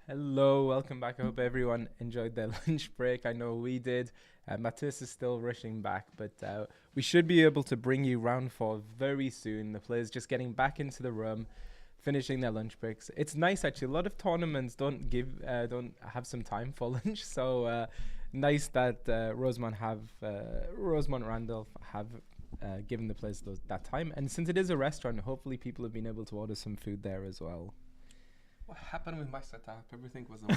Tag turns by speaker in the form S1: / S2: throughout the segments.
S1: Hello, welcome back. I hope everyone enjoyed their lunch break. I know we did. Matthias is still rushing back, but we should be able to bring you round four very soon. The players just getting back into the room, finishing their lunch breaks. It's nice actually. A lot of tournaments don't have some time for lunch, so nice that Rosemont Randolph have given the players that time. And since it is a restaurant, hopefully people have been able to order some food there as well.
S2: What happened with my setup? Everything was away.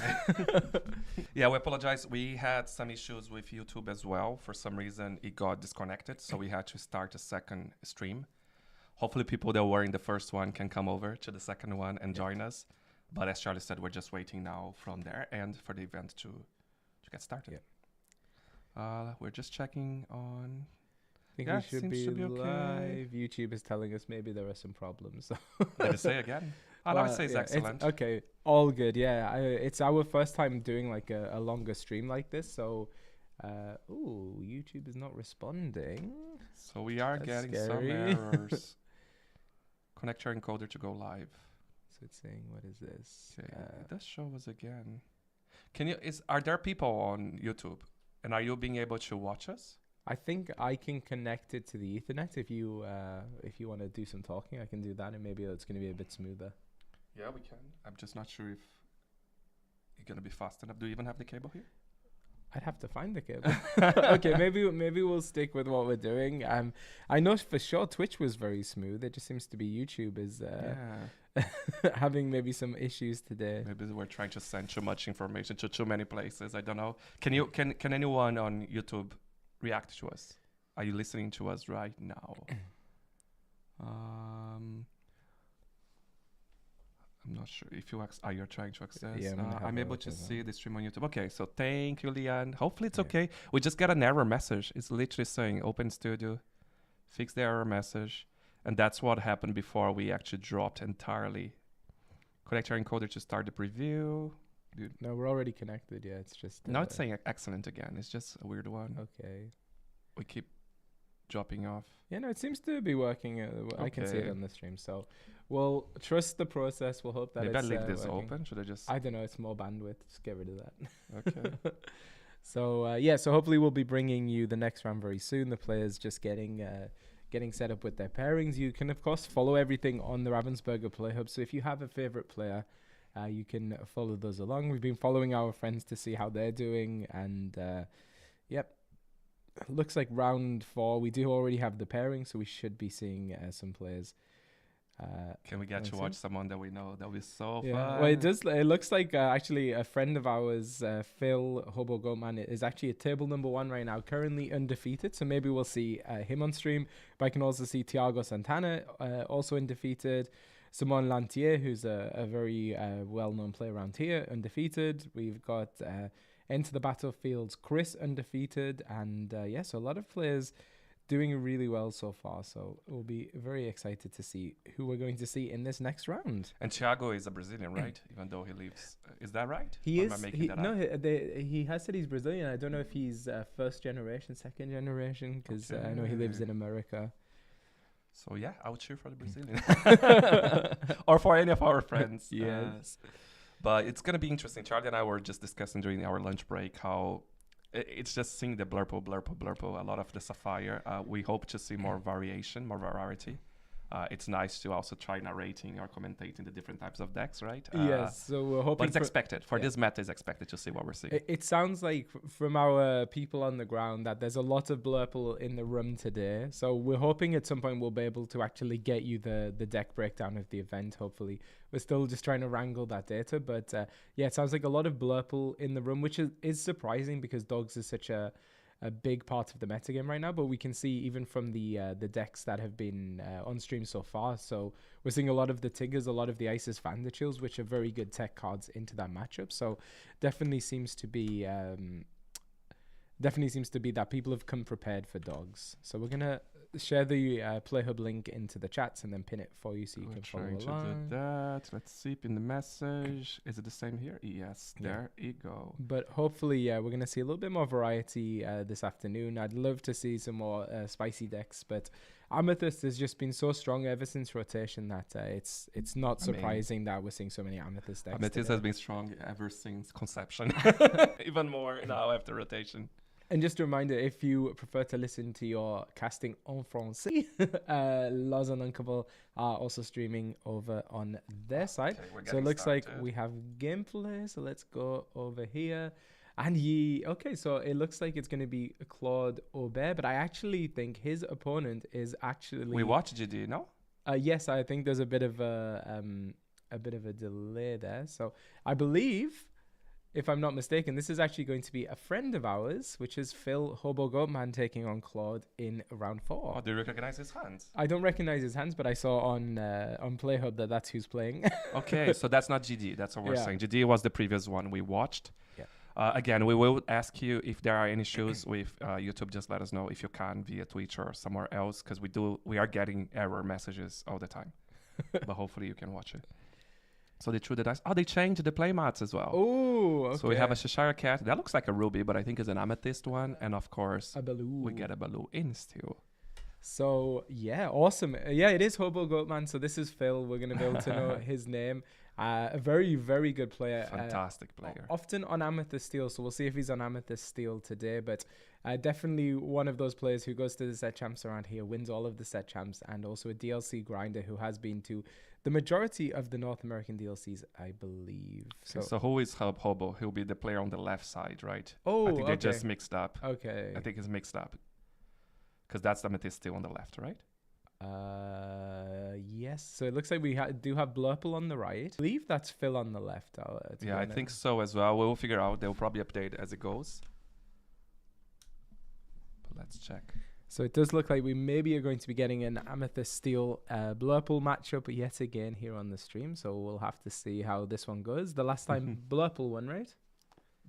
S2: Yeah, we apologize. We had some issues with YouTube as well. For some reason, it got disconnected, so we had to start a second stream. Hopefully, people that were in the first one can come over to the second one and join us. But as Charlie said, we're just waiting now from there and for the event to get started. We're just checking on.
S1: I think we should be
S2: okay.
S1: live. YouTube is telling us maybe there are some problems.
S2: Did it say again? Oh, no, it says excellent.
S1: Okay, all good. Yeah, it's our first time doing like a longer stream like this. So, YouTube is not responding.
S2: So we are getting some errors. Connect your encoder to go live.
S1: So it's saying, what is this?
S2: Okay, it does show us again. Are there people on YouTube? And are you being able to watch us?
S1: I think I can connect it to the Ethernet. If you want to do some talking, I can do that, and maybe it's going to be a bit smoother.
S2: Yeah, we can. I'm just not sure if you're going to be fast enough. Do you even have the cable here?
S1: I'd have to find the cable. Okay, maybe we'll stick with what we're doing. I know for sure Twitch was very smooth. It just seems to be YouTube is having maybe some issues today.
S2: Maybe we're trying to send too much information to too many places. I don't know. Can anyone on YouTube react to us? Are you listening to us right now? I'm not sure if you're trying to access.
S1: Yeah,
S2: I'm able to see the stream on YouTube. Okay, so thank you, Leanne. Hopefully it's okay. We just got an error message. It's literally saying open studio, fix the error message. And that's what happened before we actually dropped entirely. Connect your encoder to start the preview. Dude.
S1: No, we're already connected. Yeah, it's just...
S2: Now it's saying excellent again. It's just a weird one.
S1: Okay.
S2: We keep dropping off.
S1: Yeah, no, it seems to be working. I can see it on the stream. So we'll trust the process. We'll hope that
S2: maybe
S1: it's
S2: I leave this
S1: working.
S2: open. Should I just...
S1: I don't know. It's more bandwidth. Just get rid of that.
S2: Okay.
S1: So, so hopefully we'll be bringing you the next round very soon. The players just getting set up with their pairings. You can, of course, follow everything on the Ravensburger Play Hub. So if you have a favorite player, you can follow those along. We've been following our friends to see how they're doing. And, looks like round 4. We do already have the pairing, so we should be seeing some players.
S2: Can we get to watch someone that we know? That'll be so fun.
S1: Well, it looks like actually a friend of ours, Phil Hobo Goatman, is actually at table number 1 right now, currently undefeated. So maybe we'll see him on stream. But I can also see Thiago Santana, also undefeated. Simon Lantier, who's a very well-known player around here, undefeated. We've got Enter the Battlefields Chris, undefeated. And so a lot of players doing really well so far. So we'll be very excited to see who we're going to see in this next round.
S2: And Thiago is a Brazilian, right? Even though he lives... is that right?
S1: He is. He has said he's Brazilian. I don't know if he's first generation, second generation, because I know he lives in America.
S2: So yeah, I would cheer for the Brazilian. Or for any of our friends.
S1: Yes.
S2: But it's going to be interesting. Charlie and I were just discussing during our lunch break how it's just seeing the blurple, a lot of the Sapphire. We hope to see more variation, more variety. It's nice to also try narrating or commentating the different types of decks, right?
S1: Yes, so we're hoping...
S2: But it's expected. For this meta, it's expected to see what we're seeing.
S1: It sounds like from our people on the ground that there's a lot of blurple in the room today. So we're hoping at some point we'll be able to actually get you the deck breakdown of the event, hopefully. We're still just trying to wrangle that data. But it sounds like a lot of blurple in the room, which is surprising because Dogs is such a big part of the metagame right now, but we can see even from the decks that have been on stream so far. So we're seeing a lot of the Tigers, a lot of the Isis Vanderchills, which are very good tech cards into that matchup. So definitely seems to be that people have come prepared for Dogs. So we're gonna share the PlayHub link into the chats and then pin it for you so you
S2: We're
S1: can follow
S2: trying to
S1: along.
S2: do that. Let's see in the message. Is it the same here? Yes, there you go.
S1: But hopefully, yeah, we're going to see a little bit more variety this afternoon. I'd love to see some more spicy decks, but Amethyst has just been so strong ever since rotation that it's not surprising that we're seeing so many Amethyst decks.
S2: Amethyst has been strong ever since conception. Even more now after rotation.
S1: And just a reminder, if you prefer to listen to your casting en français, Loz and Uncable are also streaming over on their side. So it looks like we have gameplay. So let's go over here. And so it looks like it's going to be Claude Aubert, but I actually think his opponent is actually...
S2: We watched GD, no?
S1: Yes, I think there's a bit of a delay there. So I believe... If I'm not mistaken, this is actually going to be a friend of ours, which is Phil Hobo Goatman taking on Claude in round 4.
S2: Oh, do you recognize his hands?
S1: I don't recognize his hands, but I saw on PlayHub that's who's playing.
S2: Okay, so that's not GD. That's what we're saying. GD was the previous one we watched.
S1: Yeah.
S2: Again, we will ask you if there are any issues with YouTube. Just let us know if you can via Twitch or somewhere else, because we are getting error messages all the time. But hopefully you can watch it. So they threw the dice. Oh, they changed the playmats as well.
S1: Oh, okay.
S2: So we have a Cheshire Cat. That looks like a ruby, but I think it's an amethyst one. And of course,
S1: a Baloo.
S2: We get a Baloo in steel.
S1: So, yeah, awesome. Yeah, it is Hobo Goatman. So this is Phil. We're going to be able to know his name. A very, very good player.
S2: Fantastic player.
S1: Often on Amethyst Steel. So we'll see if he's on Amethyst Steel today. But definitely one of those players who goes to the set champs around here, wins all of the set champs, and also a DLC grinder who has been to the majority of the North American DLCs, I believe.
S2: So who is Hobo? He'll be the player on the left side, right?
S1: Oh,
S2: I think they just mixed up.
S1: Okay.
S2: I think it's mixed up. Because that's Amethyst Steel on the left, right?
S1: Yes. So it looks like we do have Blurple on the right. I believe that's Phil on the left.
S2: Yeah, I think so as well. We'll figure out. They'll probably update as it goes. But let's check.
S1: So it does look like we maybe are going to be getting an Amethyst Steel Blurple matchup yet again here on the stream. So we'll have to see how this one goes. The last time Blurple won, right?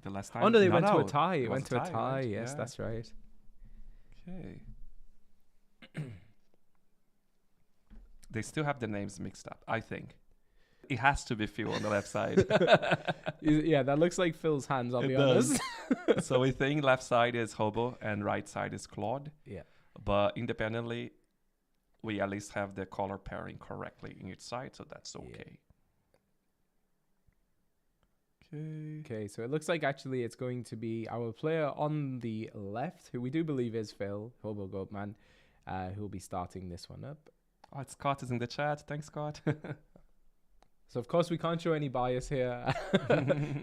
S2: The last time?
S1: Oh, no, they went to a tie. It went to a tie.
S2: Right?
S1: Yes, that's right.
S2: Okay. They still have the names mixed up, I think. It has to be Phil on the left side.
S1: Yeah, that looks like Phil's hands, I'll be honest.
S2: So we think left side is Hobo and right side is Claude.
S1: Yeah.
S2: But independently, we at least have the color pairing correctly in each side, so that's okay.
S1: Okay, so it looks like actually it's going to be our player on the left, who we do believe is Phil, Hobo Goatman, who will be starting this one up.
S2: Oh, Scott is in the chat. Thanks, Scott.
S1: So, of course, we can't show any bias here.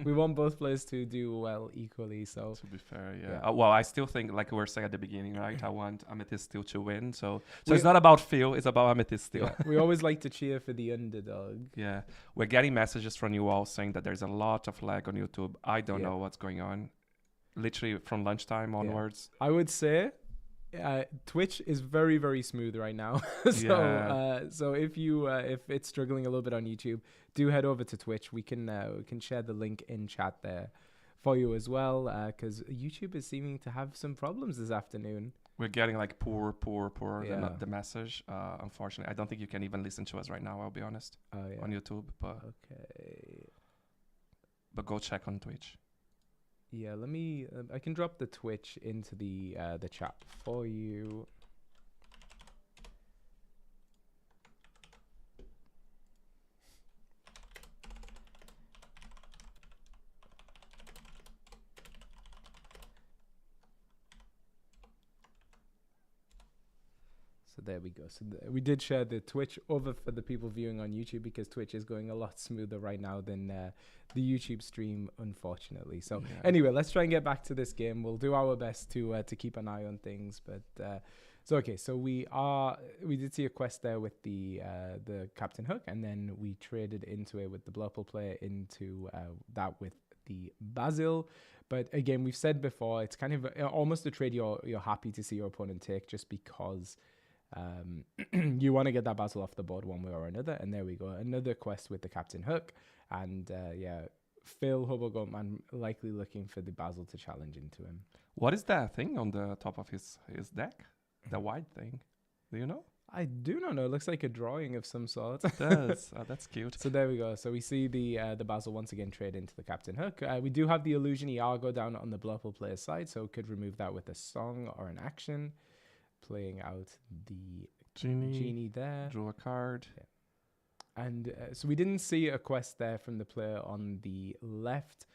S1: We want both players to do well equally. So,
S2: to be fair, yeah. Well, I still think, like we were saying at the beginning, right? I want Amethyst Steel to win. So it's not about Phil. It's about Amethyst Steel.
S1: Yeah, we always like to cheer for the underdog.
S2: Yeah. We're getting messages from you all saying that there's a lot of lag on YouTube. I don't know what's going on. Literally from lunchtime onwards.
S1: I would say Twitch is very, very smooth right now. So if you if it's struggling a little bit on YouTube, do head over to Twitch. We can share the link in chat there for you as well, because YouTube is seeming to have some problems this afternoon.
S2: We're getting like poor the message. Unfortunately, I don't think you can even listen to us right now, I'll be honest, on YouTube. But but go check on Twitch.
S1: Yeah, let me. I can drop the Twitch into the chat for you. So there we go. So we did share the Twitch over for the people viewing on YouTube, because Twitch is going a lot smoother right now than the YouTube stream, unfortunately. So anyway, let's try and get back to this game. We'll do our best to keep an eye on things. But so we did see a quest there with the Captain Hook, and then we traded into it with the Blurple player into that with the Basil. But again, we've said before, it's kind of almost a trade you're happy to see your opponent take, just because you want to get that Basil off the board one way or another. And there we go, another quest with the Captain Hook. And Phil Hobo Goatman likely looking for the Basil to challenge into him.
S2: What is that thing on the top of his deck? The white thing? Do you know?
S1: I do not know. It looks like a drawing of some sort.
S2: It does. Oh, that's cute.
S1: So there we go. So we see the Basil once again trade into the Captain Hook. We do have the Illusion Iago down on the Blurple player's side, so could remove that with a song or an action. Playing out the Genie there.
S2: Draw a card.
S1: Yeah. And so we didn't see a quest there from the player on the left,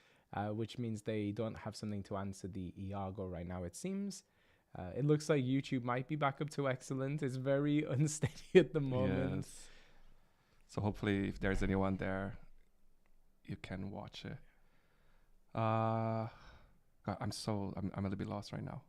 S1: which means they don't have something to answer the Iago right now, it seems. It looks like YouTube might be back up to excellent. It's very unsteady at the moment.
S2: Yes. So hopefully if there's anyone there, you can watch it. God, I'm a little bit lost right now.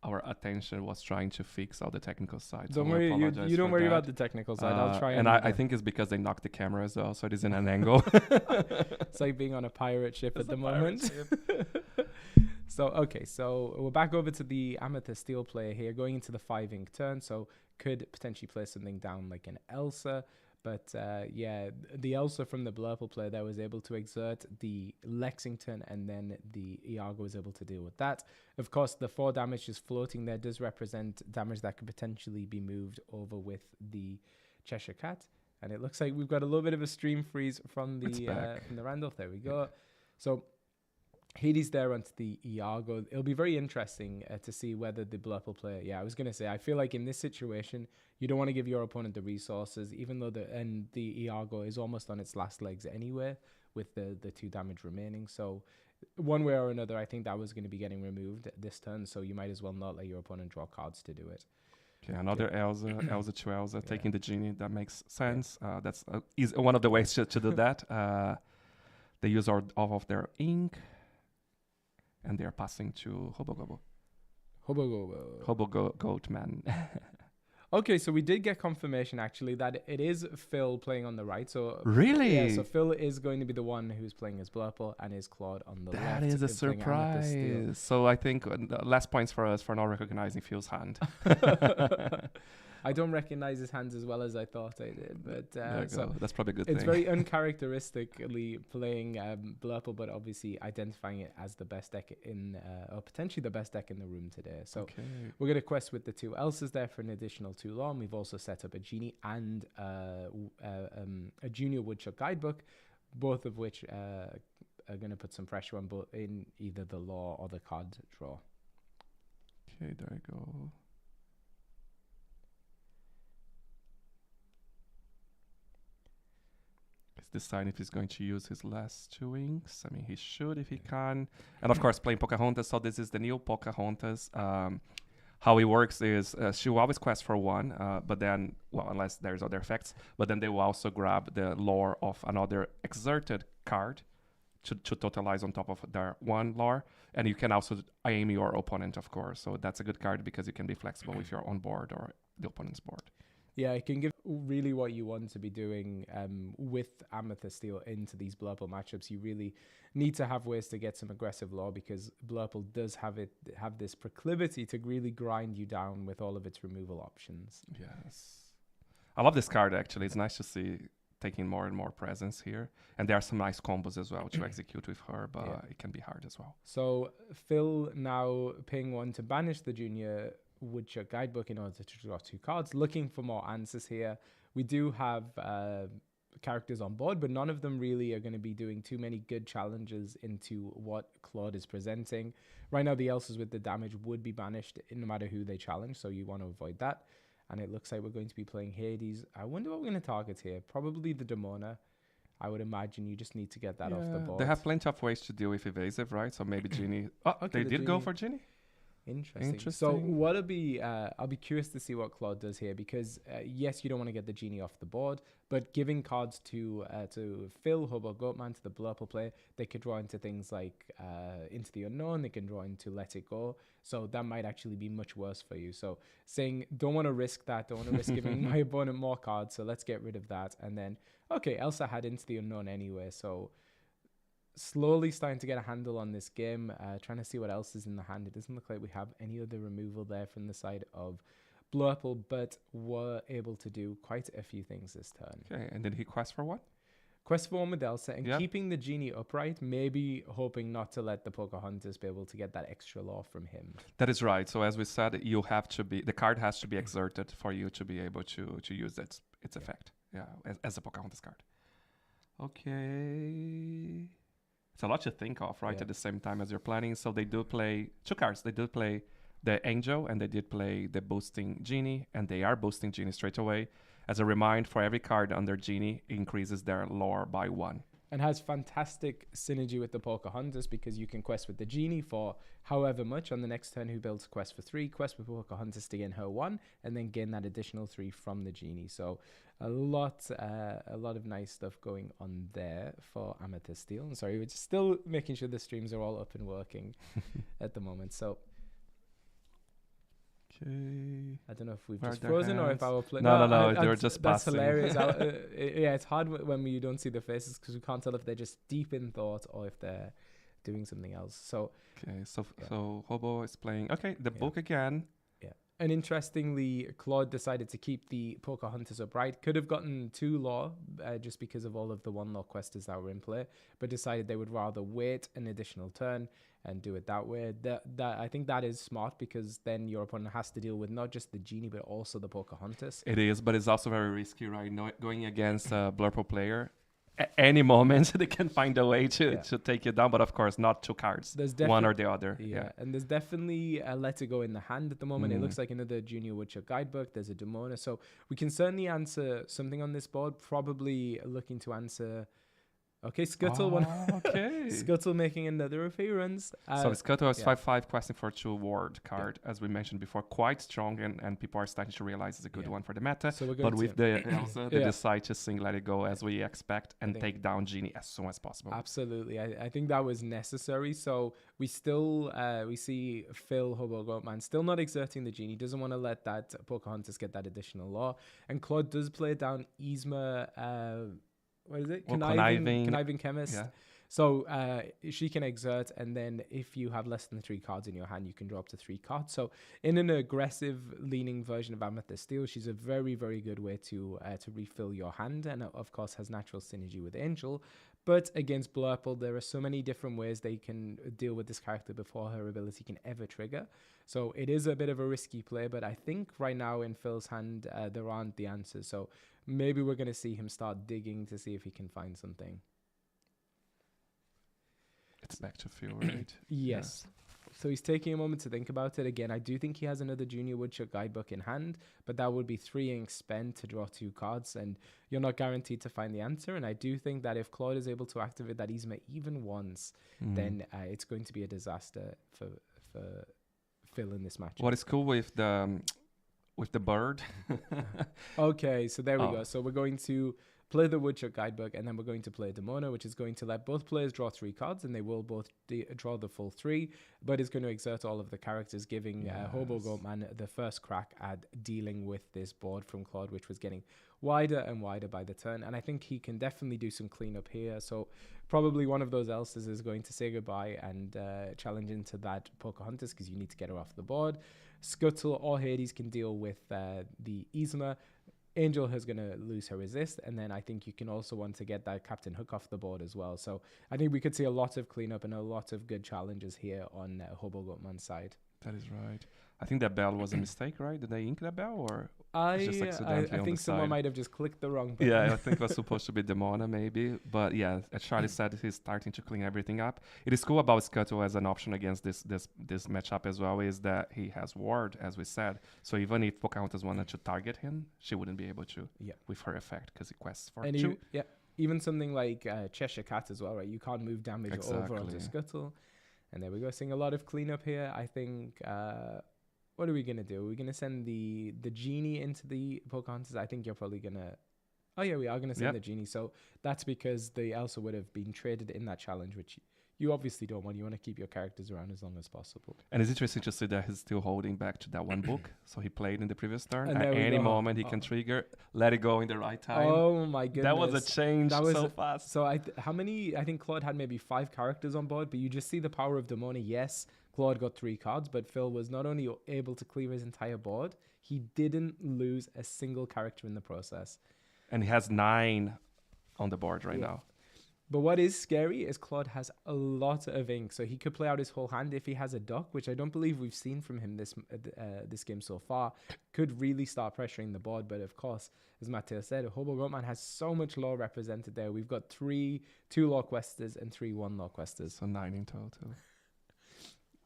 S2: Our attention was trying to fix all the technical side.
S1: Don't worry, you don't worry about the technical side. I'll try.
S2: And I think it's because they knocked the camera as well, so it is in an angle.
S1: It's like being on a pirate ship at the moment. So we're back over to the Amethyst Steel player here, going into the 5 ink turn. So could potentially play something down like an Elsa. But the Elsa from the Blurple player there was able to exert the Lexington, and then the Iago was able to deal with that. Of course, the 4 damage just floating there does represent damage that could potentially be moved over with the Cheshire Cat. And it looks like we've got a little bit of a stream freeze from the Randolph. There we go. So Hades there onto the Iago. It'll be very interesting to see whether the Blurple player... Yeah, I was going to say, I feel like in this situation, you don't want to give your opponent the resources, even though the Iago is almost on its last legs anyway, with the 2 damage remaining. So one way or another, I think that was going to be getting removed this turn, so you might as well not let your opponent draw cards to do it.
S2: Okay, another Elsa, Elsa to Elsa, taking the Genie. That makes sense. That's one of the ways to do that. They use all of their ink. And they are passing to Hobo Goatman.
S1: Okay, so we did get confirmation actually that it is Phil playing on the right. So
S2: really?
S1: Yeah, so Phil is going to be the one who's playing as Blurple and is Claude on the left.
S2: That is a surprise. So I think less points for us for not recognizing Phil's hand.
S1: I don't recognize his hands as well as I thought I did, but so
S2: that's probably a good thing.
S1: It's very uncharacteristically playing Blurple, but obviously identifying it as the best deck or potentially the best deck in the room today. So we're going to quest with the 2 Elsas there for an additional 2 law. And we've also set up a Genie and a Junior Woodchuck Guidebook, both of which are going to put some pressure on in either the law or the card draw.
S2: Okay, there we go. Decide if he's going to use his last 2 inks. I mean, he should if he can. And of course, playing Pocahontas. So this is the new Pocahontas. How it works is she will always quest for 1, but then, well, unless there's other effects, but then they will also grab the lore of another exerted card to totalize on top of their 1 lore. And you can also aim your opponent, of course. So that's a good card because you can be flexible if you're on board or the opponent's board.
S1: Yeah, it can give really what you want to be doing with Amethyst Steel into these Blurple matchups. You really need to have ways to get some aggressive law because Blurple does have this proclivity to really grind you down with all of its removal options.
S2: Yes. I love this card, actually. It's nice to see taking more and more presence here. And there are some nice combos as well to execute with her, but it can be hard as well.
S1: So Phil now paying 1 to banish the Junior Woodchuck Guidebook in order to draw 2 cards, looking for more answers here. We do have characters on board, but none of them really are going to be doing too many good challenges into what Claude is presenting. Right now, the Elsas with the damage would be banished no matter who they challenge, so you want to avoid that. And it looks like we're going to be playing Hades. I wonder what we're going to target here. Probably the Demona. I would imagine you just need to get that off the board.
S2: They have plenty of ways to deal with evasive, right? So maybe Genie... Oh, okay, they did go for Genie?
S1: Interesting. So what'll be I'll be curious to see what Claude does here because yes, you don't want to get the Genie off the board, but giving cards to Phil, Hobo, Goatman, to the Blurple player, they could draw into things like Into the Unknown, they can draw into Let It Go, so that might actually be much worse for you. So saying don't want to risk that, don't want to risk giving my opponent more cards, so let's get rid of that. And then okay, Elsa had Into the Unknown anyway, so slowly starting to get a handle on this game, trying to see what else is in the hand. It doesn't look like we have any other removal there from the side of Blurple, but were able to do quite a few things this turn.
S2: Okay, and did he quest for 1?
S1: quest for one with Elsa, and
S2: Yep.
S1: keeping the genie upright, maybe hoping not to let the Pocahontas be able to get that extra law from him.
S2: That is right. So as we said, you have to be the card has to be exerted for you to be able to use its effect. Yeah, as a Pocahontas card. Okay. It's a lot to think of, right?
S1: Yeah.
S2: At the same time as you're planning. So they do play 2 cards. They do play the Angel and they did play the Boosting Genie, and they are boosting Genie straight away. As a reminder, for every card under Genie, it increases their lore by 1.
S1: And has fantastic synergy with the Pocahontas because you can quest with the genie for however much on the next turn, who builds a quest for 3, quest with Pocahontas to gain her 1, and then gain that additional 3 from the genie. So a lot of nice stuff going on there for Amethyst Steel. And sorry, we're just still making sure the streams are all up and working at the moment. So
S2: Okay.
S1: I don't know if we've
S2: Where
S1: just
S2: their
S1: frozen or if
S2: hands?
S1: our play.
S2: No, they're just
S1: that's
S2: passing.
S1: hilarious. Yeah, it's hard when you don't see the faces because we can't tell if they're just deep in thought or if they're doing something else. So
S2: Okay, so
S1: Yeah.
S2: so Hobo is playing. Okay, the
S1: Yeah.
S2: book again.
S1: yeah, and interestingly, Claude decided to keep the Pocahontas upright. Could have gotten 2 law just because of all of the 1 law questers that were in play, but decided they would rather wait an additional turn and do it that way. That I think that is smart because then your opponent has to deal with not just the genie but also the Pocahontas.
S2: It is, but it's also very risky, right? Going against a Blurple player. At any moment, they can find a way to take you down, but of course, not 2 cards.
S1: There's
S2: One or the other.
S1: Yeah, and there's definitely a Let It Go in the hand at the moment. It
S2: Mm.
S1: looks like another Junior Woodchuck guidebook. There's a Demona. So we can certainly answer something on this board. Probably looking to answer... Okay, Scuttle.
S2: Okay.
S1: Scuttle making another appearance.
S2: So Scuttle has
S1: yeah.
S2: 5/5 questing for 2 ward card, as we mentioned before, quite strong, and people are starting to realize it's a good
S1: Yeah.
S2: one for the meta.
S1: So we're going
S2: But with
S1: to...
S2: the Elsa, they
S1: Yeah.
S2: decide to sing Let It Go as we expect and
S1: think-
S2: take down Genie as soon as possible.
S1: Absolutely. I think that was necessary. So we still we see Phil Hobo Goatman still not exerting the genie, doesn't want to let that Pocahontas get that additional law. And Claude does play down Yzma, what is it?
S2: Well,
S1: Conniving Chemist.
S2: Yeah.
S1: So she can exert, and then if you have less than 3 cards in your hand, you can draw up to 3 cards. So in an aggressive leaning version of Amethyst Steel, she's a very, very good way to refill your hand, and of course has natural synergy with Angel. But against Blurple, there are so many different ways they can deal with this character before her ability can ever trigger. So it is a bit of a risky play, but I think right now in Phil's hand, there aren't the answers. So maybe we're going to see him start digging to see if he can find something.
S2: It's back to Phil, right?
S1: Yes. So he's taking a moment to think about it. Again, I do think he has another Junior Woodchuck guidebook in hand, but that would be 3 ink spent to draw 2 cards, and you're not guaranteed to find the answer. And I do think that if Claude is able to activate that Yzma even once, then it's going to be a disaster for Phil in this match.
S2: What is cool with the bird?
S1: Okay, so there we
S2: Oh.
S1: go. So we're going to play the Woodchuck guidebook, and then we're going to play Demona, which is going to let both players draw 3 cards, and they will both draw the full 3, but it's going to exert all of the characters, giving Hobo Goatman the first crack at dealing with this board from Claude, which was getting wider and wider by the turn. And I think he can definitely do some cleanup here. So probably one of those elses is going to say goodbye and challenge into that Pocahontas, because you need to get her off the board. Scuttle or Hades can deal with the Yzma. Angel is going to lose her resist, and then I think you can also want to get that Captain Hook off the board as well. So I think we could see a lot of cleanup and a lot of good challenges here on Hobo Goatman's side.
S2: That is right. I think that bell was a mistake, right? Did they ink that bell, or
S1: I
S2: just accidentally on
S1: think
S2: the
S1: someone
S2: side?
S1: might have just clicked the wrong button.
S2: Yeah, I think it was supposed to be Demona maybe. But yeah, as Charlie said, he's starting to clean everything up. It is cool about Scuttle as an option against this matchup as well, is that he has ward, as we said. So even if Pocahontas wanted to target him, she wouldn't be able to with her effect, because he quests for
S1: And
S2: 2.
S1: even something like Cheshire Cat as well, right? You can't move damage over onto
S2: Exactly.
S1: Scuttle. And there we go, seeing a lot of cleanup here. I think... what are we going to do? Are we going to send the genie into the Pocahontas? I think you're probably going to... Oh, yeah, we are going to send the genie. So that's because the Elsa would have been traded in that challenge, which you obviously don't want. You want to keep your characters around as long as possible.
S2: And it's interesting to see that he's still holding back to that one book. So he played in the previous turn.
S1: And
S2: At
S1: there we
S2: any
S1: go.
S2: moment, he can trigger, let it go in the right time.
S1: Oh, my goodness.
S2: That was a change
S1: That was
S2: so fast.
S1: So how many... I think Claude had maybe 5 characters on board, but you just see the power of Demona. Yes, Claude got 3 cards, but Phil was not only able to clear his entire board, he didn't lose a single character in the process.
S2: And he has 9 on the board right now.
S1: But what is scary is Claude has a lot of ink, so he could play out his whole hand if he has a duck, which I don't believe we've seen from him this game so far. Could really start pressuring the board, but of course, as Matteo said, Hobo Goatman has so much lore represented there. We've got 2 Lore Questers and 3 1 Lore Questers.
S2: So 9 in total.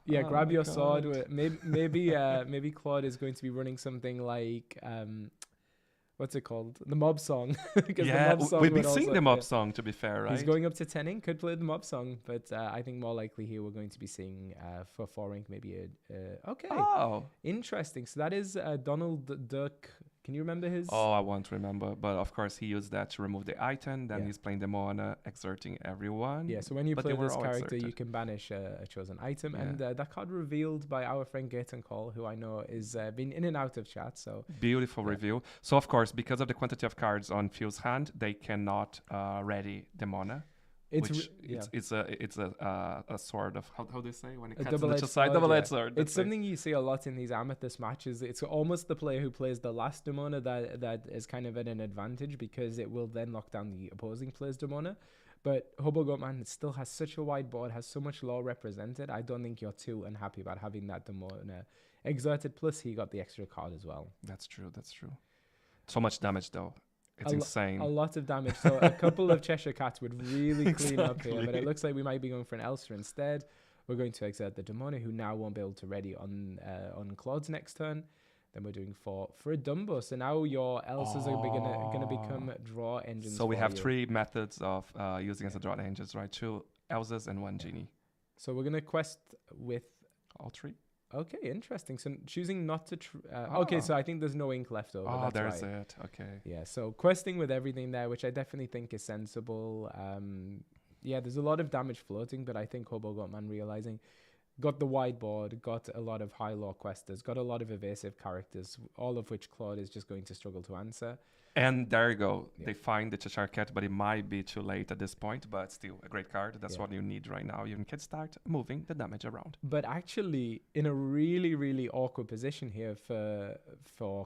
S1: Yeah, grab your sword. Maybe Claude is going to be running something like what's it called? The mob song.
S2: Yeah, we've been seeing the mob song, to be fair, right?
S1: He's going up to 10 ink, could play the mob song, but I think more likely here we're going to be seeing for 4 ink maybe okay.
S2: Oh,
S1: interesting. So that is Donald Duck. Can you remember his?
S2: Oh, I won't remember. But of course, he used that to remove the item. Then he's playing Demona, exerting everyone.
S1: Yeah, so when you play this character, you can banish a chosen item.
S2: Yeah.
S1: And that card revealed by our friend Gaten Call, who I know is been in and out of chat. So
S2: beautiful review. So, of course, because of the quantity of cards on Phil's hand, they cannot ready Demona. It's a sort of how do you say when it cuts on the side, double-edged sword.
S1: It's something you see a lot in these Amethyst matches. It's almost the player who plays the last Demona that is kind of at an advantage because it will then lock down the opposing player's Demona. But Hobo Goatman still has such a wide board, has so much lore represented. I don't think you're too unhappy about having that Demona exerted. Plus, he got the extra card as well.
S2: That's true. So much damage though. It's insane.
S1: A lot of damage. So a couple of Cheshire Cats would really clean up here. But it looks like we might be going for an Elsa instead. We're going to exert the Demona, who now won't be able to ready on Claude's next turn. Then we're doing for a Dumbo. So now your Elsas are going to become draw engines.
S2: So we have 3 methods of using as a draw engines, right? 2 Elsas and 1 Genie.
S1: So we're going to quest with
S2: all 3.
S1: Okay, interesting. So choosing not to... Okay, so I think there's no ink left over.
S2: Oh, there's it. Okay.
S1: Yeah, so questing with everything there, which I definitely think is sensible. Yeah, there's a lot of damage floating, but I think Hobo Goatman realizing... Got the wide board, got a lot of high lore questers, got a lot of evasive characters, all of which Claude is just going to struggle to answer.
S2: And there you go. Yeah. They find the Cheshire Cat, but it might be too late at this point, but still a great card. That's what you need right now. You can start moving the damage around.
S1: But actually, in a really, really awkward position here for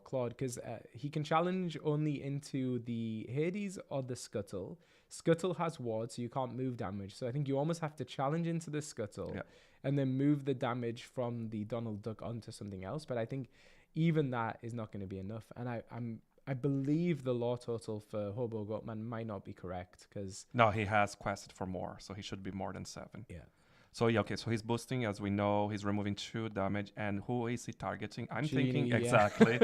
S1: Claude, because he can challenge only into the Hades or the Scuttle. Scuttle has ward, so you can't move damage. So I think you almost have to challenge into the Scuttle. Yeah. And then move the damage from the Donald Duck onto something else. But I think even that is not going to be enough. And I believe the lore total for Hobo Goatman might not be correct because...
S2: No, he has quested for more, so he should be more than 7.
S1: Yeah.
S2: So, yeah, okay, so he's boosting, as we know, he's removing 2 damage. And who is he targeting? I'm
S1: Genie,
S2: thinking, exactly.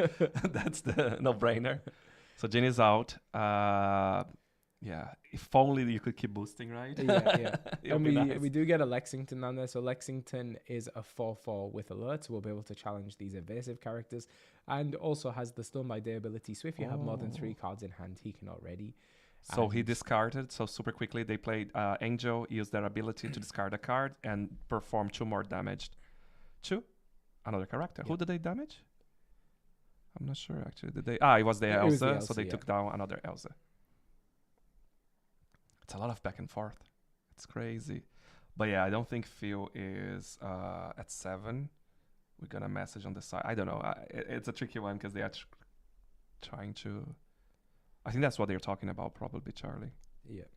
S2: That's the no-brainer. So Genie's out. Yeah, if only you could keep boosting, right?
S1: Yeah. And we do get a Lexington down there. So Lexington is a 4/4 with alert, so we'll be able to challenge these evasive characters. And also has the Stone by Day ability. So if you have more than 3 cards in hand, he cannot ready.
S2: So he discarded. So super quickly, they played Angel, used their ability to discard a card and perform 2 more damage to another character. Who did they damage? I'm not sure, actually. Did they? It was the Elsa. So they took down another Elsa. It's a lot of back and forth. It's crazy. But yeah, I don't think Phil is at 7. We're going to message on the side. I don't know. It's a tricky one because they are trying to... I think that's what they're talking about, probably, Charlie.
S1: Yeah.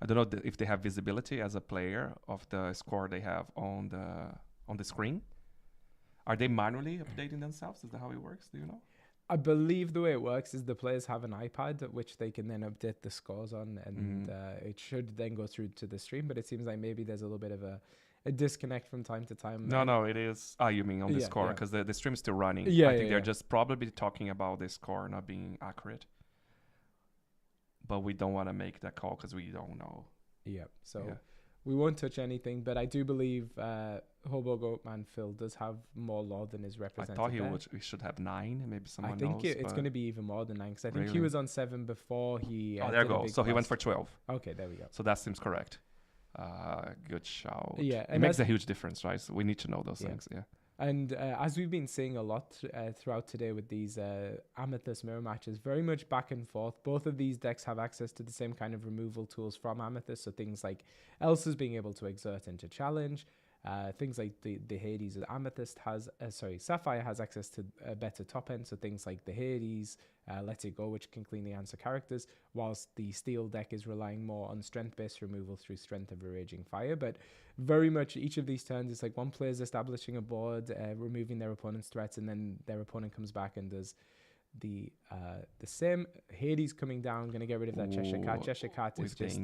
S2: I don't know if they have visibility as a player of the score they have on the screen. Are they manually updating themselves? Is that how it works? Do you know?
S1: I believe the way it works is the players have an iPad which they can then update the scores on, and it should then go through to the stream. But it seems like maybe there's a little bit of a disconnect from time to time.
S2: No, it is. You mean on the score? Because the stream is still running.
S1: Yeah,
S2: I think they're just probably talking about the score not being accurate. But we don't want to make that call because we don't know.
S1: Yeah, so we won't touch anything. But I do believe Hobo Goatman Phil does have more lore than is represented.
S2: I thought he should have 9. Maybe someone knows.
S1: I think it's going to be even more than 9 because I think he was on 7 before he...
S2: there you go. So he went for 12.
S1: Okay, there we go.
S2: So that seems correct. Good shout.
S1: Yeah,
S2: it makes a huge difference, right? So we need to know those things. Yeah.
S1: And as we've been seeing a lot throughout today with these Amethyst mirror matches, very much back and forth. Both of these decks have access to the same kind of removal tools from Amethyst. So things like Elsa's being able to exert into challenge. Things like the Hades, the Amethyst has, Sapphire has access to a better top end, so things like the Hades, Let It Go, which can cleanly answer characters, whilst the Steel deck is relying more on strength-based removal through Strength of a Raging Fire. But very much each of these turns, it's like one player's establishing a board, removing their opponent's threats, and then their opponent comes back and does the same. Hades coming down, going to get rid of that Cheshire Cat. Cheshire Cat is just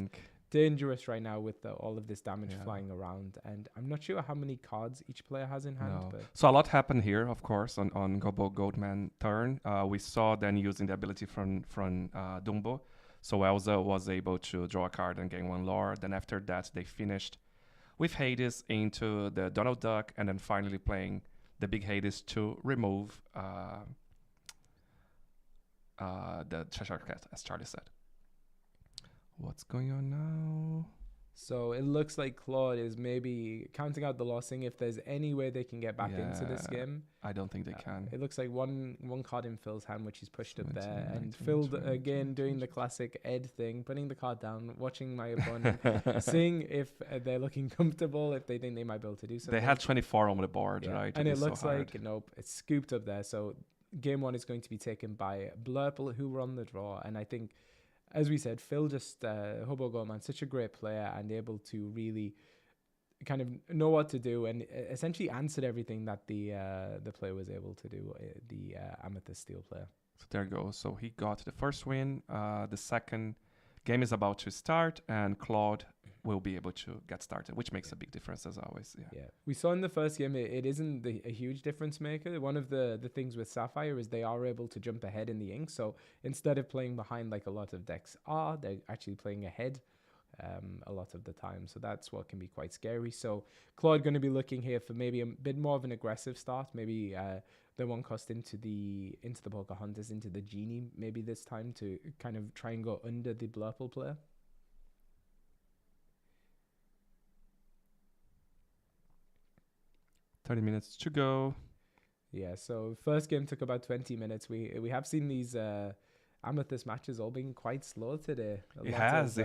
S1: dangerous right now with all of this damage flying around, and I'm not sure how many cards each player has in hand. But
S2: so a lot happened here, of course, on Gobo Goatman turn. We saw then using the ability from Dumbo, so Elsa was able to draw a card and gain 1 lore. Then after that, they finished with Hades into the Donald Duck, and then finally playing the big Hades to remove the Cheshire Cat, as Charlie said. What's going on now?
S1: So it looks like Claude is maybe counting out the losing if there's any way they can get back into this game.
S2: I don't think they can.
S1: It looks like one card in Phil's hand, which he's pushed up there. And Phil, again, doing the classic Ed thing, putting the card down, watching my opponent, seeing if they're looking comfortable, if they think they might be able to do something.
S2: They had 24 on the board, right?
S1: And it looks like, nope, it's scooped up there. So game 1 is going to be taken by Blurple, who were on the draw. And I think, as we said, Phil just, Hobo Goatman, such a great player and able to really kind of know what to do and essentially answered everything that the player was able to do, the Amethyst Steel player.
S2: So there you go. So he got the first win. The second game is about to start, and Claude will be able to get started, which makes a big difference as always.
S1: We saw in the first game it isn't a huge difference maker. One of the things with Sapphire is they are able to jump ahead in the ink, so instead of playing behind like a lot of decks are, they're actually playing ahead a lot of the time, so that's what can be quite scary. So Claude going to be looking here for maybe a bit more of an aggressive start, maybe the 1 cost into the Pocahontas, into the Genie maybe this time, to kind of try and go under the Blurple player.
S2: $30 minutes to go.
S1: Yeah, so first game took about 20 minutes. We have seen these Amethyst matches all being quite slow today.
S2: It has.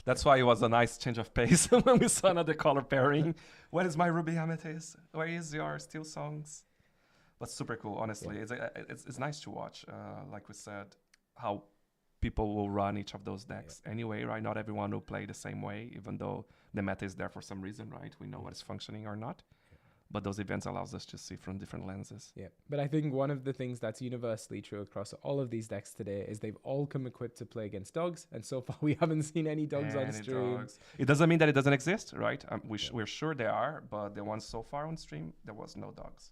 S2: That's why it was a nice change of pace when we saw another color pairing. Where is my Ruby Amethyst? Where is your Steel Songs? But super cool, honestly. Yeah. It's nice to watch, like we said, how people will run each of those decks anyway, right? Not everyone will play the same way, even though the meta is there for some reason, right? We know what is functioning or not. But those events allows us to see from different lenses.
S1: Yeah, but I think one of the things that's universally true across all of these decks today is they've all come equipped to play against dogs, and so far we haven't seen any dogs on stream.
S2: It doesn't mean that it doesn't exist, right? We're sure they are, but the ones so far on stream, there was no dogs.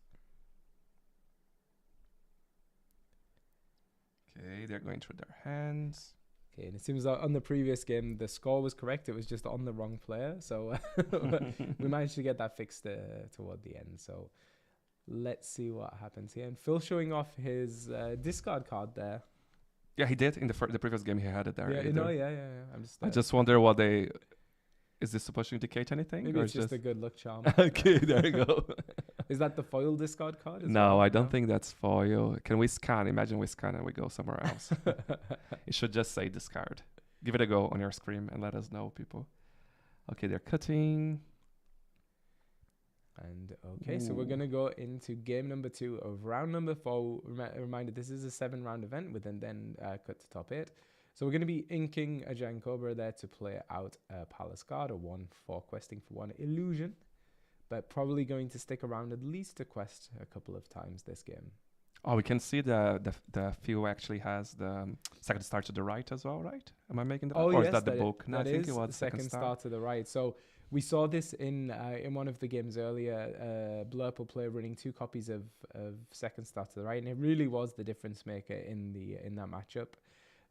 S2: Okay, they're going through their hands.
S1: Okay, and it seems like on the previous game, the score was correct. It was just on the wrong player. So we managed to get that fixed toward the end. So let's see what happens here. And Phil showing off his discard card there.
S2: Yeah, he did. In the previous game, he had it there.
S1: Yeah.
S2: I just wonder what they... Is this supposed to indicate anything?
S1: Maybe it's just a good luck charm.
S2: Okay, there you go.
S1: Is that the foil discard card?
S2: No, I don't think that's foil. Can we scan? Imagine we scan and we go somewhere else. It should just say discard. Give it a go on your screen and let us know, people. Okay, they're cutting.
S1: And okay, so we're going to go into game number 2 of round number 4. Reminder, this is a 7-round event with then cut to top 8. So we're going to be inking a Giant Cobra there to play out a Palace card, or 1 for questing for 1 illusion, but probably going to stick around at least to quest a couple of times this game.
S2: Oh, we can see the few actually has the second star to the right as well, right? Am I making the
S1: or
S2: yes, is that the book?
S1: No, I think it was the second star to the right. So we saw this in one of the games earlier. Blurple player running 2 copies of second star to the right, and it really was the difference maker in that matchup.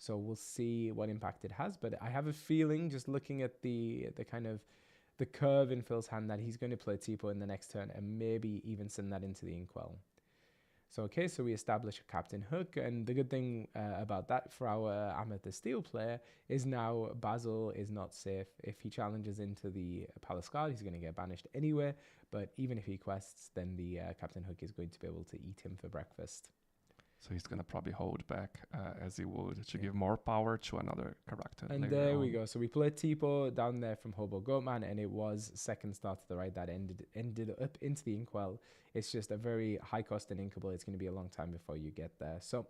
S1: So we'll see what impact it has. But I have a feeling, just looking at the kind of the curve in Phil's hand, that he's going to play Tipo in the next turn and maybe even send that into the Inkwell. So, okay, so we establish a Captain Hook. And the good thing about that for our Amethyst Steel player is now Basil is not safe. If he challenges into the Palace card, he's going to get banished anyway. But even if he quests, then the Captain Hook is going to be able to eat him for breakfast.
S2: So he's gonna probably hold back as he would to give more power to another character.
S1: And
S2: later
S1: there we
S2: on.
S1: go. So we played Tipo down there from Hobo Goatman, and it was second star to the right that ended up into the Inkwell. It's just a very high cost and inkable. It's going to be a long time before you get there. So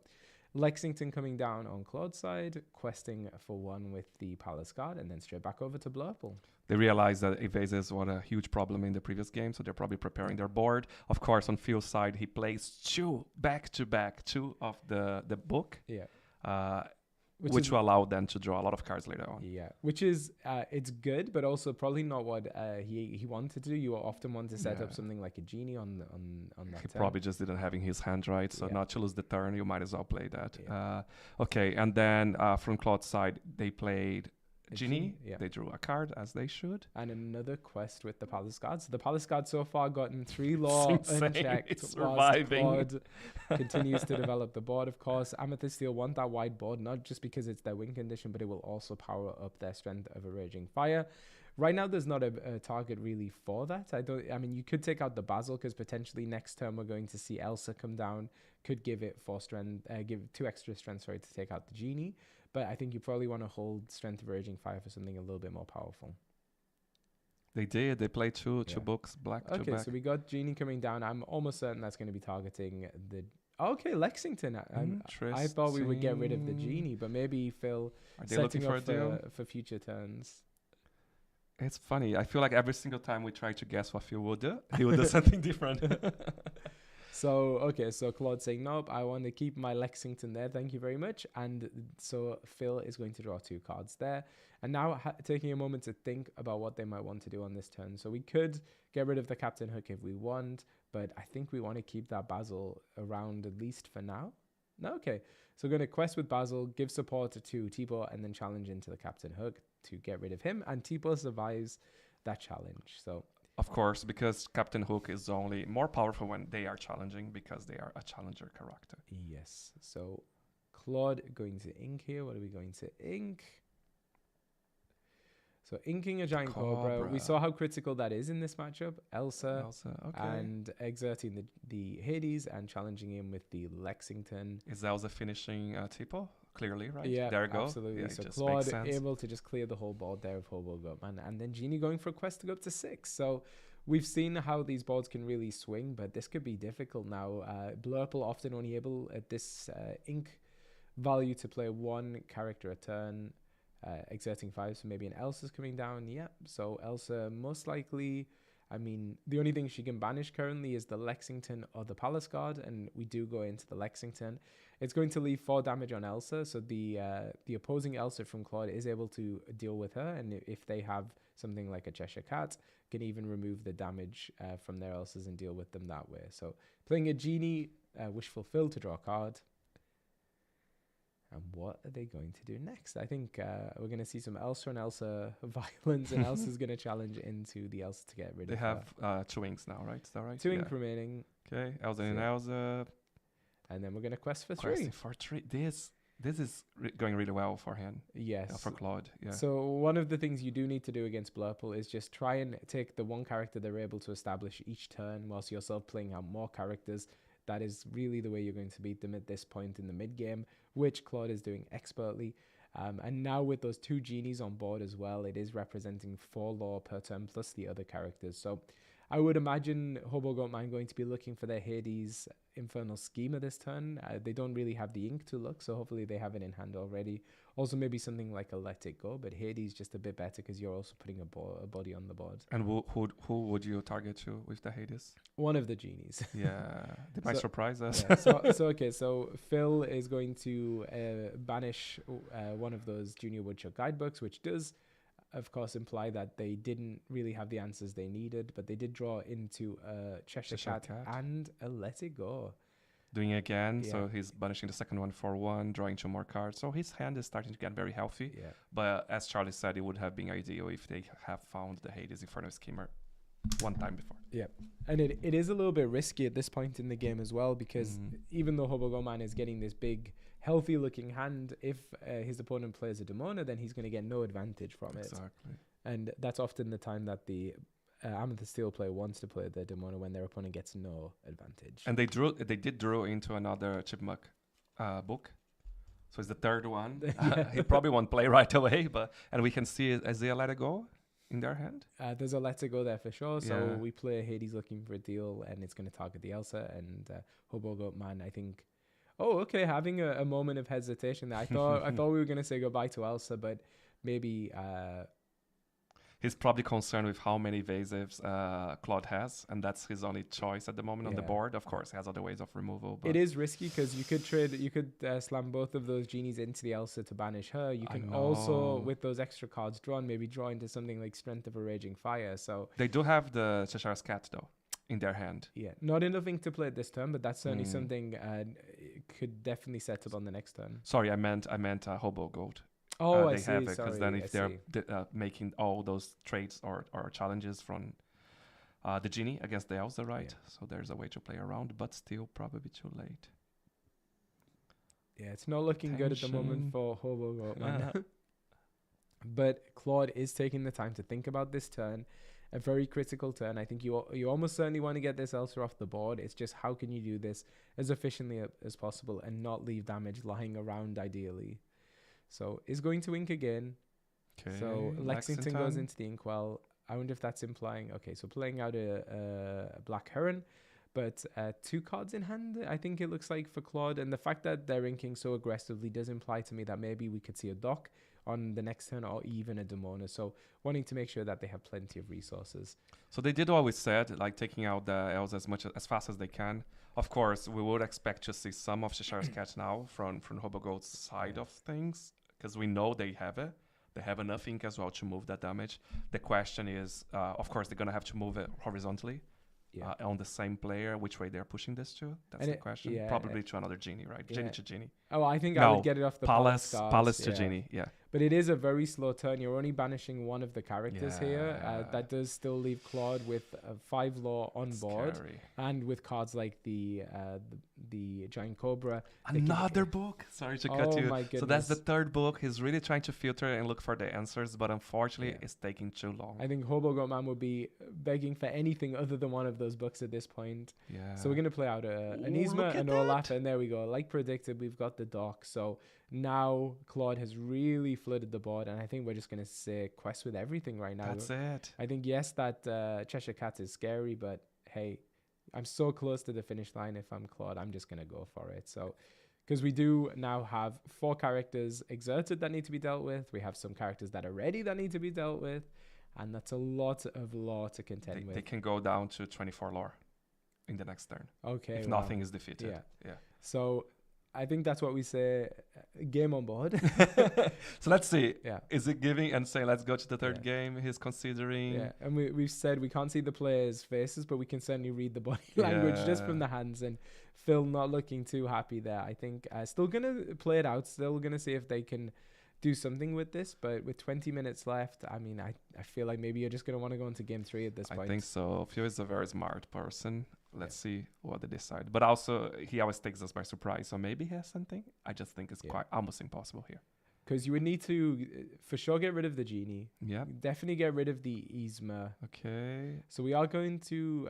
S1: Lexington coming down on Claude's side, questing for one with the Palace Guard, and then straight back over to Blurple.
S2: They realized that evasives were a huge problem in the previous game, so they're probably preparing their board. Of course, on Phil's side, he plays two back-to-back, two of the book, which will allow them to draw a lot of cards later on.
S1: Yeah, which is, it's good, but also probably not what he wanted to do. You often want to set up something like a genie on that
S2: He
S1: turn.
S2: probably just didn't have in his hand, right? So not to lose the turn, you might as well play that.
S1: Yeah.
S2: Okay, and then from Claude's side, they played Genie.
S1: Yeah.
S2: They drew a card, as they should.
S1: And another quest with the Palace Guard. So the Palace Guard so far gotten 3 law unchecked.
S2: It's surviving.
S1: Claude continues to develop the board, of course. Amethyst Steel want that wide board, not just because it's their win condition, but it will also power up their strength of a Raging Fire. Right now, there's not a target really for that. I mean, you could take out the Basil, because potentially next turn we're going to see Elsa come down. Could give it 4 strength, give 2 extra strength, to take out the Genie. But I think you probably want to hold Strength of Raging Fire for something a little bit more powerful.
S2: They did. They played two books, black to
S1: Okay,
S2: back.
S1: so we got Genie coming down. I'm almost certain that's going to be targeting the... Okay, Lexington. I thought we would get rid of the Genie, but maybe Phil
S2: Are they looking for a deal?
S1: For future turns.
S2: It's funny. I feel like every single time we try to guess what Phil would do, he would do something different.
S1: So Claude saying, nope, I want to keep my Lexington there. Thank you very much. And so Phil is going to draw 2 cards there. And now taking a moment to think about what they might want to do on this turn. So we could get rid of the Captain Hook if we want, but I think we want to keep that Basil around at least for now. No, okay. So we're going to quest with Basil, give support to Tipo, and then challenge into the Captain Hook to get rid of him. And Tipo survives that challenge. So...
S2: Of course, because Captain Hook is only more powerful when they are challenging, because they are a challenger character.
S1: Yes. So Claude going to ink here. What are we going to ink? So inking a Giant Cobra. We saw how critical that is in this matchup. Elsa okay. And exerting the Hades and challenging him with the Lexington.
S2: Is Elsa finishing Tipo? Clearly, right?
S1: Yeah,
S2: there you go.
S1: Absolutely.
S2: Yeah,
S1: so Claude able to just clear the whole board there of Hobo Goatman. And then Genie going for a quest to go up to 6. So we've seen how these boards can really swing, but this could be difficult now. Blurple often only able at this ink value to play 1 character a turn, exerting 5. So maybe an Elsa's coming down. Yeah. So Elsa most likely... I mean, the only thing she can banish currently is the Lexington or the Palace Guard, and we do go into the Lexington. It's going to leave 4 damage on Elsa, so the opposing Elsa from Claude is able to deal with her, and if they have something like a Cheshire Cat, can even remove the damage from their Elsas and deal with them that way. So playing a Genie, Wish Fulfilled to draw a card. And what are they going to do next? I think we're going to see some Elsa and Elsa violence, and Elsa's going to challenge into the Elsa to get rid of her.
S2: They have 2 inks now, right? Is that right?
S1: 2 ink remaining.
S2: Okay, Elsa and Elsa.
S1: And then we're going to quest for 3.
S2: Questing for 3. This is going really well for him.
S1: Yes.
S2: For Claude, yeah.
S1: So one of the things you do need to do against Blurple is just try and take the 1 character they're able to establish each turn, whilst yourself playing out more characters. That is really the way you're going to beat them at this point in the mid-game, which Claude is doing expertly. And now with those 2 Genies on board as well, it is representing 4 lore per turn plus the other characters. So I would imagine Hobo Goatman going to be looking for their Hades Infernal Schema this turn. They don't really have the ink to look, so hopefully they have it in hand already. Also maybe something like a Let It Go, but Hades just a bit better because you're also putting a body on the board.
S2: And who would you target to with the Hades?
S1: One of the Genies.
S2: Yeah, they might surprise us.
S1: Yeah, so Phil is going to banish one of those Junior Woodchuck guidebooks, which does of course imply that they didn't really have the answers they needed, but they did draw into a Cheshire Cat and a Let It Go.
S2: Doing it again, so he's banishing the second one for 1, drawing 2 more cards. So his hand is starting to get very healthy. Yeah. But as Charlie said, it would have been ideal if they have found the Hades Infernal Schemer 1 time before.
S1: Yeah, and it is a little bit risky at this point in the game as well, because even though Hobo Goatman is getting this big, healthy-looking hand, if his opponent plays a Demona, then he's going to get no advantage from it.
S2: Exactly.
S1: And that's often the time that the Amethyst Steel player wants to play the Demona, when their opponent gets no advantage.
S2: And they did draw into another Chipmunk book. So it's the third one.
S1: Yeah.
S2: He probably won't play right away, and we can see Isaiah let it go in their hand.
S1: There's a let it go there for sure. So
S2: Yeah.
S1: we play Hades looking for a deal, and it's going to target the Elsa and Hobo Goat Man. I think. Oh, okay. Having a moment of hesitation there. I thought we were going to say goodbye to Elsa, but maybe.
S2: He's probably concerned with how many evasives Claude has, and that's his only choice at the moment on the
S1: Yeah.
S2: board. Of course, he has other ways of removal. But
S1: It is risky because you could slam both of those genies into the Elsa to banish her. You
S2: I
S1: can also,
S2: know.
S1: with those extra cards drawn, maybe draw into something like Strength of a Raging Fire. So
S2: They do have the Cheshire's Cat, though, in their hand.
S1: yeah, not enough ink to play it this turn, but that's certainly
S2: Mm.
S1: something it could definitely set up on the next turn.
S2: Sorry, I meant Hobo Goat.
S1: Oh, I
S2: They
S1: see.
S2: have it because then
S1: Sorry,
S2: if they're making all those trades or challenges from the genie against the Elsa, right?
S1: Yeah.
S2: So there's a way to play around, but still probably too late.
S1: Yeah, it's not looking good at the
S2: Tension.
S1: moment for Hobo Goat Man. But Claude is taking the time to think about this turn, a very critical turn. I think you almost certainly want to get this Elsa off the board. It's just how can you do this as efficiently as possible and not leave damage lying around ideally. So is going to ink again.
S2: Okay.
S1: So Lexington goes into the inkwell. I wonder if that's implying, okay, so playing out a Black Heron, but 2 cards in hand, I think it looks like for Claude. And the fact that they're inking so aggressively does imply to me that maybe we could see a dock on the next turn or even a Demona. So wanting to make sure that they have plenty of resources.
S2: So they did what we said, like taking out the elves as fast as they can. Of course, we would expect to see some of Cheshire's Cat now from Hobo Goat's side of things, because we know they have it. They have enough ink as well to move that damage. The question is, of course, they're going to have to move it horizontally on the same player. Which way they're pushing this to? That's the question.
S1: yeah,
S2: Probably to another genie, right?
S1: yeah.
S2: Genie to genie.
S1: Oh, I think I
S2: No,
S1: would get it off the
S2: Palace
S1: cards,
S2: to
S1: yeah.
S2: genie, yeah.
S1: But it is a very slow turn. You're only banishing one of the characters here.
S2: Yeah.
S1: That does still leave Claude with 5 law on board.
S2: Scary.
S1: And with cards like the Giant Cobra.
S2: Another book. Sorry to cut you.
S1: My
S2: So that's the
S1: goodness.
S2: third book. He's really trying to filter and look for the answers, but unfortunately, it's taking too long.
S1: I think Hobo Goat Man would be begging for anything other than one of those books at this point.
S2: Yeah.
S1: So we're going to play out an
S2: Ooh,
S1: Yzma,
S2: look at
S1: an Olaf,
S2: that.
S1: and there we go. Like predicted, we've got the dock. So now Claude has really flooded the board, and I think we're just going to say quest with everything right now.
S2: That's it.
S1: I think, yes, that Cheshire Cat is scary, but hey, I'm so close to the finish line. If I'm Claude, I'm just going to go for it. So, because we do now have 4 characters exerted that need to be dealt with. We have some characters that are ready that need to be dealt with. And that's a lot of law to contend with.
S2: They can go down to 24 lore in the next turn.
S1: Okay.
S2: If nothing is defeated.
S1: Yeah. So I think that's what we say. Game on board.
S2: So let's see.
S1: Yeah.
S2: Is it giving and saying, let's go to the third game? He's considering.
S1: Yeah. And we've said we can't see the players' faces, but we can certainly read the body language just from the hands. And Phil not looking too happy there. I think still going to play it out. Still going to see if they can do something with this. But with 20 minutes left, I mean, I feel like maybe you're just going to want to go into game 3 at this point.
S2: I think so. Phil is a very smart person. Let's see what they decide. But also, he always takes us by surprise. So maybe he has something. I just think it's quite almost impossible here.
S1: Because you would need to, for sure, get rid of the genie.
S2: Yeah.
S1: Definitely get rid of the Yzma.
S2: Okay.
S1: So we are going to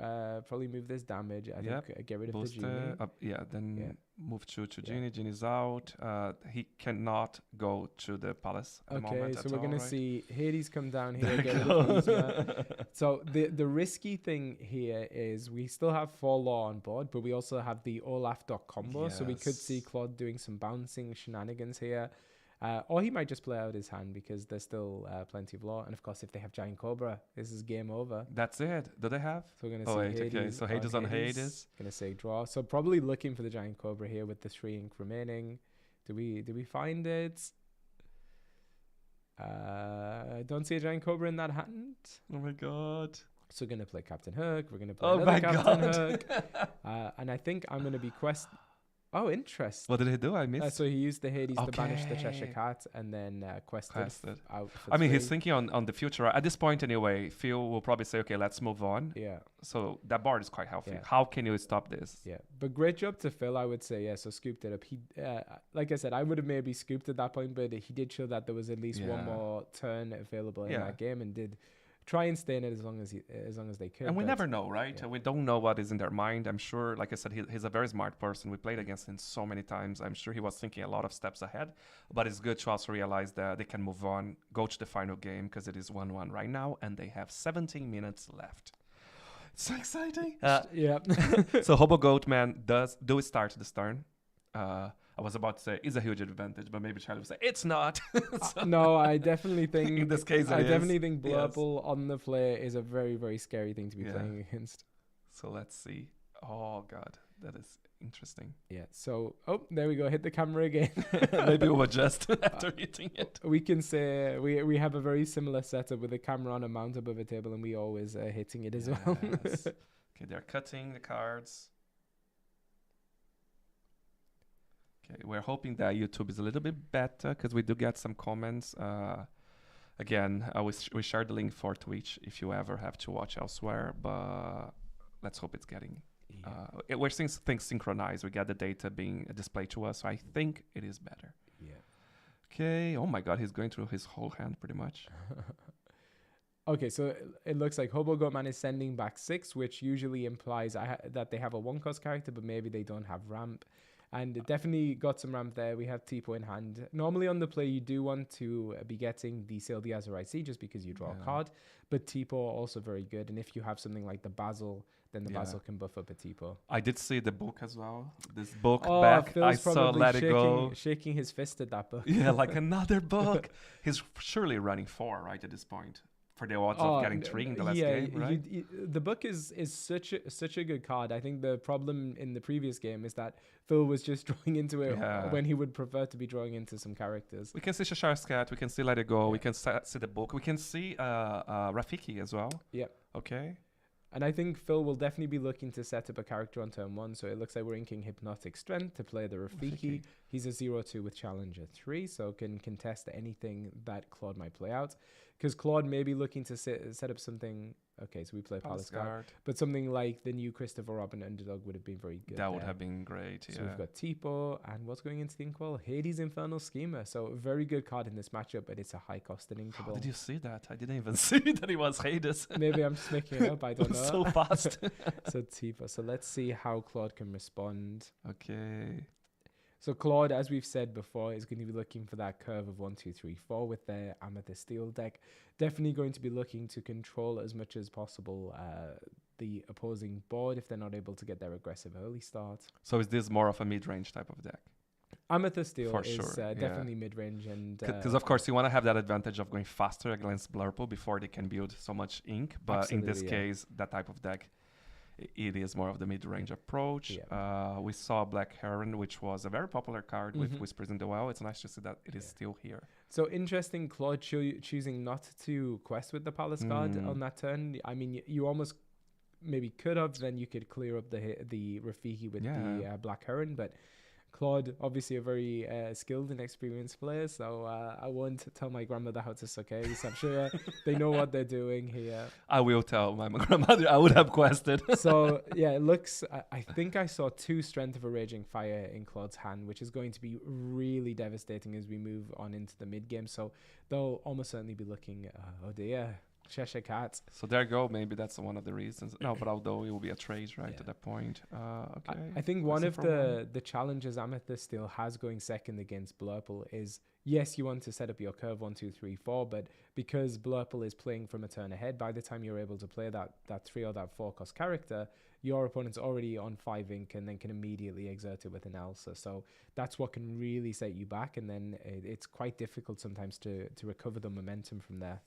S1: probably move this damage. I think get rid of the genie.
S2: Then move to genie. Genie's out. He cannot go to the palace at the moment.
S1: So we're going to see Hades come down
S2: There
S1: here, get rid of the Yzma. So the risky thing here is we still have 4 law on board, but we also have the Olaf dock combo. So we could see Claude doing some bouncing shenanigans here. Or he might just play out his hand because there's still plenty of law. And of course, if they have Giant Cobra, this is game over.
S2: That's it. Do they have?
S1: So we're going to see Hades.
S2: Okay. So Hades on Hades.
S1: Going to say draw. So probably looking for the Giant Cobra here with the 3 ink remaining. Do we find it? I don't see a Giant Cobra in that hand.
S2: Oh my god.
S1: So we're going to play Captain Hook. We're going to play another Captain Hook. And I think I'm going to be Oh, interesting.
S2: What did he do? I missed.
S1: So he used the Hades to banish the Cheshire Cat and then quested out for
S2: I mean,
S1: 3.
S2: he's thinking on the future. At this point anyway, Phil will probably say, okay, let's move on.
S1: Yeah.
S2: So that board is quite healthy.
S1: Yeah.
S2: How can you stop this?
S1: Yeah. But great job to Phil, I would say. Yeah, so scooped it up. He, like I said, I would have maybe scooped at that point, but he did show that there was at least one more turn available in that game and did try and stay in it as long as they could.
S2: And we
S1: but
S2: never know, right?
S1: yeah.
S2: We don't know what is in their mind. I'm sure, like I said, he's a very smart person. We played against him so many times. I'm sure he was thinking a lot of steps ahead. But it's good to also realize that they can move on, go to the final game, because it is 1-1 right now, and they have 17 minutes left. It's so exciting.
S1: Yeah.
S2: So Hobo Goatman do start this turn. I was about to say it's a huge advantage, but maybe Charlie would say it's not. So
S1: No, I definitely think
S2: in this case,
S1: I
S2: it is.
S1: definitely think
S2: Yes.
S1: Blurple on the flare is a very, very scary thing to be playing against.
S2: So let's see. Oh God, that is interesting.
S1: Yeah. So, there we go. Hit the camera again.
S2: Maybe we'll adjust after hitting it.
S1: We can say we have a very similar setup with a camera on a mount above a table, and we always hitting it as well.
S2: Yes. Okay, they're cutting the cards. Okay, we're hoping that YouTube is a little bit better because we do get some comments. Again, we share the link for Twitch if you ever have to watch elsewhere, but let's hope it's getting. We're seeing things synchronized. We get the data being displayed to us, so I think it is better.
S1: Yeah.
S2: Okay. Oh my God, he's going through his whole hand pretty much.
S1: Okay, so it looks like Hobo Goatman is sending back 6, which usually implies that they have a 1-cost character, but maybe they don't have ramp. And it definitely got some ramp there. We have Tipo in hand. Normally on the play, you do want to be getting the Sail the Azure IC just because you draw a card. But Tipo also very good. And if you have something like the Basil, then the Basil can buff up a Tipo.
S2: I did see the book as well. This book
S1: Phil's
S2: I saw Let It Go.
S1: shaking his fist at that book.
S2: Yeah, like another book. He's surely running 4, right, at this point. For the odds of getting 3 in the last game, right?
S1: The book is such a good card. I think the problem in the previous game is that Phil was just drawing into it when he would prefer to be drawing into some characters.
S2: We can see Cheshire's Cat. We can see Let It Go. We can see the book. We can see Rafiki as well.
S1: Yeah.
S2: Okay.
S1: And I think Phil will definitely be looking to set up a character on turn 1. So it looks like we're inking Hypnotic Strength to play the Rafiki. He's a 0-2 with Challenger 3, so can contest anything that Claude might play out. Because Claude may be looking to set up something. Okay, so we play Palace Guard. But something like the new Christopher Robin Underdog would have been very good.
S2: That would have been great,
S1: So we've got Tipo, and what's going into the Inkwell? Hades Infernal Schemer. So a very good card in this matchup, but it's a high cost in Inkable.
S2: How did you see that? I didn't even see that it was Hades.
S1: Maybe I'm just making it up. I don't know.
S2: So fast.
S1: So Tipo. So let's see how Claude can respond.
S2: Okay.
S1: So Claude, as we've said before, is going to be looking for that curve of 1, 2, 3, 4 with their Amethyst Steel deck. Definitely going to be looking to control as much as possible the opposing board if they're not able to get their aggressive early start.
S2: So is this more of a mid-range type of deck?
S1: Amethyst Steel
S2: For
S1: is
S2: sure,
S1: definitely mid-range.
S2: Because, of course, you want to have that advantage of going faster against Blurple before they can build so much ink. But in this case, that type of deck, it is more of the mid-range approach. Yeah. We saw Black Heron, which was a very popular card with Whispers in the Well. It's nice to see that it is still here.
S1: So interesting, Claude choosing not to quest with the Palace Guard on that turn. I mean, you almost maybe could have, then you could clear up the Rafiki with the Black Heron, but Claude, obviously a very skilled and experienced player, so I won't tell my grandmother how to suck eggs. I'm sure they know what they're doing here.
S2: I will tell my grandmother. I would have quested.
S1: So, yeah, it looks... I think I saw 2 Strength of a Raging Fire in Claude's hand, which is going to be really devastating as we move on into the mid-game. So they'll almost certainly be looking... oh, dear. Cheshire Cat.
S2: So there you go. Maybe that's one of the reasons. No, but although it will be a trade, right, at that point. Okay.
S1: I think one of the challenges Amethyst still has going second against Blurple is, yes, you want to set up your curve 1, 2, 3, 4, but because Blurple is playing from a turn ahead, by the time you're able to play that 3 or that 4 cost character, your opponent's already on 5 ink and then can immediately exert it with an Elsa. So that's what can really set you back, and then it's quite difficult sometimes to recover the momentum from there.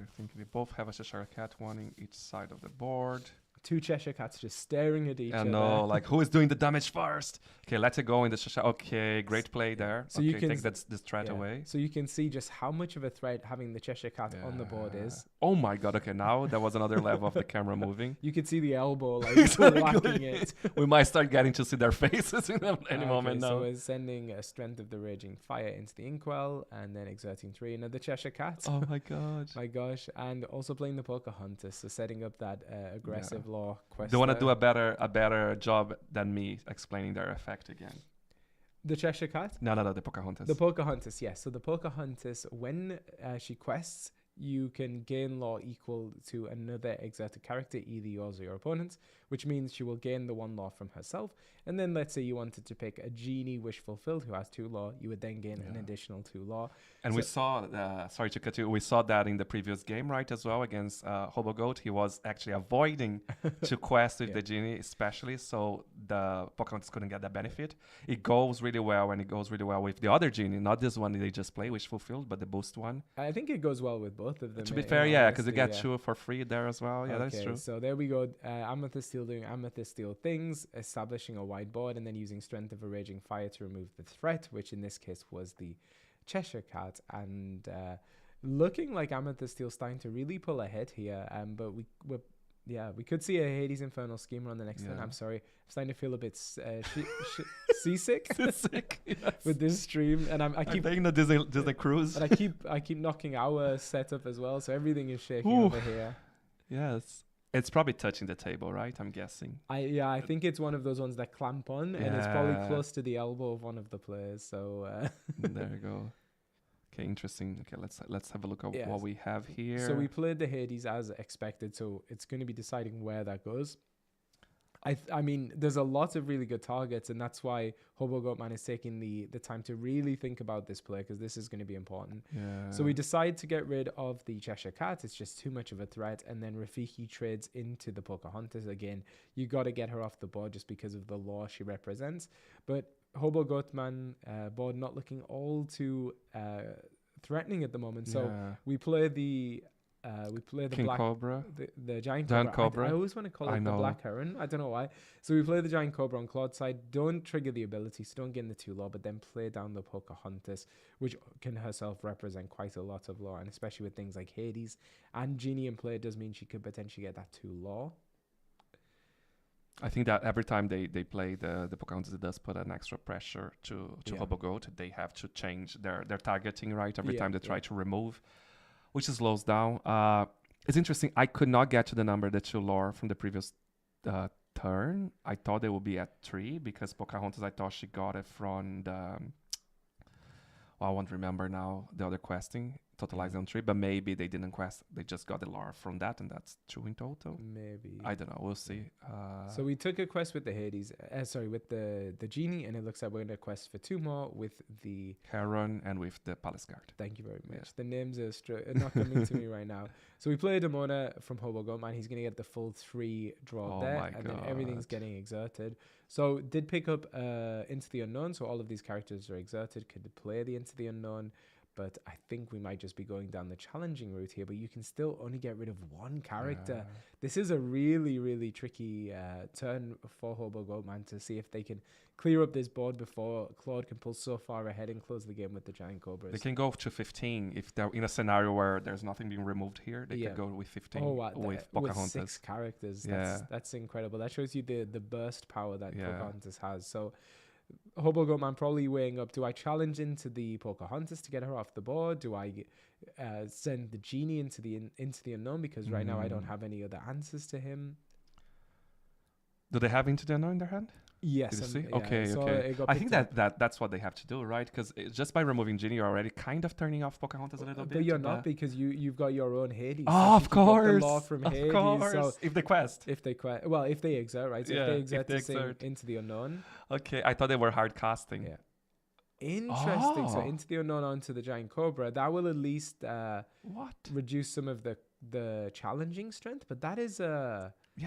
S2: I think we both have a Cheshire Cat, one in each side of the board.
S1: 2 Cheshire Cats just staring at each other.
S2: No, like who is doing the damage first? Okay, let it go in the Cheshire. Okay, great play there.
S1: So
S2: you
S1: you can
S2: take this threat away.
S1: So you can see just how much of a threat having the Cheshire Cat on the board is.
S2: Oh my God! Okay, now that was another level of the camera moving.
S1: You could see the elbow like whacking it.
S2: We might start getting to see their faces in any moment now.
S1: So we're sending a Strength of the Raging Fire into the Inkwell and then exerting 3 another Cheshire Cat.
S2: Oh my God!
S1: My gosh! And also playing the Pocahontas, so setting up that aggressive law quest.
S2: They want to do a better job than me explaining their effect again.
S1: The Cheshire Cat?
S2: No, the Pocahontas.
S1: The Pocahontas, yes. So the Pocahontas, when she quests, you can gain law equal to another exerted character, either yours or your opponent's, which means she will gain the 1 law from herself. And then let's say you wanted to pick a genie wish fulfilled who has 2 law, you would then gain an additional 2 law.
S2: And we saw, sorry to cut you, we saw that in the previous game, right, as well, against Hobo Goat. He was actually avoiding to quest with the genie, especially, so the Pocahontas couldn't get that benefit. It goes really well, and it goes really well with the other genie, not this one they just play, Wish Fulfilled, but the boost one.
S1: I think it goes well with both of them.
S2: To be fair, yeah, because you get 2 for free there as well. Yeah, that's true.
S1: So there we go. Amethyst Steel doing Amethyst Steel things, establishing a wide board, and then using Strength of a Raging Fire to remove the threat, which in this case was the Cheshire Cat, and looking like Amethyst Steel starting to really pull ahead here. But we could see a Hades Infernal Schemer on the next turn. I'm sorry, I'm starting to feel a bit seasick with this stream, and I keep
S2: taking the Disney cruise,
S1: and I keep knocking our setup as well, so everything is shaking over here.
S2: Yes. It's probably touching the table, right? I'm guessing.
S1: I think it's one of those ones that clamp on, and it's probably close to the elbow of one of the players. So
S2: there you go. Okay, interesting. Okay, let's have a look at what we have here.
S1: So we played the Hades as expected, so it's going to be deciding where that goes. I mean, there's a lot of really good targets, and that's why Hobo Goatman is taking the time to really think about this play, because this is going to be important.
S2: Yeah.
S1: So we decide to get rid of the Cheshire Cat. It's just too much of a threat. And then Rafiki trades into the Pocahontas. Again, you got to get her off the board just because of the law she represents. But Hobo Goatman board not looking all too threatening at the moment. So we play the
S2: King
S1: black
S2: Cobra,
S1: the giant
S2: cobra.
S1: I always want to call it the black heron. I don't know why. So we play the giant cobra on Claude's side. Don't trigger the ability, so don't get in the 2 law, but then play down the Pocahontas, which can herself represent quite a lot of law, and especially with things like Hades and Genie in play, does mean she could potentially get that 2 law.
S2: I think that every time they play the Pocahontas, it does put an extra pressure to Hobo Goat. They have to change their targeting, right? Every time they try to remove, which slows down. It's interesting. I could not get to the number, the 2 lore from the previous turn. I thought they would be at 3 because Pocahontas, I thought she got it from the... Well, I won't remember now the other questing, totalized on 3, but maybe they didn't quest. They just got the lore from that, and that's 2 in total.
S1: Maybe.
S2: I don't know. We'll see.
S1: So we took a quest with the Hades, with the Genie, and it looks like we're going to quest for 2 more with the
S2: Heron and with the Palace Guard.
S1: Thank you very much. Yeah. The names are not coming to me right now. So we play a Demona from Hobo Goatman. He's going to get the full 3 draw there, and then everything's getting exerted. So did pick up Into the Unknown, so all of these characters are exerted, could play the Into the Unknown, but I think we might just be going down the challenging route here, but you can still only get rid of 1 character. Yeah. This is a really, really tricky turn for Hobo Goatman to see if they can clear up this board before Claude can pull so far ahead and close the game with the Giant Cobras.
S2: They can go to 15 if they're in a scenario where there's nothing being removed here. They could go with 15 with Pocahontas.
S1: With 6 characters. That's incredible. That shows you the burst power that Pocahontas has. So Hobo Goatman probably weighing up, do I challenge into the Pocahontas to get her off the board? Do I send the Genie into the Unknown? Because right now I don't have any other answers to him.
S2: Do they have Into the Unknown in their hand?
S1: Yes.
S2: See? Okay. I think that's what they have to do, right? Because just by removing Genie, you're already kind of turning off Pocahontas a little bit.
S1: But you're not, because you've got your own Hades.
S2: Oh, of course.
S1: The law from Hades.
S2: So if they quest.
S1: If they exert, right? So if they exert Into the Unknown.
S2: Okay, I thought they were hard casting.
S1: Yeah. Interesting. So Into the Unknown onto the Giant Cobra. That will at least reduce some of the challenging strength, but that is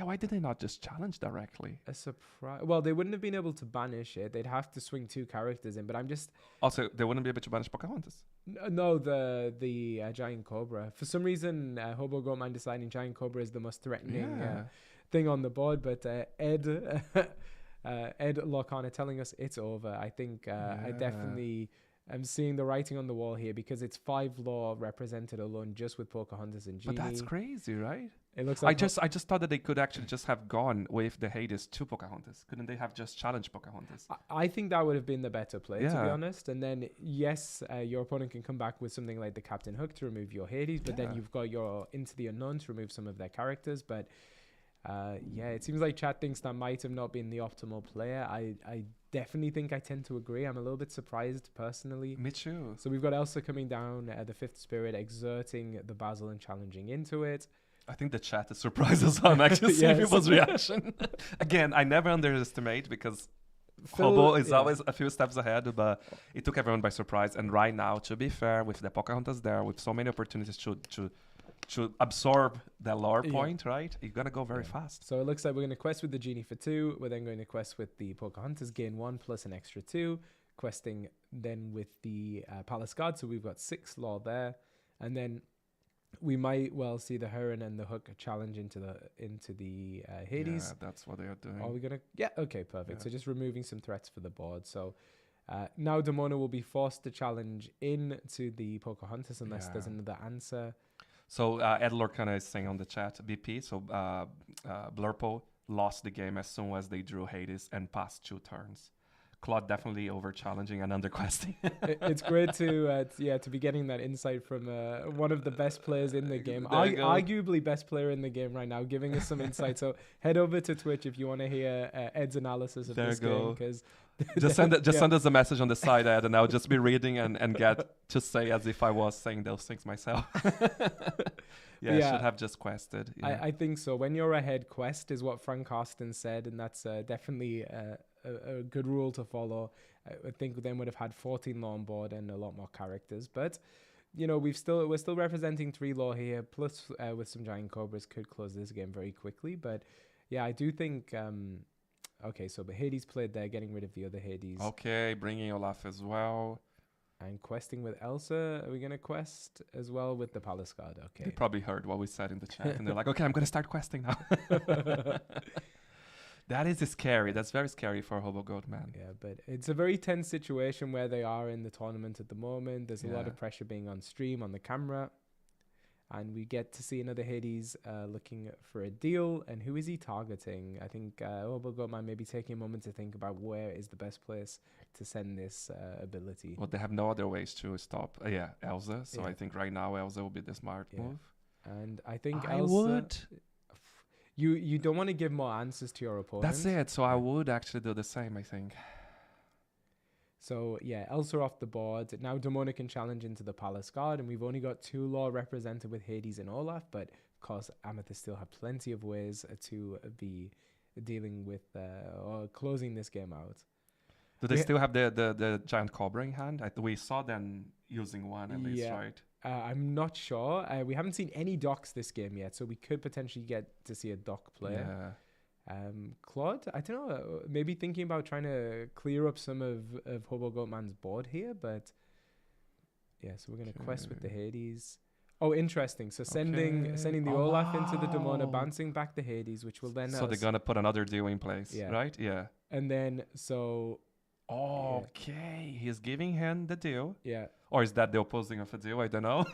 S2: why did they not just challenge directly?
S1: A surprise. Well, they wouldn't have been able to banish it. They'd have to swing 2 characters in, but I'm just...
S2: Also, they wouldn't be able to banish Pocahontas?
S1: No, the Giant Cobra. For some reason, Hobo Goatman deciding Giant Cobra is the most threatening thing on the board, but Ed Lorcana telling us it's over. I think I definitely am seeing the writing on the wall here, because it's 5 law represented alone just with Pocahontas and Genie.
S2: But that's crazy, right?
S1: It looks like
S2: I just thought that they could actually just have gone with the Hades to Pocahontas. Couldn't they have just challenged Pocahontas?
S1: I think that would have been the better play, to be honest. And then, your opponent can come back with something like the Captain Hook to remove your Hades, but then you've got your Into the Unknown to remove some of their characters. But it seems like chat thinks that might have not been the optimal player. I definitely think I tend to agree. I'm a little bit surprised personally.
S2: Me too.
S1: So we've got Elsa coming down, the fifth spirit, exerting the Basil and challenging into it.
S2: I think the chat is surprised as well. I'm actually seeing
S1: Yes.
S2: people's reaction. Again, I never underestimate because Hobo is always a few steps ahead, but it took everyone by surprise. And right now, to be fair, with the Pocahontas there, with so many opportunities to absorb that lore point, right? You're going to go very fast.
S1: So it looks like we're going to quest with the Genie for 2. We're then going to quest with the Pocahontas, gain 1 plus an extra 2. Questing then with the Palace Guard. So we've got 6 lore there. And then we might well see the Heron and the Hook challenge into the Hades.
S2: Yeah, that's what they are doing.
S1: Are we gonna? Yeah. Okay. Perfect.
S2: Yeah.
S1: So just removing some threats for the board. So now Demona will be forced to challenge into the Pocahontas unless there's another answer.
S2: So Ed Lorcana is saying on the chat, BP. So Blurpo lost the game as soon as they drew Hades and passed 2 turns. Claude definitely over challenging and under questing.
S1: It's great to be getting that insight from one of the best players in the game, arguably best player in the game right now, giving us some insight. So head over to Twitch if you want to hear Ed's analysis of this game. Because
S2: just send us a message on the side, Ed, and I'll just be reading and get to say as if I was saying those things myself. I should have just quested. Yeah.
S1: I think so. When you're ahead, quest is what Frank Austin said, and that's definitely a good rule to follow. I think then would have had 14 lore on board and a lot more characters, but you know we're still representing 3 lore here. Plus, with some giant cobras, could close this game very quickly. But yeah, I do think. Okay, so but Hades played there, getting rid of the other Hades.
S2: Okay, bringing Olaf as well.
S1: And questing with Elsa. Are we gonna quest as well with the Palace Guard? Okay.
S2: They probably heard what we said in the chat, and they're like, "Okay, I'm gonna start questing now." That is scary. That's very scary for Hobo Goat Man.
S1: Yeah, but it's a very tense situation where they are in the tournament at the moment. There's a lot of pressure being on stream, on the camera. And we get to see another Hades looking for a deal. And who is he targeting? I think Hobo Goat Man may be taking a moment to think about where is the best place to send this ability.
S2: Well, they have no other ways to stop. Elsa. So I think right now Elsa will be the smart move.
S1: And I think
S2: I
S1: Elsa...
S2: would...
S1: You don't want to give more answers to your opponent.
S2: That's it. So I would actually do the same, I think.
S1: So yeah, Elsa off the board. Now Demona can challenge into the Palace Guard, and we've only got 2 lore represented with Hades and Olaf, but of course Amethyst still have plenty of ways to be dealing with or closing this game out.
S2: Do they still have the giant cobra in hand? We saw them using one at least, right?
S1: I'm not sure. We haven't seen any docks this game yet, so we could potentially get to see a dock player. Claude, I don't know, maybe thinking about trying to clear up some of Hobo Goat Man's board here, but yeah, so we're going to quest with the Hades. Oh, interesting. So sending the Olaf into the Demona, bouncing back the Hades, which will then...
S2: So they're going to put another deal in place, right? Yeah.
S1: And then, so...
S2: Okay, he's giving him the deal.
S1: Yeah.
S2: Or is that the opposing of a deal? I don't know.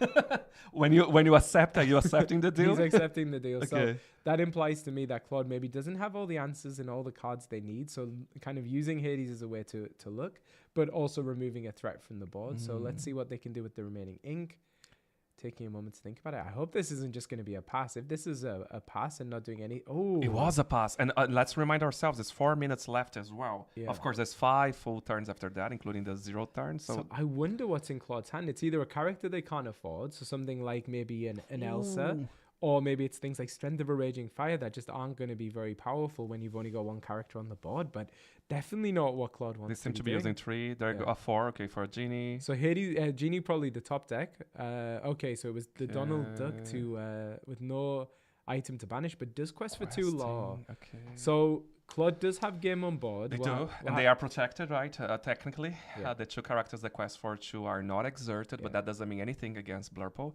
S2: when you accept, are you accepting the deal?
S1: He's accepting the deal.
S2: Okay.
S1: So that implies to me that Claude maybe doesn't have all the answers and all the cards they need. So kind of using Hades as a way to look, but also removing a threat from the board. So let's see what they can do with the remaining ink. Taking a moment to think about it. I hope this isn't just going to be a pass. If this is a pass and not doing any... Oh,
S2: it was a pass. And let's remind ourselves, there's 4 minutes left as well. Yeah. Of course, there's 5 full turns after that, including the 0 turn. So
S1: I wonder what's in Claude's hand. It's either a character they can't afford, so something like maybe an Elsa, or maybe it's things like Strength of a Raging Fire that just aren't going to be very powerful when you've only got 1 character on the board, but definitely not what Claude wants.
S2: They seem to be using 3. There go a 4, okay, for a Genie.
S1: So Hades, Genie probably the top deck. Okay, so it was the Donald Duck with no item to banish, but does quest for 2 lore. Okay. So Claude does have game on board.
S2: They do, and they are protected, right? Technically, the 2 characters that quest for 2 are not exerted, but that doesn't mean anything against Blurpo.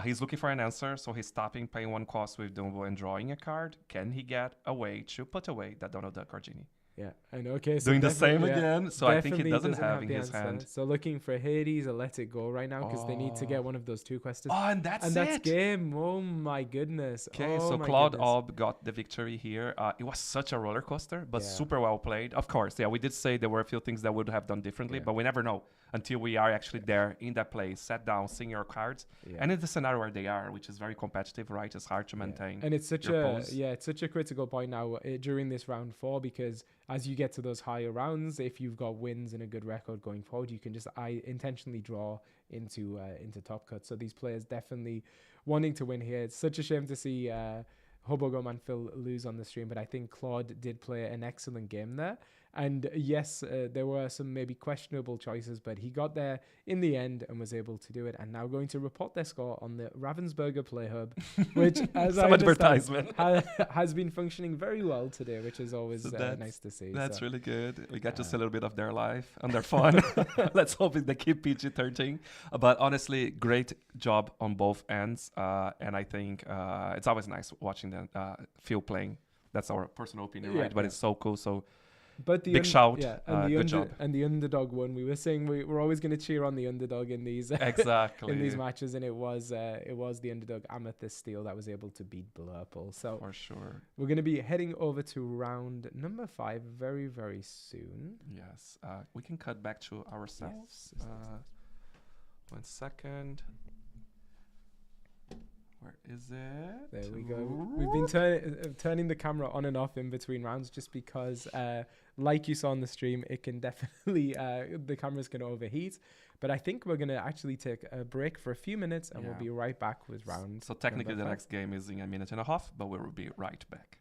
S2: He's looking for an answer, so he's stopping, paying 1 cost with Dumbo and drawing a card. Can he get a way to put away that Donald Duck or Genie?
S1: Yeah, and okay, so
S2: doing the same again. So I think he doesn't have in his hand.
S1: So looking for Hades or Let It Go right now because they need to get one of those 2 quests.
S2: Oh, and that's
S1: game. Oh my goodness.
S2: Okay, so Claude Ob got the victory here. It was such a roller coaster, but super well played. Of course, we did say there were a few things that would have done differently, but we never know until we are actually there in that place, sat down, seeing your cards, and in the scenario where they are, which is very competitive, right? It's hard to maintain.
S1: And it's such
S2: pose.
S1: It's such a critical point now during this round 4 because as you get to those higher rounds, if you've got wins and a good record going forward, you can just intentionally draw into top cut. So these players definitely wanting to win here. It's such a shame to see Hobogum and Phil lose on the stream, but I think Claude did play an excellent game there. And yes, there were some maybe questionable choices, but he got there in the end and was able to do it. And now going to report their score on the Ravensburger Play Hub, which, as
S2: Some
S1: I
S2: advertisement,
S1: has been functioning very well today, which is always nice to see.
S2: That's really good. We got to see a little bit of their life and their fun. Let's hope they keep PG-13. But honestly, great job on both ends. And I think it's always nice watching them Phil playing. That's our personal opinion, right? But it's so cool. So. But the big shout, good job.
S1: And the underdog won. We were saying we're always going to cheer on the underdog in these
S2: exactly
S1: in these matches, and it was the underdog Amethyst Steel that was able to beat Blurple. So
S2: for sure,
S1: we're going to be heading over to round number 5 very, very soon.
S2: Yes, we can cut back to ourselves. 1 second. Where is it?
S1: There we go. We've been turning the camera on and off in between rounds just because, like you saw on the stream, it can definitely, the camera's going to overheat. But I think we're going to actually take a break for a few minutes and we'll be right back with round.
S2: So technically the next game is in a minute and a half, but we will be right back.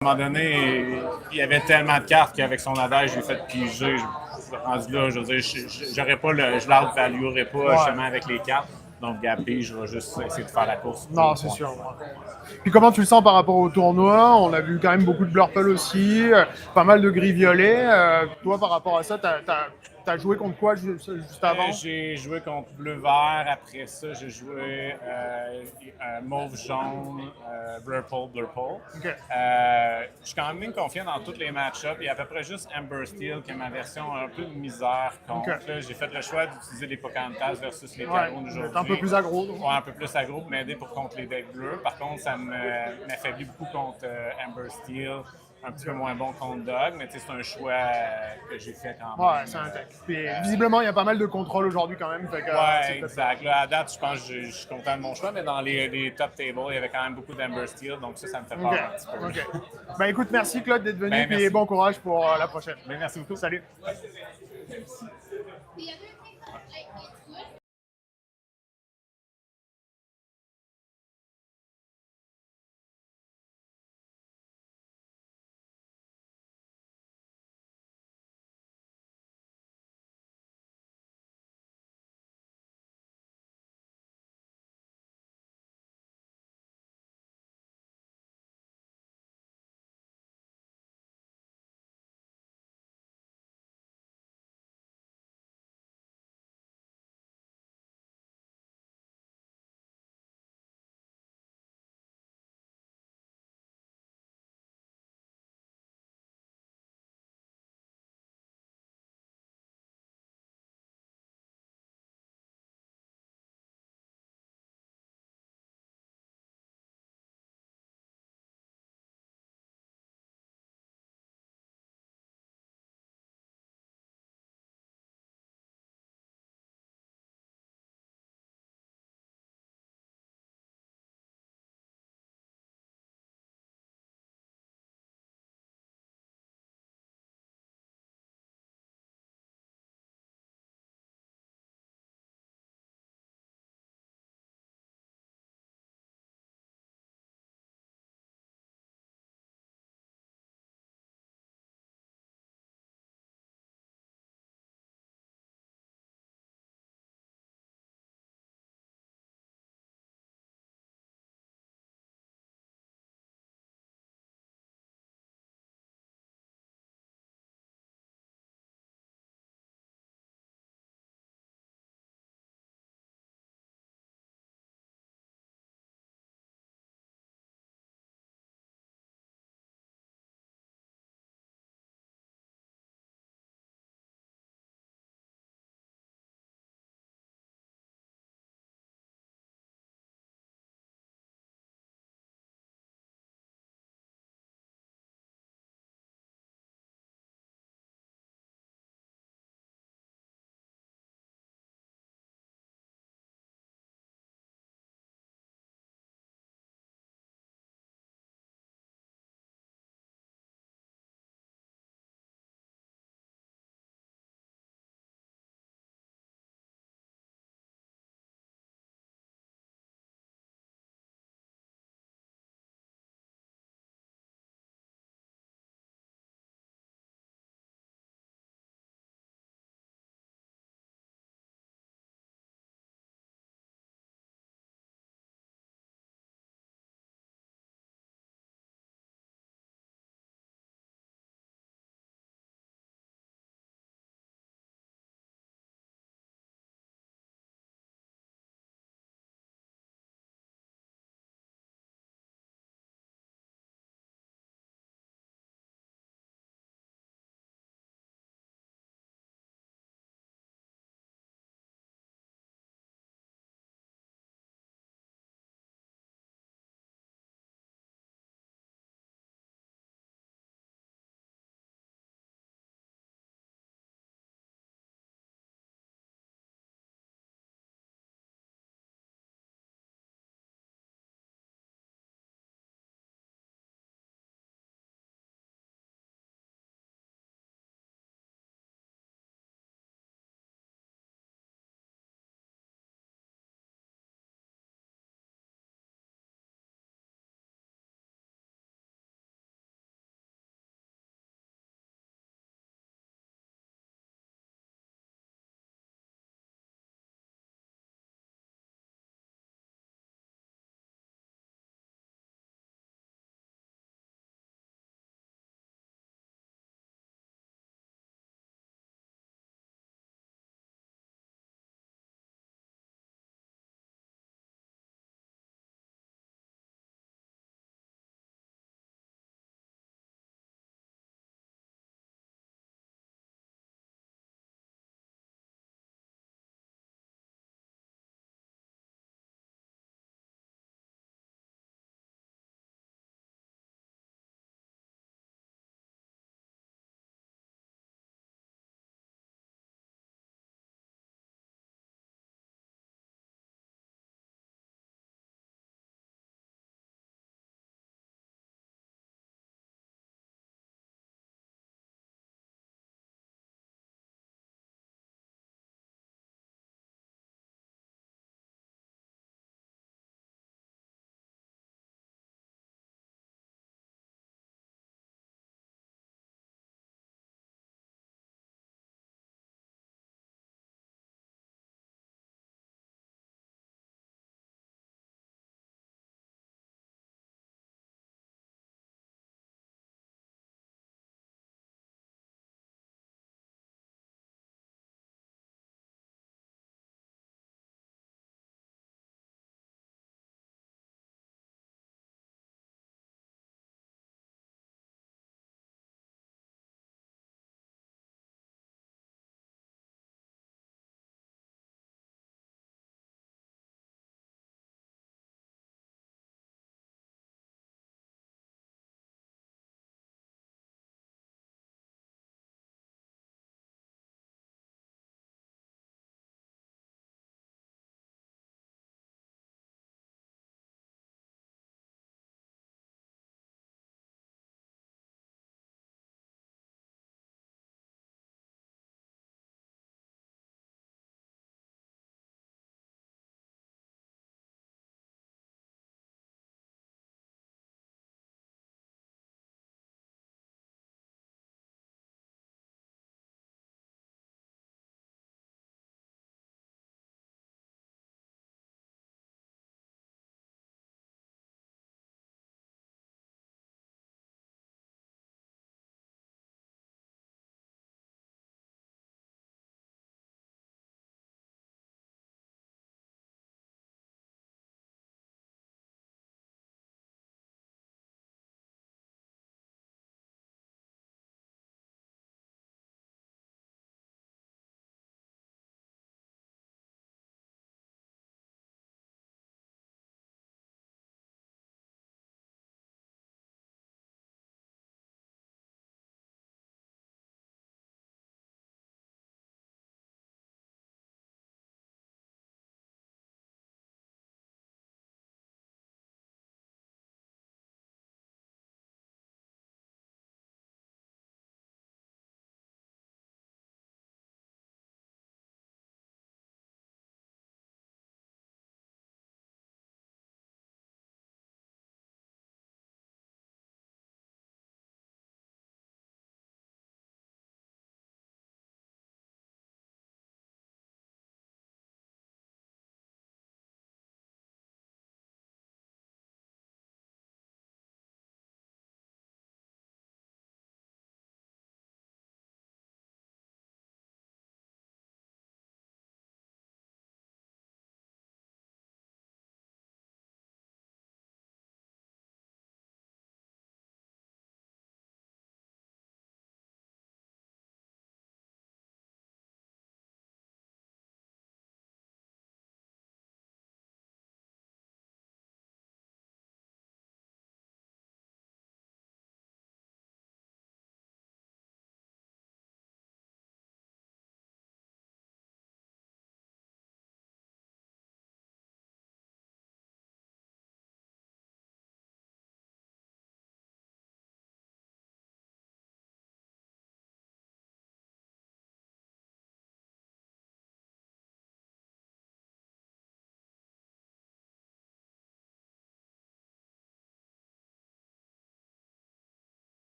S3: À un moment donné, il y avait tellement de cartes qu'avec son adage, j'ai fait piger. Rendu là, je veux dire, j'aurais pas je l'out-valuerais pas justement avec les cartes. Donc, Gapi, je vais juste essayer de faire la course.
S4: Non, c'est sûr. Puis comment tu le sens par rapport au tournoi? On a vu quand même beaucoup de Blurple aussi, pas mal de gris violet. Toi, par rapport à ça, t'as joué contre quoi juste avant?
S3: J'ai joué contre bleu-vert. Après ça, j'ai joué mauve-jaune, Blurple.
S4: Okay.
S3: Je suis quand même confiant dans tous les match-ups. Il y a à peu près juste Amber Steel qui est ma version un peu de misère contre. Okay. J'ai fait le choix d'utiliser les Pocahontas versus les Tarons d'aujourd'hui.
S4: Un peu plus aggro.
S3: Ouais, un peu plus aggro pour m'aider contre les decks bleus. Par contre, ça m'affaiblit beaucoup contre Amber Steel. Un petit peu moins bon contre Dog, mais c'est un choix que j'ai fait quand même.
S4: Ouais, c'est un deck. Puis visiblement, il y a pas mal de contrôle aujourd'hui quand même. Fait que,
S3: ouais, exact. Là, à date, je pense que je suis content de mon choix, mais dans les top tables, il y avait quand même beaucoup d'Amber Steel, donc ça me fait peur un petit peu.
S4: OK. Ben écoute, merci Claude d'être venu, et bon courage pour la prochaine.
S3: Ben, merci beaucoup.
S4: Salut.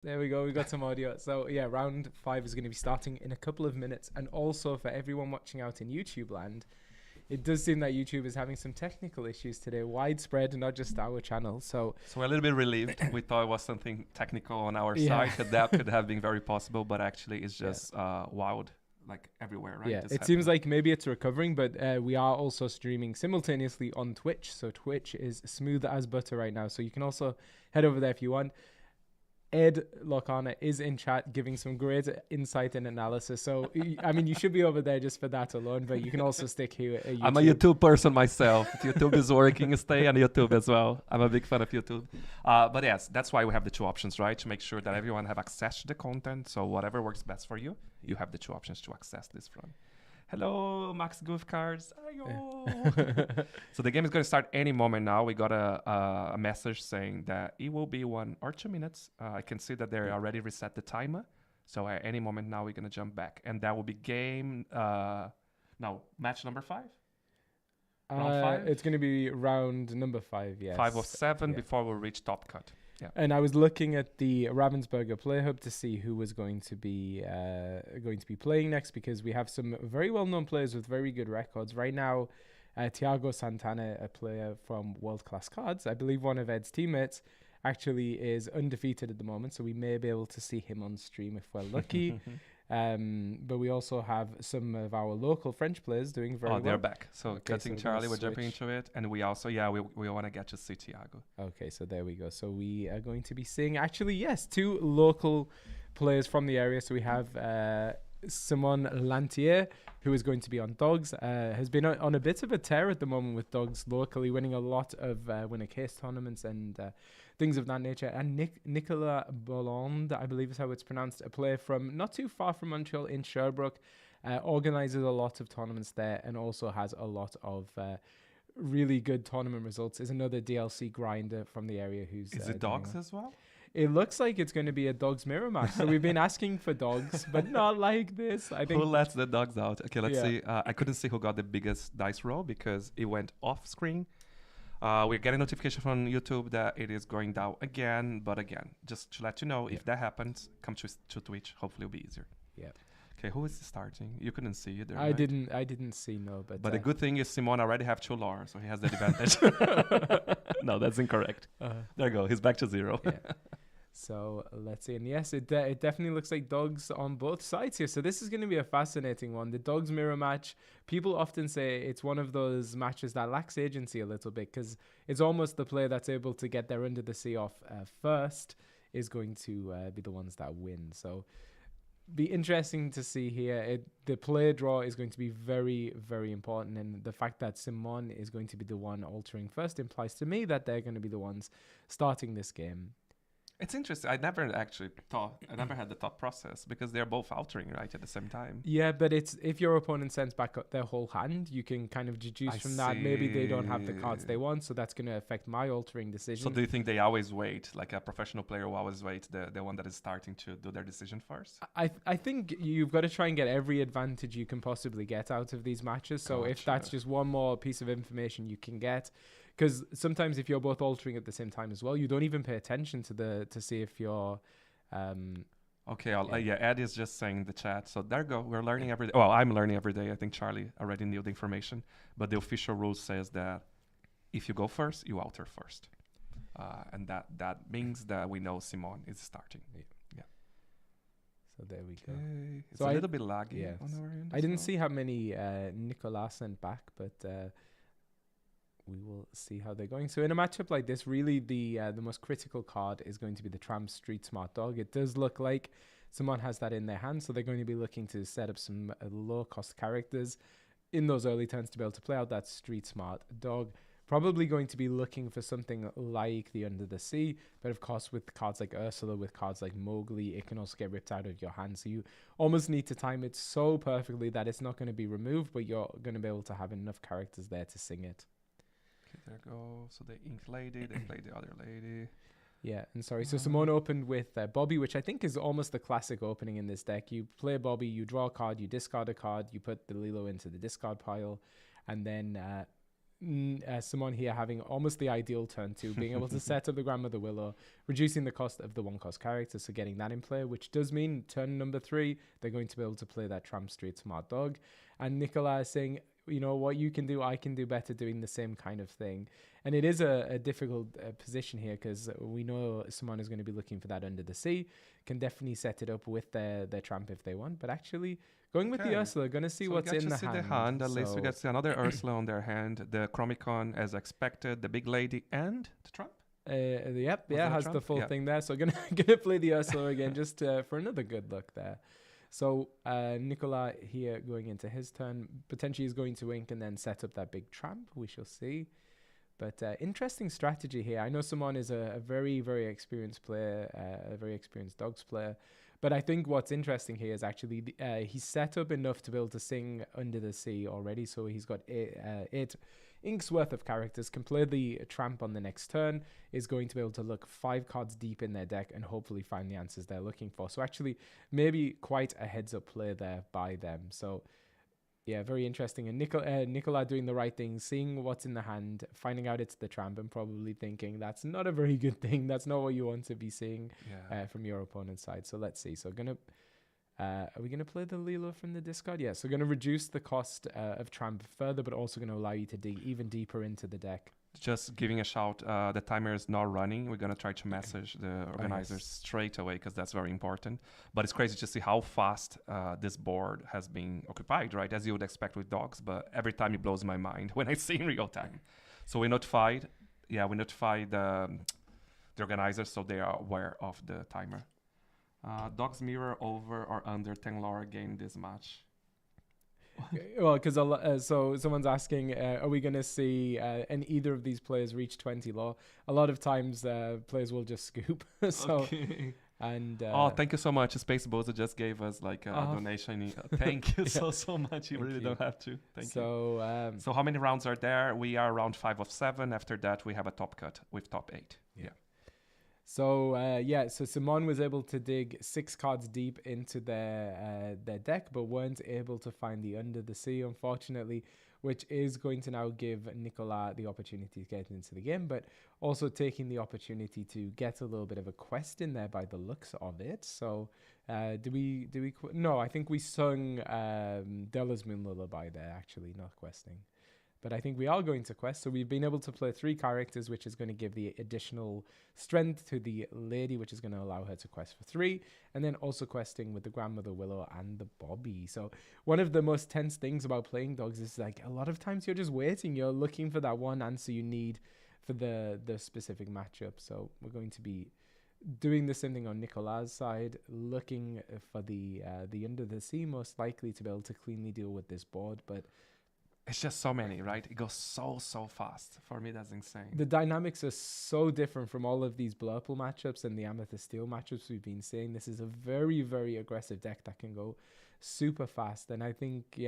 S1: There we go. We got some audio. So yeah, round 5 is going to be starting in a couple of minutes. And also for everyone watching out in YouTube land, it does seem that YouTube is having some technical issues today, widespread, not just our channel. So
S2: we're a little bit relieved. We thought it was something technical on our side, that could have been very possible, but actually it's just wild, like everywhere, right?
S1: Yeah,
S2: This
S1: it
S2: happened.
S1: seems like maybe it's recovering, but we are also streaming simultaneously on Twitch. So Twitch is smooth as butter right now. So you can also head over there if you want. Ed Lorcana is in chat giving some great insight and analysis. So, I mean, you should be over there just for that alone, but you can also stick here at YouTube.
S2: I'm a YouTube person myself. YouTube is working. Stay on YouTube as well. I'm a big fan of YouTube. But yes, that's why we have the 2 options, right? To make sure that everyone have access to the content. So whatever works best for you, you have the 2 options to access this from. Hello, Max Goof Cards. So the game is going to start any moment now. We got a message saying that it will be 1 or 2 minutes. I can see that they already reset the timer. So at any moment now, we're going to jump back. And that will be match number 5? Round 5?
S1: It's going to be round number 5, yes.
S2: 5 of 7 before we reach top cut. Yeah.
S1: And I was looking at the Ravensburger Play Hub to see who was going to be playing next, because we have some very well-known players with very good records. Right now, Thiago Santana, a player from World Class Cards, I believe one of Ed's teammates, actually is undefeated at the moment, so we may be able to see him on stream if we're lucky. But we also have some of our local French players doing very well.
S2: Oh, they're back. So
S1: Okay,
S2: cutting
S1: so
S2: Charlie, we're jumping into it. And we also, we want to get to see Thiago.
S1: Okay, so there we go. So we are going to be seeing, actually, yes, 2 local players from the area. So we have Simon Lantier, who is going to be on Dogs, has been on a bit of a tear at the moment with Dogs locally, winning a lot of winner case tournaments and things of that nature. And Nicolas Bolland, I believe is how it's pronounced, a player from not too far from Montreal in Sherbrooke, organizes a lot of tournaments there and also has a lot of really good tournament results, is another DLC grinder from the area who's...
S2: Is it Dogs as well?
S1: It looks like it's going to be a Dogs mirror match. So we've been asking for Dogs, but not like this. I think.
S2: Who lets the Dogs out? Okay, let's see. I couldn't see who got the biggest dice roll because it went off screen. We're getting notification from YouTube that it is going down again. But again, just to let you know, if that happens, come to Twitch. Hopefully it'll be easier.
S1: Yeah.
S2: Okay, who is starting? You couldn't see it there,
S1: I
S2: right?
S1: didn't see, no. But
S2: the good thing is Simon already have 2 lore, so he has the advantage. No, that's incorrect. There you go. He's back to 0.
S1: Yeah. So let's see. And yes, it definitely looks like Dogs on both sides here. So this is going to be a fascinating one. The Dogs mirror match, people often say it's one of those matches that lacks agency a little bit because it's almost the player that's able to get their under the sea off first is going to be the ones that win. So be interesting to see here. The player draw is going to be very, very important. And the fact that Simon is going to be the one altering first implies to me that they're going to be the ones starting this game.
S2: It's interesting. I never had the thought process because they're both altering right at the same time.
S1: Yeah, but it's if your opponent sends back up their whole hand, you can kind of deduce from that. Maybe they don't have the cards they want, so that's going to affect my altering decision.
S2: So do you think they always wait, like a professional player will always wait the one that is starting to do their decision first?
S1: I think you've got to try and get every advantage you can possibly get out of these matches. So if that's just one more piece of information you can get, because sometimes if you're both altering at the same time as well, you don't even pay attention to see if you're...
S2: Okay, Ed is just saying in the chat. So there you go. We're learning every day. Well, I'm learning every day. I think Charlie already knew the information. But the official rule says that if you go first, you alter first. And that means that we know Simon is starting. Yeah.
S1: So there we go.
S2: It's a little bit laggy on our end.
S1: I didn't see how many Nicolas sent back, but... we will see how they're going. So in a matchup like this, really the most critical card is going to be the Tramp Street Smart Dog. It does look like someone has that in their hand, so they're going to be looking to set up some low-cost characters in those early turns to be able to play out that Street Smart Dog. Probably going to be looking for something like the Under the Sea, but of course with cards like Ursula, with cards like Mowgli, it can also get ripped out of your hand. So you almost need to time it so perfectly that it's not going to be removed, but you're going to be able to have enough characters there to sing it.
S2: There you go. So the Ink Lady, they played the other lady.
S1: Yeah, and sorry. So Simone opened with Bobby, which I think is almost the classic opening in this deck. You play Bobby, you draw a card, you discard a card, you put the Lilo into the discard pile, and then Simon here having almost the ideal turn 2, being able to set up the Grandmother Willow, reducing the cost of the 1-cost character, so getting that in play, which does mean turn number 3, they're going to be able to play that Tramp Street Smart Dog. And Nicola is saying, you know, what you can do, I can do better, doing the same kind of thing. And it is a difficult position here, because we know Simon is going to be looking for that Under the Sea, can definitely set it up with their Tramp if they want, but actually going with the Ursula, going to see what's in the hand.
S2: At least we get to see another Ursula on their hand, the Chromicon as expected, the Big Lady, and the Trump.
S1: Has the full thing there. So gonna play the Ursula again, just for another good look there. So Nicola here going into his turn, potentially is going to ink and then set up that big Tramp. We shall see. But interesting strategy here. I know Simon is a very, very experienced player, a very experienced Dogs player. But I think what's interesting here is actually he's set up enough to be able to sing Under the Sea already. So he's got 8 inks worth of characters, can play the Tramp on the next turn, is going to be able to look 5 cards deep in their deck and hopefully find the answers they're looking for. So actually maybe quite a heads-up play there by them. So yeah, very interesting. And Nicola doing the right thing, seeing what's in the hand, finding out it's the Tramp, and probably thinking that's not a very good thing. That's not what you want to be seeing from your opponent's side. So let's see. So are we gonna play the Lilo from the discard? Yeah. So gonna reduce the cost of Tramp further, but also gonna allow you to dig even deeper into the deck.
S2: Just giving a shout, the timer is not running. We're going to try to message the organizers straight away, because that's very important. But it's crazy to see how fast this board has been occupied, right? As you would expect with Dogs, but every time it blows my mind when I see in real time. So we notified the organizers, so they are aware of the timer. Dogs mirror over or under 10 lore gain this match.
S1: Well, because so someone's asking, are we going to see either of these players reach 20 lore? A lot of times players will just scoop. And
S2: thank you so much. Space Boza just gave us like a donation. Thank you so much. You really don't have to. Thank you. So how many rounds are there? We are round 5 of 7. After that, we have a top cut with top 8. Yeah.
S1: So so Simon was able to dig 6 cards deep into their deck, but weren't able to find the Under the Sea, unfortunately, which is going to now give Nicola the opportunity to get into the game, but also taking the opportunity to get a little bit of a quest in there by the looks of it. So no, I think we sung Della's Moon Lullaby there, actually, not questing. But I think we are going to quest. So we've been able to play 3 characters, which is going to give the additional strength to the lady, which is going to allow her to quest for 3. And then also questing with the Grandmother Willow and the Bobby. So one of the most tense things about playing Dogs is like a lot of times you're just waiting. You're looking for that one answer you need for the specific matchup. So we're going to be doing the same thing on Nicola's side, looking for the Under the Sea, most likely to be able to cleanly deal with this board. But
S2: it's just so many, right? It goes so fast. For me, that's insane.
S1: The dynamics are so different from all of these Blurple matchups and the Amethyst Steel matchups we've been seeing. This is a very, very aggressive deck that can go super fast. And I think,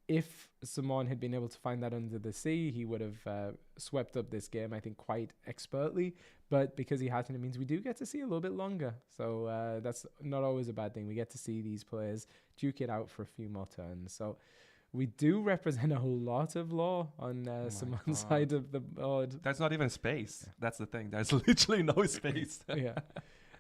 S1: if Simon had been able to find that Under the Sea, he would have swept up this game, I think, quite expertly. But because he hasn't, it means we do get to see a little bit longer. So that's not always a bad thing. We get to see these players duke it out for a few more turns. So we do represent a lot of lore on Simon's side of the board.
S2: There's not even space. That's the thing. There's literally no space.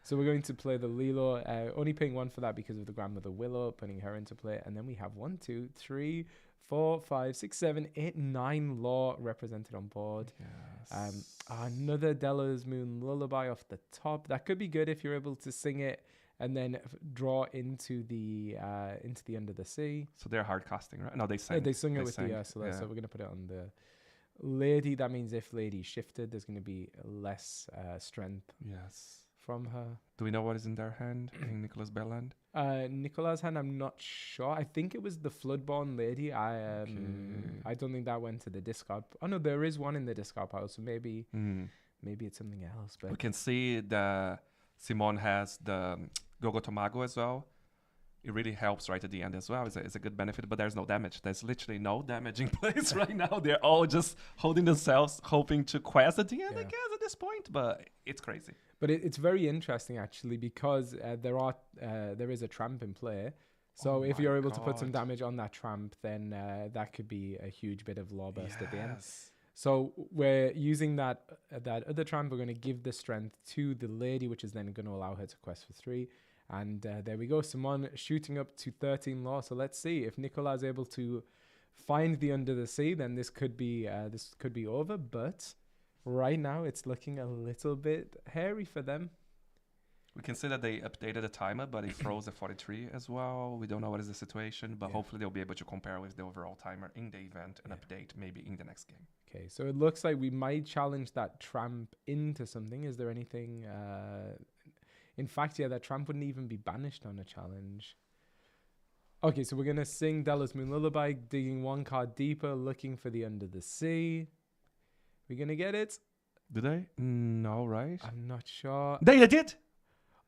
S1: So we're going to play the Lilo, only paying 1 for that because of the Grandmother Willow, putting her into play. And then we have 1, 2, 3, 4, 5, 6, 7, 8, 9 lore represented on board. Yes. Another Della's Moon Lullaby off the top. That could be good if you're able to sing it and then draw into the Under the Sea.
S2: So they're hard casting, right? No, they sang.
S1: They sung it with the Ursula, so we're going to put it on the Lady. That means if Lady shifted, there's going to be less strength from her.
S2: Do we know what is in their hand, in Nicola's Bellhand?
S1: Nicola's hand, I'm not sure. I think it was the Floodborn Lady. I don't think that went to the discard. Oh, no, there is one in the discard pile, so maybe it's something else. But
S2: we can see Simon has the Gogo Tomago as well. It really helps right at the end as well. It's a good benefit, but there's no damage. There's literally no damage in place right now. They're all just holding themselves, hoping to quest at the end, I guess, at this point. But it's crazy.
S1: But it's very interesting, actually, because there is a Tramp in play. So if you're able to put some damage on that Tramp, then that could be a huge bit of lore burst at the end. So we're using that other tramp. We're going to give the strength to the lady, which is then going to allow her to quest for 3. And there we go. Simon shooting up to 13 law. So let's see if Nicolas is able to find the Under the Sea. Then this could be over. But right now it's looking a little bit hairy for them.
S2: We can see that they updated the timer, but it froze at 43 as well. We don't know what is the situation, but hopefully they'll be able to compare with the overall timer in the event and update maybe in the next game.
S1: Okay, so it looks like we might challenge that tramp into something. Is there anything? In fact, yeah, that tramp wouldn't even be banished on a challenge. Okay, so we're going to sing Della's Moon Lullaby, digging 1 card deeper, looking for the Under the Sea. We're going to get it?
S2: Did they? No, right?
S1: I'm not sure.
S2: They did!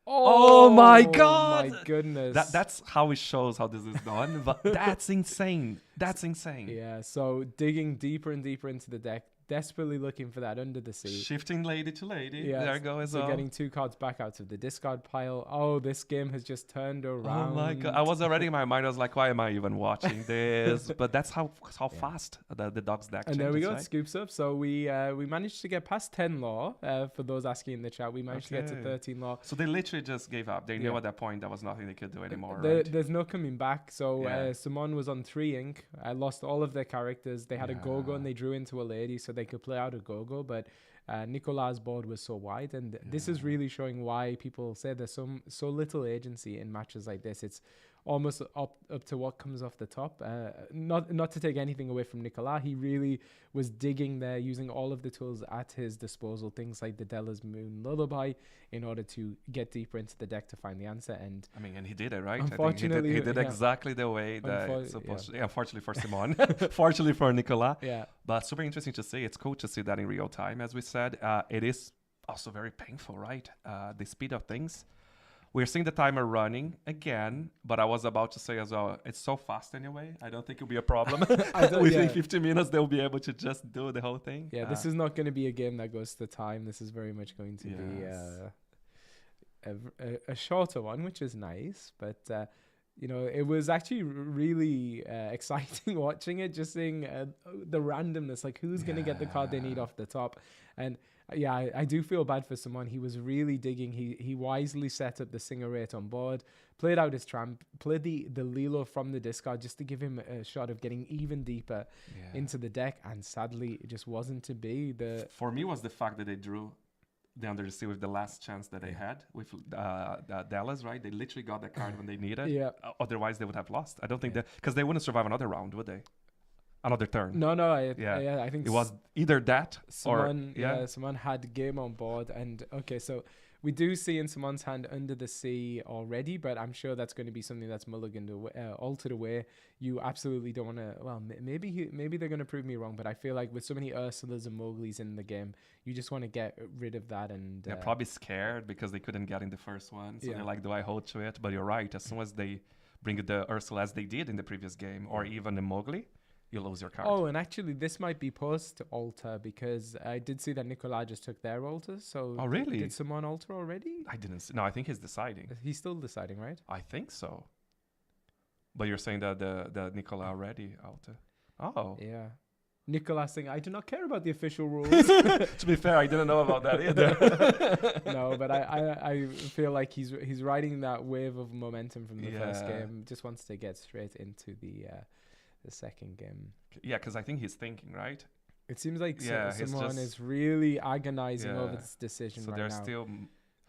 S1: Oh
S2: my God!
S1: My goodness.
S2: That's how it shows how this is done, but that's insane. That's insane.
S1: Yeah, so digging deeper and deeper into the deck, desperately looking for that Under the Sea.
S2: Shifting lady to lady.
S1: Yeah,
S2: there go as
S1: so
S2: well.
S1: getting 2 cards back out of the discard pile. Oh, this game has just turned around.
S2: Oh my God. I was already in my mind. I was like, why am I even watching this? But that's how fast the dog's deck
S1: and
S2: changes,
S1: there we go,
S2: right?
S1: it scoops up. So we managed to get past 10 law. For those asking in the chat, we managed to get to 13 law.
S2: So they literally just gave up. They knew at that point there was nothing they could do anymore,
S1: There's no coming back. So Simon was on 3 ink. I lost all of their characters. They had a go-go and they drew into a lady so they could play out a go-go. But Nicolas' board was so wide. And this is really showing why people say there's so little agency in matches like this. It's almost up to what comes off the top. Not to take anything away from Nicolas. He really was digging there, using all of the tools at his disposal, things like the Della's Moon Lullaby, in order to get deeper into the deck to find the answer. And
S2: I mean, and he did it, right?
S1: Unfortunately,
S2: he did exactly the way that it's supposed to. Yeah, unfortunately for Simon, fortunately for Nicolas.
S1: Yeah.
S2: But super interesting to see. It's cool to see that in real time. As we said, it is also very painful, right? The speed of things. We're seeing the timer running again, but I was about to say as well, it's so fast anyway. I don't think it'll be a problem. Within 15 minutes, they'll be able to just do the whole thing.
S1: Yeah, this is not going to be a game that goes to time. This is very much going to be a shorter one, which is nice. But, it was actually really exciting watching it, just seeing the randomness, like who's going to get the card they need off the top. And I do feel bad for someone. He was really digging. He wisely set up the Singer Rate on board, played out his tramp, played the Lilo from the discard just to give him a shot of getting even deeper into the deck. And sadly, it just wasn't to be.
S2: For me, was the fact that they drew the Under the Sea with the last chance that they had with Dallas, right? They literally got that card when they needed.
S1: Yeah.
S2: Otherwise, they would have lost. I don't think that, because they wouldn't survive another round, would they? Another turn.
S1: No, I think
S2: it was either that
S1: someone had game on board. And okay, so we do see in Simon's hand Under the Sea already, but I'm sure that's going to be something that's mulliganed away, altered away. You absolutely don't want to. Well, maybe they're going to prove me wrong, but I feel like with so many Ursulas and Mowglis in the game, you just want to get rid of that. And
S2: they're probably scared because they couldn't get in the first one, so they're like, "Do I hold to it?" But you're right. As soon as they bring the Ursula, as they did in the previous game, or even the Mowgli, you lose your card.
S1: Oh, and actually, this might be post-alter because I did see that Nicolas just took their alters. So,
S2: really?
S1: Did someone alter already?
S2: I didn't see. No, I think he's deciding.
S1: He's still deciding, right?
S2: I think so. But you're saying that the Nicolas already alter. Oh.
S1: Yeah. Nicolas saying, I do not care about the official rules.
S2: To be fair, I didn't know about that either.
S1: No, but I feel like he's riding that wave of momentum from the first game. Just wants to get straight into the second game.
S2: Yeah, because I think he's thinking, right?
S1: It seems like someone is really agonizing over this decision right now. So they're still...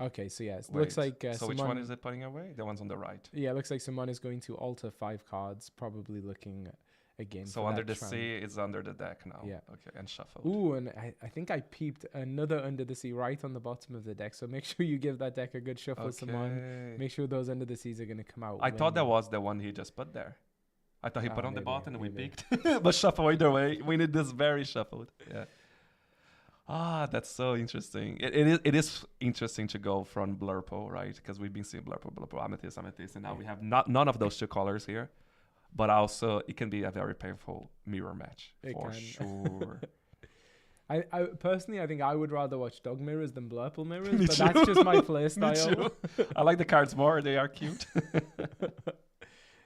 S1: Okay, so it looks like...
S2: so which one is it putting away? The one's on the right.
S1: Yeah, it looks like someone is going to alter 5 cards, probably looking again.
S2: So Under the Sea is under the deck now. Yeah. Okay, and shuffled.
S1: Ooh, and I think I peeped another Under the Sea right on the bottom of the deck. So make sure you give that deck a good shuffle, Simon. Make sure those Under the Seas are going to come out.
S2: I thought that was the one he just put there. I thought he put on the bottom and we peeked. But shuffle either way. We need this very shuffled. Yeah. That's so interesting. It is interesting to go from Blurple, right? Because we've been seeing Blurple, Amethyst, and now we have none of those 2 colors here. But also, it can be a very painful mirror match for sure.
S1: I personally, I think I would rather watch Dog Mirrors than Blurple Mirrors, but that's just my play style.
S2: I like the cards more. They are cute.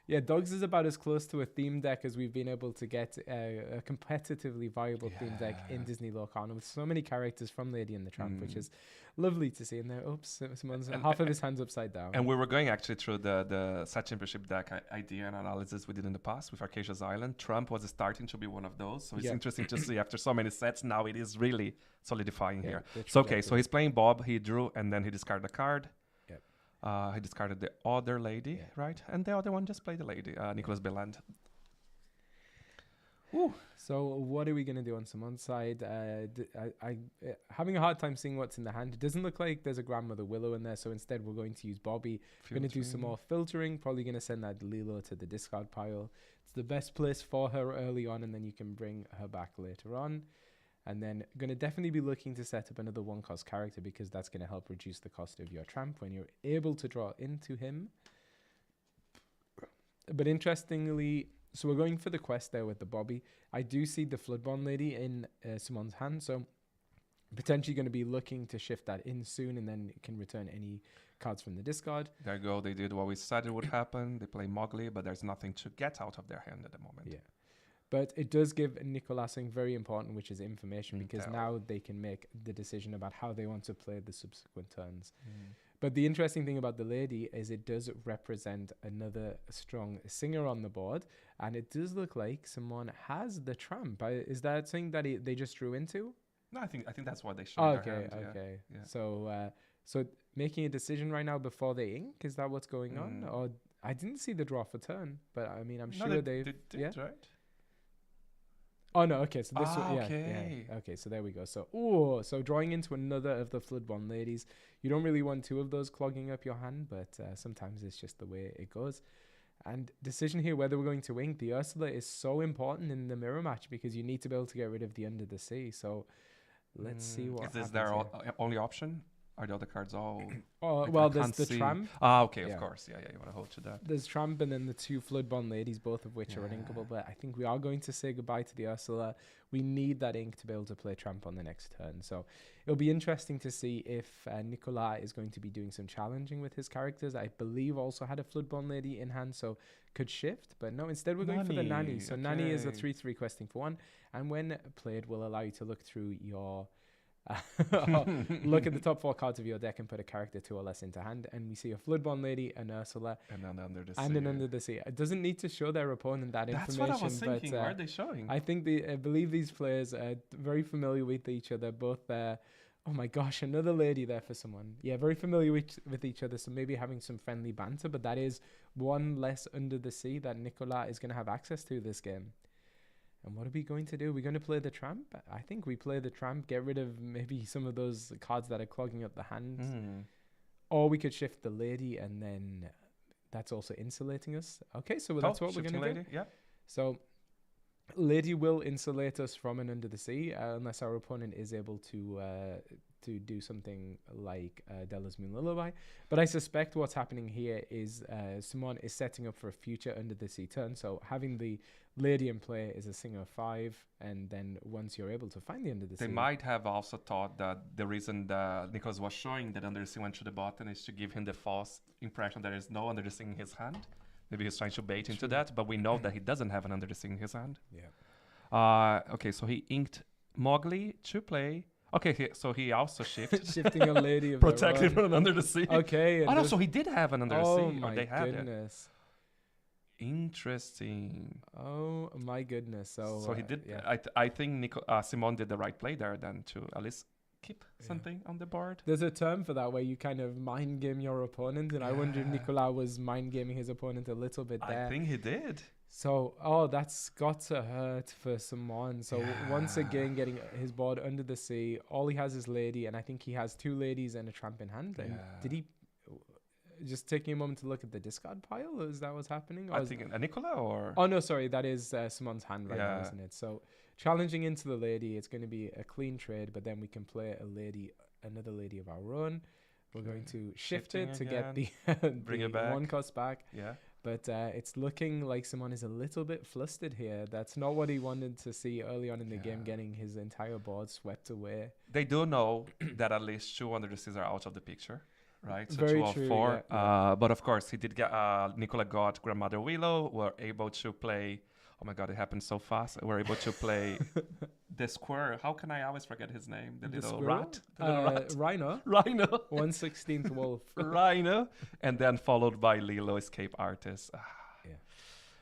S1: Yeah, Dogs is about as close to a theme deck as we've been able to get a competitively viable theme deck in Disney Lorcana with so many characters from Lady and the Tramp, which is lovely to see. And there, oops, someone's half of his hand's upside down.
S2: And we were going actually through the set championship deck idea and analysis we did in the past with Arcasia's Island. Trump was starting to be one of those. So it's interesting to see after so many sets, now it is really solidifying here. So, okay, so he's playing Bob, he drew, and then he discarded a card. He discarded the other lady, right? And the other one just played the lady, Nicholas Beland.
S1: So what are we going to do on someone's side? I having a hard time seeing what's in the hand. It doesn't look like there's a Grandmother Willow in there, so instead we're going to use Bobby. We're going to do some more filtering, probably going to send that Lilo to the discard pile. It's the best place for her early on, and then you can bring her back later on. And then going to definitely be looking to set up another 1-cost character because that's going to help reduce the cost of your Tramp when you're able to draw into him. But interestingly, so we're going for the quest there with the Bobby. I do see the Floodborn Lady in someone's hand, so potentially going to be looking to shift that in soon, and then it can return any cards from the discard.
S2: There you go. They did what we said it would happen. They play Mowgli, but there's nothing to get out of their hand at the moment.
S1: Yeah. But it does give Nicolas something very important, which is information, because now they can make the decision about how they want to play the subsequent turns. But the interesting thing about the lady is it does represent another strong singer on the board, and it does look like someone has the Tramp. Is that something that they just drew into?
S2: No, I think that's what they showed.
S1: Okay. Yeah. So making a decision right now before they ink, is that what's going on? Or I didn't see the draw for turn, but I mean, I'm sure they
S2: did, right?
S1: Oh no, okay, so this
S2: okay.
S1: Okay, so there we go. So so drawing into another of the Floodborn ladies. You don't really want two of those clogging up your hand, but sometimes it's just the way it goes. And decision here whether we're going to ink. The Ursula is so important in the mirror match because you need to be able to get rid of the Under the Sea. So let's see what
S2: is this their only option? Are the other cards all?
S1: Well, there's the Tramp.
S2: Okay, of course. Yeah, you want to hold to that.
S1: There's Tramp and then the two Floodborn ladies, both of which are uninkable. But I think we are going to say goodbye to the Ursula. We need that ink to be able to play Tramp on the next turn. So it'll be interesting to see if Nicolas is going to be doing some challenging with his characters. I believe also had a Floodborn lady in hand, so could shift. But no, instead we're going for the Nanny. So Nanny is a 3/3 questing for 1. And when played, will allow you to look through your... look at the top 4 cards of your deck and put a character 2 or less into hand, and we see a Floodborn lady, an Ursula,
S2: and an Under the Sea.
S1: And an Under the Sea. It doesn't need to show their opponent that information.
S2: That's what I was thinking. Why are they showing?
S1: I think I believe these players are very familiar with each other. Both oh my gosh, another lady there for someone. Yeah, very familiar with each other. So maybe having some friendly banter, but that is one less Under the Sea that Nicolas is going to have access to this game. And what are we going to do? We're going to play the Tramp? I think we play the Tramp, get rid of maybe some of those cards that are clogging up the hand. Or we could shift the lady, and then that's also insulating us. Okay, so that's what we're going to do.
S2: Yeah.
S1: So lady will insulate us from an Under the Sea, unless our opponent is able to do something like Della's Moon Lullaby. But I suspect what's happening here is someone is setting up for a future Under the Sea turn. So having the lady in play is a singer of 5, and then once you're able to find the Under the Sea...
S2: They might have also thought that the reason that Nicholas was showing that Under the Sea went to the bottom is to give him the false impression that there is no Under the Sea in his hand. Maybe he's trying to bait into that, but we know that he doesn't have an Under the Sea in his hand.
S1: Yeah.
S2: Okay, so he inked Mowgli to play... Okay, so he also
S1: shifting a lady of
S2: protected from an Under the Sea.
S1: Okay.
S2: Oh no, so he did have an Under the Sea.
S1: Oh my goodness.
S2: Interesting.
S1: Oh my goodness. So
S2: he did. Yeah. I think Simon did the right play there then to at least keep something on the board.
S1: There's a term for that where you kind of mind game your opponent, and I wonder if Nicolas was mind gaming his opponent a little bit there.
S2: I think he did.
S1: So, that's got to hurt for Simon. So once again, getting his board Under the Sea, all he has is lady, and I think he has 2 ladies and a Tramp in hand. And did he... Just taking a moment to look at the discard pile? Is that what's happening?
S2: I think Nicolas or...
S1: Oh, no, sorry. That is Simon's hand right now, isn't it? So challenging into the lady, it's going to be a clean trade, but then we can play another lady of our own. We're going to shift it to get the
S2: bring it back.
S1: 1 cost back.
S2: Yeah.
S1: But it's looking like Simon is a little bit flustered here. That's not what he wanted to see early on in the game, getting his entire board swept away.
S2: They do know that at least 2 Under the Seas are out of the picture. right? So
S1: Very
S2: 2 of
S1: true,
S2: 4.
S1: yeah.
S2: But of course, he did get Nicola got Grandmother Willow. Were able to play. Oh my God, it happened so fast. We're able to play the squirrel. How can I always forget his name? The little
S1: squirrel?
S2: rat. The little rat.
S1: Rhino.
S2: Rhino.
S1: 1/16th wolf.
S2: Rhino. And then followed by Lilo, Escape Artist.
S1: Yeah.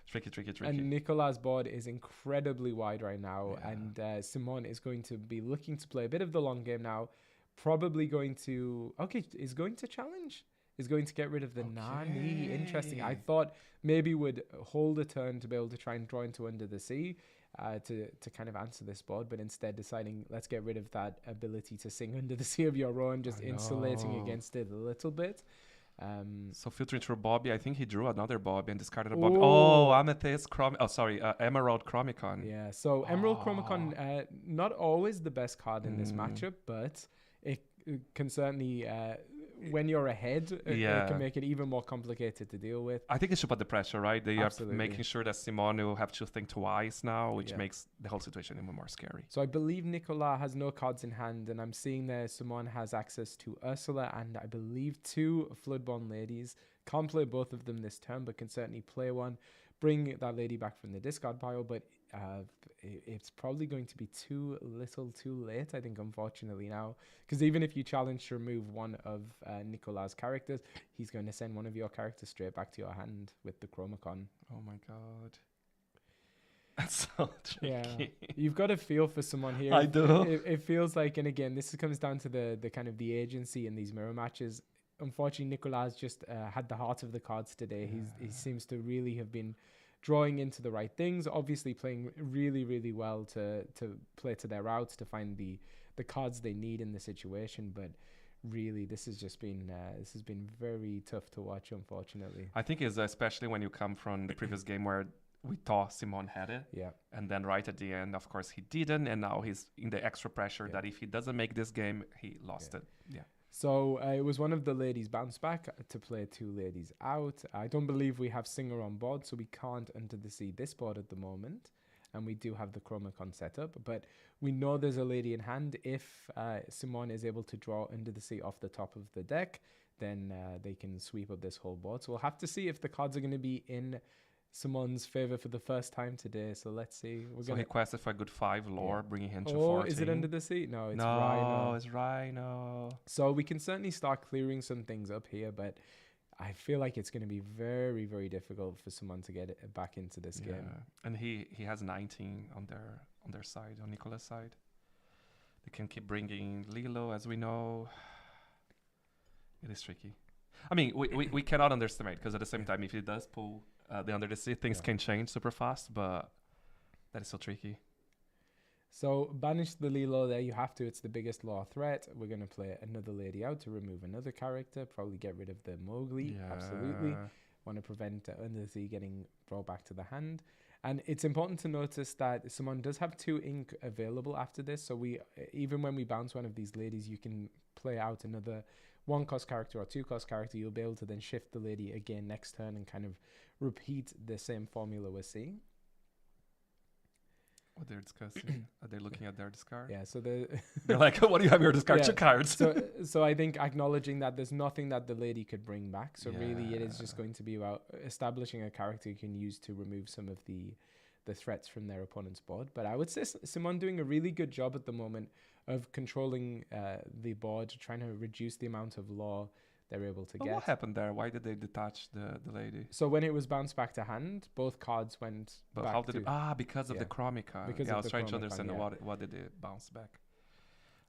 S2: Tricky.
S1: And Nicolas' board is incredibly wide right now.
S2: Yeah.
S1: And Simon is going to be looking to play a bit of the long game now. Probably going to... Okay, is going to challenge. Is going to get rid of the Nani. Interesting. I thought maybe would hold a turn to be able to try and draw into Under the Sea to kind of answer this board. But instead deciding, let's get rid of that ability to sing Under the Sea of your own. Just insulating against it a little bit.
S2: So filtering through Bobby, I think he drew another Bobby and discarded a Bobby. Oh, Amethyst Emerald Chromicon.
S1: Yeah, so Emerald Chromicon, not always the best card in this matchup, but it can certainly, when you're ahead, it can make it even more complicated to deal with.
S2: I think it should put the pressure, right? They
S1: Absolutely.
S2: are making sure that Simone will have to think twice now, which makes the whole situation even more scary.
S1: So I believe Nicolas has no cards in hand, and I'm seeing there Simone has access to Ursula and I believe 2 Floodborn Ladies. Can't play both of them this turn, but can certainly play one. Bring that lady back from the discard pile, but it's probably going to be too little too late, I think, unfortunately now. Because even if you challenge to remove one of Nicolas' characters, he's going to send one of your characters straight back to your hand with the Chromicon.
S2: Oh my God. That's so tricky.
S1: Yeah, you've got a feel for someone here.
S2: I do.
S1: It feels like, and again, this comes down to the kind of the agency in these mirror matches. Unfortunately, Nicolas just had the heart of the cards today. He seems to really have been drawing into the right things, obviously playing really, really well to play to their routes, to find the cards they need in the situation. But really, this has been very tough to watch, unfortunately.
S2: I think it's especially when you come from the previous game where we thought Simon had it.
S1: Yeah.
S2: And then right at the end, of course, he didn't. And now he's in the extra pressure that if he doesn't make this game, he lost it. Yeah.
S1: So it was one of the ladies bounce back to play 2 ladies out. I don't believe we have Singer on board, so we can't Under the Sea this board at the moment. And we do have the Chromicon set up, but we know there's a lady in hand. If Simone is able to draw Under the Sea off the top of the deck, then they can sweep up this whole board. So we'll have to see if the cards are going to be in Simone's favor for the first time today. So let's see.
S2: So he quested for a good 5 lore, bringing him to 14.
S1: Is it Under the Sea? No, it's
S2: no,
S1: Rhino.
S2: It's Rhino.
S1: So we can certainly start clearing some things up here, but I feel like it's going to be very, very difficult for someone to get it back into this game.
S2: And he has 19 on their side, on Nicolas' side. They can keep bringing Lilo, as we know. It is tricky. I mean, we cannot underestimate, because at the same time, if he does pull the Under the Sea, things can change super fast, but that is so tricky.
S1: So banish the Lilo there. You have to. It's the biggest law threat. We're going to play another lady out to remove another character. Probably get rid of the Mowgli.
S2: Yeah.
S1: Absolutely. Want to prevent Under the Sea getting brought back to the hand. And it's important to notice that someone does have 2 ink available after this. So we, even when we bounce one of these ladies, you can play out another 1-cost character or 2-cost character. You'll be able to then shift the lady again next turn and kind of repeat the same formula we're seeing.
S2: What they're discussing? Are they looking at their discard?
S1: Yeah, so
S2: they're like, what do you have here? Discard 2 cards.
S1: so I think acknowledging that there's nothing that the lady could bring back. So really it is just going to be about establishing a character you can use to remove some of the threats from their opponent's board. But I would say Simone doing a really good job at the moment of controlling the board, trying to reduce the amount of law they're able to get.
S2: What happened there? Why did they detach the lady?
S1: So when it was bounced back to hand, both cards went
S2: but
S1: back
S2: how did because of the Chromicon.
S1: Because
S2: I was trying to
S1: Chromicon,
S2: understand what did it bounce back.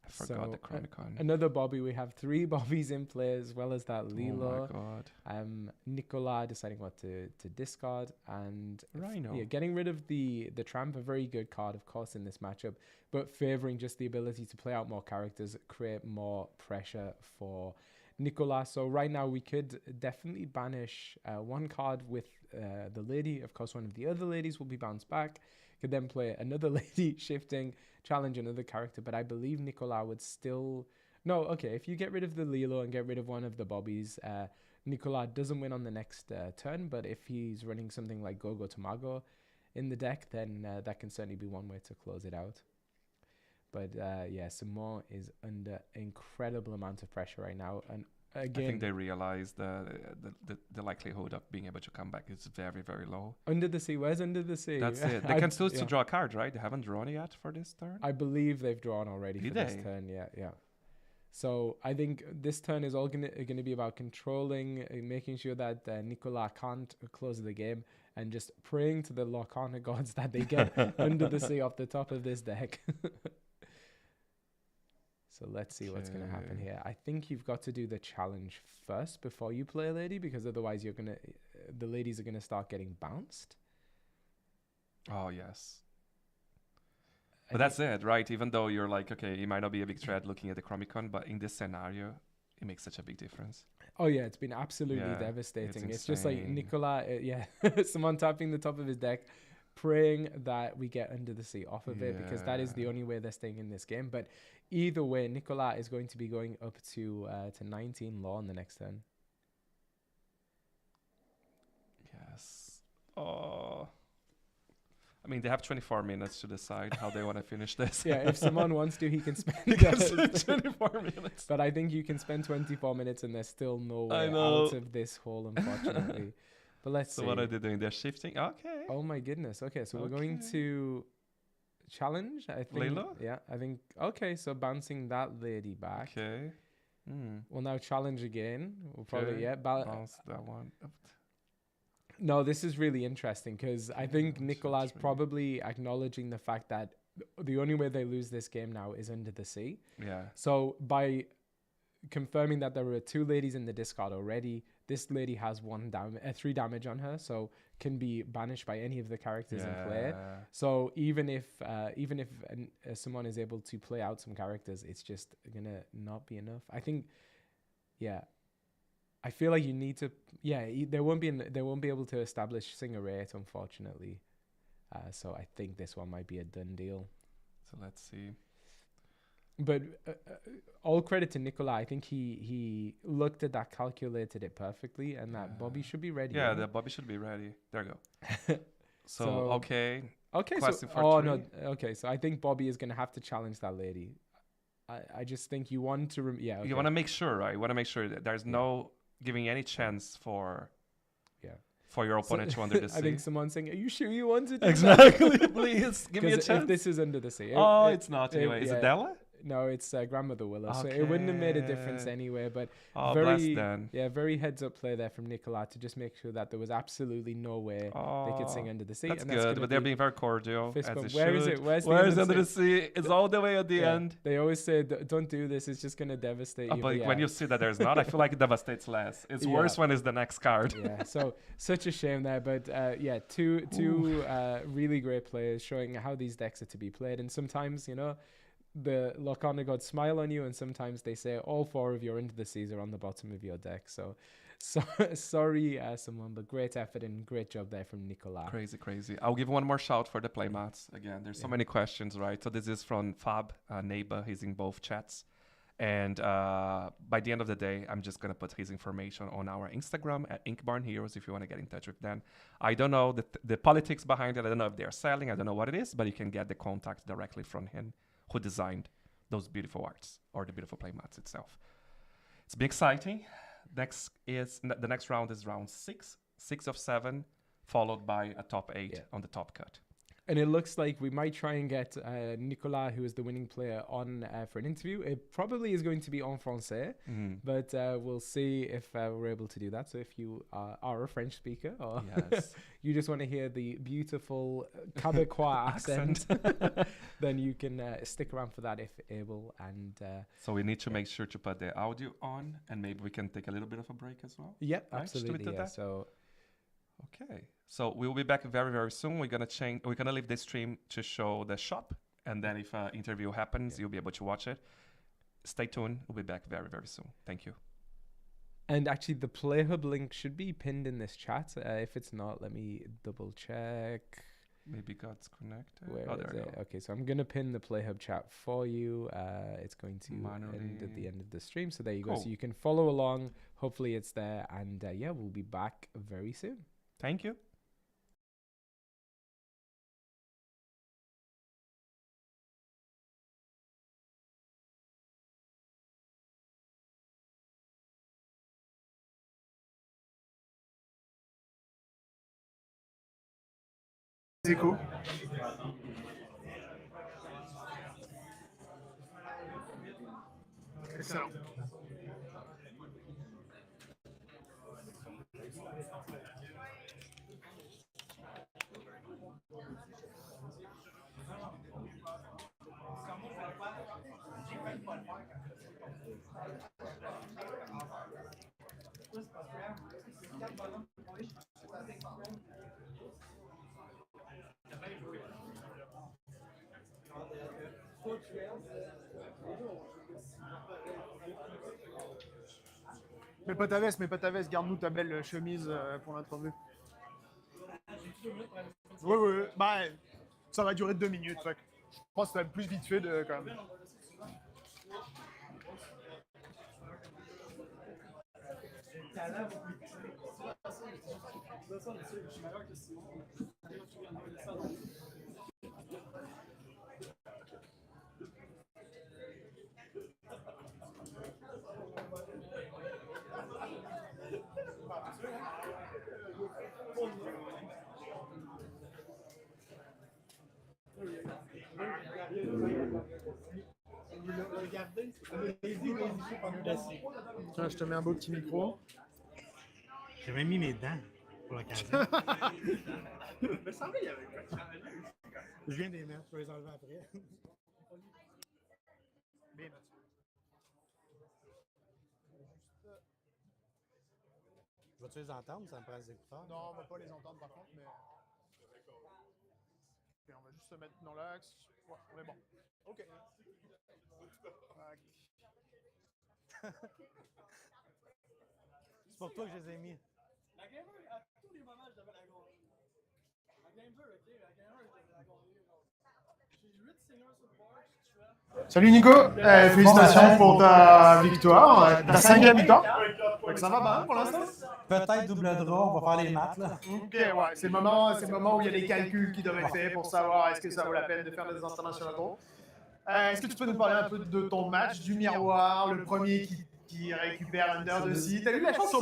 S2: I forgot the Chromicon.
S1: Another Bobby. We have 3 Bobbies in play, as well as that Lilo.
S2: Oh my God.
S1: Nicolas deciding what to discard, and
S2: Rhino.
S1: Getting rid of the Tramp, a very good card, of course, in this matchup, but favoring just the ability to play out more characters, create more pressure for Nicolas. So right now we could definitely banish 1 card with the lady. Of course, one of the other ladies will be bounced back. Could then play another lady, shifting, challenge another character. But I believe Nicolas would still... No, okay, if you get rid of the Lilo and get rid of one of the Bobbies, Nicolas doesn't win on the next turn. But if he's running something like Gogo Tamago in the deck, then that can certainly be one way to close it out. But Simone is under incredible amount of pressure right now. And
S2: I
S1: Again,
S2: think they realize the likelihood of being able to come back is very, very low.
S1: Under the Sea. Where's Under the Sea?
S2: That's it. They can still draw a card, right? They haven't drawn yet for this turn?
S1: I believe they've drawn already
S2: Did
S1: for this
S2: they?
S1: turn. Yeah. So I think this turn is all gonna be about controlling, making sure that Nicolas can't close the game, and just praying to the Lorcana gods that they get Under the Sea off the top of this deck. So let's see what's going to happen
S2: Okay.
S1: here. I think you've got to do the challenge first before you play a lady, because otherwise the ladies are going to start getting bounced.
S2: Oh, yes. But that's it, right? Even though you're like, okay, it might not be a big threat looking at the Chromicon, but in this scenario, it makes such a big difference.
S1: Oh yeah, it's been absolutely
S2: Yeah,
S1: devastating.
S2: it's
S1: It's just like
S2: insane.
S1: Nicolas, someone tapping the top of his deck, praying that we get Under the Sea off of it, because that is the
S2: Yeah.
S1: only way they're staying in this game. But either way, Nicolas is going to be going up to 19 law on the next turn.
S2: Yes. Oh. I mean, they have 24 minutes to decide how they want to finish this.
S1: Yeah, if someone wants to, he can spend
S2: He can spend 24 minutes.
S1: But I think you can spend 24 minutes and there's still no way
S2: I know.
S1: out of this hole, unfortunately. But let's
S2: So
S1: see.
S2: what are they doing? They're shifting? Okay.
S1: Oh my goodness. Okay, so we're going
S2: Okay.
S1: to challenge, I think.
S2: Layla?
S1: Yeah, I think. Okay, so bouncing that lady back.
S2: Okay. Mm.
S1: We'll now challenge again. We'll probably,
S2: Okay.
S1: yeah.
S2: Bounce that one.
S1: No, this is really interesting because I think
S2: Yeah,
S1: Nicolas
S2: three.
S1: probably acknowledging the fact that the only way they lose this game now is Under the Sea.
S2: Yeah.
S1: So by confirming that there were 2 ladies in the discard already, this lady has 3 damage on her, so can be banished by any of the characters in play. So even if someone is able to play out some characters, it's just gonna not be enough. I think, yeah. I feel like you need to, they won't be able to establish Singer 8, unfortunately. So I think this one might be a done deal.
S2: So let's see.
S1: But all credit to Nicolas. I think he looked at that, calculated it perfectly, and that Bobby should be ready.
S2: Yeah,
S1: right?
S2: the Bobby should be ready. There you go. So, okay.
S1: Okay,
S2: Question
S1: so
S2: for
S1: no,
S2: three.
S1: okay, so I think Bobby is gonna have to challenge that lady. I just think you want to, okay.
S2: You want to make sure, right? You want to make sure that there's no giving any chance for your opponent to Under the Sea.
S1: I think someone's saying, "Are you sure you want to do
S2: Exactly. Please give me a
S1: 'Cause
S2: chance.
S1: if this is Under the Sea.
S2: It's not anyway. Is it
S1: yeah.
S2: Della?
S1: No, it's Grandmother Willow. So it wouldn't have made a difference
S2: Okay.
S1: anyway. But
S2: Oh,
S1: very,
S2: bless then.
S1: very heads up play there from Nicolas to just make sure that there was absolutely no way they could sing Under the Sea.
S2: That's
S1: and
S2: good,
S1: gonna
S2: but they're
S1: be
S2: being very cordial.
S1: fist
S2: As
S1: bump.
S2: they
S1: Where is
S2: should.
S1: it? Where's the
S2: Where's
S1: Under
S2: Under
S1: the
S2: the Sea? It's all the way at the end.
S1: They always say, "Don't do this. It's just gonna devastate you."
S2: But
S1: But
S2: when you see that there's not, I feel like it devastates less. It's worse when it's the next card.
S1: yeah, so such a shame there, but two really great players showing how these decks are to be played. And sometimes, the Lorcana gods smile on you, and sometimes they say all 4 of your Into the Seas are on the bottom of your deck. So sorry, someone, but great effort and great job there from Nicolas.
S2: Crazy. I'll give one more shout for the playmats. Again, there's so many questions, right? So this is from Fab Neighbor. He's in both chats. And by the end of the day, I'm just going to put his information on our Instagram at Inkborn Heroes if you want to get in touch with them. I don't know the politics behind it. I don't know if they're selling. I don't know what it is, but you can get the contact directly from him who designed those beautiful arts or the beautiful playmats itself. It's been exciting. The next round is round 6 of 7, followed by a top 8 on the top cut.
S1: And it looks like we might try and get Nicolas, who is the winning player, on for an interview. It probably is going to be en français, but we'll see if we're able to do that. So if you are a French speaker or you just want to hear the beautiful Québécois accent, then you can stick around for that if able. And
S2: so we need to make sure to put the audio on, and maybe we can take a little bit of a break as well.
S1: Yep,
S2: right?
S1: absolutely. Yeah. So.
S2: Okay, so we'll be back very, very soon. We're gonna leave this stream to show the shop, and then if an interview happens, you'll be able to watch it. Stay tuned. We'll be back very, very soon. Thank you.
S1: And actually, the PlayHub link should be pinned in this chat. If it's not, let me double check.
S2: Maybe God's connected.
S1: Where
S2: there
S1: is
S2: we
S1: it?
S2: go.
S1: Okay, so I'm gonna pin the PlayHub chat for you. It's going to end at the end of the stream. So there you go. So you can follow along. Hopefully, it's there. And we'll be back very soon.
S2: Thank you.
S4: échos. Excellent. Mais pas ta veste, garde-nous ta belle chemise pour l'entrevue. Oui, bah, ça va durer 2 minutes. Fait. Je pense que ça va être plus vite fait de quand même. Tiens, je te mets un beau petit micro.
S5: J'ai même mis mes dents pour l'occasion.
S4: Mais ça va, il y avait
S5: Je viens de les mettre, je vais les enlever après.
S4: Bien.
S5: Vas-tu les entendre? Ça me prend des écouteurs.
S4: Non, on va pas les entendre par contre, mais. Ok, on va juste se mettre dans l'axe. Ouais, on est bon. Ok.
S5: C'est pour toi que je les ai mis.
S6: La gamer, à tous les moments, je devais la gagner. La gamer, ok, la gamer, je devais la gagner. J'ai 8 seigneurs sur le board, je suis
S4: Salut Nico, félicitations pour ta victoire, ta 5e victoire. Fait que ça va bien pour l'instant?
S5: Peut-être double draw, on va faire les maths là.
S4: Ok, ouais, c'est le moment où il y a des calculs qui doivent être faits pour savoir est-ce que ça vaut la peine de faire des internationales. Est-ce que tu peux nous parler un peu de ton match, du miroir, le premier qui récupère Under de C? T'as eu la chance à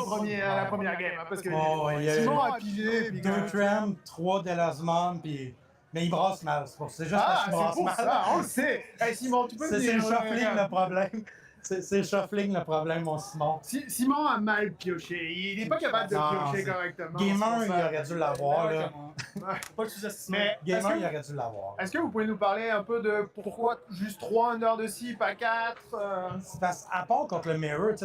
S4: la première game, hein, parce que Simon a pigé.
S5: 2 Tram, 3 Delasmon, puis. Mais il brasse mal, c'est juste parce qu'il brasse
S4: pour
S5: mal.
S4: ça, on le sait. Hey, Simon, tu peux
S5: C'est
S4: venir.
S5: le shuffling le problème. C'est le shuffling le problème, mon Simon.
S4: Simon a mal pioché. Il n'est pas capable de piocher correctement.
S5: Gamer, il aurait dû l'avoir. Là.
S6: Pas que tu
S4: Mais
S5: Gamer, il aurait dû l'avoir.
S4: est-ce que vous pouvez nous parler un peu de pourquoi juste 3 under de 6, pas 4
S5: C'est parce qu'à part contre le Mirror,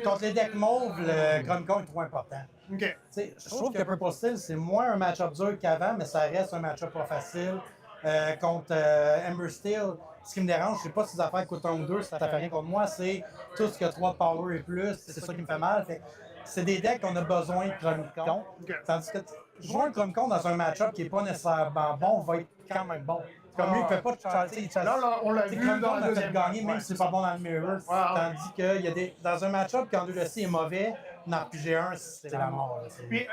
S5: contre les decks mauves, le Chromecon est trop important.
S4: Ok.
S5: Je trouve que Purple Steel, c'est moins un match-up dur qu'avant, mais ça reste un match-up pas facile. Contre Ember Steel, ce qui me dérange, c'est pas ces affaires coûtent 1 ou 2, ça fait rien contre moi, c'est tout ce que 3 de power et plus, c'est ça qui me fait mal. C'est des decks qu'on a besoin de Chromecon. Tandis que jouer un Chromecon dans un match-up qui n'est pas nécessairement bon va être quand même bon. Comme lui, il ne fait pas de charter.
S4: Là, on l'a vu dans la deuxième
S5: gagner, même si c'est pas bon dans le mirror. Tandis que y a dans un match-up, quand 2-C est mauvais, dans RPG1, c'est la mort.
S4: Puis,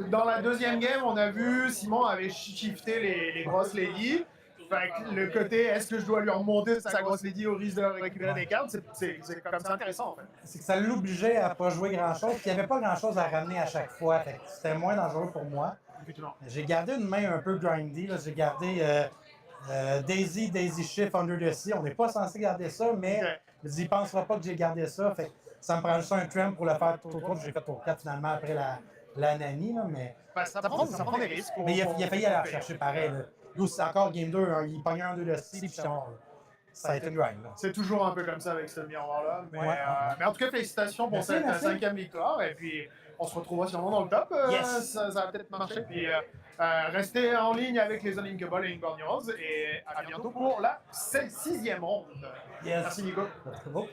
S4: dans la deuxième game, on a vu Simon avait shifté les grosses ladies. Fait que le côté, est-ce que je dois lui remonter sa grosse lady au risque de récupérer des cartes, c'est comme ça intéressant en fait.
S5: C'est que ça l'obligeait à pas jouer grand-chose, puis il n'y avait pas grand-chose à ramener à chaque fois. C'était moins dangereux pour moi. J'ai gardé une main un peu grindy. J'ai gardé Daisy Shift Under the Sea. On n'est pas censé garder ça, mais il ne pensera pas que j'ai gardé ça. Fait, ça me prend juste un tram pour le faire tour 3. J'ai fait tour 4 finalement après la Nani. Là, mais
S4: ça prend des risques.
S5: Mais il a failli aller la chercher pareil. Nous, c'est encore Game 2. Hein, il pognait un 2 de Sea, puis ça a été une grind.
S4: C'est toujours un peu comme ça avec ce miroir-là. Mais en tout cas, félicitations pour cette 5e victoire. Et puis, on se retrouvera sûrement dans le top. Ça va peut-être marcher. Puis, restez en ligne avec les Inkborn et Inkborn Heroes. Et à bientôt pour la 6e ronde. Merci, Nico.
S5: Très beau.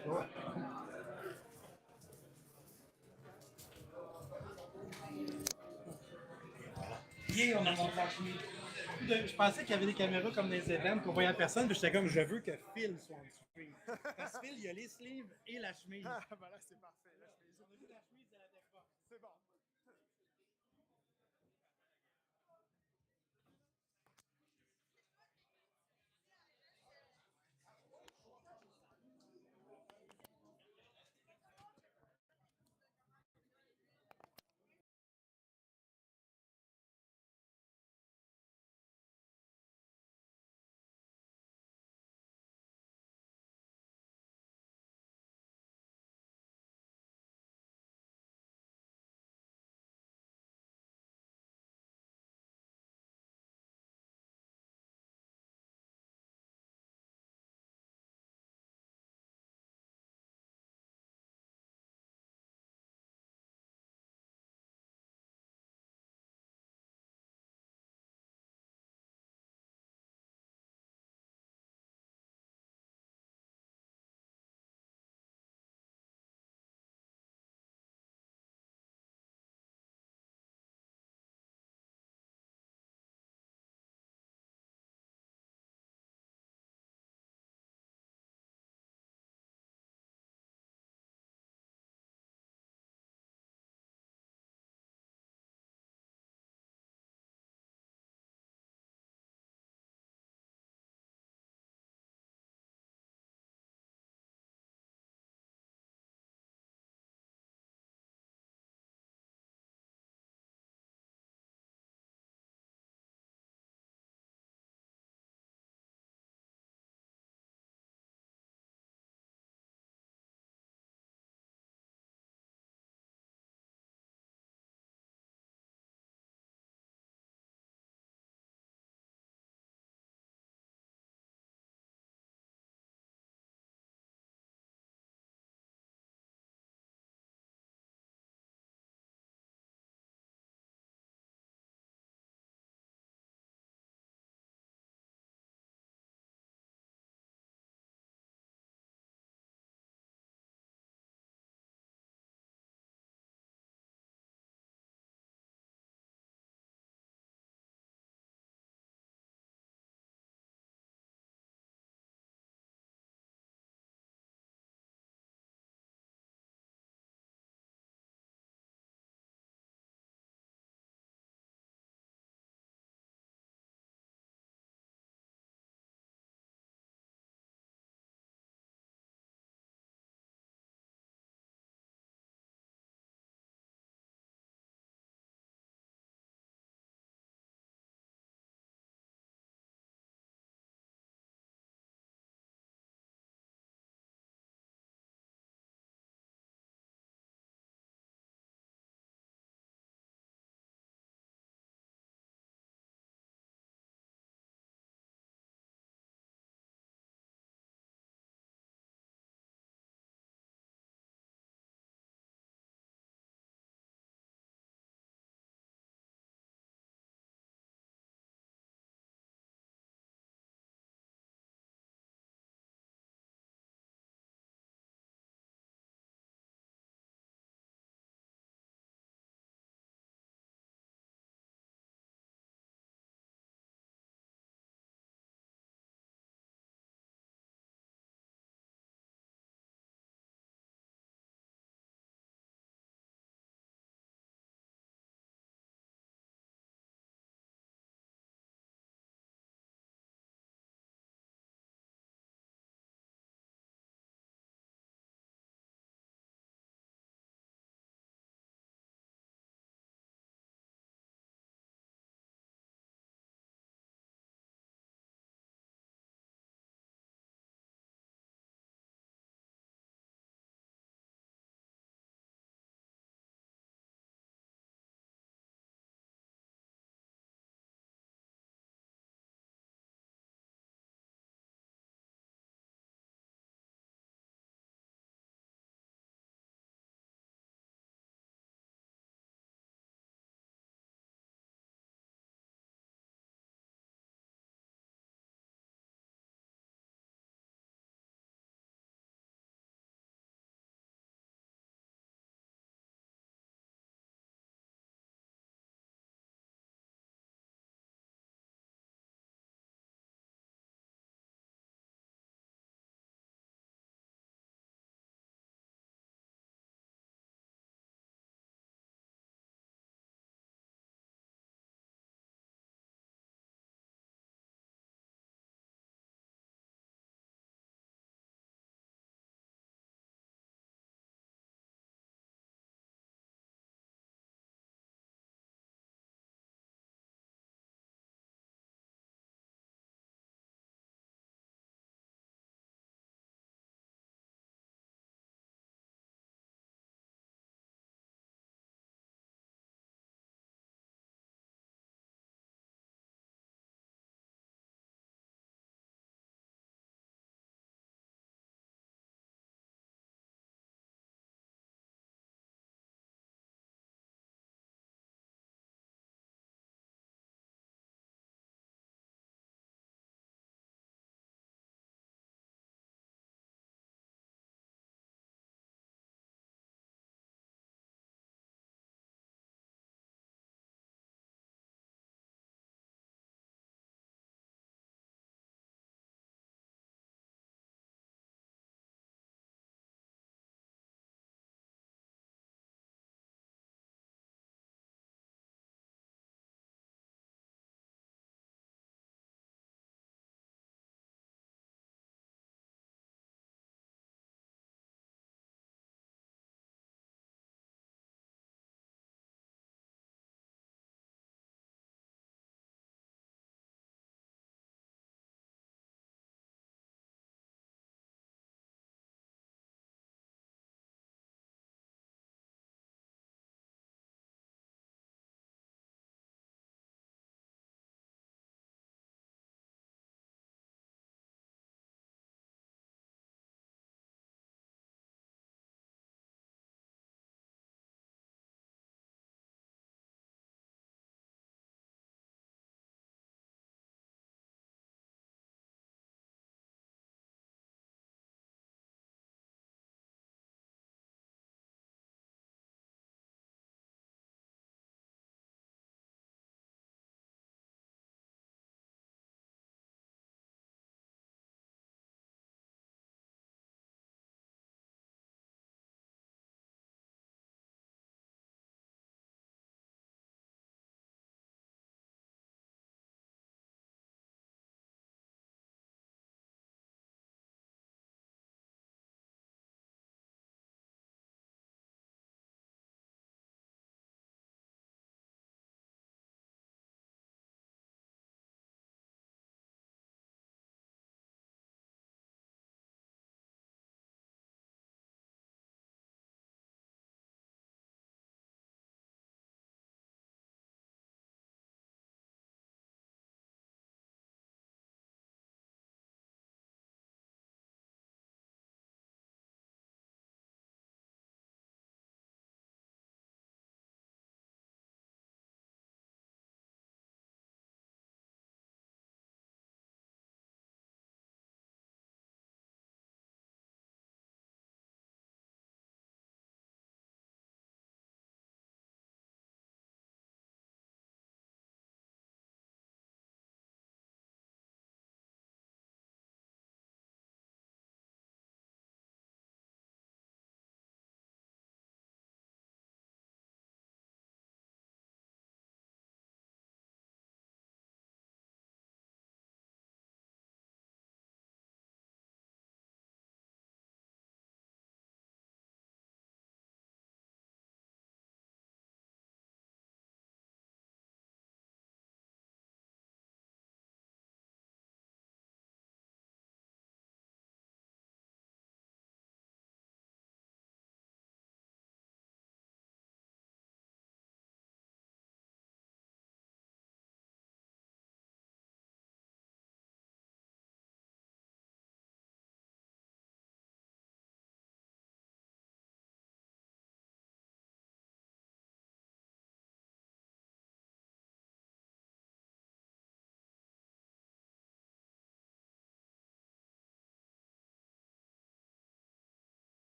S6: on a monté la chemise. Je pensais qu'il y avait des caméras comme dans les événements qu'on voyait la personne, puis j'étais comme, je veux que Phil soit en stream. Parce que Phil, il y a les sleeves et la chemise.
S4: Ah, bah là, c'est parfait.
S6: On a vu la chemise et la défense.
S4: C'est bon.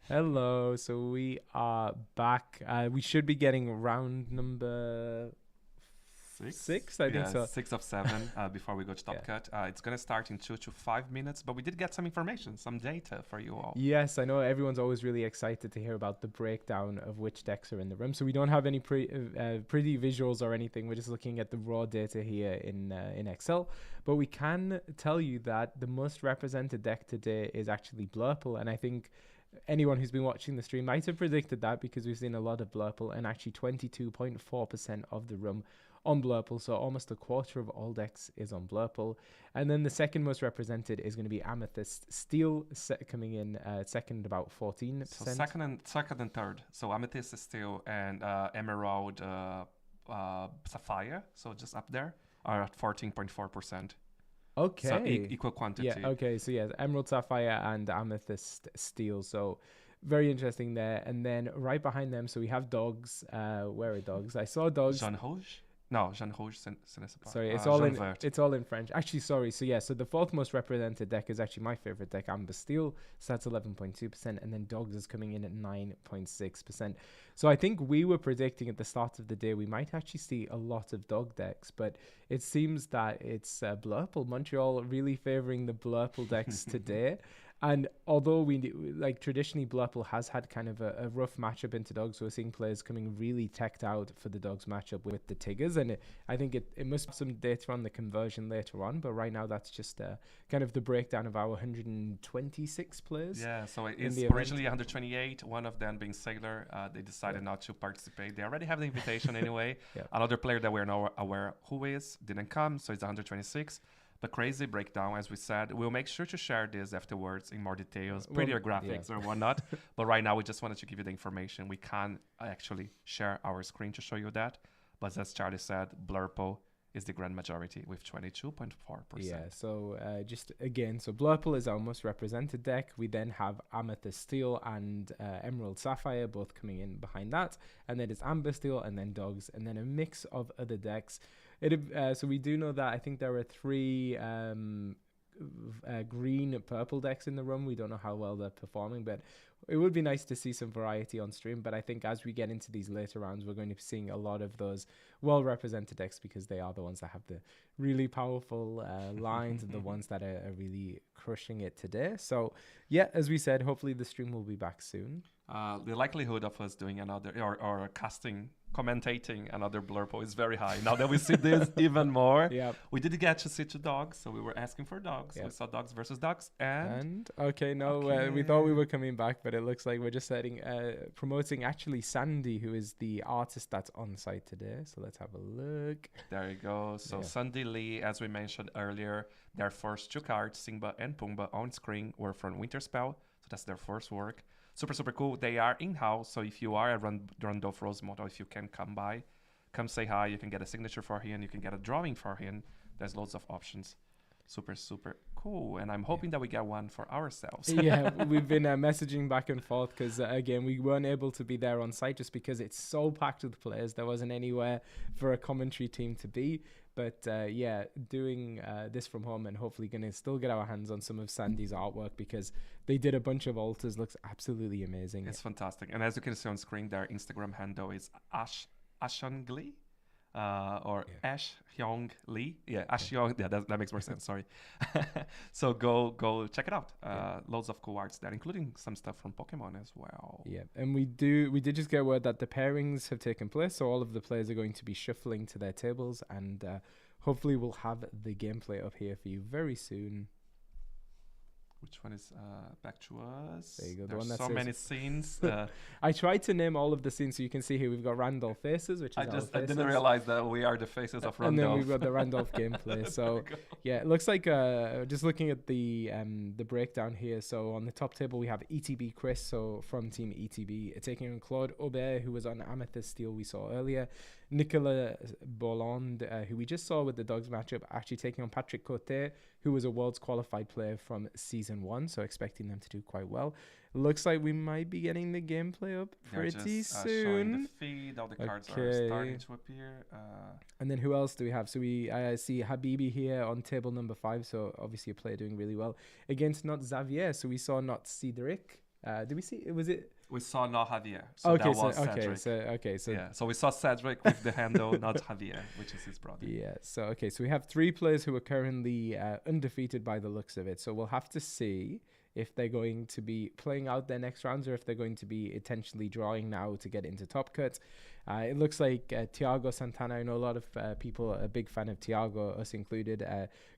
S1: Hello. So we are back. We should be getting round number six, I think so.
S2: 6 of 7 before we go to Top Cut. It's going to start in 2 to 5 minutes, but we did get some information, some data for you all.
S1: Yes, I know everyone's always really excited to hear about the breakdown of which decks are in the room. So we don't have any pretty visuals or anything. We're just looking at the raw data here in Excel. But we can tell you that the most represented deck today is actually Blurple, and I think anyone who's been watching the stream might have predicted that because we've seen a lot of Blurple, and actually 22.4% of the room on Blurple, so almost a quarter of all decks is on Blurple. And then the second most represented is going to be Amethyst Steel, coming in second, about 14%.
S2: So second and third. So Amethyst is Steel and Emerald Sapphire, so just up there, are at 14.4%.
S1: Okay.
S2: So equal quantity.
S1: Yeah, okay. So yeah, Emerald Sapphire and Amethyst Steel. So very interesting there. And then right behind them, so we have Dogs. Where are Dogs? I saw Dogs.
S2: Jean Rouge? No, Jean Rouge, ce n'est pas.
S1: Sorry, it's all in French. Actually, sorry. So yeah, so the fourth most represented deck is actually my favorite deck, Amber Steel. So that's 11.2%, and then Dogs is coming in at 9.6%. So I think we were predicting at the start of the day we might actually see a lot of dog decks, but it seems that it's Blurple. Montreal really favoring the Blurple decks today. And although traditionally Blurple has had kind of a rough matchup into Dogs, so we're seeing players coming really teched out for the Dogs matchup with the Tigers, and I think it must have some data on the conversion later on, but right now that's just kind of the breakdown of our 126 players.
S2: Yeah, so it's originally 128, one of them being Sailor. They decided not to participate. They already have the invitation anyway. Another player that we're not aware who is didn't come, so it's 126. The crazy breakdown, as we said. We'll make sure to share this afterwards in more details, prettier graphics or whatnot. But right now, we just wanted to give you the information. We can't actually share our screen to show you that. But as Charlie said, Blurple is the grand majority with 22.4%.
S1: Yeah, so just again, so Blurple is our most represented deck. We then have Amethyst Steel and Emerald Sapphire both coming in behind that. And then it's Amber Steel and then Dogs and then a mix of other decks. So we do know that I think there are 3 green purple decks in the room. We don't know how well they're performing, but it would be nice to see some variety on stream. But I think as we get into these later rounds, we're going to be seeing a lot of those well-represented decks because they are the ones that have the really powerful lines and the ones that are really crushing it today. So yeah, as we said, hopefully the stream will be back soon.
S2: The likelihood of us doing another or commentating another Blurple is very high. Now that we see this even more, we did get to see 2 dogs, so we were asking for dogs. We saw Dogs versus Dogs, and
S1: we thought we were coming back, but it looks like we're just promoting actually Sandy, who is the artist that's on site today. So let's have a look.
S2: There you go. So Sandy Lee, as we mentioned earlier, their first 2 cards, Simba and Pumbaa, on screen were from Winterspell. So that's their first work. Super, super cool. They are in-house, so if you are at Randolph Rosemont, or if you can come by, come say hi. You can get a signature for him. You can get a drawing for him. There's loads of options. Super, super cool. And I'm hoping that we get one for ourselves.
S1: Yeah, we've been messaging back and forth because, again, we weren't able to be there on site just because it's so packed with players. There wasn't anywhere for a commentary team to be. But doing this from home and hopefully going to still get our hands on some of Sandy's artwork because they did a bunch of alters. Looks absolutely amazing.
S2: It's fantastic. And as you can see on screen, their Instagram handle is Ashongli. Ash Hyung Lee. Ash Hyung. Yeah, that makes more sense. Sorry. So go check it out. Loads of cool arts there, including some stuff from Pokemon as well.
S1: Yeah, and we did just get word that the pairings have taken place, so all of the players are going to be shuffling to their tables, and hopefully we'll have the gameplay up here for you very soon.
S2: Which one is back to us?
S1: There you go.
S2: There's so many scenes.
S1: I tried to name all of the scenes so you can see here. We've got Randolph Faces, which is
S2: I didn't realize that we are the faces of Randolph.
S1: And then we've got the Randolph gameplay. So yeah, it looks like just looking at the breakdown here. So on the top table we have ETB Chris, so from Team ETB, taking on Claude Aubert, who was on Amethyst Steel we saw earlier. Nicolas Bolland, who we just saw with the Dogs matchup, actually taking on Patrick Cote, who was a Worlds qualified player from Season 1, so expecting them to do quite well. Looks like we might be getting the gameplay up pretty soon.
S2: Showing the feed, all the cards are starting to appear.
S1: And then who else do we have? So we see Habibi here on table number 5, so obviously a player doing really well. Against not Xavier, so we saw not Cedric, Did we see? Was it?
S2: We saw not Javier. So that was Cedric. So we saw Cedric with the handle, not Javier, which is his brother.
S1: Yeah. So we have 3 players who are currently undefeated by the looks of it. So we'll have to see if they're going to be playing out their next rounds or if they're going to be intentionally drawing now to get into top cut. It looks like Thiago Santana, I know a lot of people are a big fan of Thiago, us included,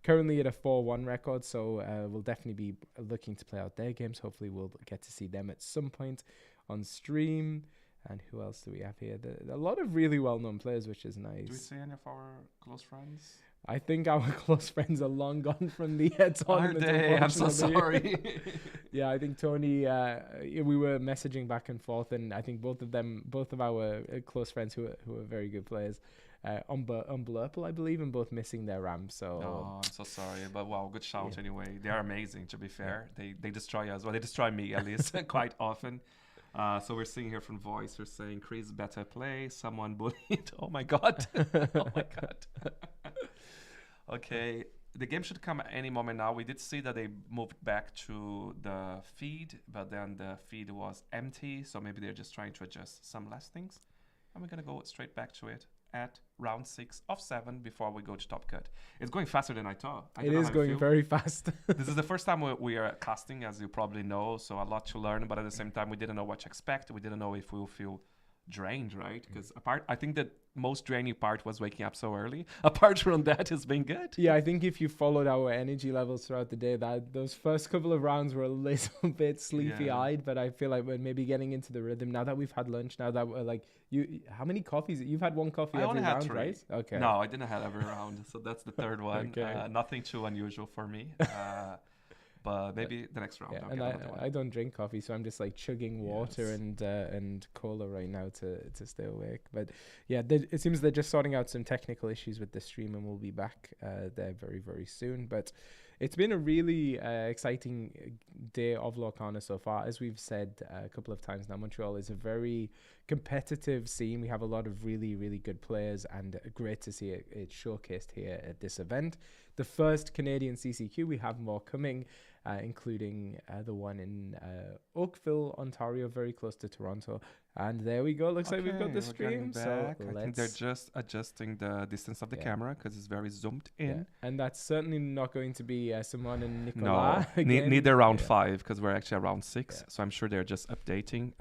S1: currently at a 4-1 record, so we'll definitely be looking to play out their games. Hopefully we'll get to see them at some point on stream. And who else do we have here? A lot of really well-known players, which is nice.
S2: Do we see any of our close friends?
S1: I think our close friends are long gone from the tournament.
S2: Are they? I'm so sorry.
S1: Yeah, I think Tony, we were messaging back and forth, and I think both of our close friends who are very good players, on Blurple, I believe, and both missing their ramp. So
S2: oh, I'm so sorry, but wow, good shout anyway. They are amazing, to be fair. They destroy us. Well, they destroy me at least quite often. So we're seeing here from Voice, we're saying Chris better play, someone bullied. Oh my god. Oh my god. Okay, the game should come at any moment now. We did see that they moved back to the feed, but then the feed was empty, so maybe they're just trying to adjust some last things. And we're gonna go straight back to it at round 6 of 7 before we go to top cut. It's going faster than I thought.
S1: It is going very fast.
S2: This is the first time we are casting, as you probably know, so a lot to learn, but at the same time we didn't know what to expect. We didn't know if we will feel drained, right? Because I think the most draining part was waking up so early. Apart from that, it's been good.
S1: Yeah, I think if you followed our energy levels throughout the day, that those first couple of rounds were a little bit sleepy-eyed, but I feel like we're maybe getting into the rhythm now that we've had lunch. Now that we're like, how many coffees? You've had 1 coffee every round,
S2: 3.
S1: Right? Okay.
S2: No, I didn't have every round, so that's the 3rd one.
S1: Okay.
S2: Nothing too unusual for me. But maybe the next round.
S1: Yeah, and I don't drink coffee, so I'm just like chugging water and cola right now to stay awake. But yeah, it seems they're just sorting out some technical issues with the stream, and we'll be back there very, very soon. But it's been a really exciting day of Lorcana so far. As we've said a couple of times now, Montreal is a very competitive scene. We have a lot of really, really good players, and great to see it showcased here at this event. The first Canadian CCQ, we have more coming, including the one in Oakville, Ontario, very close to Toronto. And there we go. Looks like we've got the stream. So
S2: I think they're just adjusting the distance of the camera because it's very zoomed in.
S1: Yeah. And that's certainly not going to be Simone and Nicolas.
S2: No, neither round 5 because we're actually around 6. So I'm sure they're just updating.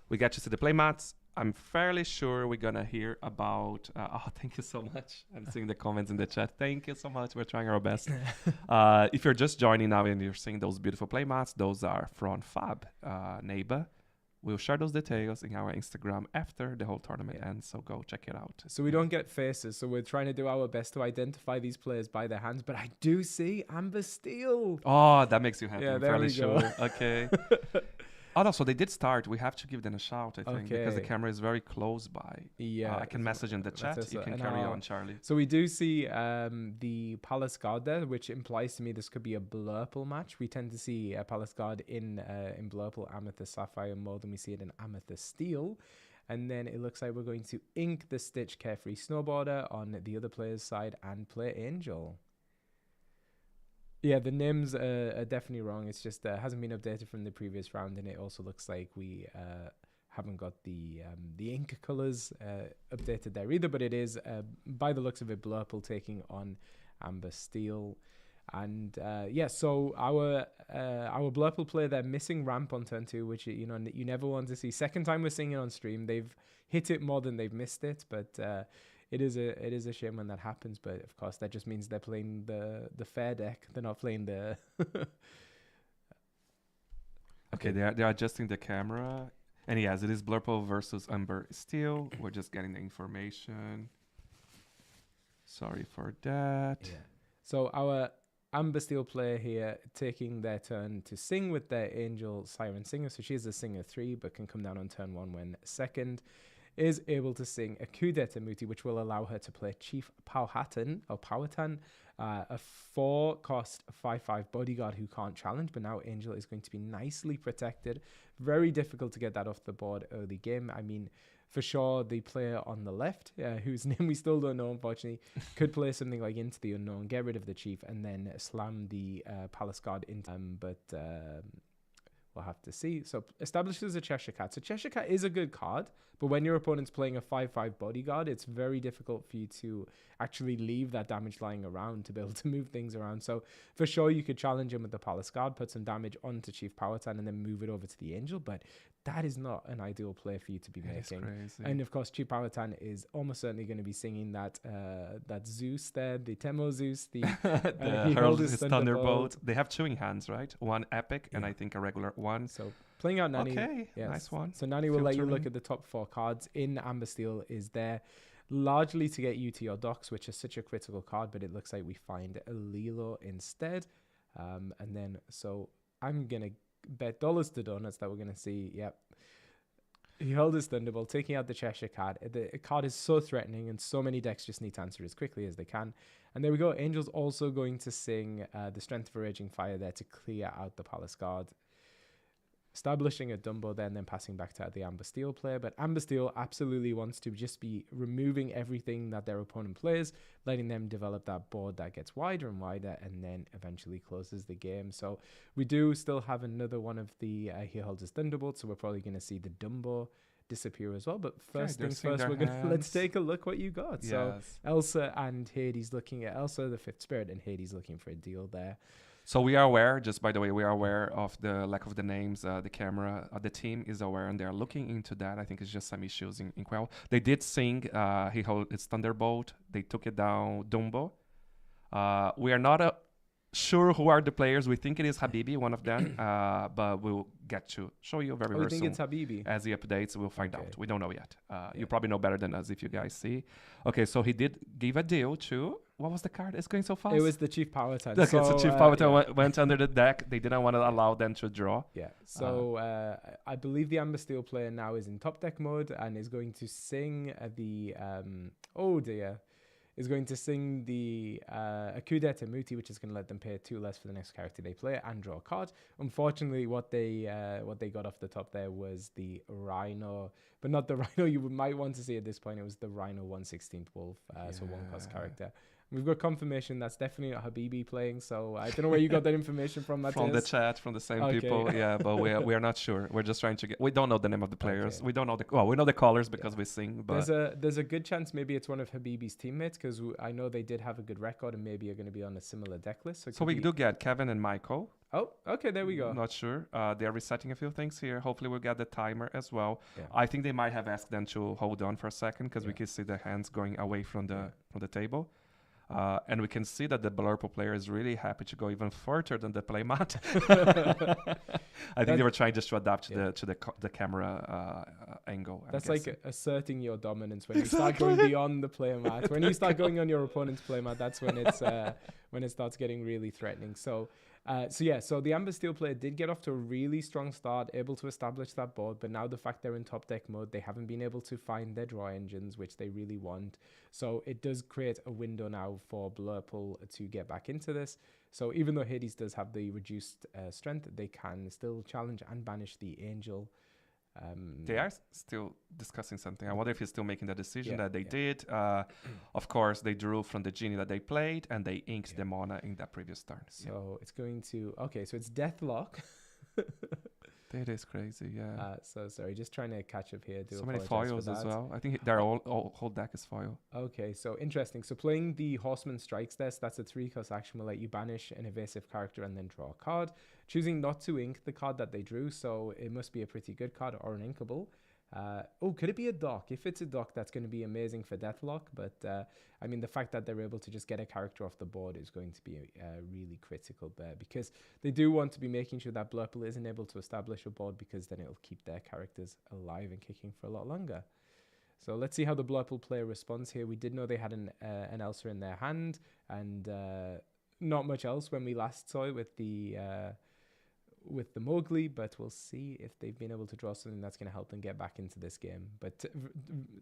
S2: We get to see the playmats. I'm fairly sure we're going to hear about... thank you so much. I'm seeing the comments in the chat. Thank you so much. We're trying our best. If you're just joining now and you're seeing those beautiful playmats, those are from Fab, Neighbor. We'll share those details in our Instagram after the whole tournament ends, so go check it out.
S1: So we don't get faces, so we're trying to do our best to identify these players by their hands, but I do see Amber Steele.
S2: Oh, that makes you happy.
S1: Yeah,
S2: I'm
S1: there
S2: fairly
S1: we go.
S2: sure. Okay. Oh, no, so they did start. We have to give them a shout, I think, because the camera is very close by.
S1: Yeah.
S2: I can message in the chat. You can carry on, Charlie.
S1: So we do see the Palace Guard there, which implies to me this could be a Blurple match. We tend to see a Palace Guard in Blurple Amethyst Sapphire more than we see it in Amethyst Steel. And then it looks like we're going to ink the Stitch Carefree Snowboarder on the other player's side and play Angel. Yeah, the names are definitely wrong. It's just hasn't been updated from the previous round, and it also looks like we haven't got the ink colors updated there either. But it is, by the looks of it, Blurple taking on Amber Steel, and so our Blurple player, they're missing ramp on turn 2, which you never want to see. Second time we're seeing it on stream, they've hit it more than they've missed it, but. It is a shame when that happens, but of course that just means they're playing the fair deck. They're not playing the.
S2: Okay, they're adjusting the camera, and yes, it is Blurple versus Amber Steel. We're just getting the information. Sorry for that.
S1: Yeah. So our Amber Steel player here taking their turn to sing with their Angel Siren Singer. So she's a Singer 3, but can come down on turn 1 when second. Is able to sing a Coup d'etat Muti, which will allow her to play Chief Powhatan, a 4-cost 5/5 bodyguard who can't challenge, but now Angel is going to be nicely protected. Very difficult to get that off the board early game. I mean, for sure, the player on the left, whose name we still don't know, unfortunately, could play something like Into the Unknown, get rid of the Chief, and then slam the Palace Guard into them, we'll have to see. So establishes a Cheshire Cat. So Cheshire Cat is a good card, but when your opponent's playing a 5/5 bodyguard, it's very difficult for you to actually leave that damage lying around to be able to move things around. So for sure, you could challenge him with the Palace Guard, put some damage onto Chief Powhatan, and then move it over to the Angel. But that is not an ideal play for you to be making. And of course, Chief Powhatan is almost certainly going to be singing that that Zeus there, the Temo Zeus, the
S2: Herald is Thunderbolt. They have two in hands, right? One epic and I think a regular one.
S1: So playing out Nani.
S2: Okay, nice one.
S1: So Nani will let you look at the top 4 cards. In Amber Steel is there largely to get you to your docks, which is such a critical card, but it looks like we find a Lilo instead. And then, so I'm going to bet dollars to donuts that we're going to see, yep. He held his Thunderbolt, taking out the Cheshire Cat. The card is so threatening, and so many decks just need to answer as quickly as they can. And there we go. Angel's also going to sing the Strength of a Raging Fire there to clear out the Palace Guard. Establishing a Dumbo there and then passing back to the Amber Steel player. But Amber Steel absolutely wants to just be removing everything that their opponent plays, letting them develop that board that gets wider and wider and then eventually closes the game. So we do still have another one of the He Holds His Thunderbolt, so we're probably going to see the Dumbo disappear as well. But first things first, let's take a look what you got. Yes. So Elsa and Hades looking at Elsa, the 5th Spirit, and Hades looking for a deal there.
S2: So we are aware, just by the way, we are aware of the lack of the names. The camera, the team is aware, and they are looking into that. I think it's just some issues in Quell. They did sing He Holds His Thunderbolt. They took it down, Dumbo. We are not sure who are the players. We think it is Habibi, one of them, but we'll get to show you very, very soon.
S1: I think it's Habibi.
S2: As he updates, we'll find out. We don't know yet. You probably know better than us if you guys see. Okay, so he did give a deal to... What was the card? It's going so fast.
S1: It was the Chief Powhatan.
S2: Okay, so Chief Powhatan went under the deck. They didn't want to allow them to draw.
S1: Yeah. So I believe the Amber Steel player now is in top deck mode and is going to sing the is going to sing the Akudet Temuti, which is going to let them pay 2 less for the next character they play and draw a card. Unfortunately, what they got off the top there was the Rhino, but not the Rhino you might want to see at this point. It was the Rhino 1/16th Wolf, so 1-cost character. We've got confirmation that's definitely not Habibi playing, so I don't know where you got that information from.
S2: From the chat, from the same people, yeah, but we are not sure. We're just trying to get. We don't know the name of the players. Okay. We don't know we know the colors because we sing. But
S1: there's a good chance maybe it's one of Habibi's teammates because I know they did have a good record and maybe are going to be on a similar deck list.
S2: So we do get Kevin and Michael.
S1: Oh, okay, there we go.
S2: Not sure. They're resetting a few things here. Hopefully we'll get the timer as well. Yeah. I think they might have asked them to hold on for a second because we can see the hands going away from the table. And we can see that the Blurple player is really happy to go even further than the playmat. I think they were trying just to adapt to the camera angle.
S1: That's like asserting your dominance when you start going beyond the playmat. When you start going on your opponent's playmat, that's when it's when it starts getting really threatening. So the Amber Steel player did get off to a really strong start, able to establish that board, but now the fact they're in top deck mode, they haven't been able to find their draw engines, which they really want. So it does create a window now for Blurple to get back into this. So even though Hades does have the reduced strength, they can still challenge and banish the Angel.
S2: They are still discussing something. I wonder if he's still making the decision that they did. Of course, they drew from the genie that they played, and they inked the mana in that previous turn.
S1: So it's going to... Okay, so it's Deathlock.
S2: It is crazy, yeah.
S1: So sorry, just trying to catch up here.
S2: So many foils as well. I think their whole deck is foil.
S1: Okay, so interesting. So playing the Horseman Strikes deck, that's a 3-cost action, will let you banish an evasive character and then draw a card. Choosing not to ink the card that they drew, so it must be a pretty good card or an inkable. Could it be a dock? If it's a dock, that's going to be amazing for Deathlock, but I mean, the fact that they're able to just get a character off the board is going to be really critical there, because they do want to be making sure that Blurple isn't able to establish a board, because then it'll keep their characters alive and kicking for a lot longer. So let's see how the Blurple player responds here. We did know they had an Elsa in their hand, and not much else when we last saw it with the Mowgli, but we'll see if they've been able to draw something that's going to help them get back into this game. But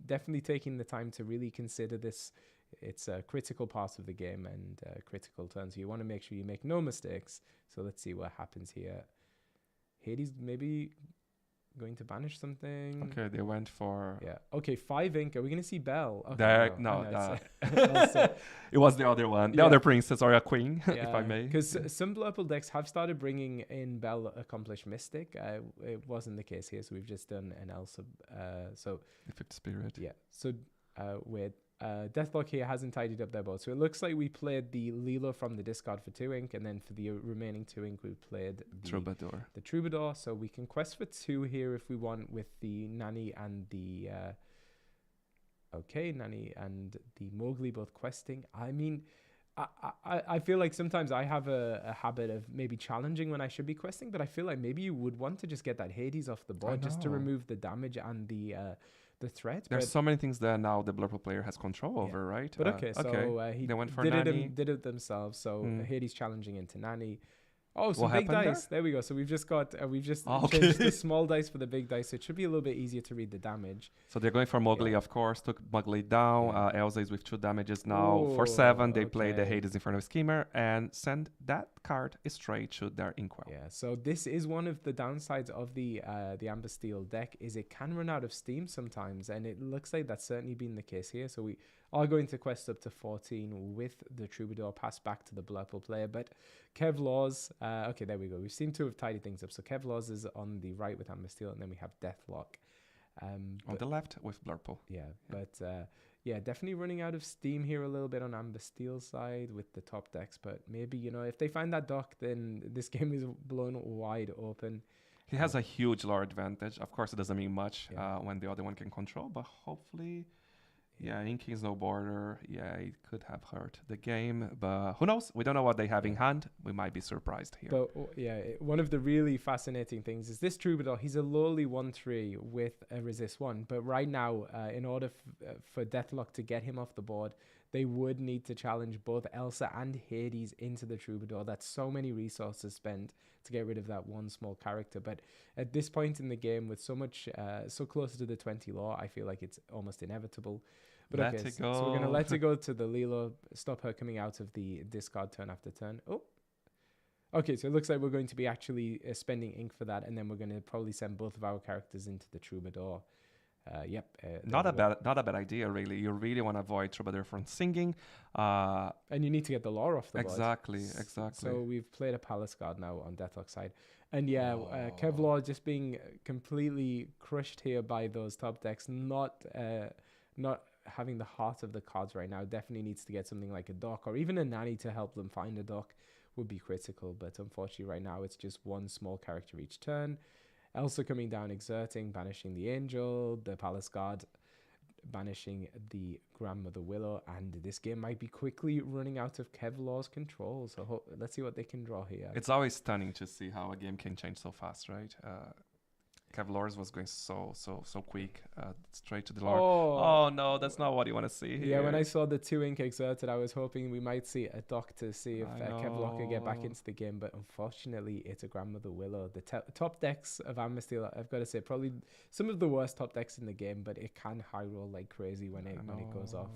S1: definitely taking the time to really consider this. It's a critical part of the game and critical turn, so you want to make sure you make no mistakes. So let's see what happens here. Hades maybe going to banish something.
S2: Okay, they went for...
S1: Yeah. Okay, 5 ink. Are we going to see Belle? Okay,
S2: it was the other one. The other princess or a queen, if I may.
S1: Because some Blurple decks have started bringing in Belle Accomplished Mystic. It wasn't the case here, so we've just done an Elsa.
S2: Fifth Spirit.
S1: Yeah. So with Deathlock here hasn't tidied up their board. So it looks like we played the Lilo from the discard for 2 ink, and then for the remaining 2 ink, we played the Troubadour. So we can quest for 2 here if we want with the Nanny and the... Nanny and the Mowgli both questing. I mean, I feel like sometimes I have a habit of maybe challenging when I should be questing, but I feel like maybe you would want to just get that Hades off the board just to remove the damage and the threat.
S2: There's so many things that now the Blurple player has control over, right?
S1: But he
S2: they went for
S1: did it themselves. So Hades challenging into Nanny. Oh, some big dice. There we go. So we've just got changed the small dice for the big dice. So it should be a little bit easier to read the damage.
S2: So they're going for Mowgli, of course. Took Mowgli down. Elsa is with 2 damages now. For 7, they play the Hades Inferno Schemer and send that card straight to their Inkwell.
S1: Yeah. So this is one of the downsides of the Amber Steel deck is it can run out of steam sometimes, and it looks like that's certainly been the case here. So we are going to quest up to 14 with the Troubadour, pass back to the Blurple player. But Kevlar's, okay, there we go. We seem to have tidied things up. So Kevlar's is on the right with Amber Steel, and then we have Deathlock.
S2: On the left with Blurple.
S1: Yeah, definitely running out of steam here a little bit on Amber Steel's side with the top decks. But maybe, if they find that dock, then this game is blown wide open.
S2: He has a huge lore advantage. Of course, it doesn't mean much when the other one can control, but hopefully... Yeah, Inking is no border. Yeah, it could have hurt the game, but who knows? We don't know what they have in hand. We might be surprised here.
S1: But one of the really fascinating things is this Troubadour. He's a lowly 1/3 with a resist 1, but right now, in order for Deathlock to get him off the board, they would need to challenge both Elsa and Hades into the Troubadour. That's so many resources spent to get rid of that one small character. But at this point in the game, with so much, so closer to the 20 lore, I feel like it's almost inevitable. But so we're going to let it go to the Lilo, stop her coming out of the discard turn after turn. Oh, okay, so it looks like we're going to be actually spending ink for that, and then we're going to probably send both of our characters into the Troubadour.
S2: Not a bad idea, really. You really want to avoid Troubadour from singing.
S1: And you need to get the lore off the board.
S2: Exactly.
S1: So we've played a Palace Guard now on Deathlock's side. And Kevlar just being completely crushed here by those top decks, not having the heart of the cards right now. Definitely needs to get something like a dock or even a Nanny to help them find a dock would be critical. But unfortunately right now it's just one small character each turn. Elsa coming down, exerting, banishing the Angel, the Palace Guard, banishing the Grandmother Willow, and this game might be quickly running out of Kevlar's control. So let's see what they can draw here.
S2: It's always stunning to see how a game can change so fast, right? Kevlar's was going so quick, straight to the lore. Oh no, that's not what you want to see here.
S1: Yeah, when I saw the 2 ink exerted, I was hoping we might see a dock to see if Kevlar could get back into the game, but unfortunately, it's a Grandmother Willow. The top decks of Amber Steel, I've got to say, probably some of the worst top decks in the game, but it can high roll like crazy when it goes off.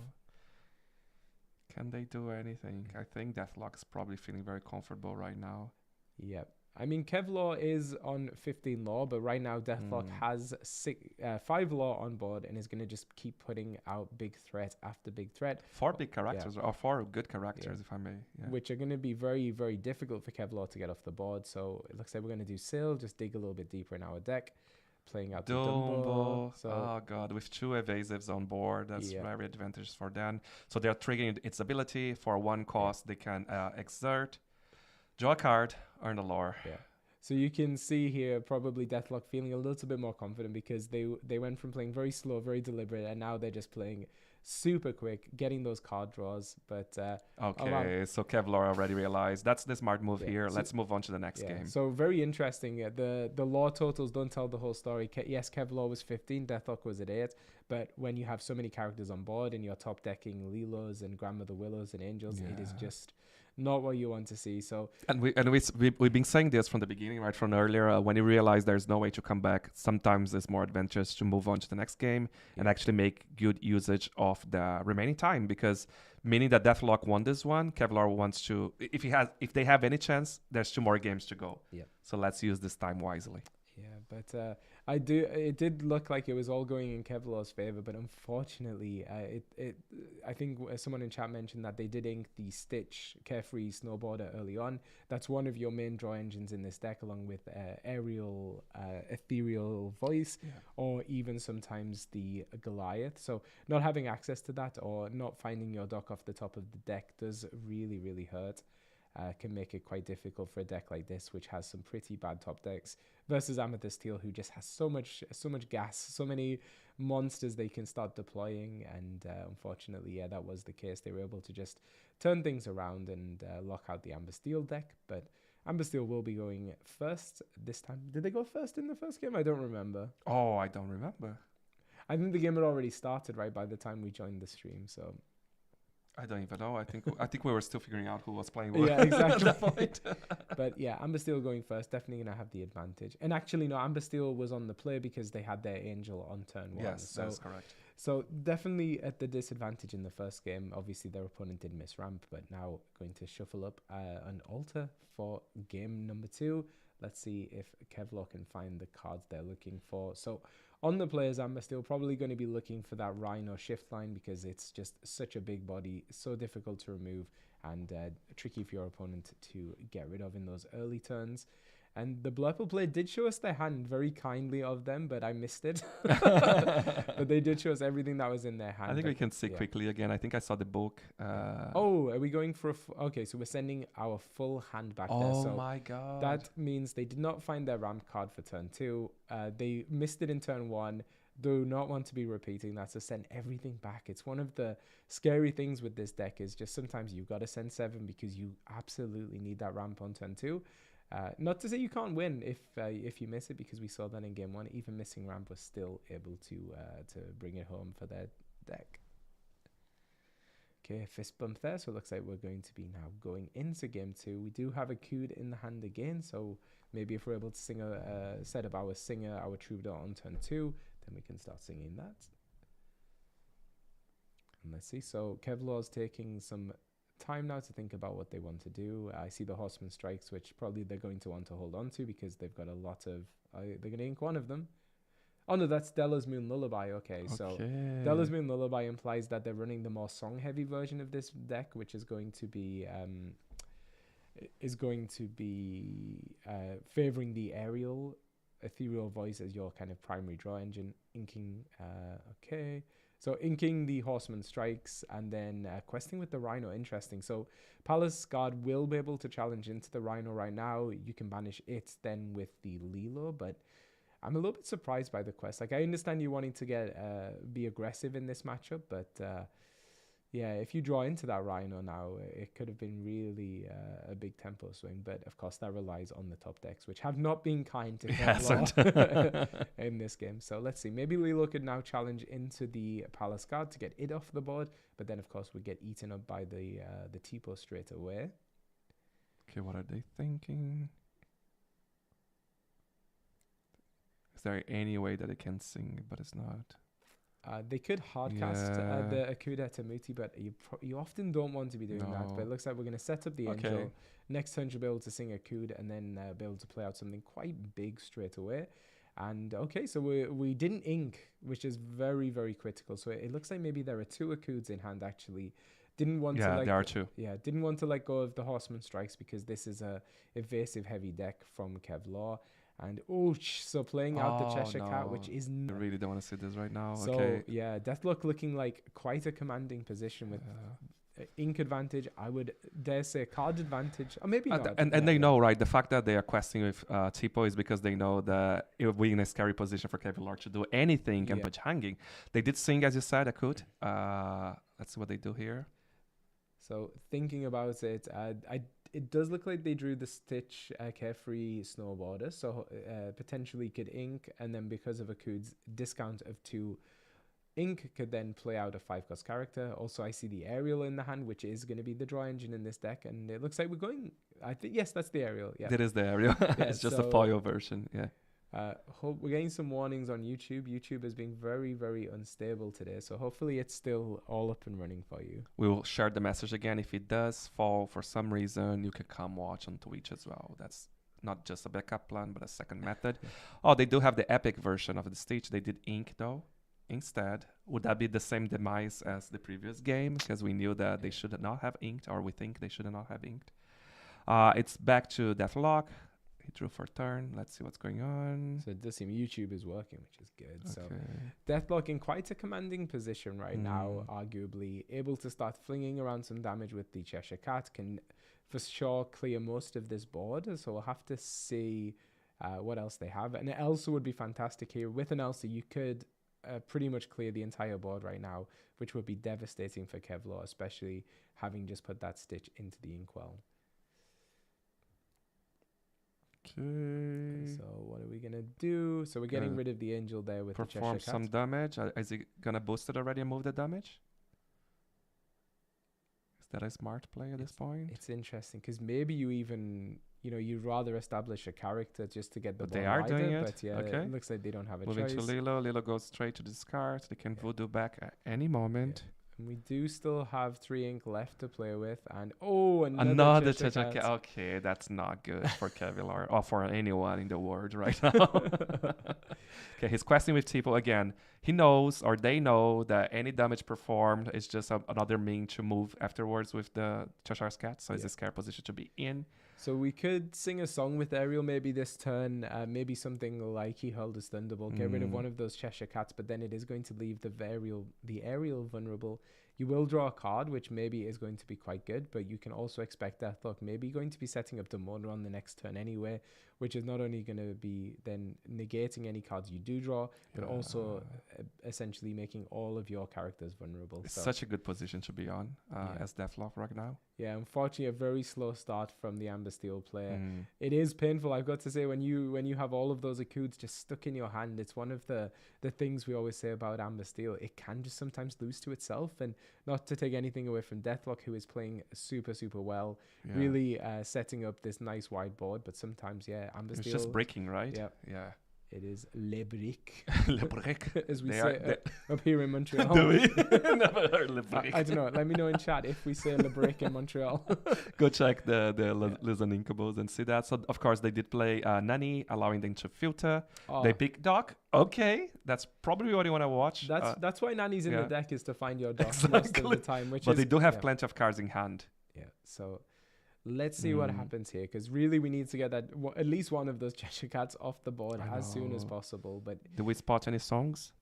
S2: Can they do anything? I think Deathlock's probably feeling very comfortable right now.
S1: Yep. I mean, Kevlar is on 15 lore, but right now Deathlock has 5 lore on board and is going to just keep putting out big threat after big threat.
S2: 4 big characters, or 4 good characters, if I may. Yeah.
S1: Which are going to be very, very difficult for Kevlar to get off the board. So it looks like we're going to do Syl, just dig a little bit deeper in our deck, playing out the Dumbo.
S2: Oh god, with 2 evasives on board, that's very advantageous for them. So they're triggering its ability for 1 cost. They can exert. Draw a card, earn a lore.
S1: Yeah. So you can see here probably Deathlock feeling a little bit more confident because they went from playing very slow, very deliberate, and now they're just playing super quick, getting those card draws. But
S2: okay, so Kevlar already realized that's the smart move here. So let's move on to the next game.
S1: So very interesting. The lore totals don't tell the whole story. Yes, Kevlar was 15, Deathlock was at 8. But when you have so many characters on board and you're top decking Lilos and Grandmother Willows and Angels, it is just not what you want to see. So
S2: we've been saying this from the beginning, right from earlier. When you realize there's no way to come back, sometimes it's more advantageous to move on to the next game and actually make good usage of the remaining time, because meaning that Deathlock won this one, Kevlar wants to, if they have any chance, there's 2 more games to go. So let's use this time wisely.
S1: Yeah, but I do. It did look like it was all going in Kevlar's favor, but unfortunately, I think someone in chat mentioned that they did ink the Stitch Carefree Snowboarder early on. That's one of your main draw engines in this deck, along with Aerial, Ethereal Voice, or even sometimes the Goliath. So not having access to that or not finding your dock off the top of the deck does really, really hurt. Can make it quite difficult for a deck like this, which has some pretty bad top decks, versus Amethyst Steel, who just has so much gas, so many monsters they can start deploying. And unfortunately, yeah, that was the case. They were able to just turn things around and lock out the Amber Steel deck. But Amber Steel will be going first this time. Did they go first in the first game? I don't remember.
S2: Oh, I don't remember.
S1: I think the game had already started right by the time we joined the stream. So
S2: I don't even know. I think we were still figuring out who was playing what.
S1: Yeah, exactly.
S2: At that point.
S1: But yeah, Amber Steel going first, definitely going to have the advantage. And actually, no, Amber Steel was on the play because they had their Angel on turn 1.
S2: Yes, that's correct.
S1: So definitely at the disadvantage in the first game. Obviously, their opponent did miss ramp, but now going to shuffle up an altar for game number 2. Let's see if Kevlar can find the cards they're looking for. So on the players, Amber Steel probably going to be looking for that Rhino shift line because it's just such a big body, so difficult to remove and tricky for your opponent to get rid of in those early turns. And the Blurple player did show us their hand, very kindly of them, but I missed it. But they did show us everything that was in their hand.
S2: I think we can see quickly again. I think I saw the book.
S1: Oh, are we going for a... Okay, so we're sending our full hand back there.
S2: Oh my god.
S1: That means they did not find their ramp card for turn 2. They missed it in turn 1. Do not want to be repeating that, so send everything back. It's one of the scary things with this deck is just sometimes you've got to send 7 because you absolutely need that ramp on turn 2. Not to say you can't win if you miss it, because we saw that in game 1. Even missing ramp was still able to bring it home for their deck. Okay, fist bump there. So it looks like we're going to be now going into game 2. We do have a Cood in the hand again, so maybe if we're able to sing set up our Singer, our Troubadour on turn 2, then we can start singing that. And let's see. So Kevlar's taking some time now to think about what they want to do. I see the Horseman Strikes, which probably they're going to want to hold on to because they've got a lot of... they're going to ink one of them. Oh no, that's Della's Moon Lullaby. Okay, so Della's Moon Lullaby implies that they're running the more song-heavy version of this deck, which is going to be favoring the Aerial Ethereal Voice as your kind of primary draw engine. Inking, okay. So inking the Horseman Strikes and then questing with the Rhino. Interesting. So Palace Guard will be able to challenge into the Rhino right now. You can banish it then with the Lilo, but I'm a little bit surprised by the quest. Like, I understand you wanting to be aggressive in this matchup, but yeah, if you draw into that Rhino now, it could have been really a big tempo swing. But of course, that relies on the top decks, which have not been kind to Kevlar in this game. So let's see. Maybe Lilo could now challenge into the Palace Guard to get it off the board. But then, of course, we get eaten up by the Tipo straight away.
S2: Okay, what are they thinking? Is there any way that it can sing, but it's not?
S1: They could hardcast the Akuda Tamuti, but you often don't want to be doing that. But it looks like we're going to set up the Angel. Next turn, you'll be able to sing Akuda and then be able to play out something quite big straight away. And okay, so we didn't ink, which is very, very critical. So it looks like maybe there are 2 Akuds in hand, actually. Didn't want to
S2: there are 2.
S1: Yeah, didn't want to let go of the Horseman Strikes because this is a evasive heavy deck from Kevlar. And so playing out the Cheshire Cat, which is...
S2: I really don't want to see this right now.
S1: So,
S2: okay.
S1: Yeah, Deathlock looking like quite a commanding position with ink advantage. I would dare say card advantage. Or maybe not.
S2: And they know, right? The fact that they are questing with Tipo is because they know that it will be in a scary position for Kevlar to do anything and put hanging. They did sing, as you said, I could. Let's see what they do here.
S1: So thinking about it, it does look like they drew the Stitch Carefree Snowboarder, so potentially could ink, and then because of a Cood's discount of 2, ink could then play out a 5-cost character. Also, I see the Aerial in the hand, which is going to be the draw engine in this deck, and it looks like we're going... I think yes, that's the Aerial. Yeah,
S2: that is the Aerial. It's just a foil version. Yeah.
S1: We're getting some warnings on YouTube. YouTube is being very, very unstable today, so hopefully it's still all up and running for you.
S2: We will share the message again. If it does fall for some reason, you can come watch on Twitch as well. That's not just a backup plan, but a second method. Oh, they do have the epic version of the stage. They did ink though. Instead, would that be the same demise as the previous game? Because we knew that they should not have inked, or we think they should not have inked. It's back to Deathlock. He drew for turn. Let's see what's going on.
S1: So it does seem YouTube is working, which is good. So Deathlock in quite a commanding position right now, arguably. Able to start flinging around some damage with the Cheshire Cat. Can for sure clear most of this board. So we'll have to see what else they have. And Elsa would be fantastic here. With an Elsa, you could pretty much clear the entire board right now, which would be devastating for Kevlar, especially having just put that Stitch into the Inkwell.
S2: Okay.
S1: So what are we gonna do? So we're getting rid of the Angel there with the Cheshire
S2: perform
S1: Cat.
S2: some damage. Is he gonna boost it already and move the damage? Is that a smart play at this point?
S1: It's interesting because maybe you even, you'd rather establish a character just to get the
S2: But
S1: ball
S2: they are
S1: wider,
S2: doing it.
S1: But yeah,
S2: Okay.
S1: it looks like they don't have a
S2: Moving
S1: choice.
S2: to Lilo. Lilo goes straight to discard. They can voodoo back at any moment.
S1: And we do still have 3 ink left to play with. And
S2: Another
S1: Cheshire
S2: Cheshire
S1: Cat.
S2: Cat. Okay, that's not good for Kevlar or for anyone in the world right now. Okay, he's questing with Tipo again. He knows, or they know, that any damage performed is just another means to move afterwards with the Cheshire Cat. So it's a scare position to be in.
S1: So we could sing a song with Ariel maybe this turn, maybe something like He Hurled His Thunderbolt, get rid of one of those Cheshire Cats, but then it is going to leave the Ariel vulnerable. You will draw a card, which maybe is going to be quite good, but you can also expect Deathlock maybe going to be setting up Demona on the next turn anyway, which is not only going to be then negating any cards you do draw, but also essentially making all of your characters vulnerable.
S2: It's such a good position to be on as Deathlock right now.
S1: Yeah, unfortunately, a very slow start from the Amber Steel player. It is painful, I've got to say, when you have all of those Akuds just stuck in your hand. It's one of the things we always say about Amber Steel. It can just sometimes lose to itself, and not to take anything away from Deathlock, who is playing super, super well, really setting up this nice wide board. But sometimes, Amber Steel...
S2: It's just breaking, right?
S1: Yeah. It is Le Brick.
S2: Le Brick.
S1: As we say up here in Montreal.
S2: Do we? Never heard Le Brick.
S1: I don't know. Let me know in chat if we say Le Brick in Montreal.
S2: Go check the Lizan Incubables and see that. So, of course, they did play Nani, allowing them to filter. They pick Doc. Okay. That's probably what you want to watch.
S1: That's why Nani's in the deck, is to find your Doc most of the time.
S2: But they do have plenty of cards in hand.
S1: Yeah. So... let's see what happens here, because really we need to get that at least one of those Cheshire Cats off the board as soon as possible. But
S2: do we spot any songs?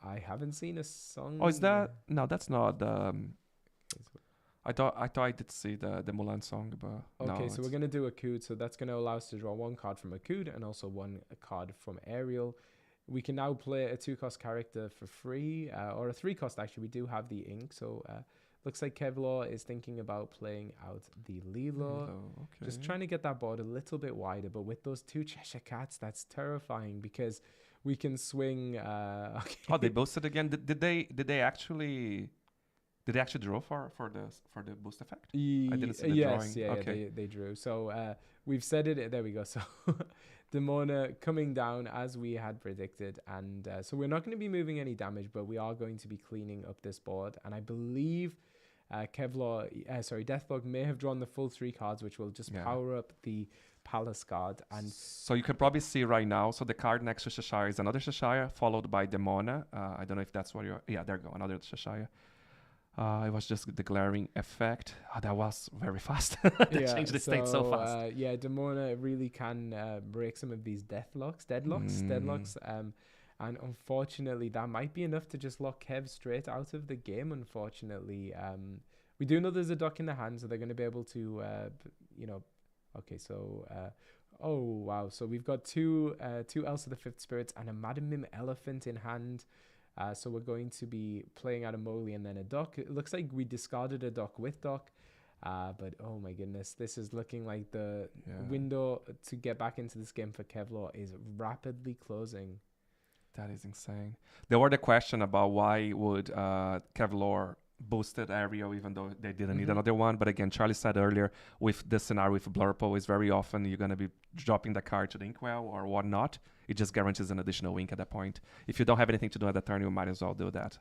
S1: I haven't seen a song.
S2: Oh, is that? No, that's not. I thought I did see the Mulan song, but
S1: okay.
S2: No,
S1: So we're gonna do a Akud, so that's gonna allow us to draw 1 card from Akud and also 1 card from Ariel. We can now play a 2-cost character for free, or a 3-cost actually. We do have the ink, so. Looks like Kevlar is thinking about playing out the Lilo.
S2: Okay.
S1: Just trying to get that board a little bit wider. But with those 2 Cheshire Cats, that's terrifying because we can swing... okay.
S2: Oh, they boosted again. Did they actually draw for the boost effect? I didn't see the drawing.
S1: Yeah, they drew. So we've said it. There we go. So Demona coming down as we had predicted. And so we're not going to be moving any damage, but we are going to be cleaning up this board. And I believe... Deathlock may have drawn the full 3 cards, which will just power up the Palace card. And
S2: so you can probably see right now. So the card next to Cheshire is another Cheshire, followed by Demona. I don't know if that's what you're... Yeah, there you go, another Cheshire. It was just the glaring effect. That was very fast. They changed the state so fast.
S1: Demona really can break some of these deadlocks. And unfortunately, that might be enough to just lock Kev straight out of the game, unfortunately. We do know there's a Doc in the hand, so they're going to be able to, Okay, so... oh, wow. So we've got two Elsa the Fifth Spirits and a Madam Mim Elephant in hand. So we're going to be playing out a Mowgli and then a Doc. It looks like we discarded a Doc with Doc. But oh my goodness, this is looking like the window to get back into this game for Kevlar is rapidly closing.
S2: That is insane. There were the question about why would Kevlar boosted Ariel even though they didn't need another one. But again, Charlie said earlier, with this scenario with Blurple, is very often you're going to be dropping the card to the Inkwell or whatnot. It just guarantees an additional wink at that point. If you don't have anything to do at that turn, you might as well do that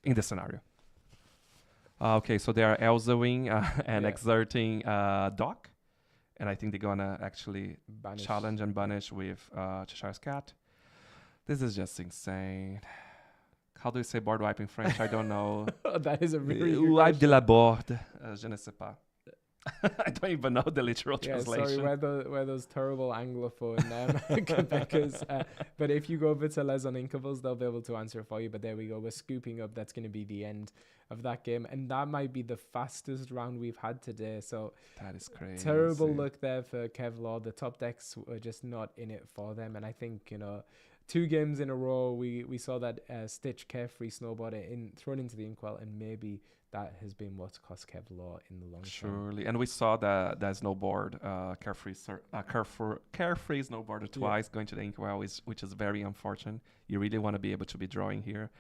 S2: in this scenario. Okay, so they are Elsa-wing and exerting Doc. and I think they're gonna actually
S1: Banish.
S2: challenge and banish with Cheshire's Cat. This is just insane. How do you say board wipe in French? I don't know.
S1: That is a really good
S2: Wipe de
S1: question.
S2: la board. Je ne sais pas. I don't even know the literal
S1: Yeah,
S2: translation.
S1: sorry, we're those terrible anglophone Quebecers. But if you go over to Les Uninkables, they'll be able to answer it for you. But there we go. We're scooping up. That's going to be the end of that game. And that might be the fastest round we've had today. So
S2: That is crazy.
S1: terrible luck there for Kevlar. The top decks were just not in it for them. And I think, 2 games in a row, we saw that Stitch Carefree snowboarder thrown into the inkwell, and maybe that has been what's cost Kevlar in the long term.
S2: Surely. And we saw that snowboard, Carefree snowboarder twice going to the inkwell, which is very unfortunate. You really want to be able to be drawing here.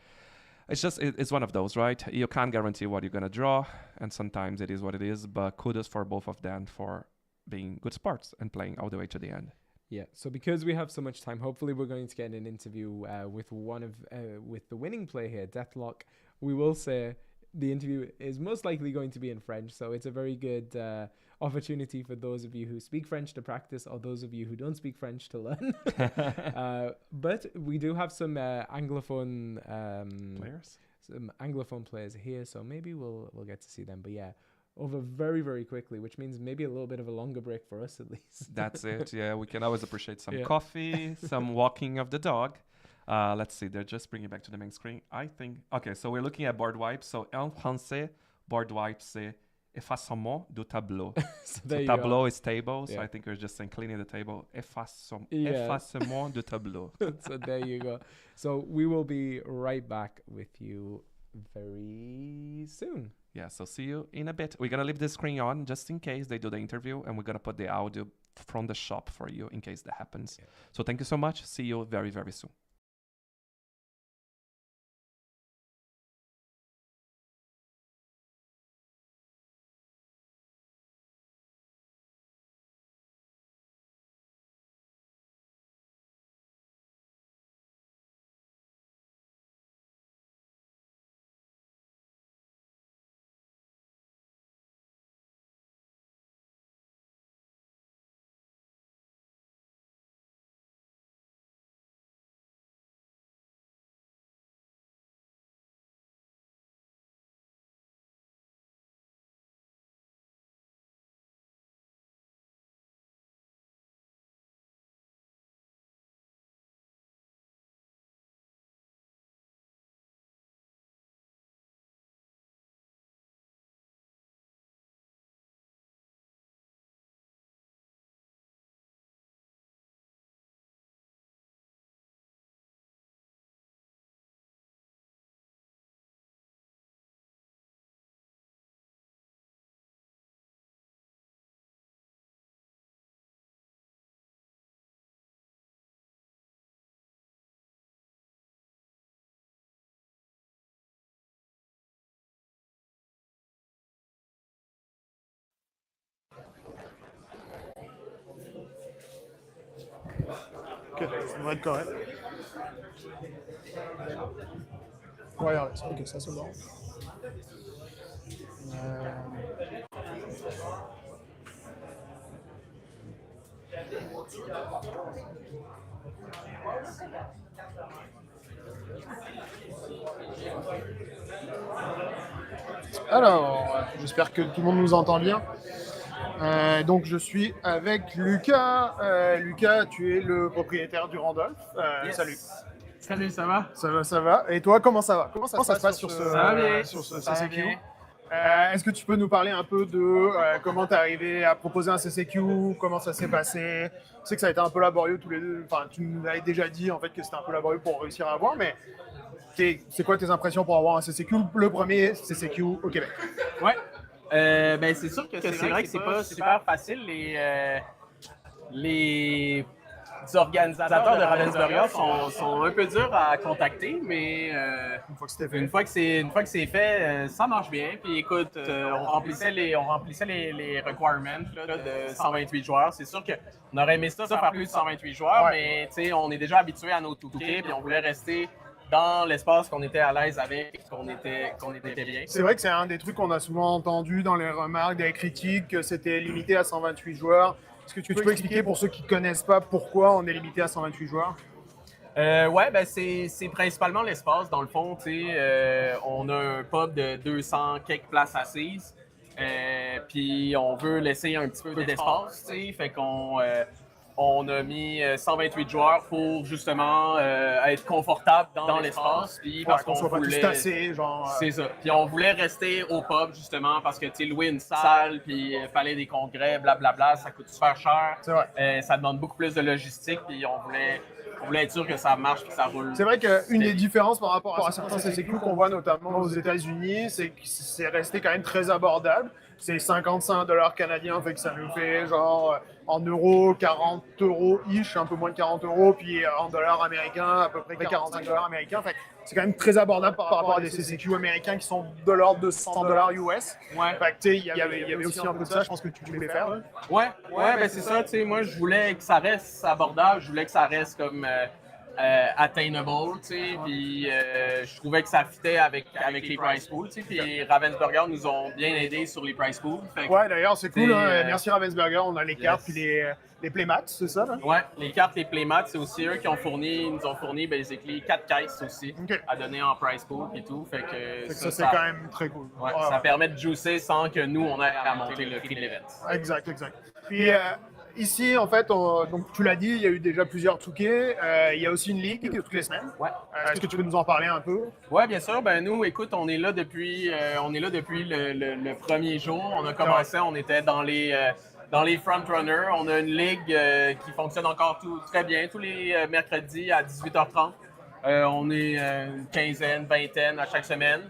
S2: It's just, it's one of those, right? You can't guarantee what you're going to draw, and sometimes it is what it is, but kudos for both of them for being good sports and playing all the way to the end.
S1: Yeah, so because we have so much time, hopefully we're going to get an interview with with the winning player here, Deathlock. We will say the interview is most likely going to be in French, so it's a very good opportunity for those of you who speak French to practice, or those of you who don't speak French to learn. But we do have some Anglophone players here, so maybe we'll get to see them. But yeah, over very, very quickly, which means maybe a little bit of a longer break for us at least.
S2: That's it. Yeah, we can always appreciate some
S1: Yeah.
S2: coffee, some walking of the dog. Let's see. They're just bringing it back to the main screen. I think. Okay, so we're looking at board wipes. So en français, board wipe, c'est effacement du tableau.
S1: So there
S2: So
S1: you
S2: tableau
S1: go.
S2: is table. So
S1: Yeah.
S2: I think we're just saying cleaning the table. Effacement du tableau.
S1: So there you go. So we will be right back with you very soon.
S2: Yeah, so see you in a bit. We're going to leave the screen on just in case they do the interview, and we're going to put the audio from the shop for you in case that happens.
S1: Yeah.
S2: So thank you so much. See you very, very soon.
S4: Ok, ça devrait être correct. Ouais, ok, ça c'est bon. Alors, j'espère que tout le monde nous entend bien. Donc je suis avec Lucas. Lucas, tu es le propriétaire du Randolph. Salut.
S7: Salut, ça va?
S4: Ça va. Et toi, comment ça va? Comment ça se passe sur ce,
S7: Ça va bien.
S4: sur ce
S7: Ça va
S4: CCQ?
S7: bien.
S4: Est-ce que tu peux nous parler un peu de comment tu es arrivé à proposer un CCQ, comment ça s'est passé? Je sais que ça a été un peu laborieux tous les deux. Enfin, tu nous avais déjà dit en fait que c'était un peu laborieux pour réussir à avoir, mais c'est quoi tes impressions pour avoir un CCQ, le premier CCQ au Québec?
S7: Ouais. Ben, c'est sûr que c'est vrai que c'est pas super facile. Les organisateurs de Ravensburger sont un peu durs à contacter, mais
S4: Une fois que c'était fait.
S7: une fois que c'est fait, ça marche bien. Puis écoute, on remplissait les requirements là, de 128 joueurs. C'est sûr qu'on aurait aimé ça faire plus de 128 joueurs,
S4: Ouais.
S7: mais tu sais, on est déjà habitué à nos 2K, puis on voulait rester dans l'espace qu'on était à l'aise avec, qu'on était bien.
S4: C'est vrai que c'est un des trucs qu'on a souvent entendu dans les remarques des critiques, que c'était limité à 128 joueurs. Est-ce que tu peux expliquer pour ceux qui ne connaissent pas pourquoi on est limité à 128 joueurs?
S7: Ouais, ben c'est principalement l'espace. Dans le fond, on a un pub de 200 quelques places assises. Puis on veut laisser un petit peu d'espace, fait qu'on on a mis 128 joueurs pour justement être confortable dans l'espace. Puis parce qu'on
S4: soit pas tous
S7: voulait...
S4: tassés, genre.
S7: C'est ça. Puis on voulait rester au pub justement parce que louer une salle, puis palais des congrès, blablabla, ça coûte super cher.
S4: C'est vrai.
S7: Ça demande beaucoup plus de logistique, puis on voulait être sûr que ça marche, que ça roule.
S4: C'est vrai qu'une des différences par rapport à certains CCQ qu'on voit notamment aux États-Unis, c'est que c'est resté quand même très abordable. C'est 55 $ canadiens, fait que ça nous fait genre en euros, 40 €-ish, un peu moins de 40 €, puis en dollars américains, à peu près 45 $ américains. Fait que c'est quand même très abordable par rapport à des CCQ américains qui sont de l'ordre de 100 $ US.
S7: Ouais.
S4: Fait que tu sais, il y avait aussi un peu de ça, je pense que tu voulais faire. Là.
S7: Ouais, ben c'est ça, moi je voulais que ça reste abordable, je voulais que ça reste comme attainable, puis je trouvais que ça fitait avec les price pools, puis Ravensburger nous ont bien aidés sur les price pools.
S4: Ouais, d'ailleurs, c'est cool, hein. Merci Ravensburger, on a les cartes puis les playmats, c'est ça? Là?
S7: Ouais, les cartes, les playmats, c'est aussi eux qui nous ont fourni basically 4 caisses aussi à donner en price pool et tout. Fait que
S4: ça c'est quand même très cool.
S7: Ouais, ça permet de juicer sans que nous, on ait à monter le prix de l'event.
S4: Exact. Puis ici, en fait, donc tu l'as dit, il y a eu déjà plusieurs touquets. Il y a aussi une ligue toutes les semaines.
S7: Ouais.
S4: Est-ce que tu peux nous en parler un peu?
S7: Ouais, bien sûr. Ben nous, écoute, on est là depuis le premier jour. On a commencé, on était dans les frontrunners. On a une ligue qui fonctionne encore très bien tous les mercredis à 18h30. On est une quinzaine, vingtaine à chaque semaine.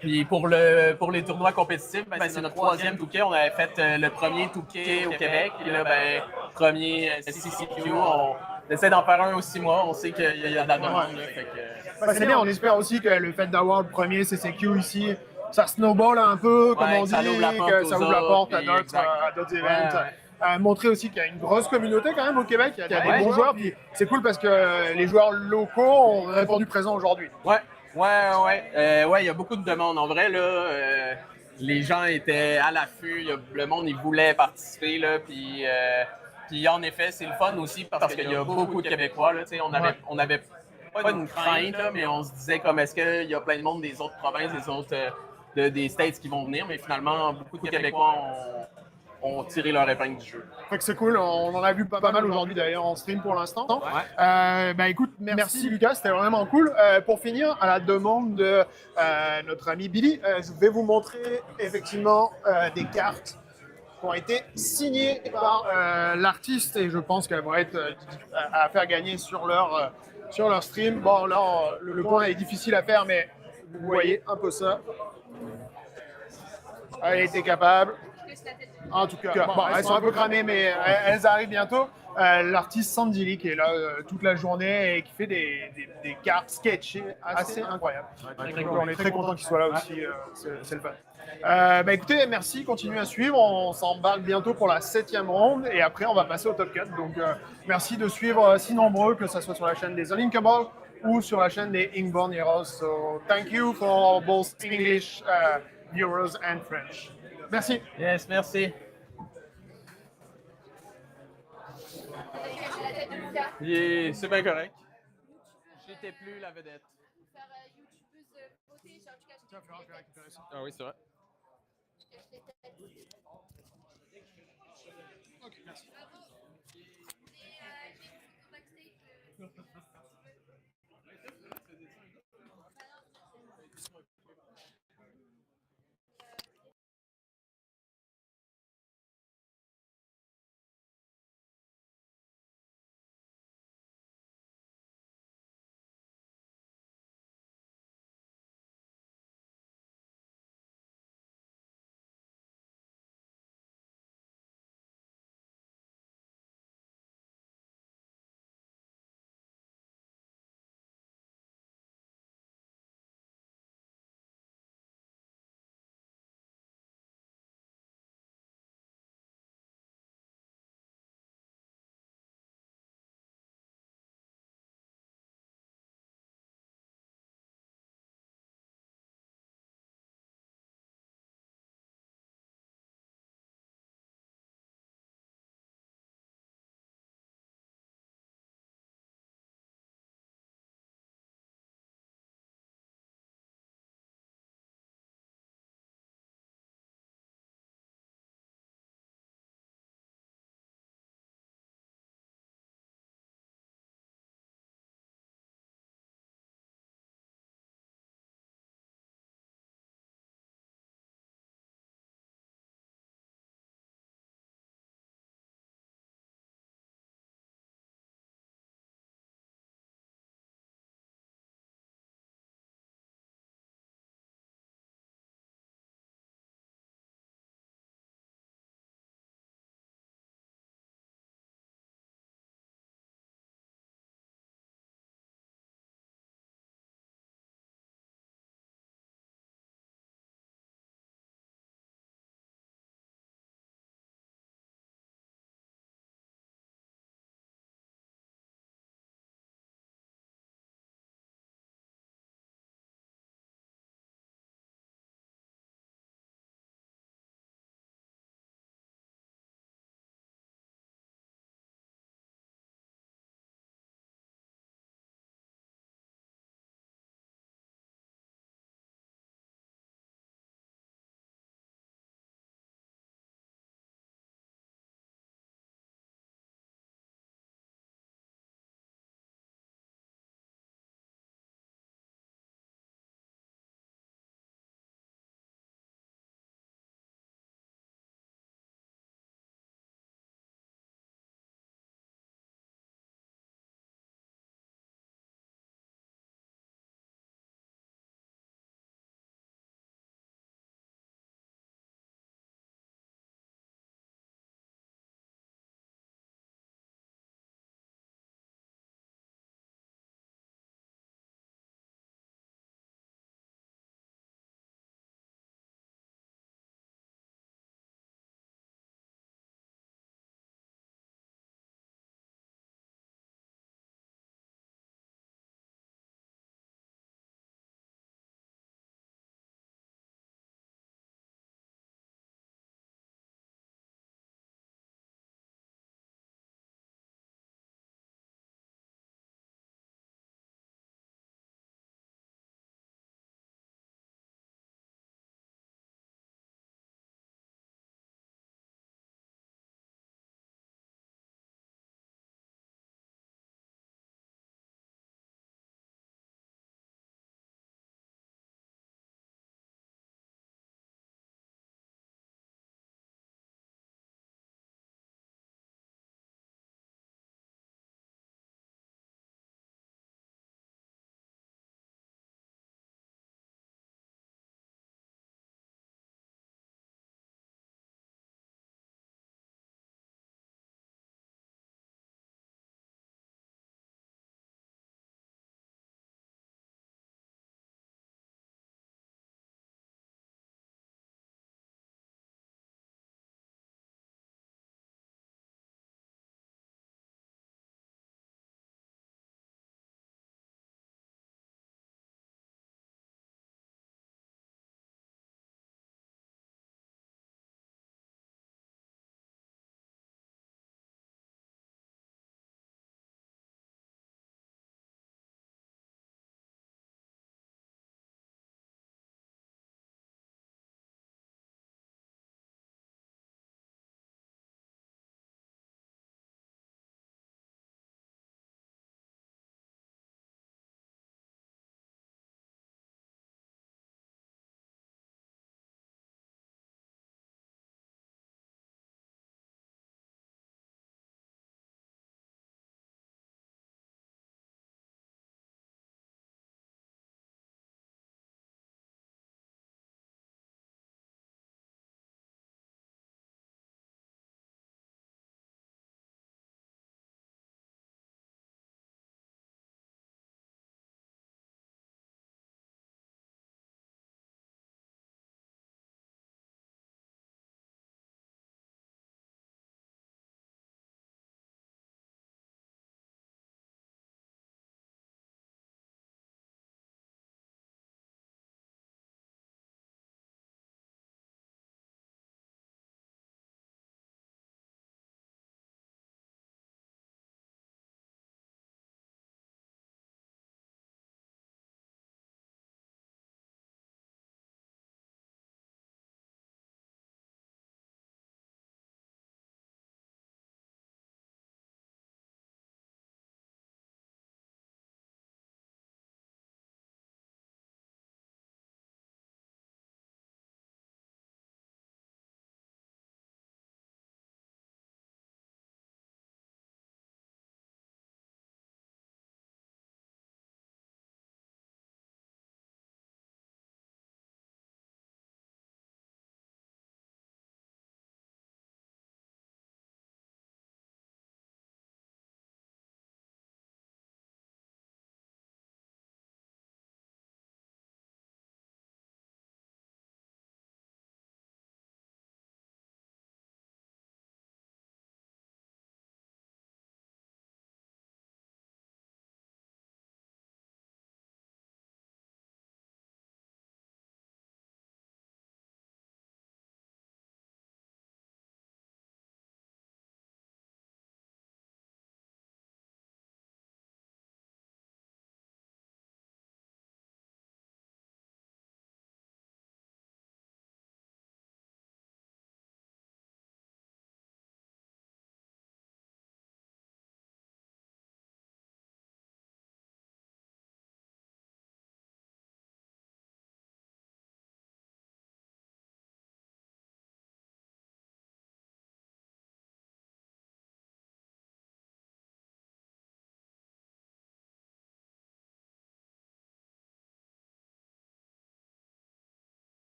S7: Puis pour les tournois compétitifs, c'est notre troisième touquet. On avait fait le premier touquet au Québec. Puis là, premier CCQ, on essaie d'en faire un aux 6 mois. On sait qu'il y a de la demande.
S4: C'est bien, on espère aussi que le fait d'avoir le premier CCQ ici, ça snowball un peu, comme on dit, que ça ouvre la porte à d'autres événements. Montrer aussi qu'il y a une grosse communauté quand même au Québec, il y a des bons joueurs. Puis c'est cool parce que les joueurs locaux ont répondu présent aujourd'hui.
S7: Ouais, il y a beaucoup de demandes. En vrai, là, les gens étaient à l'affût, le monde, il voulait participer, là, puis en effet, c'est le fun aussi parce qu'il y a beaucoup de Québécois, là, on avait pas une crainte, là, mais on se disait comme est-ce qu'il y a plein de monde des autres provinces, des States qui vont venir, mais finalement, beaucoup de Québécois ont tiré leur épingle du jeu.
S4: Fait que c'est cool, on en a vu pas mal aujourd'hui d'ailleurs en stream pour l'instant. Écoute, merci Lucas, c'était vraiment cool. Pour finir, à la demande de notre ami Billy, je vais vous montrer effectivement des cartes qui ont été signées par l'artiste et je pense qu'elles vont être à faire gagner sur leur stream. Bon là, le point est difficile à faire, mais vous voyez un peu ça. Elle était capable. En tout cas, elles sont un peu cramées, mais elles arrivent bientôt. L'artiste Sandy Lee qui est là toute la journée et qui fait des cartes sketchées assez incroyables. On est très content qu'il soit là aussi, c'est le fun. Écoutez, merci, continuez à suivre. On s'embarque bientôt pour la 7e ronde et après on va passer au top 4. Donc merci de suivre si nombreux, que ce soit sur la chaîne des Unlinkables ou sur la chaîne des Inkborn Heroes. So thank you for both English viewers and French. Merci.
S7: Yes, merci. C'est bien correct. J'étais plus la vedette. Ah oui, c'est vrai.
S4: Ok, merci.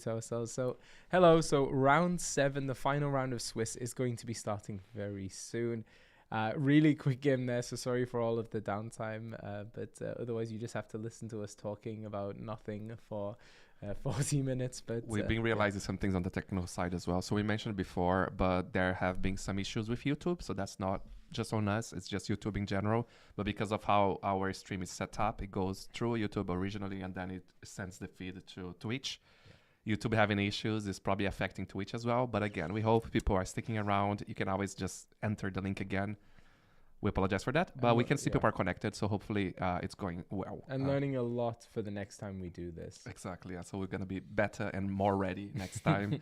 S1: ourselves. So, hello. So, round 7, the final round of Swiss, is going to be starting very soon. Really quick game there, so sorry for all of the downtime. But otherwise, you just have to listen to us talking about nothing for 40 minutes. But
S2: we've been realizing some things on the technical side as well. So we mentioned before, but there have been some issues with YouTube. So that's not just on us, it's just YouTube in general. But because of how our stream is set up, it goes through YouTube originally and then it sends the feed to Twitch. YouTube having issues is probably affecting Twitch as well. But again, we hope people are sticking around. You can always just enter the link again. We apologize for that, but we can see people are connected, so hopefully it's going well.
S1: And learning a lot for the next time we do this.
S2: Exactly, yeah. So we're going to be better and more ready next time.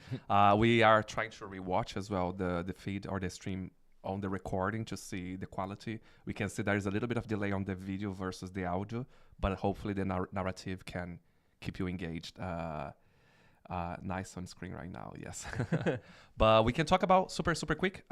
S2: We are trying to rewatch as well the feed or the stream on the recording to see the quality. We can see there is a little bit of delay on the video versus the audio, but hopefully the narrative can keep you engaged. Nice on screen right now, yes. But we can talk about super quick.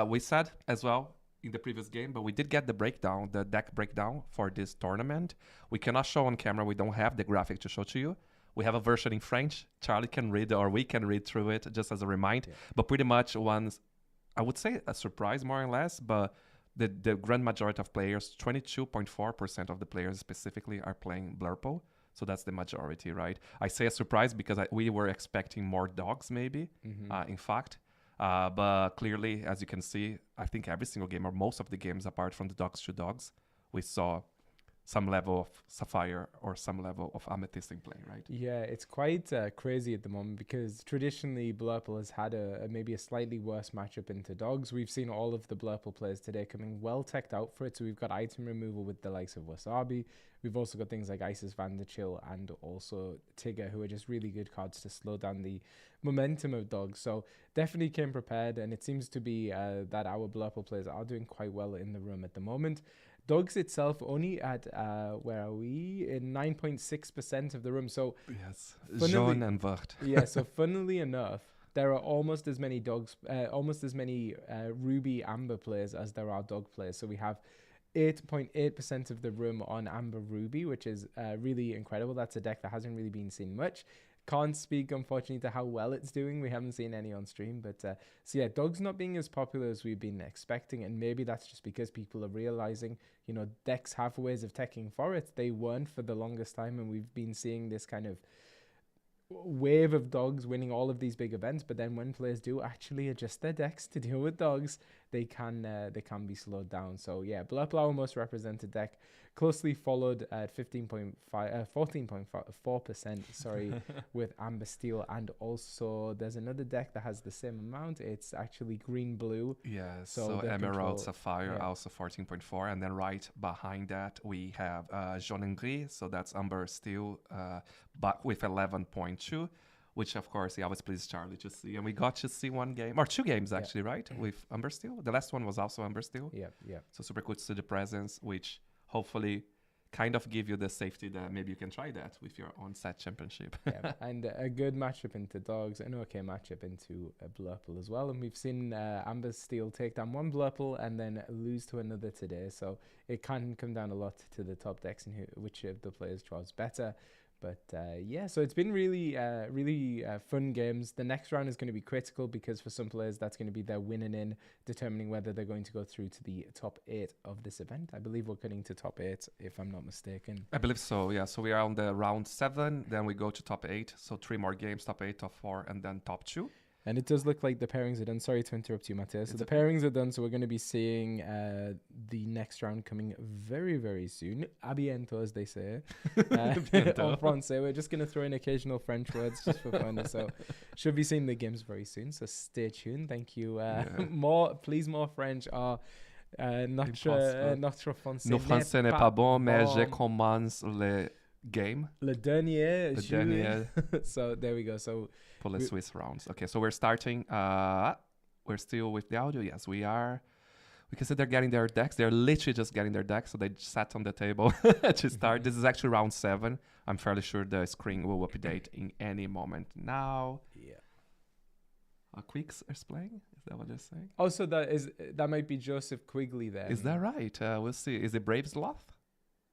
S2: We said as well in the previous game, but we did get the deck breakdown for this tournament. We cannot show on camera. We don't have the graphic to show to you. We have a version in French. Charlie can read, or we can read through it just as a reminder. Yeah. But pretty much I would say a surprise more or less, but the grand majority of players, 22.4% of the players specifically, are playing Blurple. So that's the majority, right? I say a surprise because we were expecting more dogs maybe, in fact. But clearly, as you can see, I think every single game, or most of the games apart from the Dogs to Dogs, we saw some level of Sapphire or some level of Amethyst in play, right?
S1: Yeah, it's quite crazy at the moment because traditionally Blurple has had maybe a slightly worse matchup into Dogs. We've seen all of the Blurple players today coming well teched out for it. So we've got item removal with the likes of Wasabi. We've also got things like Isis Vanderchill and also Tigger, who are just really good cards to slow down the momentum of Dogs. So definitely came prepared, and it seems to be that our Blurple players are doing quite well in the room at the moment. Dogs itself only at, where are we? In 9.6% of the room. So
S2: yes, jaune and vert.
S1: Yeah, so funnily enough, there are almost as many Ruby Amber players as there are Dog players. So we have 8.8% of the room on Amber Ruby, which is really incredible. That's a deck that hasn't really been seen much. Can't speak, unfortunately, to how well it's doing. We haven't seen any on stream. But so yeah, Dogs not being as popular as we've been expecting. And maybe that's just because people are realizing, decks have ways of teching for it. They weren't for the longest time. And we've been seeing this kind of wave of Dogs winning all of these big events. But then when players do actually adjust their decks to deal with Dogs, they can be slowed down. So yeah, Blurple, our most represented deck, closely followed at 14.4%, sorry, with Amber Steel. And also there's another deck that has the same amount. It's actually green blue.
S2: Yeah, so Emerald Sapphire, also 14.4. And then right behind that we have Jaune and Gris, so that's Amber Steel, but with 11.2. Which, of course, he always pleases Charlie to see. And we got to see one game, or two games, actually, right? With Amber Steel. The last one was also Amber Steel.
S1: Yeah.
S2: So super cool to see the presence, which hopefully kind of give you the safety that maybe you can try that with your own set championship.
S1: Yeah, and a good matchup into Dogs, an okay matchup into Blurple as well. And we've seen Amber Steel take down one Blurple and then lose to another today. So it can come down a lot to the top decks and which of the players draws better. But yeah, so it's been really fun games. The next round is going to be critical because for some players, that's going to be their winning in, determining whether they're going to go through to the top 8 of this event. I believe we're cutting to top 8, if I'm not mistaken.
S2: I believe so, yeah. So we are on the round 7, then we go to top 8. So 3 more games, top 8, top 4, and then top 2.
S1: And it does look like the pairings are done. Sorry to interrupt you, Matthias. So the pairings are done. So we're going to be seeing the next round coming very, very soon. A bientôt, as they say. En français. We're just going to throw in occasional French words just for fun. So should be seeing the games very soon. So stay tuned. Thank you. More French. Notre français.
S2: Nos français n'est pas bon, mais je commence le game.
S1: Le dernier. So there we go. So
S2: for the Swiss rounds. Okay, so we're starting. We're still with the audio. Yes, we are. We can see they're getting their decks. They're literally just getting their decks. So they sat on the table to start. This is actually round 7. I'm fairly sure the screen will update in any moment now.
S1: Yeah.
S2: Quicks is playing? Is that what they're saying?
S1: Oh, so that might be Joseph Quigley there.
S2: Is that right? We'll see. Is it Braves Loth?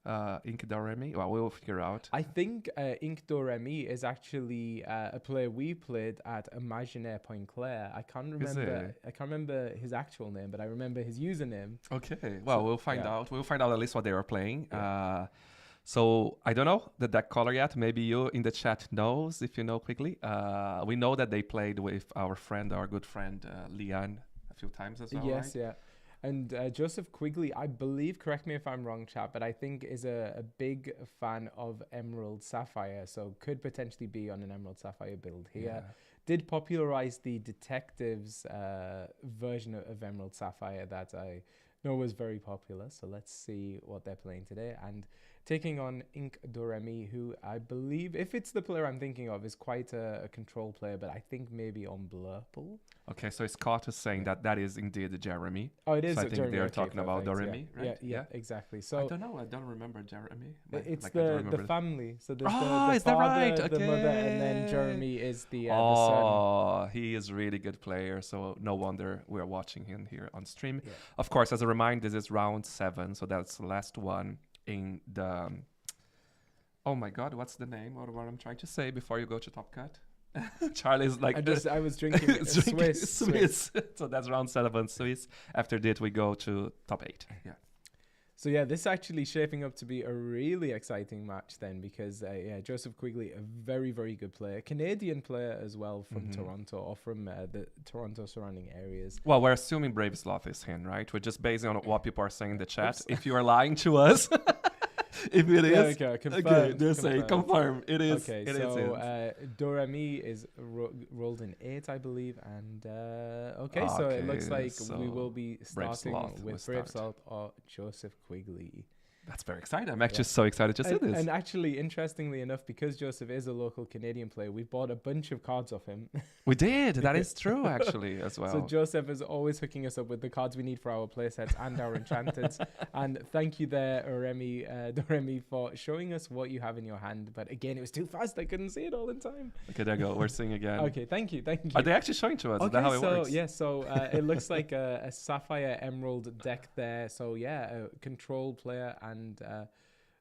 S2: Ink Doremi? Well, we'll figure out.
S1: I think Ink Doremi is actually a player we played at Imaginaire Point Claire. I can't remember his actual name, but I remember his username.
S2: Okay. Well, we'll find out. We'll find out at least what they were playing. So I don't know the deck color yet. Maybe you in the chat knows if you know quickly. We know that they played with our good friend Lian a few times as well.
S1: Yes,
S2: right?
S1: yeah. And Joseph Quigley, I believe, correct me if I'm wrong, chat, but I think is a big fan of Emerald Sapphire, so could potentially be on an Emerald Sapphire build here.
S2: Yeah.
S1: Did popularize the Detectives version of Emerald Sapphire that I know was very popular, so let's see what they're playing today. And taking on Ink Doremi, who I believe, if it's the player I'm thinking of, is quite a control player, but I think maybe on Blurple.
S2: Okay, so Scott is saying that is indeed Jeremy.
S1: Oh, it is.
S2: So I think
S1: Jeremy,
S2: they're
S1: okay,
S2: talking about
S1: perfect,
S2: Doremi,
S1: yeah.
S2: right?
S1: Yeah, exactly. So
S2: I don't know. I don't remember Jeremy.
S1: it's
S2: I don't remember
S1: the family. So there's
S2: is
S1: the
S2: that
S1: father,
S2: right?
S1: the
S2: Okay.
S1: mother, and then Jeremy is the son.
S2: Oh, he is really good player. So no wonder we're watching him here on stream.
S1: Yeah.
S2: Of course, as a reminder, this is round 7, so that's the last one in the. Oh my God, what's the name or what I'm trying to say before you go to Top Cut? Charlie's like
S1: I was drinking Swiss.
S2: So that's round 7 Swiss. After that, we go to top 8. Yeah.
S1: So yeah, this is actually shaping up to be a really exciting match then, because Joseph Quigley, a very, very good player, Canadian player as well from Toronto or from the Toronto surrounding areas.
S2: Well, we're assuming Brave Sloth is him, right? We're just basing on what people are saying in the chat. If you are lying to us, if it is,
S1: confirmed,
S2: they're saying confirm. It is.
S1: Okay,
S2: it
S1: so
S2: is.
S1: Doremi is rolled in 8, I believe, and so it looks like we will be starting with Brave Sloth or Joseph Quigley.
S2: That's very exciting. I'm actually so excited to see this.
S1: And actually, interestingly enough, because Joseph is a local Canadian player, we bought a bunch of cards off him.
S2: We did. That is true, actually, as well.
S1: So Joseph is always hooking us up with the cards we need for our playsets and our enchanters. And thank you there, Doremi, for showing us what you have in your hand. But again, it was too fast. I couldn't see it all in time.
S2: Okay, there you go. We're seeing again.
S1: Okay, thank you.
S2: Are they actually showing to us? Is that how it works?
S1: Yeah, so it looks like a Sapphire Emerald deck there. So yeah, a control player, and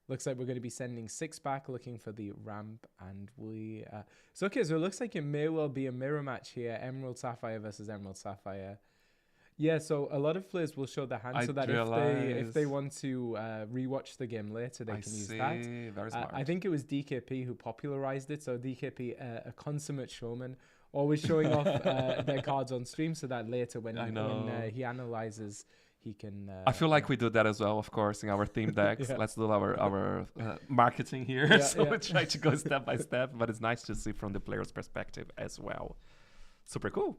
S1: looks like we're going to be sending 6 back, looking for the ramp, and we so it looks like it may well be a mirror match here, Emerald Sapphire versus Emerald Sapphire. Yeah, so a lot of players will show their hand so that if they want to rewatch the game later, they can use that.
S2: Very smart.
S1: I think it was DKP who popularized it. So DKP, a consummate showman, always showing off their cards on stream so that later when he analyzes, he can.
S2: I feel like we do that as well, of course, in our theme decks. Let's do our marketing here. We try to go step by step, but it's nice to see from the player's perspective as well. Super cool.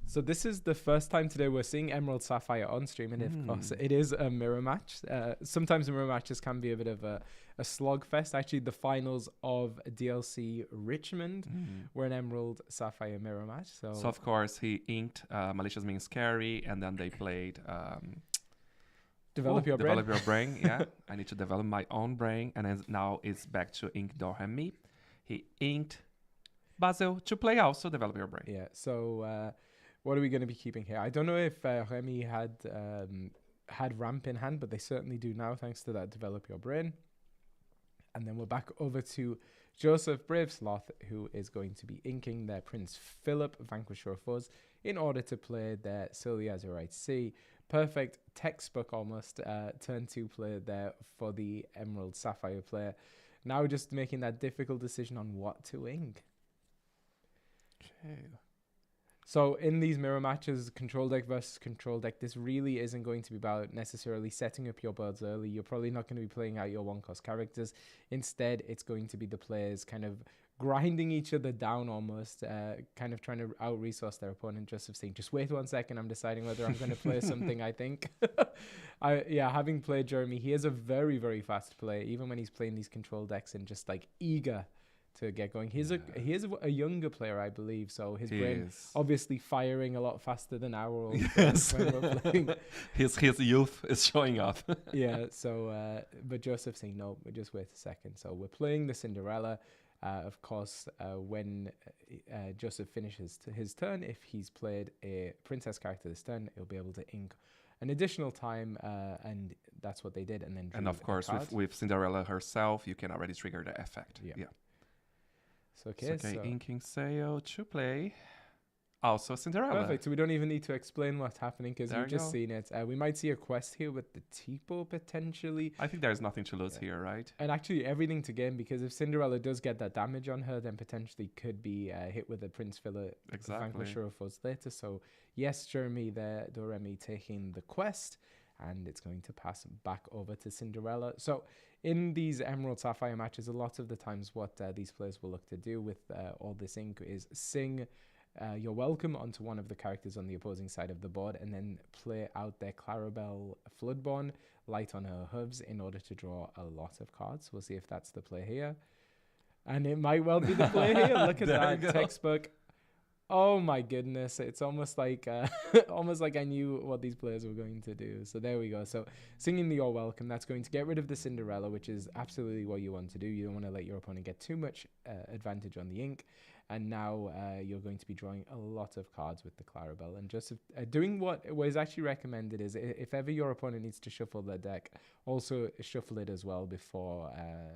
S1: So this is the first time today we're seeing Emerald Sapphire on stream, and of course it is a mirror match. Sometimes the mirror matches can be a bit of a slugfest. Actually, the finals of DLC Richmond were an Emerald Sapphire mirror match. So
S2: of course he inked Malicious Means Scary, and then they played
S1: Develop Your
S2: Brain. Yeah, I need to develop my own brain, and then now it's back to Ink Doremi. He inked Basil to play also Develop Your Brain.
S1: Yeah, so what are we going to be keeping here? I don't know if Remy had ramp in hand, but they certainly do now, thanks to that Develop Your Brain. And then we're back over to Joseph Brave Sloth, who is going to be inking their Prince Philip, Vanquisher of Foes, in order to play their Silly Azurite Sea. Perfect textbook almost turn 2 play there for the Emerald Sapphire player. Now just making that difficult decision on what to ink.
S2: Okay.
S1: So in these mirror matches, control deck versus control deck, this really isn't going to be about necessarily setting up your boards early. You're probably not going to be playing out your 1-cost characters. Instead, it's going to be the players kind of grinding each other down almost, kind of trying to out-resource their opponent, just of saying, just wait 1 second, I'm deciding whether I'm going to play something, I think. Having played Jeremy, he is a very, very fast player, even when he's playing these control decks and just like eager to get going. He is a younger player, I believe, so his brain obviously firing a lot faster than our old when we're playing.
S2: His youth is showing off.
S1: But Joseph saying no, we just wait a second. So we're playing the Cinderella. Of course, when Joseph finishes his turn, if he's played a princess character this turn, he'll be able to ink an additional time, and that's what they did. And then
S2: And of course, with Cinderella herself, you can already trigger the effect.
S1: Yeah.
S2: Yeah.
S1: So, okay,
S2: inking Sayo to play. Also Cinderella.
S1: Perfect. So we don't even need to explain what's happening because you've just
S2: go.
S1: seen it. We might see a quest here with the Tipo potentially.
S2: I think there's nothing to lose here, right?
S1: And actually everything to gain, because if Cinderella does get that damage on her, then potentially could be hit with a Prince Filler Vanquisher of Foes later. So yes, Jeremy there, Doremi taking the quest, and it's going to pass back over to Cinderella. So in these Emerald Sapphire matches, a lot of the times what these players will look to do with all this ink is sing You're Welcome onto one of the characters on the opposing side of the board, and then play out their Clarabelle Floodborn light on her hooves in order to draw a lot of cards. We'll see if that's the play here. And it might well be the play here. Look at that textbook. Oh my goodness. It's almost like almost like I knew what these players were going to do. So there we go. So singing the You're Welcome, that's going to get rid of the Cinderella, which is absolutely what you want to do. You don't want to let your opponent get too much advantage on the ink. And now you're going to be drawing a lot of cards with the Clarabelle. And just doing what is actually recommended is if ever your opponent needs to shuffle their deck, also shuffle it as well before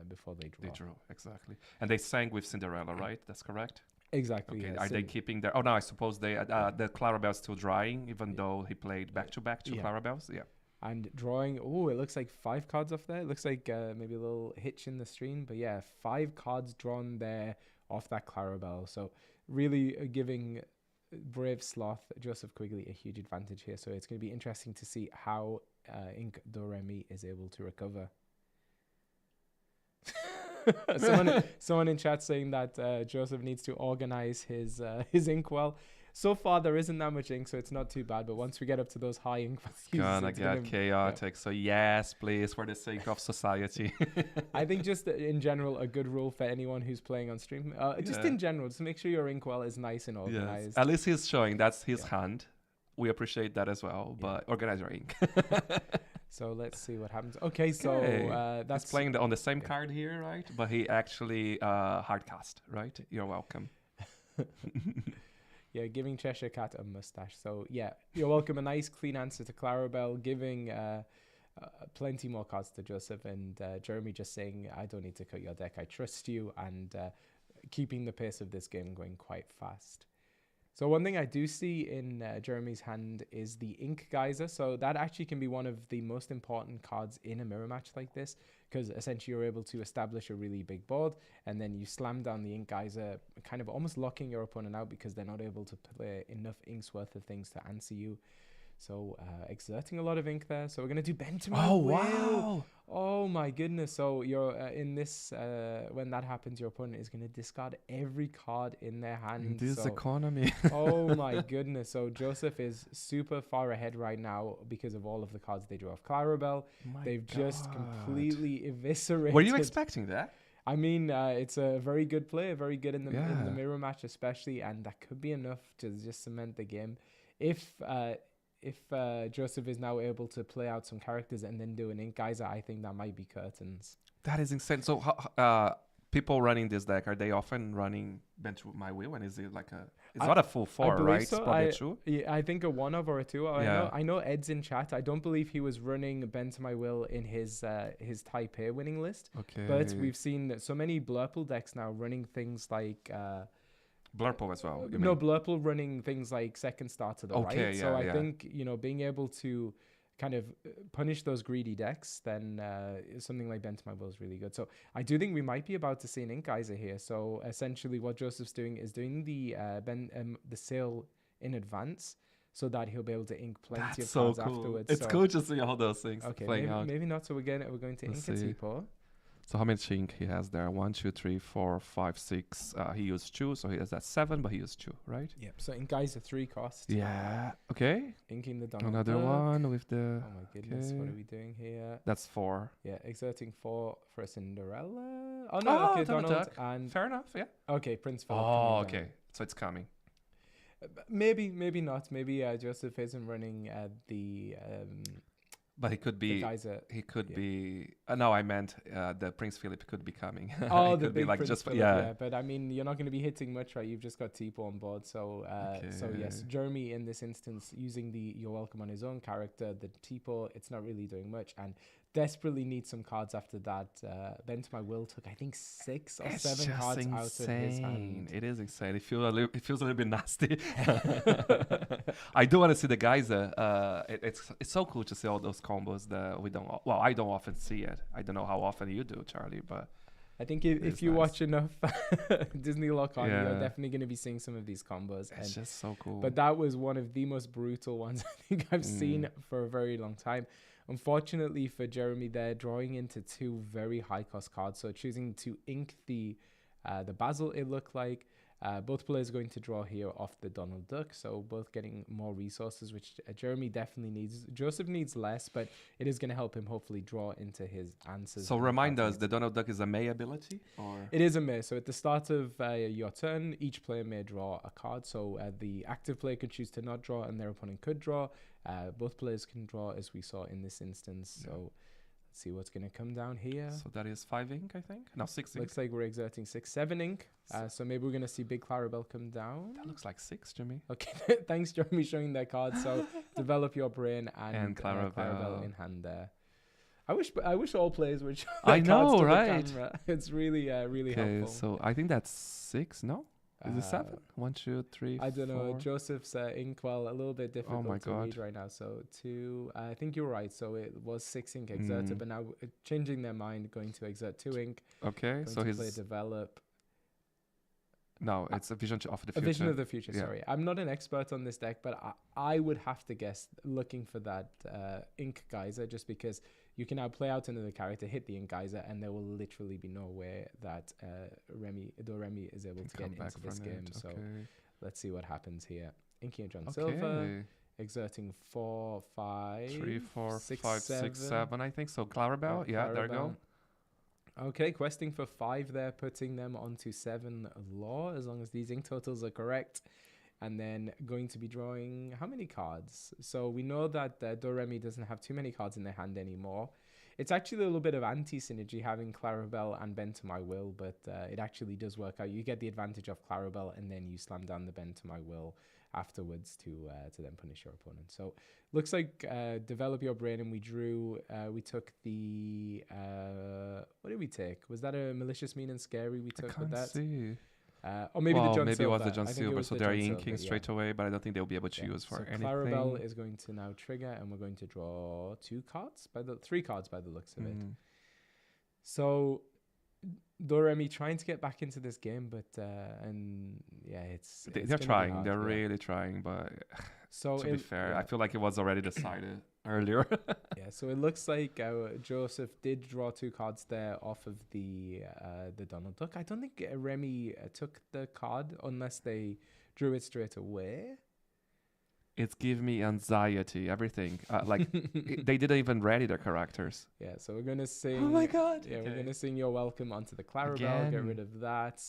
S1: they draw.
S2: They draw, exactly. And they sang with Cinderella, right? That's correct?
S1: Exactly.
S2: Okay.
S1: Yeah.
S2: Are they keeping their... Oh, no, I suppose the Clarabelle's still drying, even though he played back-to-back two Clarabelles? Yeah.
S1: And drawing, it looks like 5 cards off there. It looks like maybe a little hitch in the stream. But yeah, 5 cards drawn there off that Clarabelle. So really giving Brave Sloth, Joseph Quigley, a huge advantage here. So it's going to be interesting to see how Ink Doremi is able to recover. someone in chat saying that Joseph needs to organize his ink well. So far there isn't that much ink, so it's not too bad, but once we get up to those high ink values,
S2: it's gonna get chaotic. So yes, please, for the sake of society.
S1: I think just in general, a good rule for anyone who's playing on stream, just in general, just make sure your ink well is nice and organized.
S2: Yes. At least he's showing that's his hand. We appreciate that as well, but organize your ink.
S1: So let's see what happens. Okay, so that's
S2: playing on the same card here, right? But he actually hard cast, right? You're welcome.
S1: Yeah, giving Cheshire Cat a mustache. So yeah, You're Welcome. A nice clean answer to Clarabelle, giving plenty more cards to Joseph, and Jeremy just saying, I don't need to cut your deck, I trust you, and keeping the pace of this game going quite fast. So one thing I do see in Jeremy's hand is the Ink Geyser. So that actually can be one of the most important cards in a mirror match like this, because essentially you're able to establish a really big board, and then you slam down the Ink Geyser, kind of almost locking your opponent out because they're not able to play enough inks worth of things to answer you. So exerting a lot of ink there. So we're going to do Bend to My Will.
S2: Wow.
S1: Oh my goodness. So you're in this, when that happens, your opponent is going to discard every card in their hand.
S2: In this economy.
S1: Oh my goodness. So Joseph is super far ahead right now because of all of the cards they drew off Clarabelle. They've just completely eviscerated.
S2: Were you expecting that?
S1: I mean, it's a very good play, very good in the mirror match especially, and that could be enough to just cement the game. If Joseph is now able to play out some characters and then do an Ink Geyser, I think that might be curtains.
S2: That is insane. So people running this deck, are they often running Bend to My Will? And is it like it's not a full 4, right?
S1: So. I think a 1 of or a 2. I know Ed's in chat. I don't believe he was running Bend to My Will in his Taipei winning list.
S2: Okay.
S1: But we've seen so many Blurple decks now running things like...
S2: Blurple as well.
S1: Blurple running things like Second Star to the right. So I think, being able to kind of punish those greedy decks, then something like Bend to My Will is really good. So I do think we might be about to see an Ink Geyser here. So essentially what Joseph's doing is doing the sale in advance so that he'll be able to ink plenty of cards afterwards.
S2: It's cool to see all those things playing out.
S1: Maybe not. So we're going to ink a Tipo.
S2: So how much ink he has there? 1, 2, 3, 4, 5, 6. He used 2, so he has that 7, but he used 2, right?
S1: Yep. So ink Geyser 3 cost.
S2: Yeah. Okay.
S1: Inking the Donald
S2: Another
S1: Duck.
S2: one with the...
S1: Oh my goodness, what are we doing here?
S2: That's 4.
S1: Yeah, exerting 4 for a Cinderella. Oh no, okay, Donald
S2: Duck.
S1: and...
S2: Fair enough, yeah.
S1: Okay, Prince Philip.
S2: Oh, okay. So it's coming.
S1: Maybe not. Maybe Joseph isn't running the
S2: But he could
S1: The
S2: be.
S1: Geyser.
S2: He could
S1: yeah.
S2: be. No, I meant the Prince Philip could be coming.
S1: Oh,
S2: He
S1: the
S2: could be
S1: big
S2: like
S1: Prince
S2: just
S1: Philip,
S2: yeah.
S1: But I mean, you're not going to be hitting much, right? You've just got Tipo on board, so yes,
S2: Okay.
S1: Jeremy in this instance using the You're Welcome on his own character, the Tipo. It's not really doing much, and desperately needs some cards after that. Bend to My Will took I think 6 or
S2: It's
S1: 7
S2: just
S1: cards
S2: insane.
S1: out of his hand.
S2: It is insane. It feels a little bit nasty. I do want to see the guys. It's so cool to see all those combos that we don't. Well, I don't often see it. I don't know how often you do, Charlie, but
S1: I think if you
S2: nice.
S1: watch enough Disney Lorcana,
S2: Yeah.
S1: you're definitely going to be seeing some of these combos.
S2: it's just so cool.
S1: But that was one of the most brutal ones I think I've seen for a very long time. Unfortunately for Jeremy, they're drawing into 2 very high cost cards. So choosing to ink the Basil, it looked like. Both players are going to draw here off the Donald Duck. So both getting more resources, which Jeremy definitely needs. Joseph needs less, but it is going to help him hopefully draw into his answers.
S2: So remind us, the Donald Duck is a May ability? Or?
S1: It is a May. So at the start of your turn, each player may draw a card. So the active player could choose to not draw and their opponent could draw. Both players can draw as we saw in this instance. So let's see what's going to come down here.
S2: So that is 5 ink, I think? No, 6 ink.
S1: Looks like we're exerting 6-7 ink. So maybe we're going to see Big Clarabelle come down.
S2: That looks like 6, Jimmy.
S1: Okay, thanks Jeremy showing that card. So develop your brain and
S2: Clarabelle.
S1: Clarabelle in hand there. I wish all players would show
S2: I
S1: their cards
S2: know,
S1: to the
S2: right?
S1: camera. It's really really
S2: Okay,
S1: helpful.
S2: so I think that's 6, no? Is it 7? 1, 2, 3,
S1: I don't know.
S2: 4.
S1: Joseph's inkwell a little bit difficult
S2: my
S1: to
S2: God.
S1: read right now. So 2, I think you're right. So it was 6 ink exerted, but now changing their mind, going to exert 2 ink.
S2: Okay,
S1: Going
S2: so
S1: to play
S2: his...
S1: develop.
S2: No, it's a Vision of the Future.
S1: A Vision of the Future,
S2: Yeah.
S1: sorry. I'm not an expert on this deck, but I would have to guess looking for that ink geyser, just because you can now play out another character, hit the ink geyser, and there will literally be no way that Remy is able to get into this game. So let's see what happens here. Inking of John Silver, exerting 4, 5,
S2: 3, 4,
S1: 6,
S2: 5, 6, 7, I think. So Clarabelle, there you go.
S1: Okay, questing for 5 there, putting them onto 7 law, as long as these ink totals are correct. And then going to be drawing how many cards? So we know that Doremi doesn't have too many cards in their hand anymore. It's actually a little bit of anti-synergy having Clarabelle and Bend to My Will, but it actually does work out. You get the advantage of Clarabelle, and then you slam down the Bend to My Will afterwards to then punish your opponent. So looks like develop your brain, and we took the what did we take? Was that a Malicious, Mean and Scary we took with that?
S2: See.
S1: Or maybe the John
S2: maybe
S1: Silver.
S2: it was the John
S1: I think it
S2: Silver,
S1: was
S2: so
S1: the
S2: they're
S1: John
S2: inking
S1: Silver,
S2: straight away, but I don't think they'll be able to use for
S1: so
S2: anything.
S1: Clarabelle is going to now trigger, and we're going to draw 3 cards by the looks of it. So Doremi trying to get back into this game, but
S2: they're trying. Hard, they're really trying, but
S1: so
S2: to be fair, I feel like it was already decided earlier.
S1: So it looks like Joseph did draw 2 cards there off of the Donald Duck. I don't think Remy took the card unless they drew it straight away.
S2: It's giving me anxiety, everything. They didn't even ready their characters.
S1: Yeah, so we're gonna sing.
S2: Oh my God!
S1: Yeah, we're gonna sing "You're Welcome" onto the Clarabelle. Get rid of that.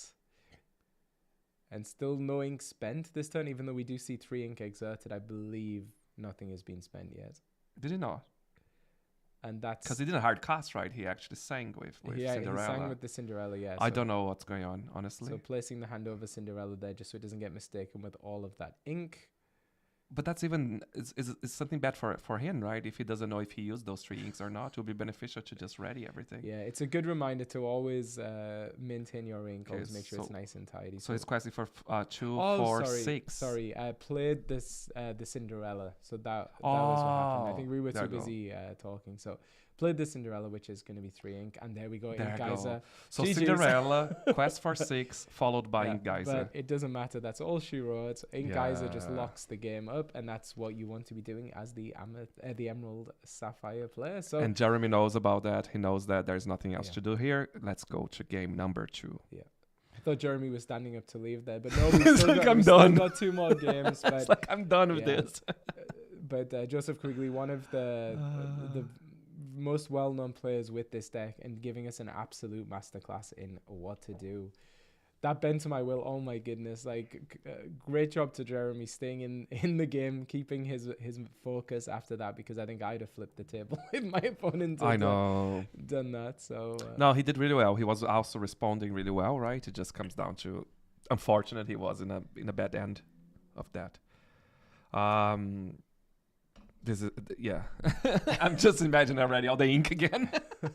S1: And still no ink spent this turn, even though we do see 3 ink exerted. I believe nothing has been spent yet.
S2: Did he not?
S1: And that's
S2: because he didn't hard cast, right? He actually sang with Cinderella.
S1: He sang with the Cinderella. Yeah,
S2: I don't know what's going on, honestly.
S1: So placing the hand over Cinderella there, just so it doesn't get mistaken with all of that ink.
S2: But that's even is something bad for him, right? If he doesn't know if he used those 3 inks or not, it would be beneficial to just ready everything.
S1: Yeah, it's a good reminder to always maintain your ink. Always make sure it's nice and tidy.
S2: So it's questing for 2, 4, 6.
S1: Sorry, I played this the Cinderella. So that was what happened. I think we were too busy talking. So played the Cinderella, which is going to be 3 ink, and there we go. Ink Geyser.
S2: So GG's. Cinderella, quest for 6, followed by Ink Geyser.
S1: But it doesn't matter. That's all she wrote. Ink Geyser just locks the game up, and that's what you want to be doing as the Emerald Sapphire player. So
S2: and Jeremy knows about that. He knows that there's nothing else to do here. Let's go to game number 2.
S1: Yeah. I thought Jeremy was standing up to leave there, but no, we still got 2 more games. But
S2: it's like I'm done with this.
S1: But Joseph Quigley, one of the most well-known players with this deck, and giving us an absolute masterclass in what to do. that bent to my will. Oh my goodness! Like, great job to Jeremy staying in the game, keeping his focus after that, because I think I'd have flipped the table if my opponent had done that. So
S2: no, he did really well. He was also responding really well, right? It just comes down to, unfortunate, he was in a bad end of that. This is I'm just imagining already all the ink again.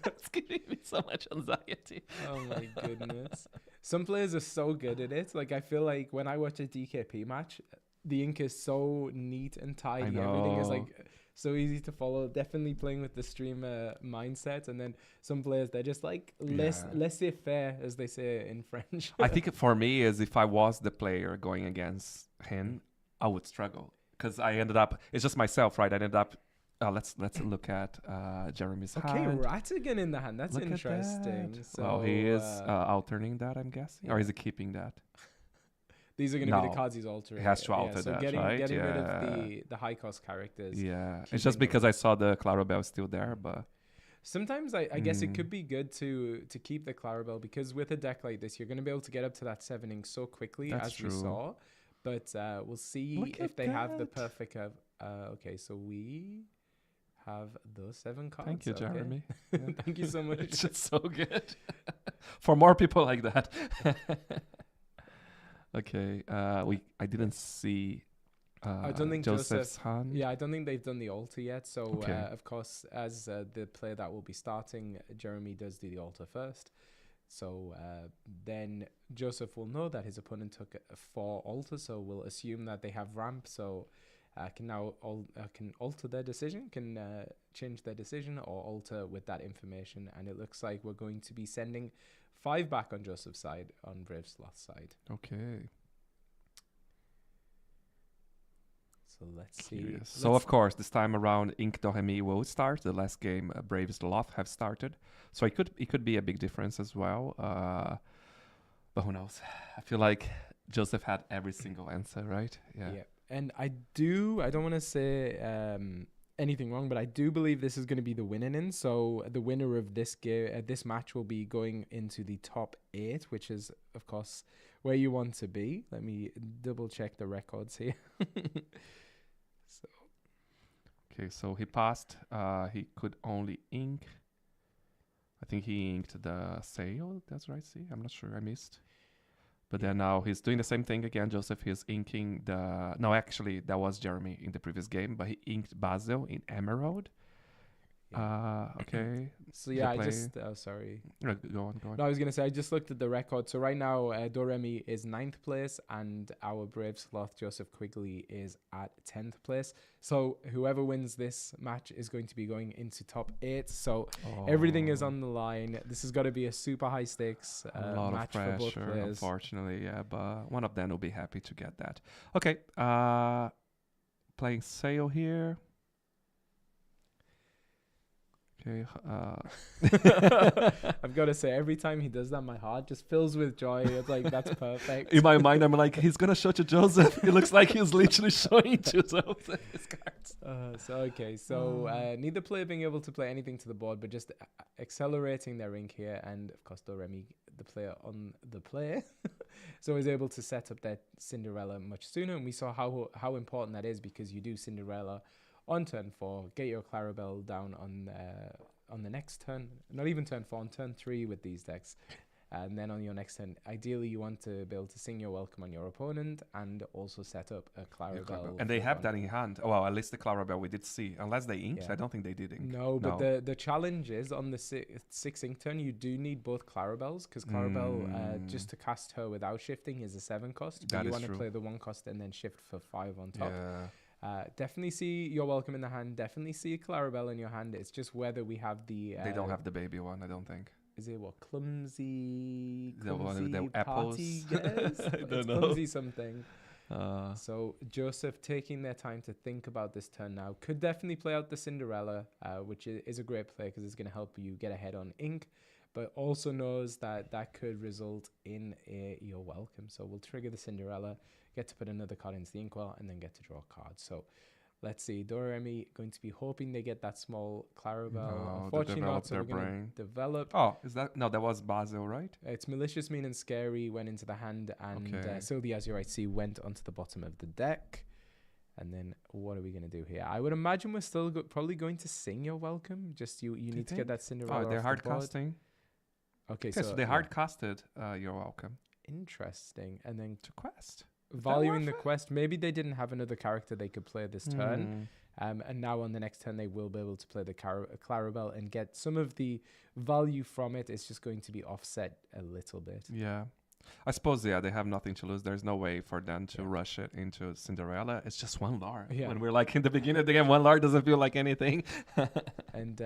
S2: It's giving me so much anxiety.
S1: Oh my goodness. Some players are so good at it. Like, I feel like when I watch a DKP match, the ink is so neat and tidy. Everything is like so easy to follow. Definitely playing with the streamer mindset. And then some players, they're just like laissez-faire, as they say in French.
S2: I think for me is if I was the player going against him, I would struggle. Because I ended up, it's just myself, right? I ended up, let's look at Jeremy's hand.
S1: Okay, Ratigan in the hand. That's interesting.
S2: That. So he is altering that, I'm guessing? Or is he keeping that?
S1: These are going to be the cards he's altering.
S2: He has to alter
S1: so
S2: that,
S1: getting
S2: right?
S1: Getting rid of the high-cost characters.
S2: Yeah, it's just because I saw the Clarabelle still there, but...
S1: Sometimes I guess it could be good to keep the Clarabelle, because with a deck like this, you're going to be able to get up to that 7 ink so quickly, we saw. But we'll see if they have the perfect... okay, so we have those 7 cards.
S2: Thank you, Jeremy.
S1: Thank you so much.
S2: It's just so good. For more people like that. Okay, I didn't see
S1: I don't think
S2: Joseph's hand.
S1: Yeah, I don't think they've done the altar yet. So, of course, as the player that will be starting, Jeremy does do the altar first. So then Joseph will know that his opponent took 4 altars, so we'll assume that they have ramp, so can now can alter their decision, can change their decision or alter with that information. And it looks like we're going to be sending 5 back on Joseph's side, on Brave Sloth's side.
S2: Okay.
S1: So let's see.
S2: So of course, this time around, Ink Doremi will start. The last game, Brave Sloth have started. So it could be a big difference as well. But who knows? I feel like Joseph had every single answer, right? Yeah.
S1: And I don't want to say anything wrong, but I do believe this is going to be the winning. So the winner of this game, this match, will be going into the top 8, which is, of course, where you want to be. Let me double check the records here.
S2: Okay, so he passed. He could only ink. I think he inked the sail. That's right. See, I'm not sure. I missed. But then now he's doing the same thing again. Joseph is inking the... No, actually, that was Jeremy in the previous game, but he inked Basil in Emerald. Okay.
S1: So yeah, I just... sorry.
S2: Go on.
S1: No, I was going to say, I just looked at the record. So right now, Doremi is 9th place, and our Brave Sloth, Joseph Quigley, is at 10th place. So whoever wins this match is going to be going into top 8. So everything is on the line. This has got to be a super high stakes
S2: a lot
S1: match
S2: of pressure,
S1: for both players.
S2: Unfortunately, yeah, but one of them will be happy to get that. Okay. Playing Sail here. Okay.
S1: I've got to say, every time he does that, my heart just fills with joy. It's like, that's perfect.
S2: In my mind, I'm like, he's going to show to Joseph. It looks like he's literally showing Joseph his cards.
S1: Neither player being able to play anything to the board, but just accelerating their ink here. And, of course, Doremi, the player on the play, so is able to set up their Cinderella much sooner. And we saw how important that is, because you do Cinderella on turn 4, get your Clarabelle down on the next turn, not even turn 4, on turn 3 with these decks. And then on your next turn, ideally you want to be able to sing your welcome on your opponent and also set up a Clarabelle.
S2: And they have that in hand. Oh, well, at least the Clarabelle we did see. Unless they inked, I don't think they did ink.
S1: No, but the challenge is on the 6 ink turn, you do need both Clarabelles, because Clarabelle, just to cast her without shifting, is a 7 cost. But you want to play the 1 cost and then shift for 5 on top.
S2: Yeah.
S1: Definitely see your welcome in the hand. Definitely see a Clarabelle in your hand. It's just whether we have the...
S2: they don't have the baby one, I don't think.
S1: Is it what? Clumsy
S2: the one with the apples?
S1: I don't know. Clumsy something. So Joseph taking their time to think about this turn now. Could definitely play out the Cinderella, which is a great play because it's going to help you get ahead on ink, but also knows that that could result in your welcome. So we'll trigger the Cinderella, get to put another card into the inkwell, and then get to draw a card. So Let's see. Doremi going to be hoping they get that small Clarabelle.
S2: No,
S1: Unfortunately
S2: they
S1: not, so we're
S2: developed their
S1: going
S2: brain.
S1: to develop.
S2: Oh, is that? No, that was Basil, right?
S1: It's Malicious, Mean, and Scary went into the hand, and
S2: Okay.
S1: Sylvie, as you right see, went onto the bottom of the deck. And then what are we going to do here? I would imagine we're still probably going to sing You're Welcome. Just you need to get that Cinderella
S2: Oh, they're
S1: off
S2: hard
S1: the board.
S2: casting.
S1: Okay,
S2: Okay, so they
S1: yeah.
S2: hard casted. You're welcome.
S1: Interesting. And then
S2: To quest.
S1: valuing the
S2: worth it?
S1: quest. Maybe they didn't have another character they could play this turn.
S2: Hmm.
S1: And now on the next turn, they will be able to play the Clarabelle and get some of the value from it. It's just going to be offset a little bit.
S2: Yeah. I suppose, yeah, they have nothing to lose. There's no way for them to rush it into Cinderella. It's just one Lar.
S1: Yeah.
S2: When we're like in the beginning of the game, one Lar doesn't feel like anything.
S1: And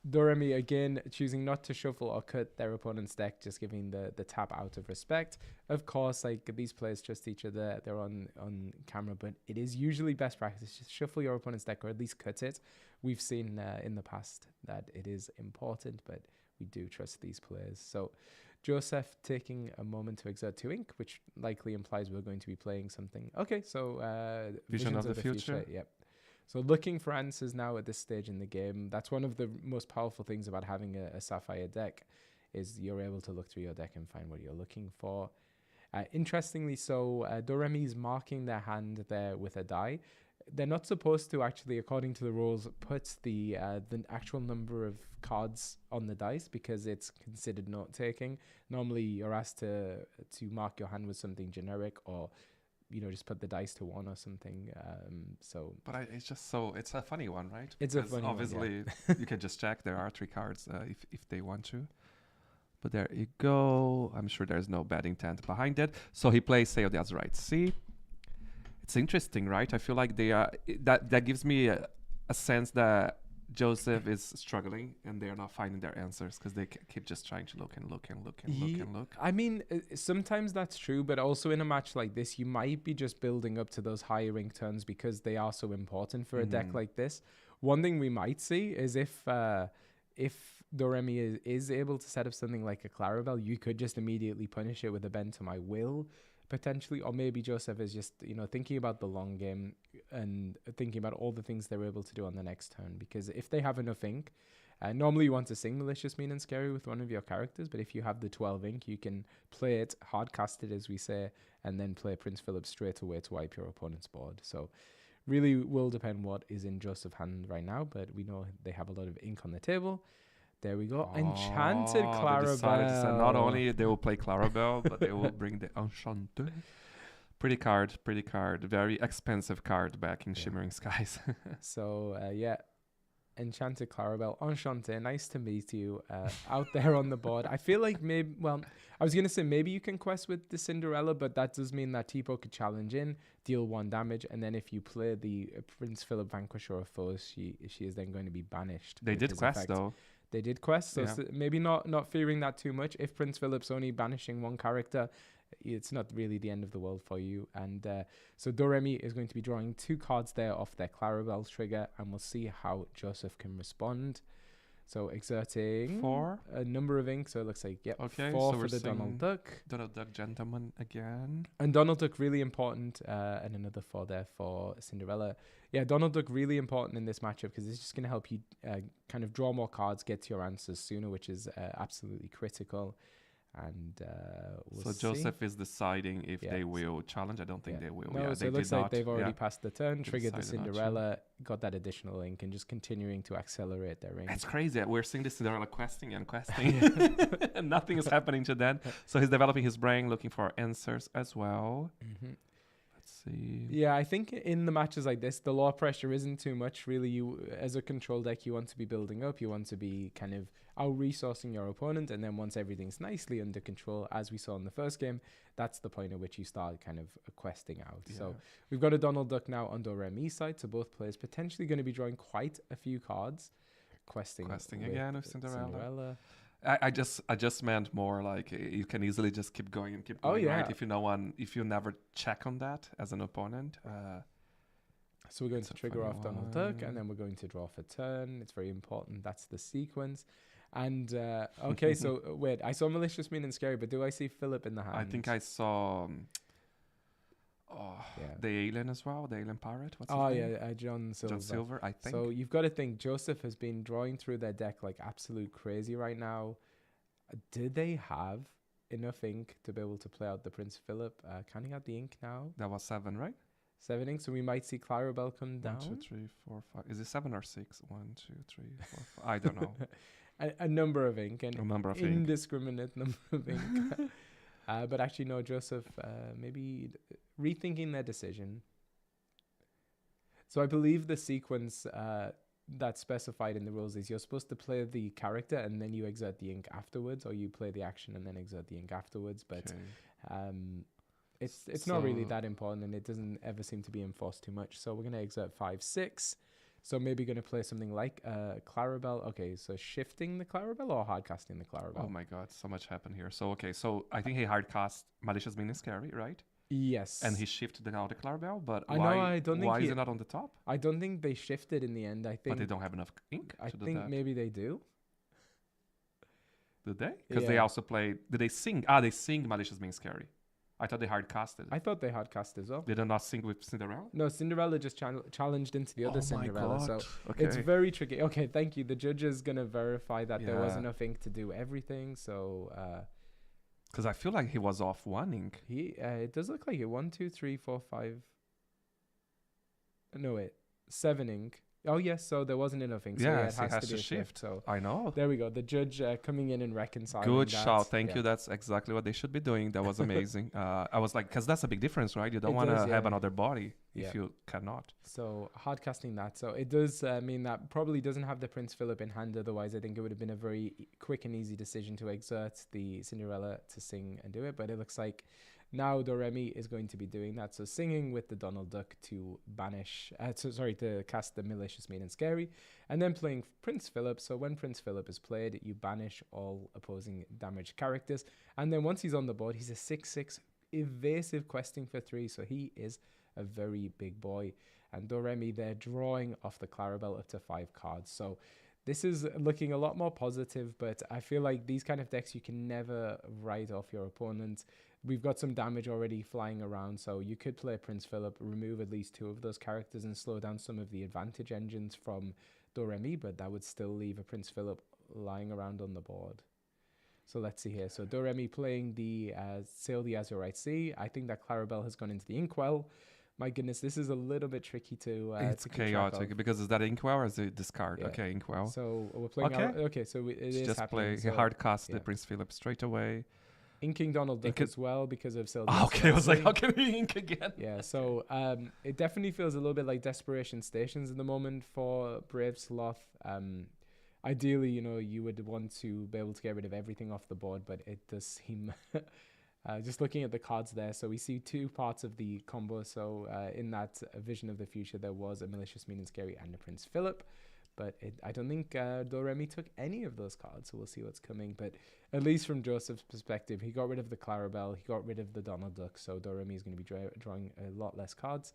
S1: Doremi again choosing not to shuffle or cut their opponent's deck, just giving the tap out of respect. Of course, like these players trust each other. They're on camera, but it is usually best practice. Just shuffle your opponent's deck or at least cut it. We've seen in the past that it is important, but we do trust these players. So Joseph taking a moment to exert 2 ink, which likely implies we're going to be playing something. Okay, so
S2: Vision of the Future.
S1: Yep. So looking for answers now at this stage in the game. That's one of the most powerful things about having a Sapphire deck, is you're able to look through your deck and find what you're looking for. Interestingly, so Doremi's marking their hand there with a die. They're not supposed to actually, according to the rules, put the actual number of cards on the dice because it's considered note-taking. Normally, you're asked to mark your hand with something generic, or just put the dice to 1 or something.
S2: But it's just so, it's a funny one, right?
S1: It's a
S2: Because
S1: funny one,
S2: obviously, you can just check. There are 3 cards if they want to. But there you go. I'm sure there's no bad intent behind it. So he plays Say That's Right. See? It's interesting, right? I feel like they are that gives me a sense that Joseph is struggling and they're not finding their answers because they keep just trying to look and look and look and look and look.
S1: I mean, sometimes that's true, but also in a match like this, you might be just building up to those higher rank turns because they are so important for a deck like this. One thing we might see is if Doremi is able to set up something like a Clarabelle, you could just immediately punish it with a Bend to My Will, potentially, or maybe Joseph is just thinking about the long game and thinking about all the things they're able to do on the next turn, because if they have enough ink, normally you want to sing Malicious, Mean, and Scary with one of your characters, but if you have the 12 ink, you can play it, hard cast it as we say, and then play Prince Philip straight away to wipe your opponent's board. So really will depend what is in Joseph's hand right now, but we know they have a lot of ink on the table. There we go. Enchanted
S2: They decided to say
S1: Clarabelle.
S2: not only they will play Clarabelle, but they will bring the Enchanté. Pretty card. Very expensive card back in Shimmering Skies.
S1: So, Enchanted Clarabelle. Enchanté. Nice to meet you out there on the board. I feel like I was going to say maybe you can quest with the Cinderella, but that does mean that Tipo could challenge in, deal 1 damage, and then if you play the Prince Philip Vanquisher of Foes, she is then going to be banished.
S2: They did quest, though.
S1: They did quest, so maybe not fearing that too much. If Prince Philip's only banishing 1 character, it's not really the end of the world for you. And so Doremi is going to be drawing 2 cards there off their Clarabelle trigger, and we'll see how Joseph can respond. So exerting
S2: 4
S1: a number of ink, so it looks like 4
S2: so
S1: for the Donald Duck.
S2: Donald Duck gentleman again.
S1: And Donald Duck really important, and another 4 there for Cinderella. Yeah, Donald Duck really important in this matchup because it's just going to help you kind of draw more cards, get to your answers sooner, which is absolutely critical. And we'll
S2: So Joseph is deciding if they will challenge. I don't think they will.
S1: No, so
S2: they
S1: it looks
S2: did
S1: like
S2: not.
S1: they've already passed the turn,
S2: They
S1: triggered the
S2: decided not to.
S1: Cinderella, got that additional ink, and just continuing to accelerate their ink.
S2: It's crazy. We're seeing the Cinderella questing and questing, and nothing is happening to that. So he's developing his brain, looking for answers as well.
S1: Mm-hmm.
S2: Let's see.
S1: Yeah, I think in the matches like this, the law pressure isn't too much. Really, you as a control deck, you want to be building up. You want to be kind of out-resourcing your opponent. And then once everything's nicely under control, as we saw in the first game, that's the point at which you start kind of questing out. Yeah. So we've got a Donald Duck now on Doremi's side. So both players potentially going to be drawing quite a few cards. Questing
S2: again with Cinderella. I just meant more like you can easily just keep going and keep going, right? If you never check on that as an opponent.
S1: So we're going to trigger off Donald Duck, and then we're going to draw for turn. It's very important. That's the sequence. And okay, so wait, I saw Malicious, Mean, and Scary, but do I see Philip in the hand?
S2: I think I saw. Oh,
S1: Yeah.
S2: the alien as well, the alien pirate. What's
S1: Oh
S2: his name?
S1: yeah, John Silver.
S2: John Silver, I think.
S1: So you've got to think Joseph has been drawing through their deck like absolute crazy right now. Did they have enough ink to be able to play out the Prince Philip? Counting out the ink now.
S2: That was 7, right?
S1: 7 ink, so we might see Clarabelle come down.
S2: 1, 2, 3, 4, 5. Is it 7 or 6? 1, 2, 3, 4, 5. I don't know.
S1: a number of ink, and
S2: A number of ink.
S1: indiscriminate number of ink. But actually, no, Joseph, maybe rethinking their decision. So I believe the sequence that's specified in the rules is you're supposed to play the character and then you exert the ink afterwards, or you play the action and then exert the ink afterwards. But it's not really that important, and it doesn't ever seem to be enforced too much. So we're going to exert 5, 6. So maybe going to play something like Clarabelle. Okay, so shifting the Clarabelle or hard casting the Clarabelle?
S2: Oh my god, so much happened here. So, okay, so I think he hard cast Malicious Meaning Scary, right?
S1: Yes.
S2: And he shifted out the Clarabelle, but
S1: I don't think
S2: why is it not on the top?
S1: I don't think they shifted in the end. I think.
S2: But they don't have enough ink
S1: I
S2: to do
S1: think
S2: that.
S1: maybe they do.
S2: Did they? Because they
S1: Yeah.
S2: also played... Did they sing? They sing Malicious Meaning Scary. I thought they hard casted.
S1: I thought they hard cast as well.
S2: Did they not sing with Cinderella?
S1: No, Cinderella just challenged into the other Cinderella. So
S2: Okay.
S1: it's very tricky. Okay, thank you. The judge is going to verify that there was
S2: Yeah.
S1: enough ink to do everything. So
S2: Because I feel like he was off 1 ink.
S1: it does look like it. 1, 2, 3, 4, 5. No, wait. 7 ink. Oh, yes. So there wasn't enough ink. So
S2: Yes,
S1: it
S2: he
S1: has to be a
S2: shift.
S1: shift. So
S2: I know.
S1: there we go. The judge coming in and reconciling.
S2: Good
S1: that.
S2: shout. Thank
S1: Yeah.
S2: you. That's exactly what they should be doing. That was amazing. I was like, because that's a big difference, right? You don't
S1: It
S2: want to
S1: does,
S2: have
S1: yeah.
S2: another body
S1: Yeah.
S2: if you cannot.
S1: So hard casting that. So it does mean that probably doesn't have the Prince Philip in hand. Otherwise, I think it would have been a very quick and easy decision to exert the Cinderella to sing and do it. But it looks like now Doremi is going to be doing that. So singing with the Donald Duck to banish, to cast the Malicious Mean and Scary, and then playing Prince Philip. So when Prince Philip is played, you banish all opposing damaged characters. And then once he's on the board, he's a 6/6 evasive questing for 3. So he is a very big boy. And Doremi, they're drawing off the Clarabelle up to 5 cards. So this is looking a lot more positive, but I feel like these kind of decks, you can never write off your opponent. We've got some damage already flying around, so you could play Prince Philip, remove at least 2 of those characters and slow down some of the advantage engines from Doremi, but that would still leave a Prince Philip lying around on the board. So let's see here. So Doremi playing the Sail the Azurite Sea. I think that Clarabelle has gone into the Inkwell. My goodness, this is a little bit tricky to
S2: It's
S1: keep track
S2: chaotic
S1: of.
S2: because is that Inkwell or is it discard?
S1: Yeah.
S2: Okay, Inkwell.
S1: So we're playing.
S2: Okay.
S1: So it is
S2: Just
S1: happening.
S2: play. He
S1: So
S2: hard cast
S1: yeah.
S2: the Prince Philip straight away.
S1: inking Donald Duck as well because of Sylvia.
S2: Okay, I was like, how can we ink again?
S1: Yeah, so it definitely feels a little bit like Desperation Stations in the moment for Brave Sloth. Ideally, you would want to be able to get rid of everything off the board, but it does seem... just looking at the cards there, so we see 2 parts of the combo. So in that Vision of the Future, there was a Malicious, Mean and Scary and a Prince Philip. But I don't think Doremi took any of those cards, so we'll see what's coming. But at least from Joseph's perspective, he got rid of the Clarabelle, he got rid of the Donald Duck, so Doremi is going to be drawing a lot less cards.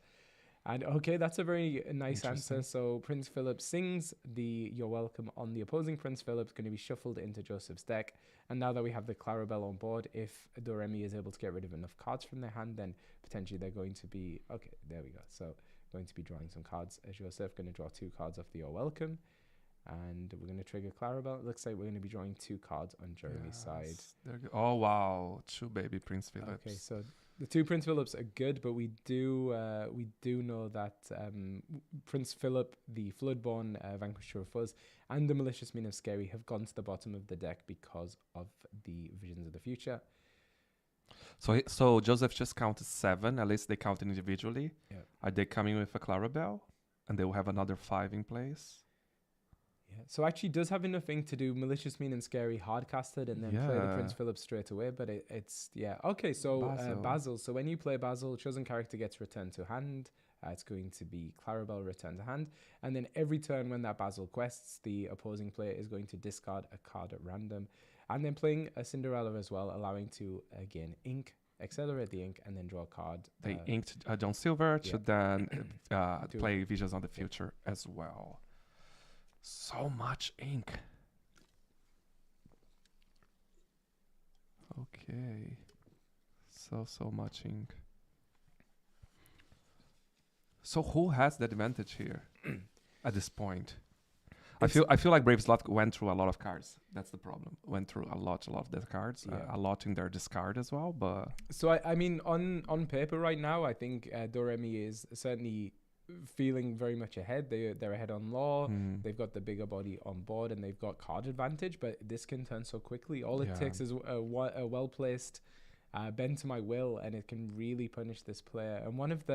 S1: And okay, that's a very nice answer. So Prince Philip sings the You're Welcome on the opposing Prince Philip, going to be shuffled into Joseph's deck. And now that we have the Clarabelle on board, if Doremi is able to get rid of enough cards from their hand, then potentially they're going to be... Okay, there we go. So going to be drawing some cards. Joseph going to draw 2 cards off the You're Welcome. And we're going to trigger Clarabelle. It looks like we're going to be drawing 2 cards on Jeremy's side.
S2: Oh, wow. 2 baby Prince Philips.
S1: Okay, so the 2 Prince Philips are good, but we do know that Prince Philip, the Floodborn Vanquisher of Fuzz, and the Malicious Mean of Scary have gone to the bottom of the deck because of the Visions of the Future.
S2: So Joseph just counted 7. At least they counted individually.
S1: Yeah.
S2: Are they coming with a Clarabelle? And they will have another 5 in place?
S1: Yeah. So actually does have enough ink to do Malicious, Mean and Scary hard-casted and then play the Prince Philip straight away. But it's, yeah. Okay, so Basil. So when you play Basil, chosen character gets returned to hand. It's going to be Clarabelle return to hand. And then every turn when that Basil quests, the opposing player is going to discard a card at random. And then playing a Cinderella as well, allowing to, again, ink, accelerate the ink, and then draw a card.
S2: They inked John Silver to then play Visions of the Future as well. So much ink. Okay. So much ink. So who has the advantage here at this point? I feel like Brave Slot went through a lot of cards. That's the problem. Went through a lot of their cards, a lot in their discard as well. But
S1: so I mean, on paper right now, I think Doremi is certainly feeling very much ahead. They're ahead on law. They've got the bigger body on board, and they've got card advantage. But this can turn so quickly. All it takes is a well placed bend to my will, and it can really punish this player. And one of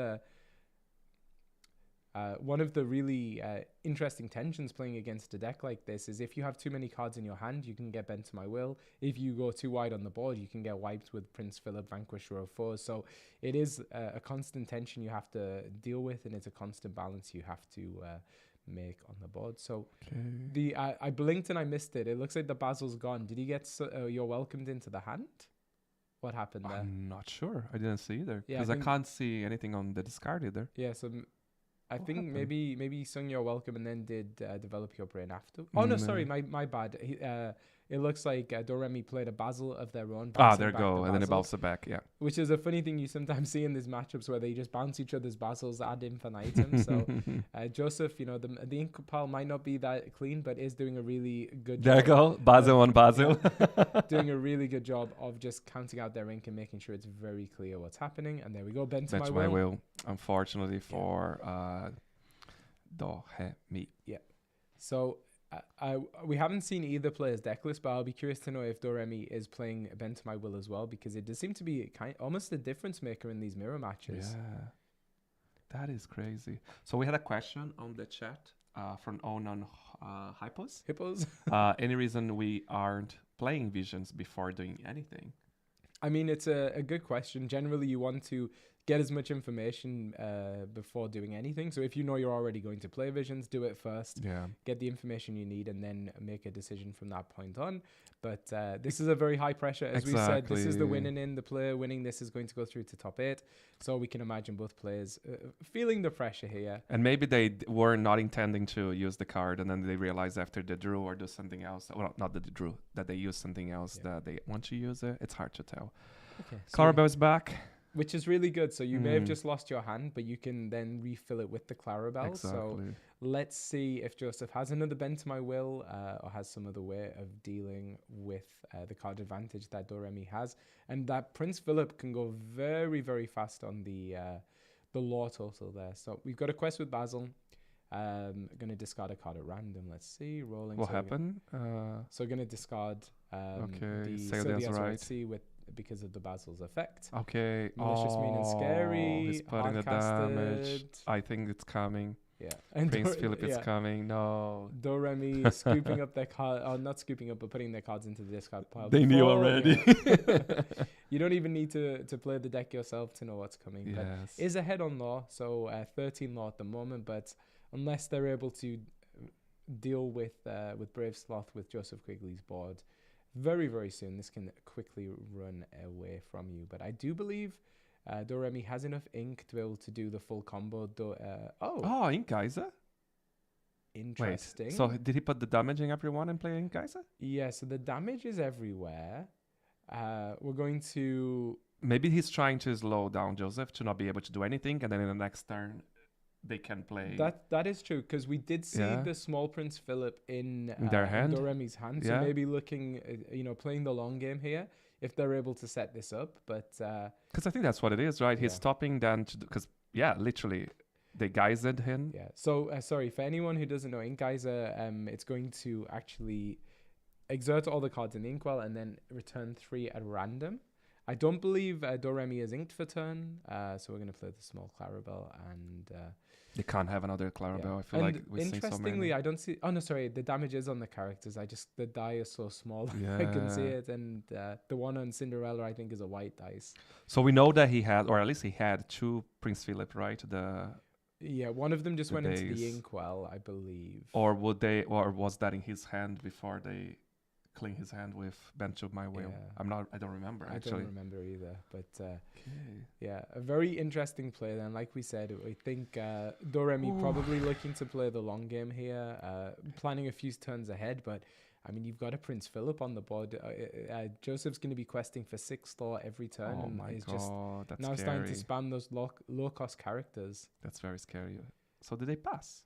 S1: the really interesting tensions playing against a deck like this is if you have too many cards in your hand, you can get bent to my will. If you go too wide on the board, you can get wiped with Prince Philip, Vanquisher of Foes. So it is a constant tension you have to deal with, and it's a constant balance you have to make on the board. So I blinked and I missed it. It looks like the Basil's gone. Did he get you're welcomed into the hand? What happened there?
S2: I'm not sure. I didn't see either
S1: Yeah,
S2: because I can't see anything on the discard either.
S1: Yeah, so I think maybe he sung your welcome and then did develop your brain after. Oh no, sorry, my bad. It looks like Doremi played a Basil of their own.
S2: There you go, and then it bounced it back. Yeah,
S1: which is a funny thing you sometimes see in these matchups where they just bounce each other's Basils ad infinitum. So Joseph, the ink pile might not be that clean, but is doing a really good job.
S2: There you go, Basil on Basil.
S1: Doing a really good job of just counting out their ink and making sure it's very clear what's happening. And there we go, bent to my will.
S2: Unfortunately for Do, He, Mi.
S1: Yeah. So we haven't seen either player's deck list, but I'll be curious to know if Doremi is playing Bend to My Will as well, because it does seem to be almost a difference maker in these mirror matches.
S2: Yeah, that is crazy. So we had a question on the chat from Onan Hippos. Any reason we aren't playing Visions before doing anything?
S1: I mean, it's a good question. Generally, you want to get as much information before doing anything. So if you know you're already going to play Visions, do it first.
S2: Yeah.
S1: Get the information you need and then make a decision from that point on. But this is a very high pressure. As we said, this is the winning in. The player winning this is going to go through to top 8. So we can imagine both players feeling the pressure here.
S2: And maybe they were not intending to use the card, and then they realize after the drew or do something else. Well, not the drew, that they use something else that they want to use it. It's hard to tell.
S1: Okay.
S2: Clarabelle is back.
S1: Which is really good. So you may have just lost your hand, but you can then refill it with the Clarabelle.
S2: Exactly.
S1: So let's see if Joseph has another Bend to My Will or has some other way of dealing with the card advantage that Doremi has. And that Prince Philip can go very, very fast on the law total there. So we've got a quest with Basil. Going to discard a card at random. Let's see. Rolling.
S2: What happened?
S1: So going to discard
S2: okay.
S1: the
S2: right.
S1: C because of the Basil's effect.
S2: Okay.
S1: Malicious, mean, and scary.
S2: He's putting the damage. I think it's coming.
S1: Yeah. And
S2: Prince Philip is coming. No.
S1: Doremi scooping up their card, or not scooping up, but putting their cards into the discard pile.
S2: They knew already.
S1: Yeah. You don't even need to play the deck yourself to know what's coming.
S2: Yes.
S1: But is ahead on law, so 13 law at the moment. But unless they're able to deal with Brave Sloth with Joseph Quigley's board, very, very soon this can quickly run away from you. But I do believe Doremi has enough ink to be able to do the full combo.
S2: Ink Geyser?
S1: Interesting.
S2: Wait, so did he put the damaging everyone and play Ink Geyser?
S1: Yeah, so the damage is everywhere. We're going to...
S2: Maybe he's trying to slow down Joseph to not be able to do anything, and then in the next turn they can play.
S1: That is true, because we did see the small Prince Philip in
S2: their hand,
S1: Doremi's hand. So maybe looking, playing the long game here if they're able to set this up. But
S2: because I think that's what it is, right? He's stopping them because literally they geysered him.
S1: Yeah. So sorry for anyone who doesn't know, Ink Geyser, it's going to actually exert all the cards in the inkwell and then return 3 at random. I don't believe Doremi is inked for turn, so we're going to play the small Clarabelle and...
S2: they can't have another Clarabelle. I feel like we've seen so many.
S1: Interestingly, I don't see... Oh, no, sorry. The damage is on the characters. The die is so small.
S2: Yeah.
S1: I can see it. And the one on Cinderella, I think, is a white dice.
S2: So we know that he had, or at least he had 2 Prince Philip, right?
S1: Yeah, one of them just went into the inkwell, I believe.
S2: Or was that in his hand before they... clean his hand with Bend to My Will. I don't remember actually.
S1: I don't remember either, but a very interesting play then. Like we said, I think Doremi probably looking to play the long game here, planning a few turns ahead, but I mean, you've got a Prince Philip on the board. Joseph's going to be questing for 6 Thor every turn,
S2: Oh
S1: and
S2: my
S1: is
S2: god,
S1: just
S2: that's
S1: now
S2: scary.
S1: starting to spam those low cost characters.
S2: That's very scary. So did they pass?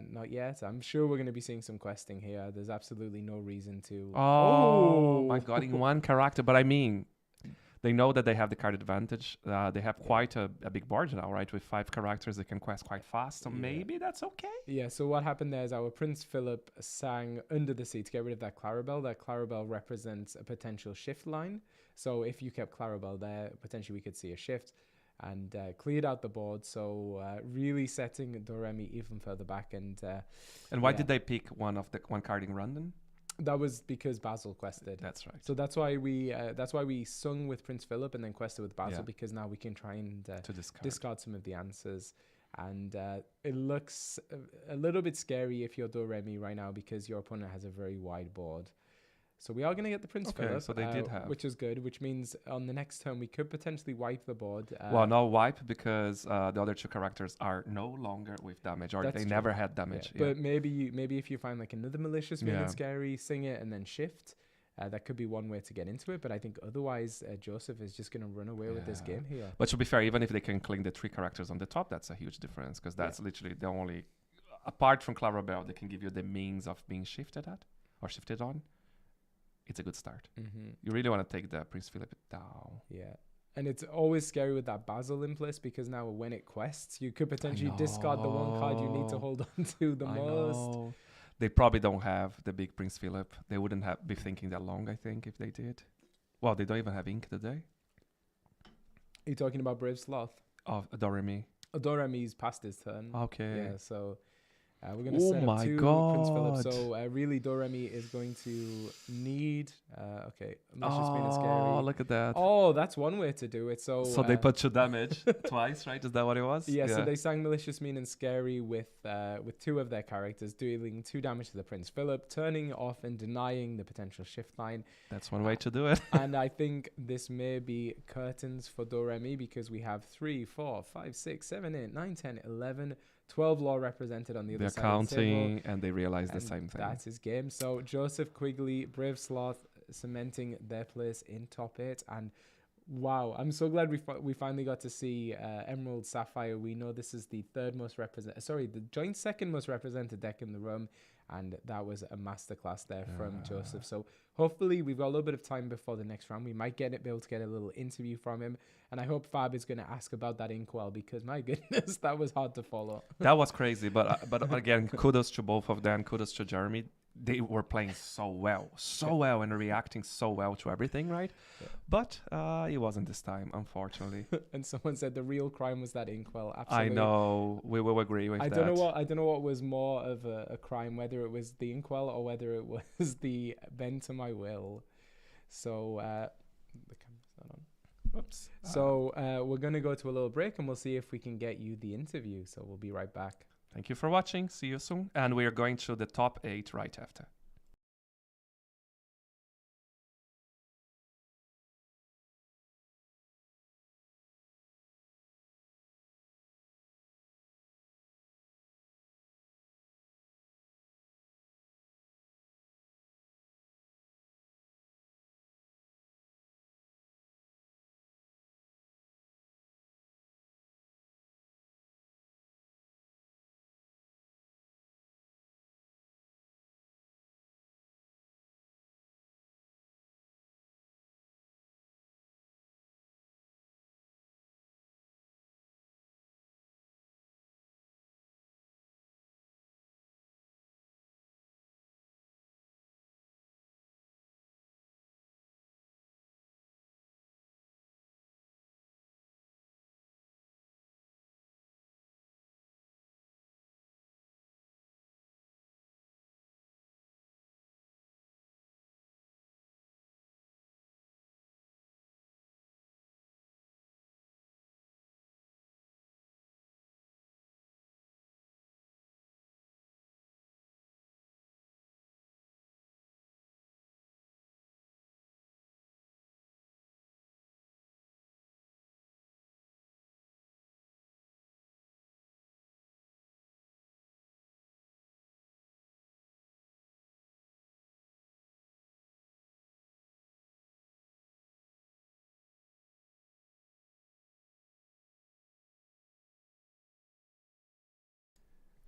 S1: Not yet. I'm sure we're going to be seeing some questing here. There's absolutely no reason to.
S2: Oh my god, in one character. But I mean, they know that they have the card advantage. They have quite a big board now, right? With 5 characters, they can quest quite fast. So maybe that's okay.
S1: Yeah, so what happened there is our Prince Philip sang Under the Sea to get rid of that Clarabelle. That Clarabelle represents a potential shift line. So if you kept Clarabelle there, potentially we could see a shift, and cleared out the board. So really setting Doremi even further back. And
S2: why did they pick one card in random?
S1: That was because Basil quested.
S2: That's right.
S1: So that's why we sung with Prince Philip and then quested with Basil, because now we can try and discard some of the answers. And it looks a little bit scary if you're Doremi right now, because your opponent has a very wide board. So we are going to get the Prince Philip,
S2: so they did have,
S1: which is good, which means on the next turn we could potentially wipe the board.
S2: Well, no wipe, because the other 2 characters are no longer with damage, or they never had damage.
S1: But maybe if you find like another Malicious Mean and Scary, sing it and then shift, that could be one way to get into it. But I think otherwise Joseph is just going to run away with this game here.
S2: But to be fair, even if they can cling the 3 characters on the top, that's a huge difference, because that's literally the only, apart from Clarabelle, they can give you the means of being shifted at or shifted on. It's a good start. You really want to take the Prince Philip down.
S1: Yeah. And it's always scary with that Basil in place, because now when it quests, you could potentially discard the one card you need to hold on to the most.
S2: They probably don't have the big Prince Philip. They wouldn't be thinking that long, I think, if they did. Well, they don't even have ink today.
S1: Are you talking about Brave Sloth?
S2: Oh, Doremi.
S1: Doremi's past his turn.
S2: Okay.
S1: Yeah, so we're going to set up 2 Prince Philip. So really, Doremi is going to need... Malicious Mean and Scary.
S2: Oh, look at that.
S1: Oh, that's one way to do it. So
S2: they put 2 damage twice, right? Is that what it was?
S1: Yeah, so they sang Malicious Mean and Scary with 2 of their characters, dealing 2 damage to the Prince Philip, turning off and denying the potential shift line.
S2: That's one way to do it.
S1: And I think this may be curtains for Doremi, because we have 3, 4, 5, 6, 7, 8, 9, 10, 11... 12 law represented on the other side of the table.
S2: They're counting, and they realize the same thing.
S1: That's his game. So Joseph Quigley, Brave Sloth, cementing their place in top 8. And wow, I'm so glad we finally got to see Emerald Sapphire. We know this is the the joint 2nd most represented deck in the room. And that was a masterclass there from Joseph. So hopefully we've got a little bit of time before the next round. We might be able to get a little interview from him. And I hope Fab is going to ask about that Inkwell, because my goodness, that was hard to follow.
S2: That was crazy. But again, kudos to both of them. Kudos to Jeremy. They were playing so well, and reacting so well to everything, right? Yeah. But it wasn't this time, unfortunately.
S1: And someone said the real crime was that Inkwell. Absolutely.
S2: I know. We will agree with that.
S1: I don't know what was more of a crime, whether it was the Inkwell or whether it was the bend to my will. So the camera's not on. Whoops. So we're going to go to a little break, and we'll see if we can get you the interview. So we'll be right back.
S2: Thank you for watching. See you soon. And we are going to the top 8 right after.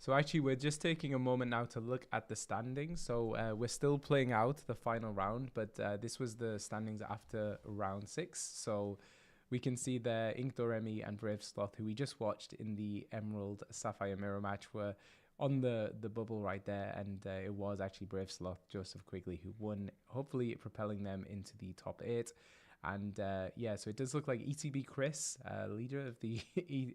S1: So actually, we're just taking a moment now to look at the standings. So we're still playing out the final round, but this was the standings after round 6. So we can see there Inkborn and Brave Sloth, who we just watched in the Emerald Sapphire Mirror match, were on the bubble right there, and it was actually Brave Sloth Joseph Quigley who won, hopefully propelling them into the top 8. And yeah, so it does look like ETB Chris, leader of the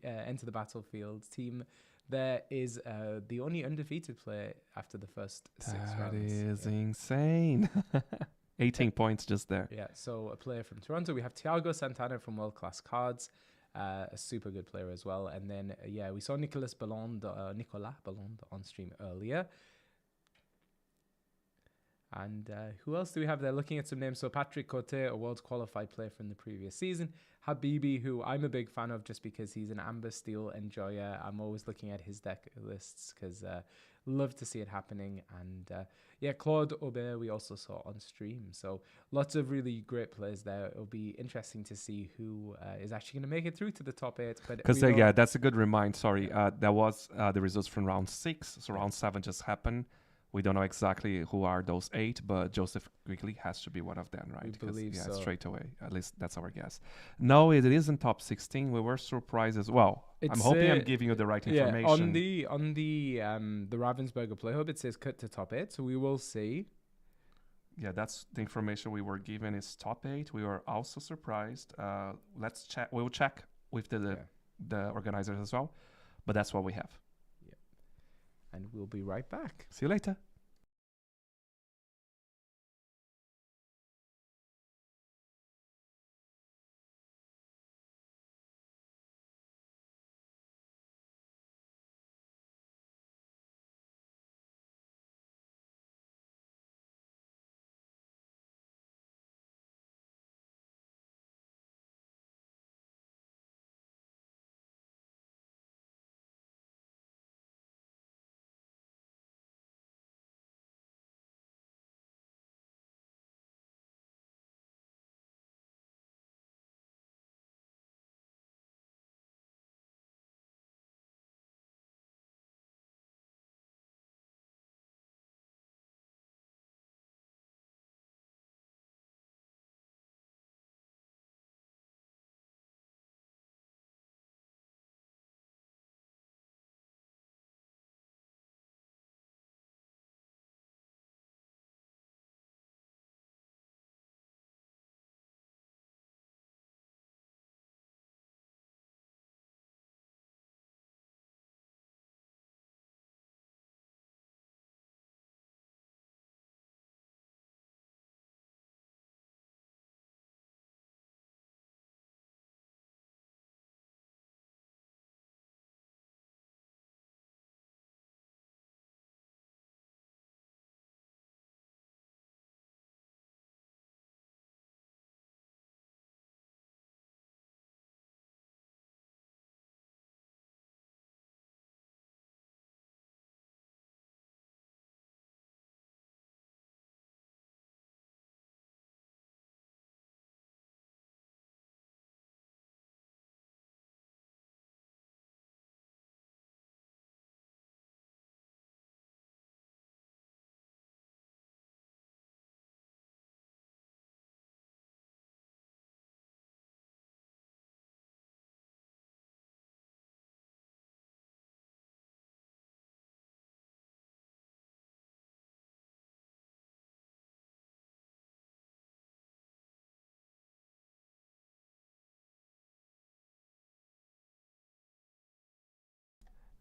S1: Enter the Battlefield team, there is the only undefeated player after the first 6 rounds.
S2: That is insane. 18 points just there.
S1: Yeah, so a player from Toronto. We have Thiago Santana from World Class Cards, a super good player as well. And then, yeah, we saw Nicolas Ballonde on stream earlier. And who else do we have there? Looking at some names. So Patrick Cote, a world qualified player from the previous season. Habibi, who I'm a big fan of just because he's an Amber Steel enjoyer. I'm always looking at his deck lists because love to see it happening. And yeah, Claude Aubert we also saw on stream. So lots of really great players there. It'll be interesting to see who is actually going to make it through to the top 8.
S2: Because yeah, that's a good remind. Sorry, that was the results from round 6. So round 7 just happened. We don't know exactly who are those 8, but Joseph Quigley has to be one of them, right?
S1: We believe so.
S2: Straight away. At least that's our guess. No, it isn't top 16. We were surprised as well. I'm hoping I'm giving you the right information.
S1: Yeah, on the Ravensburger Play Hub, it says cut to top 8, so we will see.
S2: Yeah, that's the information we were given is top 8. We were also surprised. Let's check. We'll check with the organizers as well, but that's what we have.
S1: And we'll be right back.
S2: See you later.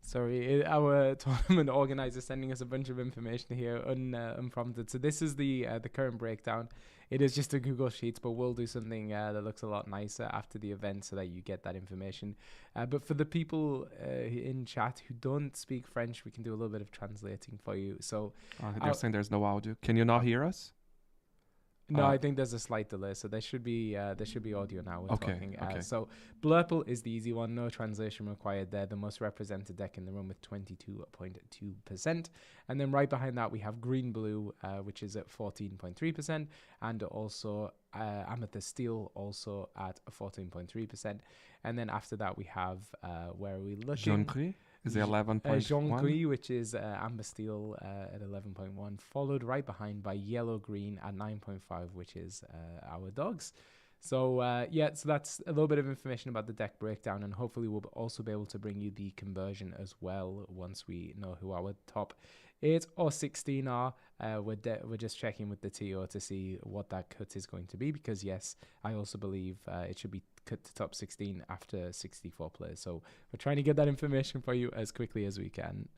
S1: Sorry, our tournament organizer sending us a bunch of information here unprompted. So this is the current breakdown. It is just a Google Sheets, but we'll do something that looks a lot nicer after the event so that you get that information. But for the people in chat who don't speak French, we can do a little bit of translating for you. So
S2: they're saying there's no audio. Can you not hear us?
S1: No, I think there's a slight delay, so there should be audio now. We're talking.
S2: Okay.
S1: So Blurple is the easy one, no translation required there. The most represented deck in the room with 22.2%, and then right behind that we have Green Blue, which is at 14.3%, and also Amethyst Steel also at 14.3%, and then after that we have where are we looking?
S2: Is it 11.1?
S1: Jean-Gris, which is Amber Steel at 11.1, followed right behind by Yellow Green at 9.5, which is our dogs. So so that's a little bit of information about the deck breakdown, and hopefully we'll also be able to bring you the conversion as well once we know who our top 8 or 16 are. We're just checking with the TO to see what that cut is going to be, because yes, I also believe it should be cut to top 16 after 64 players. So we're trying to get that information for you as quickly as we can.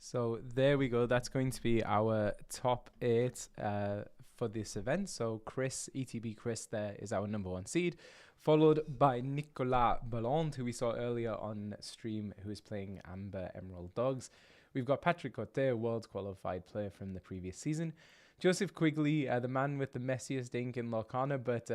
S1: So there we go. That's going to be our top 8 for this event. So Chris, ETB Chris, there is our number 1 seed, followed by Nicolas Ballond, who we saw earlier on stream, who is playing Amber Emerald Dogs. We've got Patrick Cote, a world qualified player from the previous season. Joseph Quigley, the man with the messiest ink in Lorcana, but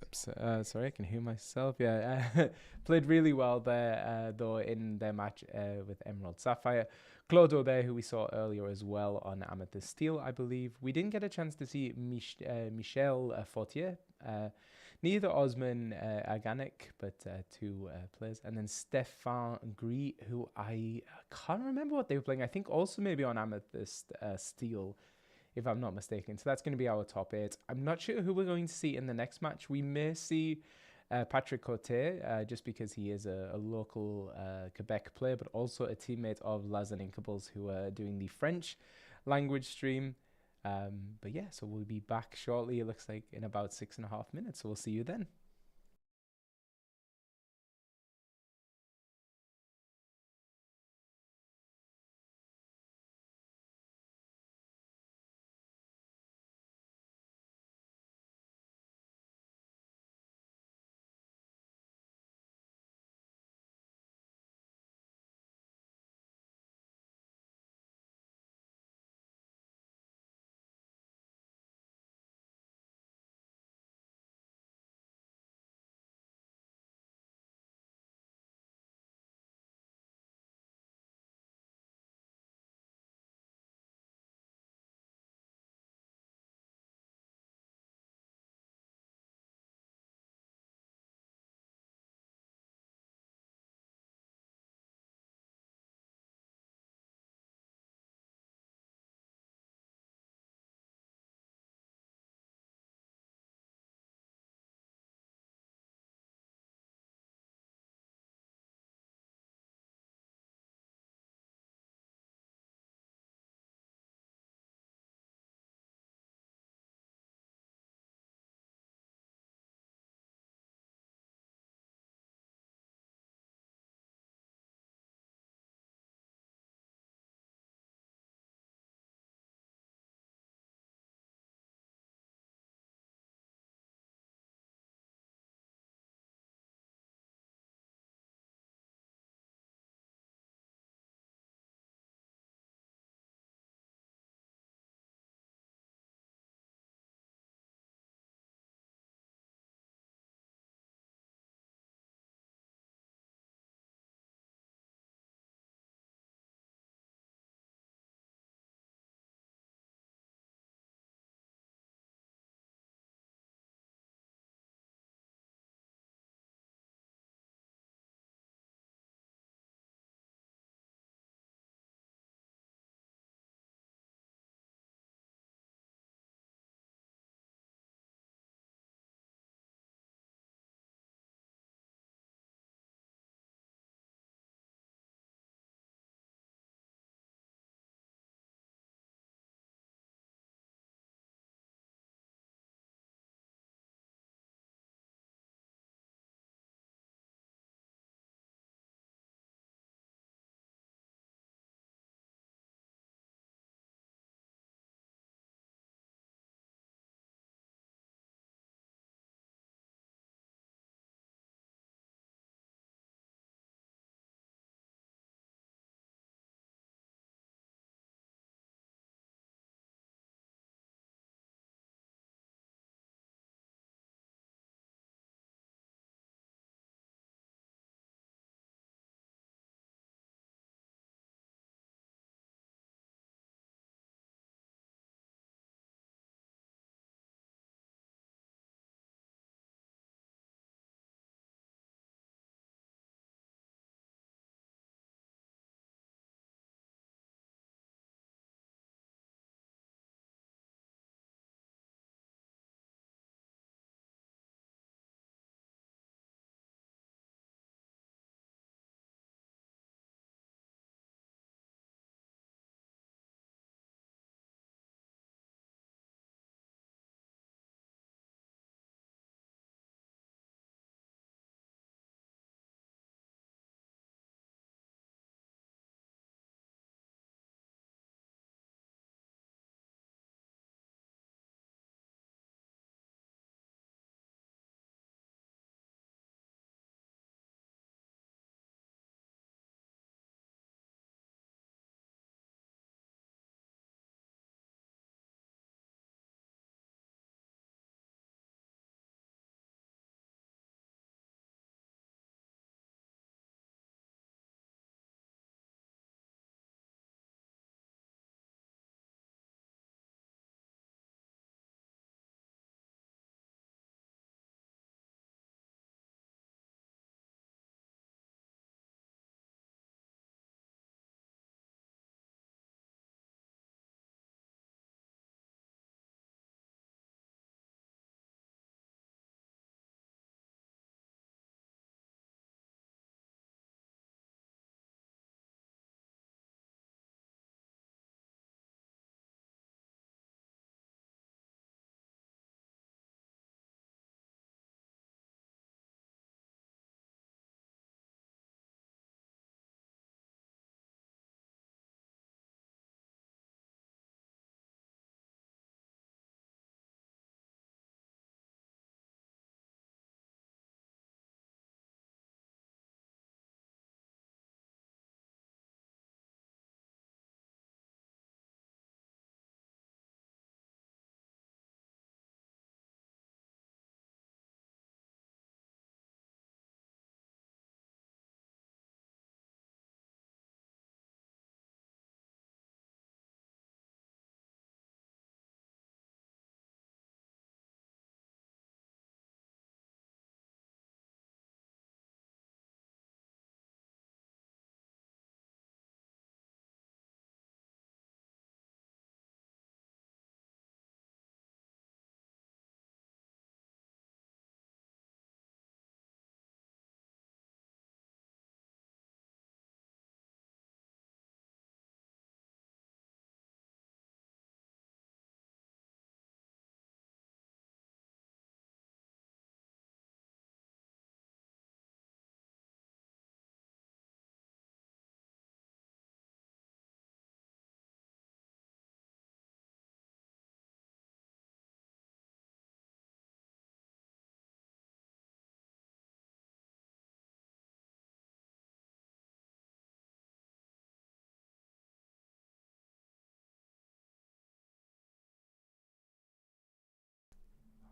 S1: oops, sorry, I can hear myself. Yeah, played really well there, though, in their match with Emerald Sapphire. Claude Aubert, who we saw earlier as well on Amethyst Steel, I believe. We didn't get a chance to see Michel Fortier. Neither Osman Aganek, but 2 players. And then Stéphane Gris, who I can't remember what they were playing. I think also maybe on Amethyst Steel, if I'm not mistaken. So that's going to be our top 8. I'm not sure who we're going to see in the next match. We may see Patrick Cote, just because he is a local Quebec player, but also a teammate of Laz and Inkables, who are doing the French language stream. But yeah, so we'll be back shortly, it looks like, in about 6.5 minutes. So we'll see you then.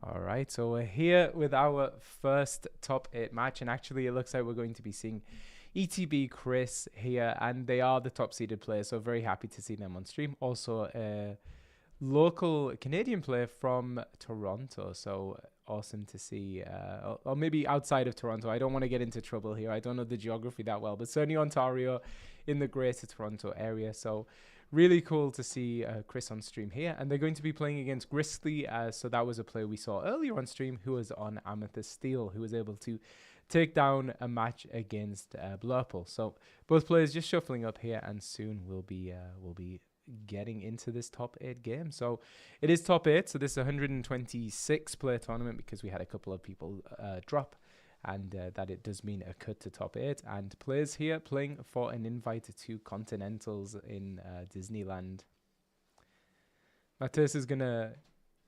S1: All right, so we're here with our first top 8 match, and actually it looks like we're going to be seeing ETB Chris here, and they are the top seeded players, so very happy to see them on stream. Also a local Canadian player from Toronto, so awesome to see, or maybe outside of Toronto. I don't want to get into trouble here, I don't know the geography that well, but certainly Ontario in the greater Toronto area, so really cool to see Chris on stream here. And they're going to be playing against Grizzly, so that was a player we saw earlier on stream who was on Amethyst Steel, who was able to take down a match against Blurple. So both players just shuffling up here, and soon we'll be getting into this top 8 game. So it is top 8, so this is a 126 player tournament because we had a couple of people drop, and that it does mean a cut to top 8. And players here playing for an invite to Continentals in Disneyland. Matthias is gonna,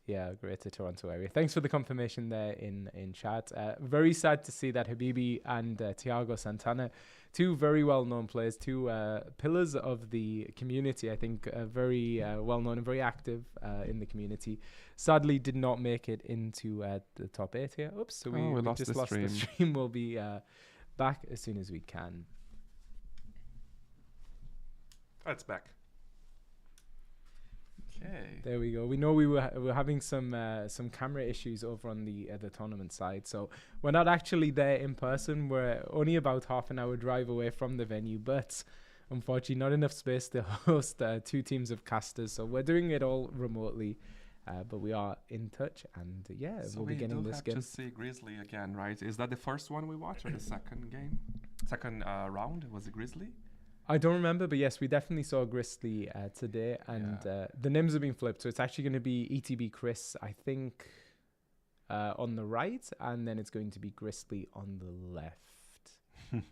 S1: yeah, Greater Toronto area. Thanks for the confirmation there in chat. Very sad to see that Habibi and Thiago Santana, two very well-known players, two pillars of the community, I think, very well-known and very active in the community, sadly did not make it into the top 8 here. Oops, so we just lost the stream. We'll be back as soon as we can.
S2: Oh, it's back. Okay.
S1: There we go. We know we were having some camera issues over on the tournament side, so we're not actually there in person. We're only about half an hour drive away from the venue, but unfortunately not enough space to host 2 teams of casters, so we're doing it all remotely, but we are in touch, and yeah,
S2: So
S1: we'll be getting this game.
S2: to see Grizzly again, right? Is that the first one we watched, or the second game? Second round? Was it Grizzly?
S1: I don't remember, but yes, we definitely saw Grizzly today, and the names have been flipped, so it's actually going to be ETB Chris, I think, on the right, and then it's going to be Grizzly on the left.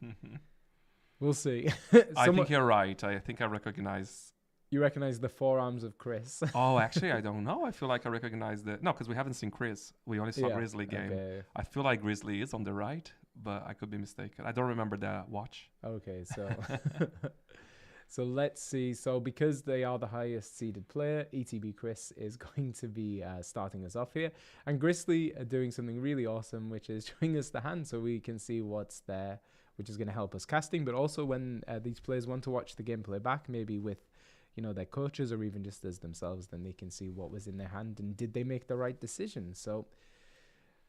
S1: We'll see.
S2: I think you're right. I think I recognize...
S1: You recognize the forearms of Chris?
S2: Oh, actually, I don't know. I feel like I recognize the... No, because we haven't seen Chris. We only saw Grizzly game.
S1: Okay.
S2: I feel like Grizzly is on the right, but I could be mistaken. I don't remember the watch.
S1: Okay, so so let's see. So because they are the highest seeded player, ETB Chris is going to be starting us off here, and Grizzly are doing something really awesome, which is showing us the hand so we can see what's there, which is going to help us casting, but also when these players want to watch the gameplay back, maybe with their coaches or even just as themselves, then they can see what was in their hand and did they make the right decision. So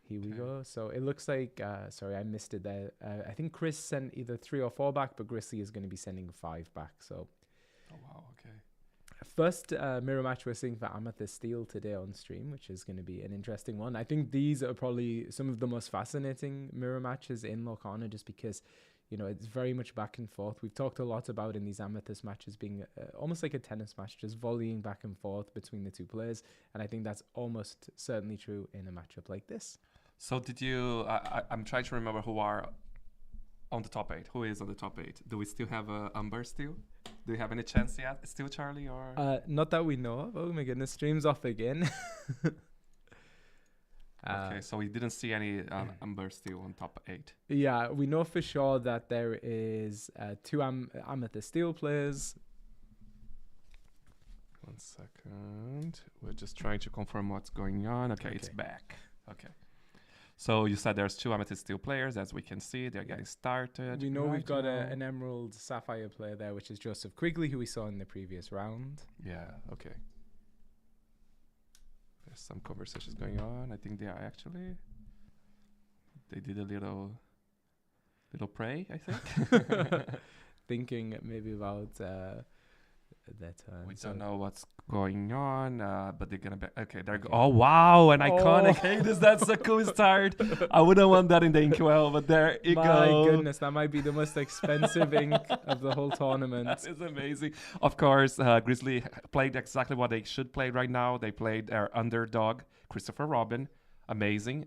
S1: here we go. So it looks like, sorry, I missed it there. I think Chris sent either 3 or 4 back, but Grizzly is going to be sending 5 back. So,
S2: oh wow, okay.
S1: First mirror match we're seeing for Amethyst Steel today on stream, which is going to be an interesting one. I think these are probably some of the most fascinating mirror matches in Lorcana, just because it's very much back and forth. We've talked a lot about in these Amethyst matches being almost like a tennis match, just volleying back and forth between the 2 players. And I think that's almost certainly true in a matchup like this.
S2: So did you... I'm trying to remember who are on the top 8. Who is on the top 8? Do we still have Umber still? Do you have any chance yet still, Charlie? Or
S1: not that we know of. Oh my goodness, stream's off again.
S2: Okay, so we didn't see any Umber Steel on top 8.
S1: Yeah, we know for sure that there is 2 Amethyst Steel players.
S2: 1 second. We're just trying to confirm what's going on. Okay, it's back. Okay. So you said there's 2 Amethyst Steel players, as we can see. They're getting started.
S1: We know we've got an Emerald Sapphire player there, which is Joseph Quigley, who we saw in the previous round.
S2: Yeah, okay. There's some conversations going on. I think they are actually... They did a little pray, I think.
S1: Thinking maybe about that turn.
S2: We don't know what's going on, but they're gonna be... Okay, they're... Oh, wow, an iconic Hades. That's a cool start. I wouldn't want that in the inkwell, but there you go.
S1: My goodness, that might be the most expensive ink of the whole tournament.
S2: That is amazing. Of course, Grizzly played exactly what they should play right now. They played their underdog, Christopher Robin. Amazing.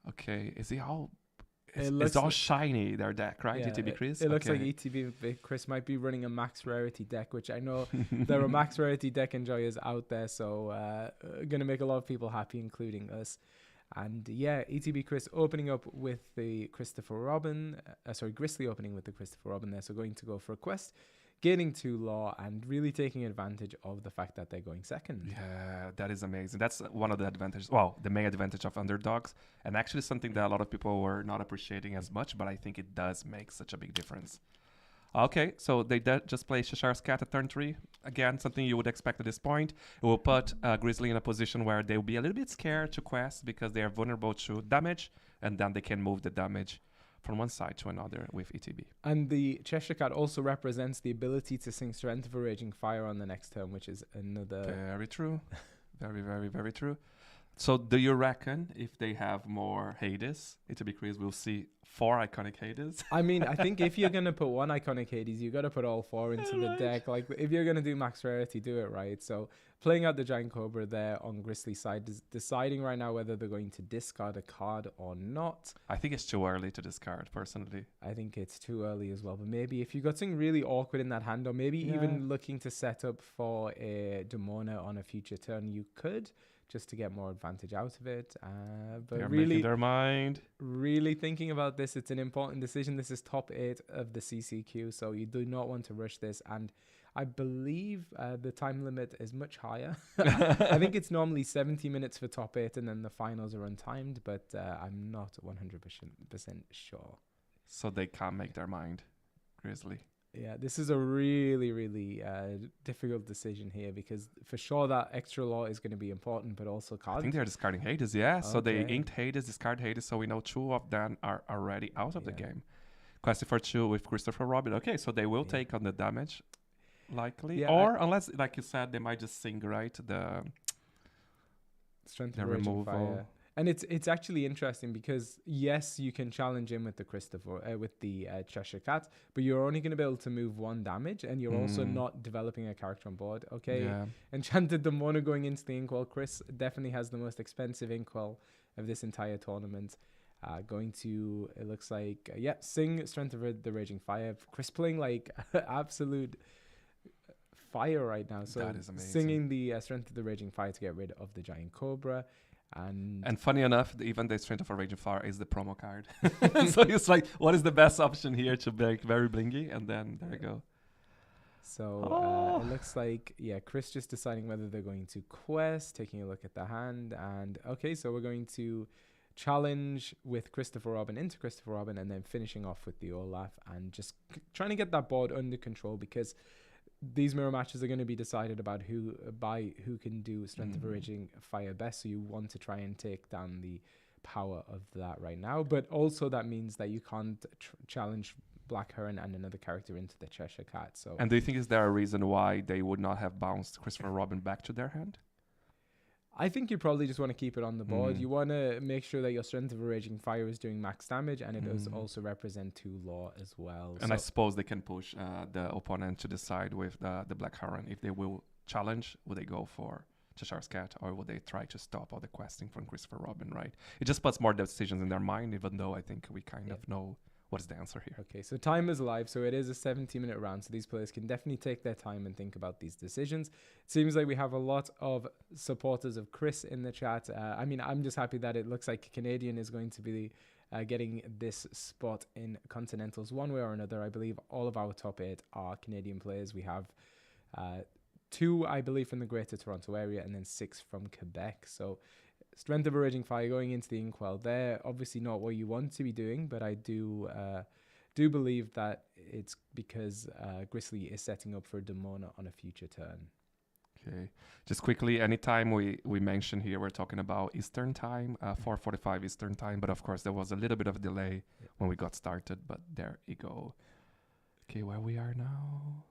S2: Okay, is he all... It's all shiny, their deck, right?
S1: Yeah,
S2: ETB Chris?
S1: It looks like ETB Chris might be running a max rarity deck, which I know there are max rarity deck enjoyers out there, so going to make a lot of people happy, including us. And yeah, ETB Chris opening up with the Christopher Robin, Grizzly opening with the Christopher Robin there, so going to go for a quest, gaining 2 law and really taking advantage of the fact that they're going second.
S2: Yeah, that is amazing. That's one of the advantages. Well, the main advantage of underdogs, and actually something that a lot of people were not appreciating as much, but I think it does make such a big difference. Okay, so they just play Cheshire's Cat at turn 3. Again, something you would expect at this point. It will put Grizzly in a position where they'll be a little bit scared to quest because they are vulnerable to damage, and then they can move the damage from one side to another with ETB.
S1: And the Cheshire Cat also represents the ability to sing Strength of a Raging Fire on the next turn, which is another...
S2: Very true. Very, very, very true. So do you reckon if they have more Hades, ETB Chris will see 4 iconic Hades?
S1: I mean, I think if you're going to put 1 iconic Hades, you got to put all 4 into the deck. Like, if you're going to do max rarity, do it right. So playing out the Giant Cobra there on Grizzly's side, deciding right now whether they're going to discard a card or not.
S2: I think it's too early to discard, personally.
S1: I think it's too early as well. But maybe if you got something really awkward in that hand, or maybe even looking to set up for a Demona on a future turn, you could, just to get more advantage out of it. But
S2: They're
S1: really,
S2: making their mind.
S1: Really thinking about this, it's an important decision. This is top 8 of the CCQ, so you do not want to rush this. And I believe the time limit is much higher. I think it's normally 70 minutes for top 8, and then the finals are untimed, but I'm not 100% sure.
S2: So they can't make their mind, Grizzly.
S1: Yeah, this is a really, really difficult decision here, because for sure that extra law is going to be important, but also cards.
S2: I think they're discarding Hades, yeah.
S1: Okay.
S2: So they inked Hades, discard Hades, so we know 2 of them are already out of the game. Questing for 2 with Christopher Robin. Okay, so they will take on the damage, likely.
S1: Yeah,
S2: or unless, like you said, they might just sing, right? The
S1: Strength
S2: the
S1: of Raging
S2: removal.
S1: Fire. And it's actually interesting because, yes, you can challenge him with the Cheshire Cat, but you're only going to be able to move 1 damage, and you're also not developing a character on board. Okay, Enchanted Demona going into the Inkwell. Chris definitely has the most expensive Inkwell of this entire tournament. Going to, it looks like, sing Strength of the Raging Fire. Chris playing like absolute fire right now. So
S2: that is amazing.
S1: Singing the Strength of the Raging Fire to get rid of the Giant Cobra. And
S2: funny enough, even the Strength of a Raging Fire is the promo card. So it's like, what is the best option here to make very blingy? And then there you go.
S1: So it looks like, Chris just deciding whether they're going to quest, taking a look at the hand. And okay, so we're going to challenge with Christopher Robin into Christopher Robin, and then finishing off with the Olaf, and just trying to get that board under control, because these mirror matches are going to be decided about who can do Strength of a Raging Fire best. So you want to try and take down the power of that right now. But also that means that you can't challenge Black Heron and another character into the Cheshire Cat. So,
S2: and do you think is there a reason why they would not have bounced Christopher Robin back to their hand?
S1: I think you probably just want to keep it on the board. You want to make sure that your Strength of a Raging Fire is doing max damage, and it does also represent 2 law as well.
S2: And I suppose they can push the opponent to decide with the Black Heron if they will challenge. Will they go for Cheshire's Cat, or will they try to stop all the questing from Christopher Robin, right? It just puts more decisions in their mind, even though I think we kind of know what is the answer here.
S1: Okay, so time is live, so it is a 70-minute round, so these players can definitely take their time and think about these decisions. It seems like we have a lot of supporters of Chris in the chat. I mean, I'm just happy that it looks like Canadian is going to be getting this spot in Continentals one way or another. I believe all of our top 8 are Canadian players. We have 2, I believe, from the Greater Toronto area, and then 6 from Quebec. So Strength of a Raging Fire going into the Inkwell. They're obviously not what you want to be doing, but I do believe that it's because Grizzly is setting up for Demona on a future turn.
S2: Okay, just quickly, anytime we mention here, we're talking about Eastern time, 4:45 Eastern time, but of course there was a little bit of a delay when we got started, but there you go. Okay, where we are now.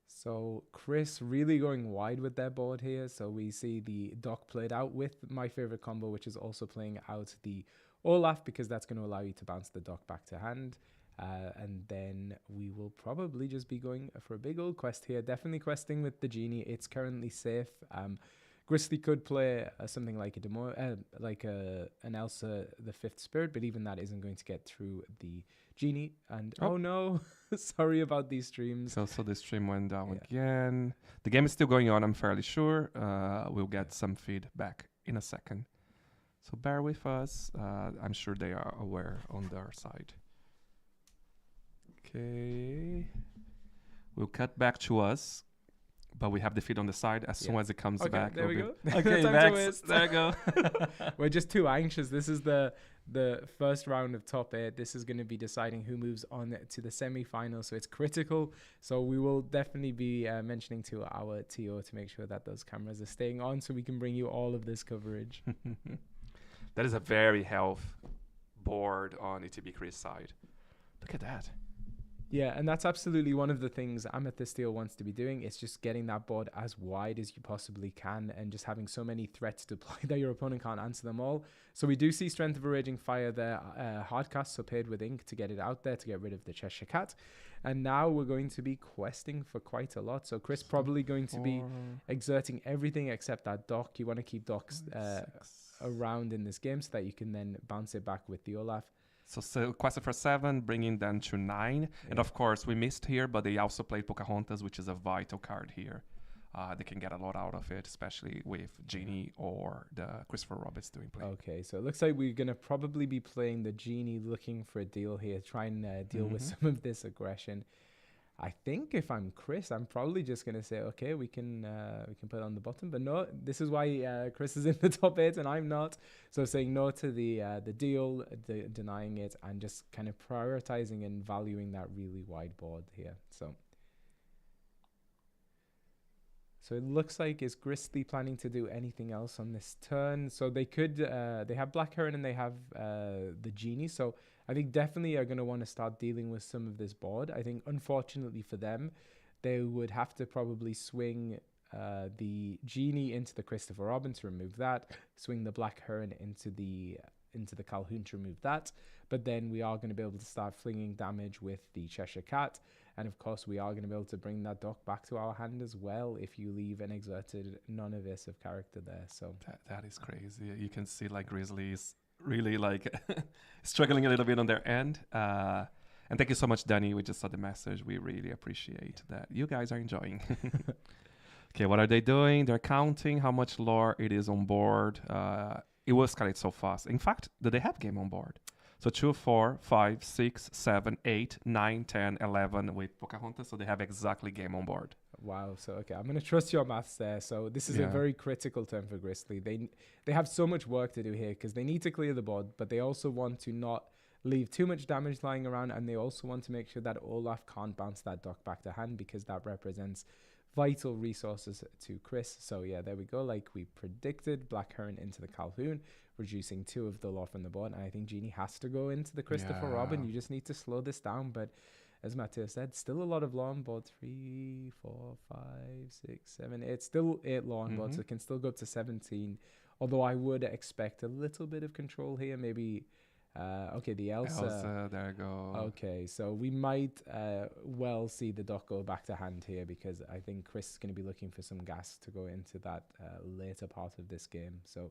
S1: So Chris really going wide with their board here. So we see the Doc played out with my favorite combo, which is also playing out the Olaf, because that's going to allow you to bounce the Doc back to hand. And then we will probably just be going for a big old quest here. Definitely questing with the Genie. It's currently safe. Grizzly could play something like an Elsa, the 5th Spirit, but even that isn't going to get through the Genie. And oh no, sorry about these streams.
S2: So the stream went down again. The game is still going on, I'm fairly sure. We'll get some feedback in a second. So bear with us. I'm sure they are aware on their side. Okay. will cut back to us, but we have the feed on the side. As soon as it comes back,
S1: there we go.
S2: Okay,
S1: Time to
S2: Max,
S1: waste.
S2: there you go.
S1: We're just too anxious. This is the first round of top 8. This is going to be deciding who moves on to the semi-final, so it's critical. So we will definitely be mentioning to our TO to make sure that those cameras are staying on so we can bring you all of this coverage.
S2: That is a very health board on ETB Chris side. Look at that.
S1: Yeah, and that's absolutely one of the things Amethyst Steel wants to be doing. It's just getting that board as wide as you possibly can and just having so many threats to play that your opponent can't answer them all. So we do see Strength of a Raging Fire there, hardcast, so paid with ink to get it out there, to get rid of the Cheshire Cat. And now we're going to be questing for quite a lot. So Chris probably going to be exerting everything except that dock. You want to keep docks around in this game so that you can then bounce it back with the Olaf.
S2: So quested for 7, bringing them to 9. And of course, we missed here, but they also played Pocahontas, which is a vital card here. They can get a lot out of it, especially with Genie or the Christopher Roberts doing play.
S1: Okay, so it looks like we're going to probably be playing the Genie, looking for a deal here, try and deal with some of this aggression. I think if I'm Chris, I'm probably just going to say, okay, we can put it on the bottom. But no, this is why Chris is in the top 8 and I'm not. So saying no to the deal, denying it, and just kind of prioritizing and valuing that really wide board here. So it looks like, is Gristly planning to do anything else on this turn? So they could, they have Black Heron and they have the Genie. So I think definitely are going to want to start dealing with some of this board. I think unfortunately for them, they would have to probably swing the Genie into the Christopher Robin to remove that, swing the Black Heron into the Calhoun to remove that. But then we are going to be able to start flinging damage with the Cheshire Cat. And of course, we are going to be able to bring that dock back to our hand as well if you leave an exerted non-evasive character there. So
S2: that is crazy. You can see like Grizzlies really like struggling a little bit on their end. And thank you so much, Danny. We just saw the message. We really appreciate that you guys are enjoying. Okay, what are they doing? They're counting how much lore it is on board. It will escalate so fast. In fact, do they have game on board? So 2, 4, 5, 6, 7, 8, 9, 10, 11 with Pocahontas. So they have exactly game on board.
S1: Wow. So, okay, I'm going to trust your maths there. So this is a very critical turn for Gristly. They have so much work to do here because they need to clear the board, but they also want to not leave too much damage lying around. And they also want to make sure that Olaf can't bounce that dock back to hand because that represents vital resources to Chris. So yeah, there we go. Like we predicted, Black Heron into the Calhoun, reducing 2 of the lore from the board. And I think Genie has to go into the Christopher Robin. You just need to slow this down. But as Matteo said, still a lot of lore on board. 3, 4, 5, 6, 7, 8. Still 8 lore on board, so it can still go up to 17. Although I would expect a little bit of control here. Maybe, okay, the Elsa.
S2: There you go.
S1: Okay, so we might well see the dock go back to hand here because I think Chris is going to be looking for some gas to go into that later part of this game. So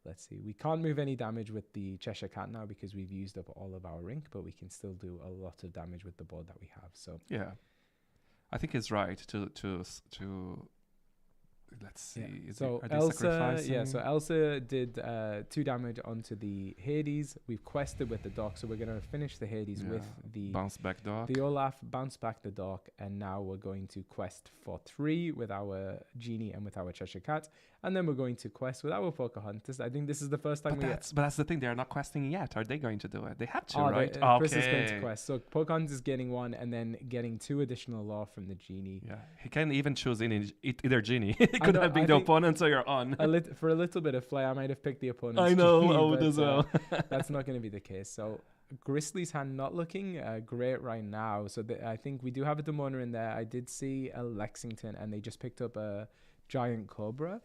S1: let's see. We can't move any damage with the Cheshire Cat now because we've used up all of our ink, but we can still do a lot of damage with the board that we have. So
S2: yeah, I think it's right to let's see.
S1: Yeah. So Elsa did 2 damage onto the Hades. We've quested with the dock, so we're going to finish the Hades with the
S2: bounce back dock.
S1: The Olaf bounce back the dock, and now we're going to quest for 3 with our Genie and with our Cheshire Cat, and then we're going to quest with our Pocahontas. I think this is the first time
S2: but that's the thing. They're not questing yet. Are they going to do it? They have to, right?
S1: Chris is going to quest. So Pocahontas is getting 1, and then getting 2 additional lore from the Genie.
S2: Yeah, he can even choose either Genie. It could have been the opponent, so you're on.
S1: For a little bit of flair, I might have picked the opponent.
S2: I know, I would as well.
S1: That's not going to be the case. So Gristly's hand not looking great right now. So I think we do have a Demona in there. I did see a Lexington, and they just picked up a Giant Cobra,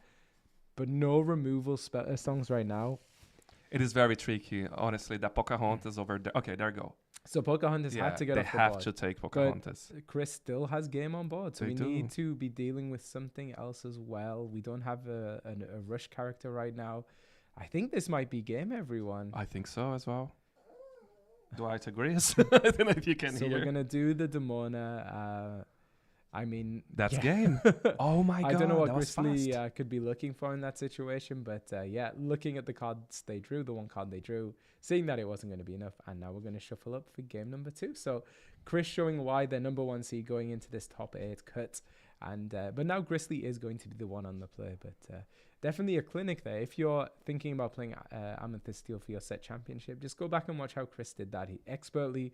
S1: but no removal songs right now.
S2: It is very tricky, honestly. That Pocahontas over there. Okay, there you go.
S1: So Pocahontas had to get off the board.
S2: They have to take Pocahontas.
S1: But Chris still has game on board, so we need to be dealing with something else as well. We don't have a rush character right now. I think this might be game, everyone.
S2: I think so as well. Dwight agrees. I don't know if you can hear.
S1: So we're going to do the Demona. I mean,
S2: That's game. Oh my god!
S1: I don't know what
S2: that was
S1: Grizzly
S2: fast.
S1: could be looking for in that situation, but yeah, looking at the cards they drew, the one card they drew, seeing that it wasn't going to be enough, and now we're going to shuffle up for game number 2. So Chris showing why they're number 1 seed going into this top 8 cut, and but now Grizzly is going to be the one on the play, but definitely a clinic there. If you're thinking about playing Amethyst Steel for your set championship, just go back and watch how Chris did that. He expertly,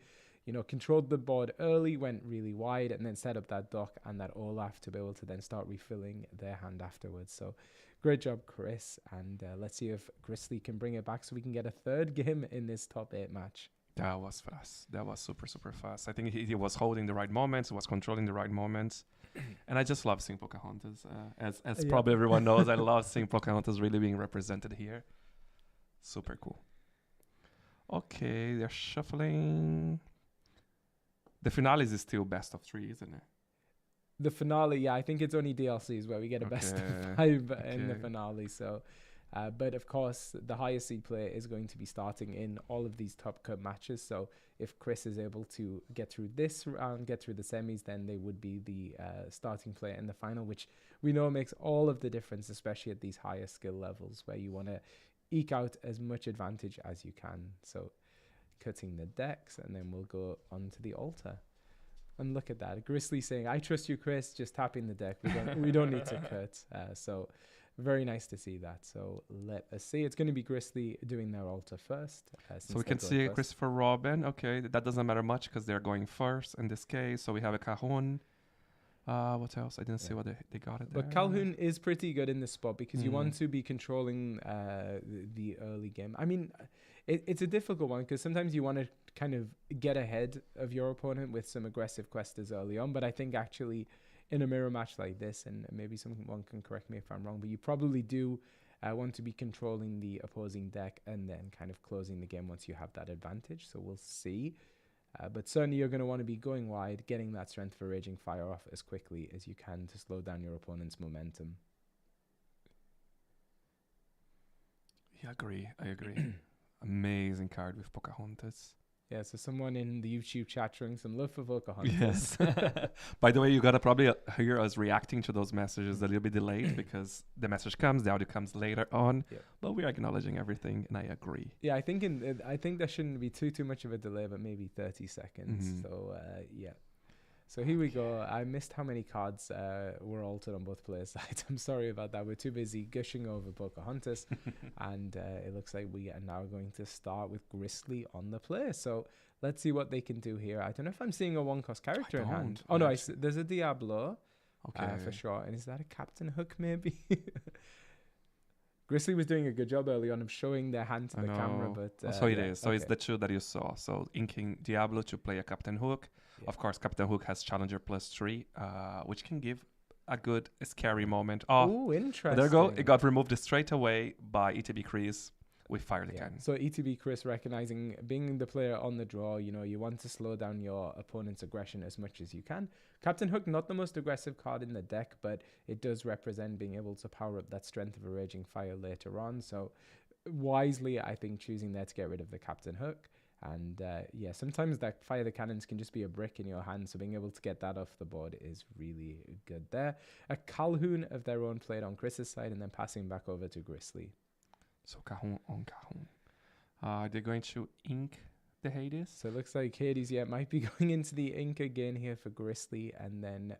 S1: controlled the board early, went really wide, and then set up that dock and that Olaf to be able to then start refilling their hand afterwards. So great job, Chris. And let's see if Grizzly can bring it back so we can get a third game in this top 8 match.
S2: That was fast. That was super, super fast. I think he was holding the right moments. He was controlling the right moments. And I just love seeing Pocahontas. As probably everyone knows, I love seeing Pocahontas really being represented here. Super cool. Okay, they're shuffling. The finales is still best of 3, isn't it?
S1: The finale, yeah, I think it's only DLCs where we get a best of 5 in the finale. So, but of course, the highest seed player is going to be starting in all of these top cut matches. So if Chris is able to get through this round, get through the semis, then they would be the starting player in the final, which we know makes all of the difference, especially at these higher skill levels where you want to eke out as much advantage as you can. So cutting the decks, and then we'll go on to the altar. And look at that, Grizzly saying, "I trust you, Chris." Just tapping the deck. We don't need to cut. So very nice to see that. So let us see. It's going to be Grizzly doing their altar first.
S2: So we can see Christopher Robin. Okay, that doesn't matter much because they're going first in this case. So we have a Cajon. What else? I didn't see what they got it there.
S1: But Calhoun is pretty good in this spot because you want to be controlling the early game. I mean, it's a difficult one because sometimes you want to kind of get ahead of your opponent with some aggressive questers early on. But I think actually in a mirror match like this, and maybe someone can correct me if I'm wrong, but you probably do want to be controlling the opposing deck and then kind of closing the game once you have that advantage. So we'll see. But certainly you're going to want to be going wide, getting that Strength for Raging Fire off as quickly as you can to slow down your opponent's momentum.
S2: Yeah, I agree. Amazing card with Pocahontas.
S1: Yeah, so someone in the YouTube chat showing some love for Pocahontas.
S2: Yes. By the way, you got to probably hear us reacting to those messages a little bit delayed because the message comes, the audio comes later on. Yeah. But we're acknowledging everything, and I agree.
S1: Yeah, I think there shouldn't be too much of a delay, but maybe 30 seconds. Mm-hmm. So, yeah. So here we go. I missed how many cards were altered on both players' sides. I'm sorry about that. We're too busy gushing over Pocahontas. And it looks like we are now going to start with Grizzly on the play. So let's see what they can do here. I don't know if I'm seeing a 1-cost character in hand. Oh, no, there's a Diablo. Okay. For sure. And is that a Captain Hook, maybe? Grizzly was doing a good job early on of showing their hand to the camera. But
S2: so it is. So it's the 2 that you saw. So inking Diablo to play a Captain Hook. Yeah. Of course, Captain Hook has Challenger +3, which can give a good scary moment.
S1: Oh, interesting.
S2: There you go. It got removed straight away by ETB Chris with Fire the Cannon.
S1: So ETB Chris recognizing being the player on the draw, you want to slow down your opponent's aggression as much as you can. Captain Hook, not the most aggressive card in the deck, but it does represent being able to power up that Strength of a Raging Fire later on. So wisely, I think, choosing there to get rid of the Captain Hook. And yeah, sometimes that Fire the Cannons can just be a brick in your hand, so being able to get that off the board is really good there. A Calhoun of their own played on Chris's side and then passing back over to Grizzly.
S2: So Cajon on Cajon. They're going to ink the Hades.
S1: So it looks like Hades, might be going into the ink again here for Grizzly, and then...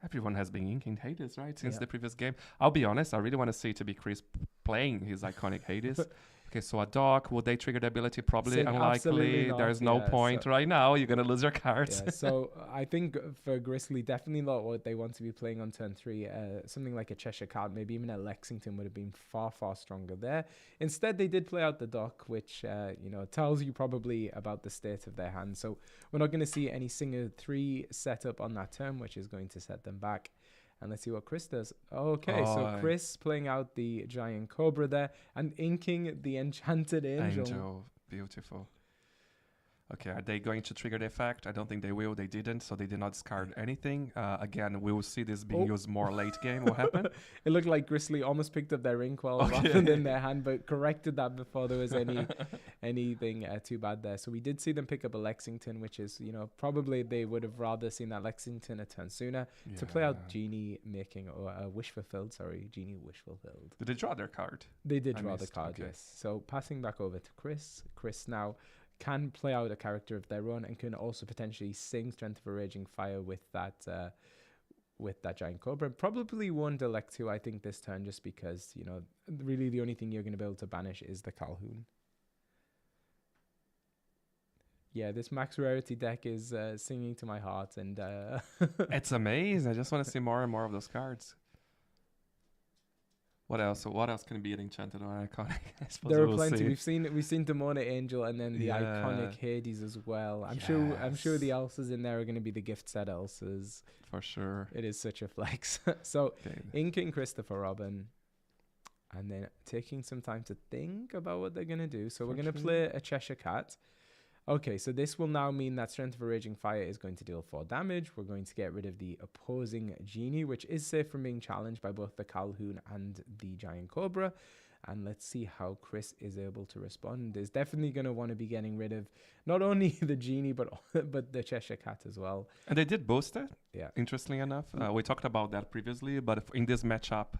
S2: Everyone has been inking Hades, right? Since the previous game. I'll be honest, I really want to see to be Chris playing his iconic Hades. Okay, so a dock, would they trigger the ability? Probably unlikely. There's no point right now. You're going to lose your cards.
S1: Yeah, so I think for Grizzly, definitely not what they want to be playing on turn 3. Something like a Cheshire Cat, maybe even a Lexington would have been far, far stronger there. Instead, they did play out the dock, which, tells you probably about the state of their hand. So we're not going to see any Singer 3 setup on that turn, which is going to set them back. And let's see what Chris does. Okay, so Chris playing out the Giant Cobra there and inking the Enchanted Angel.
S2: Beautiful. Okay, are they going to trigger the effect? I don't think they will. They didn't, so they did not discard anything. Again, we will see this being used more late game. What happened?
S1: It looked like Grizzly almost picked up their Inkwell rather than their hand, but corrected that before there was anything too bad there. So we did see them pick up a Lexington, which is, probably they would have rather seen that Lexington a turn sooner to play out Genie making, or Wish Fulfilled, Genie Wish Fulfilled.
S2: Did they draw their card?
S1: They did draw the card, yes. So passing back over to Chris. Chris now can play out a character of their own and can also potentially sing Strength of a Raging Fire with that Giant Cobra. Probably won't elect to, I think, this turn, just because, really the only thing you're going to be able to banish is the Calhoun. Yeah, this max rarity deck is singing to my heart, and
S2: it's amazing. I just want to see more and more of those cards. What else? What else can be an enchanted or iconic? I suppose
S1: there are
S2: we'll
S1: plenty.
S2: see.
S1: We've seen Demona Angel, and then the iconic Hades as well. I'm sure the Elsas in there are going to be the gift set Elsas
S2: for sure.
S1: It is such a flex. So inking Christopher Robin, and then taking some time to think about what they're going to do. So we're going to play a Cheshire Cat. Okay, so this will now mean that Strength of a Raging Fire is going to deal 4 damage. We're going to get rid of the opposing Genie, which is safe from being challenged by both the Calhoun and the Giant Cobra. And let's see how Chris is able to respond. Is definitely going to want to be getting rid of not only the Genie, but the Cheshire Cat as well.
S2: And they did boost it,
S1: interestingly
S2: enough. We talked about that previously, but in this matchup,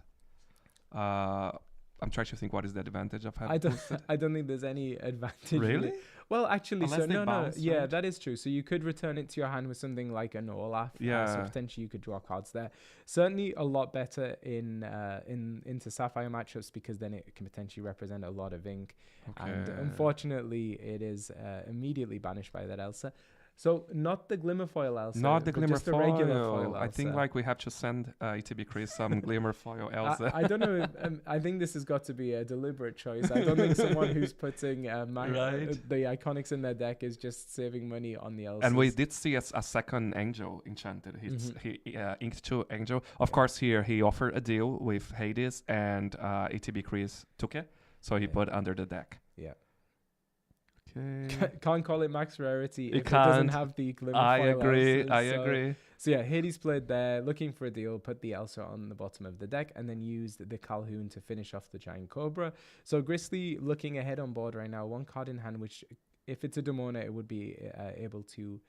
S2: I'm trying to think what is the advantage of having boosted.
S1: I don't think there's any advantage.
S2: Really?
S1: Well, actually,
S2: unless
S1: no. Yeah, right? That is true. So you could return it to your hand with something like an Olaf. So potentially you could draw cards there. Certainly a lot better into Sapphire matchups, because then it can potentially represent a lot of ink. Okay. And unfortunately, it is immediately banished by that Elsa. So not the Glimmerfoil Elsa.
S2: Not the Glimmerfoil.
S1: Just the regular foil Elsa.
S2: I think we have to send ETB Chris some Glimmerfoil Elsa.
S1: I don't know. I think this has got to be a deliberate choice. I don't think someone who's putting the iconics in their deck is just saving money on the Elsa.
S2: And we did see a second Angel enchanted. He inked 2 Angel. Of course, here he offered a deal with Hades, and ETB Chris took it. So he put under the deck.
S1: Yeah. Can't call it max rarity if it
S2: can't.
S1: Doesn't have the Glimmer
S2: I
S1: foil
S2: agree.
S1: Elsas.
S2: I agree.
S1: So yeah, Hades played there, looking for a deal, put the Elsa on the bottom of the deck, and then used the Calhoun to finish off the Giant Cobra. So Grizzly looking ahead on board right now, 1 card in hand, which if it's a Demona, it would be able to.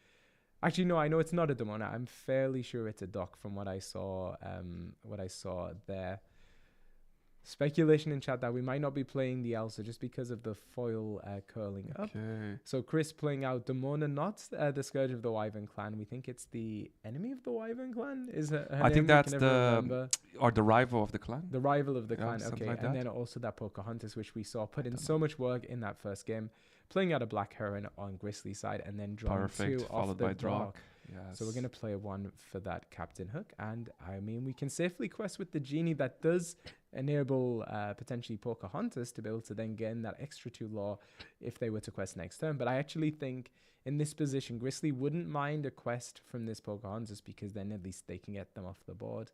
S1: Actually, no, I know it's not a Demona. I'm fairly sure it's a Doc from what I saw. There. Speculation in chat that we might not be playing the Elsa just because of the foil curling up. So Chris playing out Demona, not the Scourge of the Wyvern Clan. We think it's the enemy of the Wyvern Clan.
S2: I think that's the rival of the clan.
S1: The rival of the clan.
S2: Okay,
S1: like and then also that Pocahontas, which we saw put in so much work in that first game, playing out a Black Heron on Grizzly's side, and then drawing 2 off the draw.
S2: Yes.
S1: So we're going to play 1 for that Captain Hook. And I mean, we can safely quest with the Genie. That does enable potentially Pocahontas to be able to then gain that extra 2 law if they were to quest next turn. But I actually think in this position, Grizzly wouldn't mind a quest from this Pocahontas, because then at least they can get them off the board.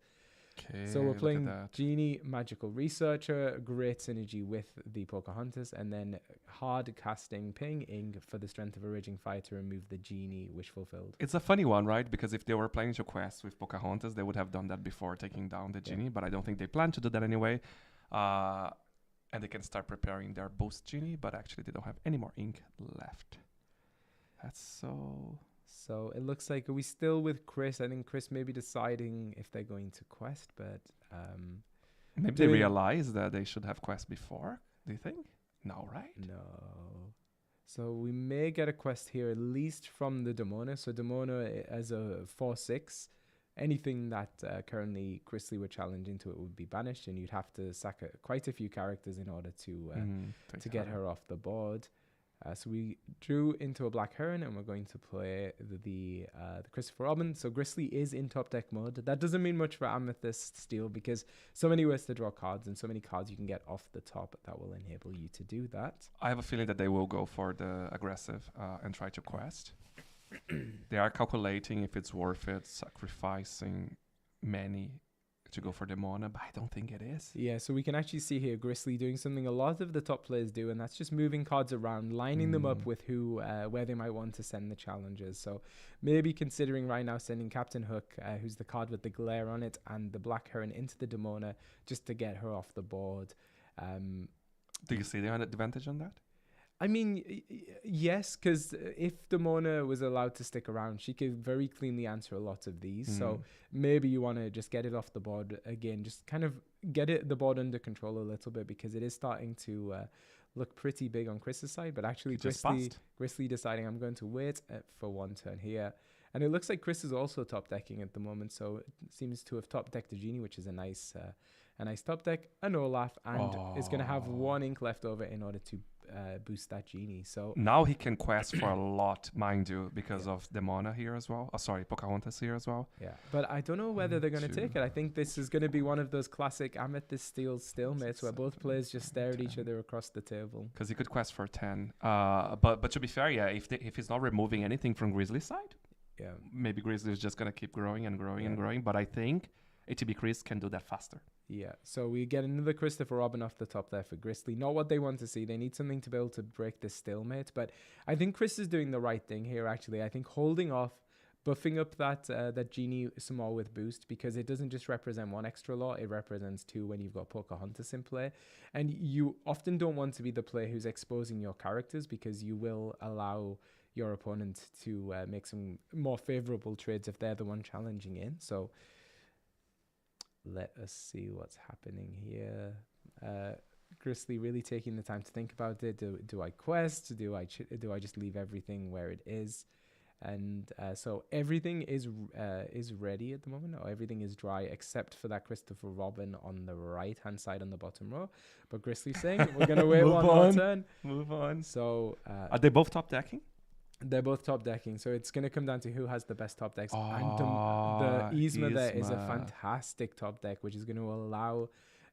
S1: So we're playing Genie, Magical Researcher, great synergy with the Pocahontas, and then hard casting Ping Ing for the Strength of a Raging Fire to remove the Genie Wish Fulfilled.
S2: It's a funny one, right? Because if they were planning to quest with Pocahontas, they would have done that before taking down the Genie, but I don't think they plan to do that anyway. And they can start preparing their boost Genie, but actually they don't have any more ink left. That's so...
S1: So it looks like, are we still with Chris? I think Chris may be deciding if they're going to quest, but...
S2: maybe they realize that they should have quest before, do you think? No, right?
S1: No. So we may get a quest here, at least from the Demona. So Demona as a 4/6, anything that currently Grizzly were challenging to it would be banished, and you'd have to sack quite a few characters in order to get her off the board. So we drew into a Black Heron, and we're going to play the Christopher Robin. So Grizzly is in top deck mode. That doesn't mean much for Amethyst Steel, because so many ways to draw cards and so many cards you can get off the top that will enable you to do that.
S2: I have a feeling that they will go for the aggressive and try to quest. They are calculating if it's worth it, sacrificing many to go for Demona, but I don't think it is.
S1: Yeah, so we can actually see here Grizzly doing something a lot of the top players do, and that's just moving cards around, lining them up with where they might want to send the challengers. So maybe considering right now sending Captain Hook, who's the card with the glare on it, and the Black Heron into the Demona just to get her off the board.
S2: Do you see the advantage on that?
S1: I mean, yes, because if Demona was allowed to stick around, she could very cleanly answer a lot of these. So maybe you want to just get it off the board again, just kind of get the board under control a little bit, because it is starting to look pretty big on Chris's side. But actually, Grizzly deciding I'm going to wait for one turn here. And it looks like Chris is also top decking at the moment, so it seems to have top decked the Genie, which is a nice top deck, an Olaf, and is going to have one ink left over in order to boost that Genie. So
S2: now he can quest for a lot, mind you, because of Demona here as well. Pocahontas here as well.
S1: Yeah, but I don't know whether they're going to take it. I think this is going to be one of those classic Amethyst Steel stalemates where both players just stare at each other across the table.
S2: Because he could quest for 10. But to be fair, yeah, if he's not removing anything from Grizzly's side, maybe Grizzly is just going to keep growing and growing and growing. But I think ATB Chris can do that faster.
S1: Yeah, so we get another Christopher Robin off the top there for Grizzly. Not what they want to see. They need something to be able to break this stalemate. But I think Chris is doing the right thing here, actually. I think holding off, buffing up that Genie some more with boost, because it doesn't just represent one extra law, it represents two when you've got Pocahontas in play. And you often don't want to be the player who's exposing your characters, because you will allow your opponent to make some more favorable trades if they're the one challenging in. So let us see what's happening here. Grizzly really taking the time to think about it. Do I quest? Do I just leave everything where it is? And so everything is ready at the moment, or everything is dry except for that Christopher Robin on the right hand side on the bottom row. But Grizzly's saying we're gonna wait one more turn.
S2: Move on.
S1: So
S2: are they both top decking?
S1: They're both top decking, so it's going to come down to who has the best top decks. And the Yzma there is a fantastic top deck, which is going to allow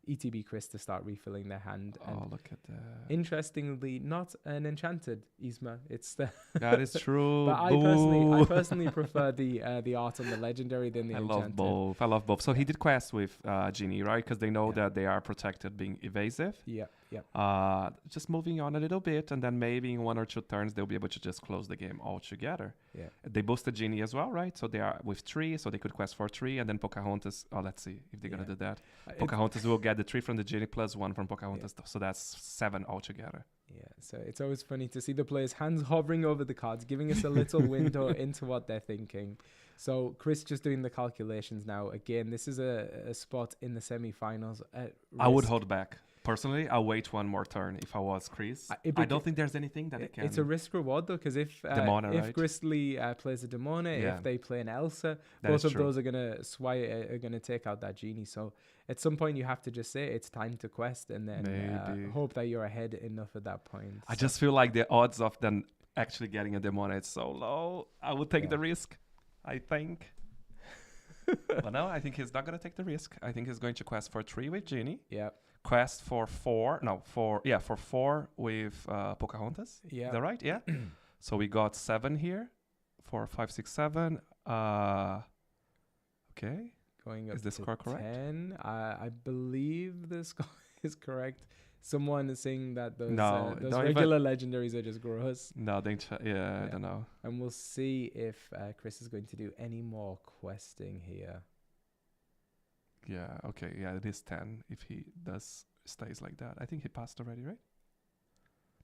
S1: ETB Chris to start refilling their hand.
S2: Look at that.
S1: Interestingly, not an enchanted Yzma. It's the
S2: that is true.
S1: But I personally prefer the art on the legendary than the enchanted.
S2: I love both. So he did quest with Genie, right? Because they know that they are protected being evasive.
S1: Yeah.
S2: Just moving on a little bit, and then maybe in 1 or 2 turns they'll be able to just close the game altogether.
S1: Yeah.
S2: They boosted Genie as well, right? So they are with 3, so they could quest for 3, and then Pocahontas. Let's see if they're gonna do that. Pocahontas will get the 3 from the Genie plus 1 from Pocahontas, so that's 7 altogether.
S1: Yeah, so it's always funny to see the players' hands hovering over the cards, giving us a little window into what they're thinking. So Chris just doing the calculations now. Again, this is a spot in the semi-finals.
S2: I would hold back. Personally, I'll wait 1 more turn if I was Chris. I don't think there's anything that it can...
S1: It's a risk reward, though, because if
S2: right?
S1: Grizzly plays a Demona, if they play an Elsa, both of those are going to take out that Genie. So at some point, you have to just say it's time to quest, and then hope that you're ahead enough at that point.
S2: I just feel like the odds of them actually getting a Demona is so low. I would take the risk, I think. But no, I think he's not going to take the risk. I think he's going to quest for 3 with Genie.
S1: Yeah.
S2: Quest for 4 with Pocahontas.
S1: Yeah.
S2: Is that right? Yeah. So we got 7 here. 4, 5, 6, 7. Okay.
S1: Going up
S2: is the
S1: to
S2: score correct?
S1: 10. I believe the score is correct. Someone is saying that those regular legendaries are just gross.
S2: No, I don't know.
S1: And we'll see if Chris is going to do any more questing here.
S2: Yeah, okay. Yeah, it is 10 if he stays like that. I think he passed already, right?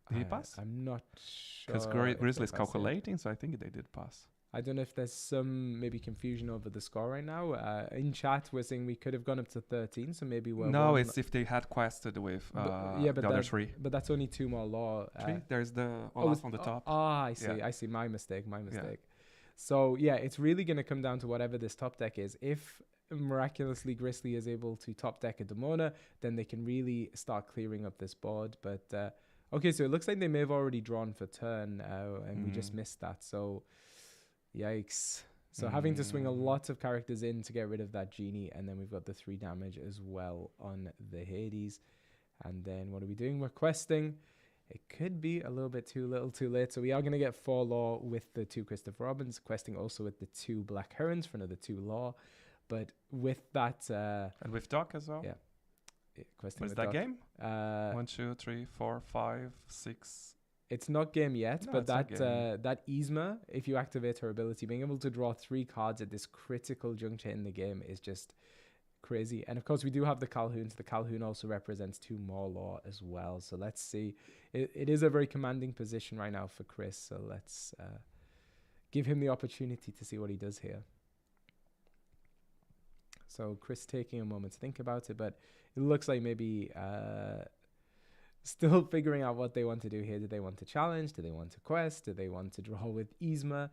S2: Did he pass?
S1: I'm not sure.
S2: Because Grizzly's calculating, so I think they did pass.
S1: I don't know if there's some maybe confusion over the score right now. In chat, we're saying we could have gone up to 13, so maybe we're...
S2: No, it's if they had quested with the other 3.
S1: But that's only 2 more law.
S2: 3? There's the Olaf on the top.
S1: I see. Yeah. I see. My mistake. Yeah. So, yeah, it's really going to come down to whatever this top deck is. If miraculously Grizzly is able to top deck a Demona, then they can really start clearing up this board. But okay, so it looks like they may have already drawn for turn, and we just missed that. So yikes. So having to swing a lot of characters in to get rid of that Genie, and then we've got the 3 damage as well on the Hades. And then what are we doing? We're questing. It could be a little bit too little too late. So we are going to get 4 law with the 2 Christopher Robins, questing also with the 2 Black Herons for another 2 law. But with that,
S2: And with Doc as well.
S1: Yeah. Questing
S2: What's
S1: with
S2: that
S1: Doc.
S2: game?
S1: Uh,
S2: 1, 2, 3, 4, 5, 6.
S1: It's not game yet,
S2: No,
S1: but
S2: it's not game.
S1: that Yzma, if you activate her ability, being able to draw 3 cards at this critical juncture in the game is just crazy. And of course, we do have the Calhoun. So the Calhoun also represents 2 more law as well. So let's see. It is a very commanding position right now for Chris. So let's give him the opportunity to see what he does here. So Chris taking a moment to think about it, but it looks like maybe still figuring out what they want to do here. Do they want to challenge? Do they want to quest? Do they want to draw with Yzma?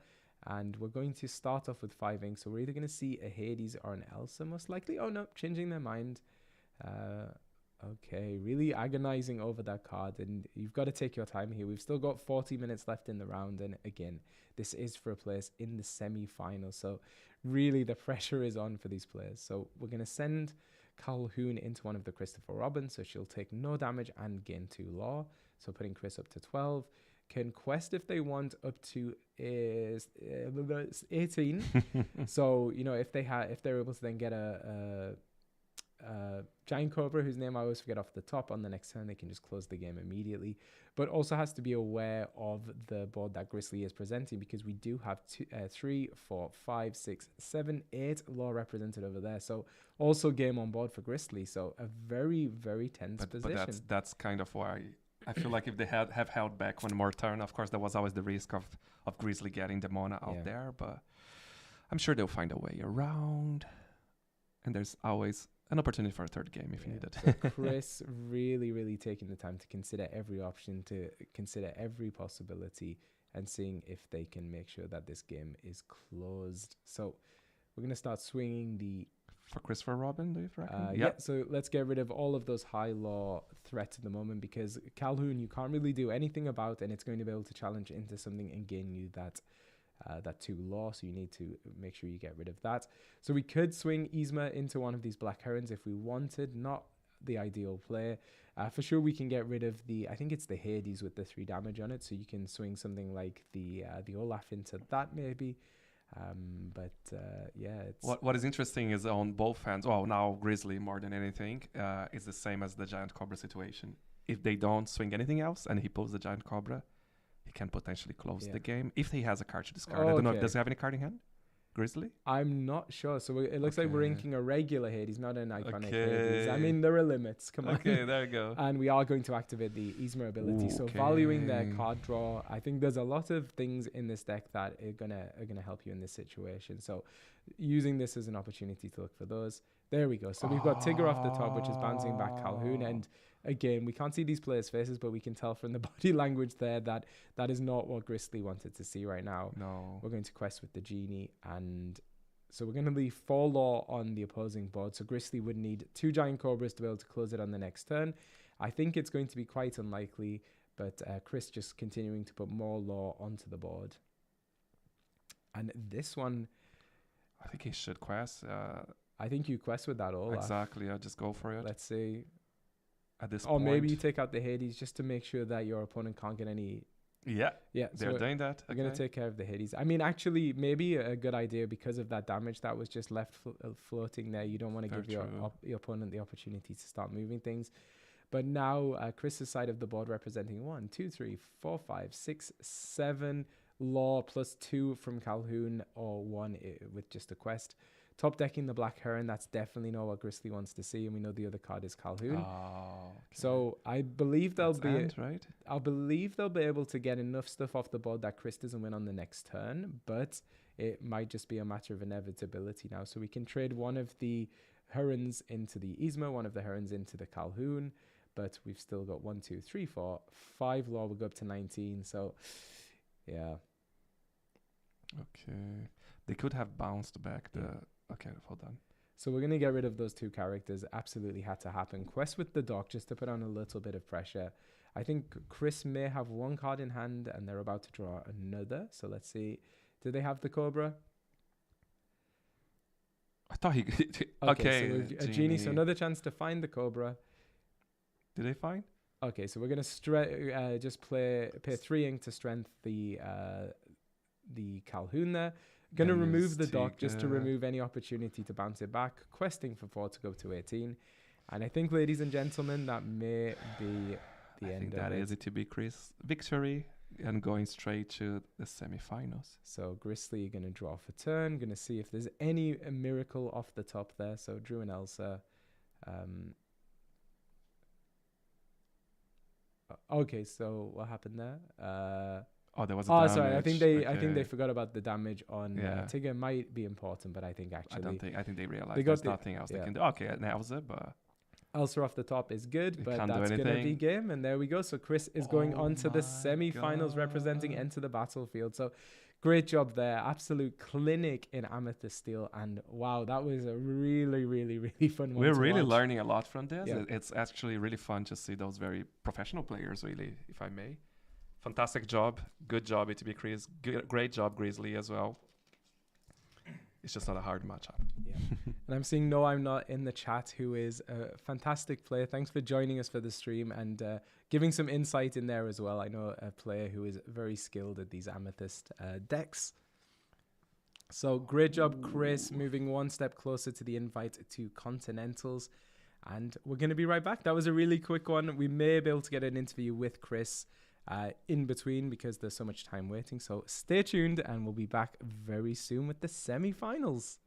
S1: And we're going to start off with 5 inks. So we're either going to see a Hades or an Elsa most likely. Oh no, changing their mind. Okay, really agonizing over that card. And you've got to take your time here. We've still got 40 minutes left in the round. And again, this is for a place in the semi-final. So really the pressure is on for these players. So we're going to send Calhoun into one of the Christopher Robin, so she'll take no damage and gain 2 law, so putting Chris up to 12. Can quest if they want up to 18. So you know, if they're able to then get a Giant Cobra, whose name I always forget off the top, on the next turn, they can just close the game immediately. But also has to be aware of the board that Grizzly is presenting, because we do have 3, 4, 5, 6, 7, 8 law represented over there. So also game on board for Grizzly. So a very, very tense position.
S2: But that's kind of why I feel like if they have held back one more turn, of course there was always the risk of Grizzly getting the mana out there. But I'm sure they'll find a way around. And there's always an opportunity for a third game if you need it.
S1: So Chris really, really taking the time to consider every option, to consider every possibility, and seeing if they can make sure that this game is closed. So we're going to start swinging the...
S2: For Christopher Robin, do you reckon?
S1: Yeah, so let's get rid of all of those high law threats at the moment, because Calhoun you can't really do anything about, and it's going to be able to challenge into something and gain you that 2 law, so you need to make sure you get rid of that. So we could swing Yzma into one of these Black Herons if we wanted. Not the ideal play. For sure we can get rid of I think it's the Hades with the 3 damage on it, so you can swing something like the Olaf into that maybe. Yeah, it's...
S2: What is interesting is on both hands, now Grizzly more than anything, is the same as the Giant Cobra situation. If they don't swing anything else and he pulls the Giant Cobra, he can potentially close the game if he has a card to discard. I don't know. Does he have any card in hand? Grizzly?
S1: I'm not sure. So it looks like we're inking a regular Hades, not an iconic Hades. I mean, there are limits. Come on.
S2: Okay, there you go.
S1: And we are going to activate the Yzma ability. So valuing their card draw, I think there's a lot of things in this deck that are gonna help you in this situation. So using this as an opportunity to look for those. There we go. So we've got Tigger off the top, which is bouncing back Calhoun. And again, we can't see these players' faces, but we can tell from the body language there that that is not what Grizzly wanted to see right now.
S2: No.
S1: We're going to quest with the Genie, and so we're going to leave 4 law on the opposing board. So Grizzly would need 2 Giant Cobras to be able to close it on the next turn. I think it's going to be quite unlikely, but Chris just continuing to put more law onto the board. And this one...
S2: I think he should quest.
S1: I think you quest with that Olaf.
S2: Exactly, I'll just go for it.
S1: Let's see.
S2: At this
S1: point. Or maybe you
S2: point.
S1: take out the Hades just to make sure that your opponent can't get any...
S2: Yeah,
S1: they're
S2: doing that.
S1: We're going to take care of the Hades. I mean, actually, maybe a good idea because of that damage that was just left floating there. You don't want to give your opponent the opportunity to start moving things. But now, Chris's side of the board representing 1, 2, 3, 4, 5, 6, 7 law plus 2 from Calhoun, or 1 with just a quest. Top decking the Black Heron, that's definitely not what Grizzly wants to see, and we know the other card is Calhoun. So I believe they'll be able to get enough stuff off the board that Chris doesn't win on the next turn, but it might just be a matter of inevitability now. So we can trade one of the Herons into the Yzma, one of the Herons into the Calhoun, but we've still got 1, 2, 3, 4, 5 law. We'll go up to 19. So yeah.
S2: Okay. They could have bounced back the... Okay, hold on.
S1: So we're going to get rid of those 2 characters. Absolutely had to happen. Quest with the Doc just to put on a little bit of pressure. I think Chris may have 1 card in hand and they're about to draw another. So let's see. Do they have the Cobra?
S2: I thought he...
S1: Okay, so a Genie. So another chance to find the Cobra.
S2: Did they find?
S1: Okay, so we're going to just pay 3 ink to strength the Calhoun there. Gonna
S2: Then
S1: remove the
S2: use
S1: dock just to
S2: Tigger.
S1: remove any opportunity to bounce it back. Questing for 4 to go to 18. And I think, ladies and gentlemen, that may be the
S2: I
S1: end
S2: think
S1: of
S2: that
S1: it.
S2: is it to be Chris victory and going straight to the semifinals.
S1: So Grizzly gonna draw for turn. Gonna see if there's any miracle off the top there. So Drew and Elsa. Okay, so what happened there?
S2: Oh, there was a
S1: Oh,
S2: damage.
S1: sorry. I think they
S2: Okay.
S1: forgot about the damage on
S2: Yeah.
S1: Tigger. Might be important, but I think actually
S2: I think they realized
S1: they got
S2: there's
S1: the-
S2: nothing else
S1: yeah.
S2: they can do. Okay, and Elsa, but
S1: Elsa off the top is good,
S2: They
S1: but
S2: can't do
S1: that's gonna be
S2: anything.
S1: game. And there we go. So Chris is going
S2: Oh
S1: on to the
S2: my
S1: semi-finals, representing
S2: God.
S1: Enter the Battlefield. So great job there. Absolute clinic in Amethyst Steel. And wow, that was a really, really, really fun one.
S2: we're
S1: to
S2: really
S1: watch.
S2: learning a lot from this.
S1: Yeah.
S2: It's actually really fun to see those very professional players, really, if I may. Fantastic job. Good job, ATB Chris. Great job, Grizzly, as well. It's just not a hard matchup.
S1: Yeah. And I'm seeing No I'm Not in the chat, who is a fantastic player. Thanks for joining us for the stream and giving some insight in there as well. I know a player who is very skilled at these Amethyst decks. So great job, Chris, moving one step closer to the invite to Continentals. And we're going to be right back. That was a really quick one. We may be able to get an interview with Chris in between because there's so much time waiting. So stay tuned and we'll be back very soon with the semi-finals.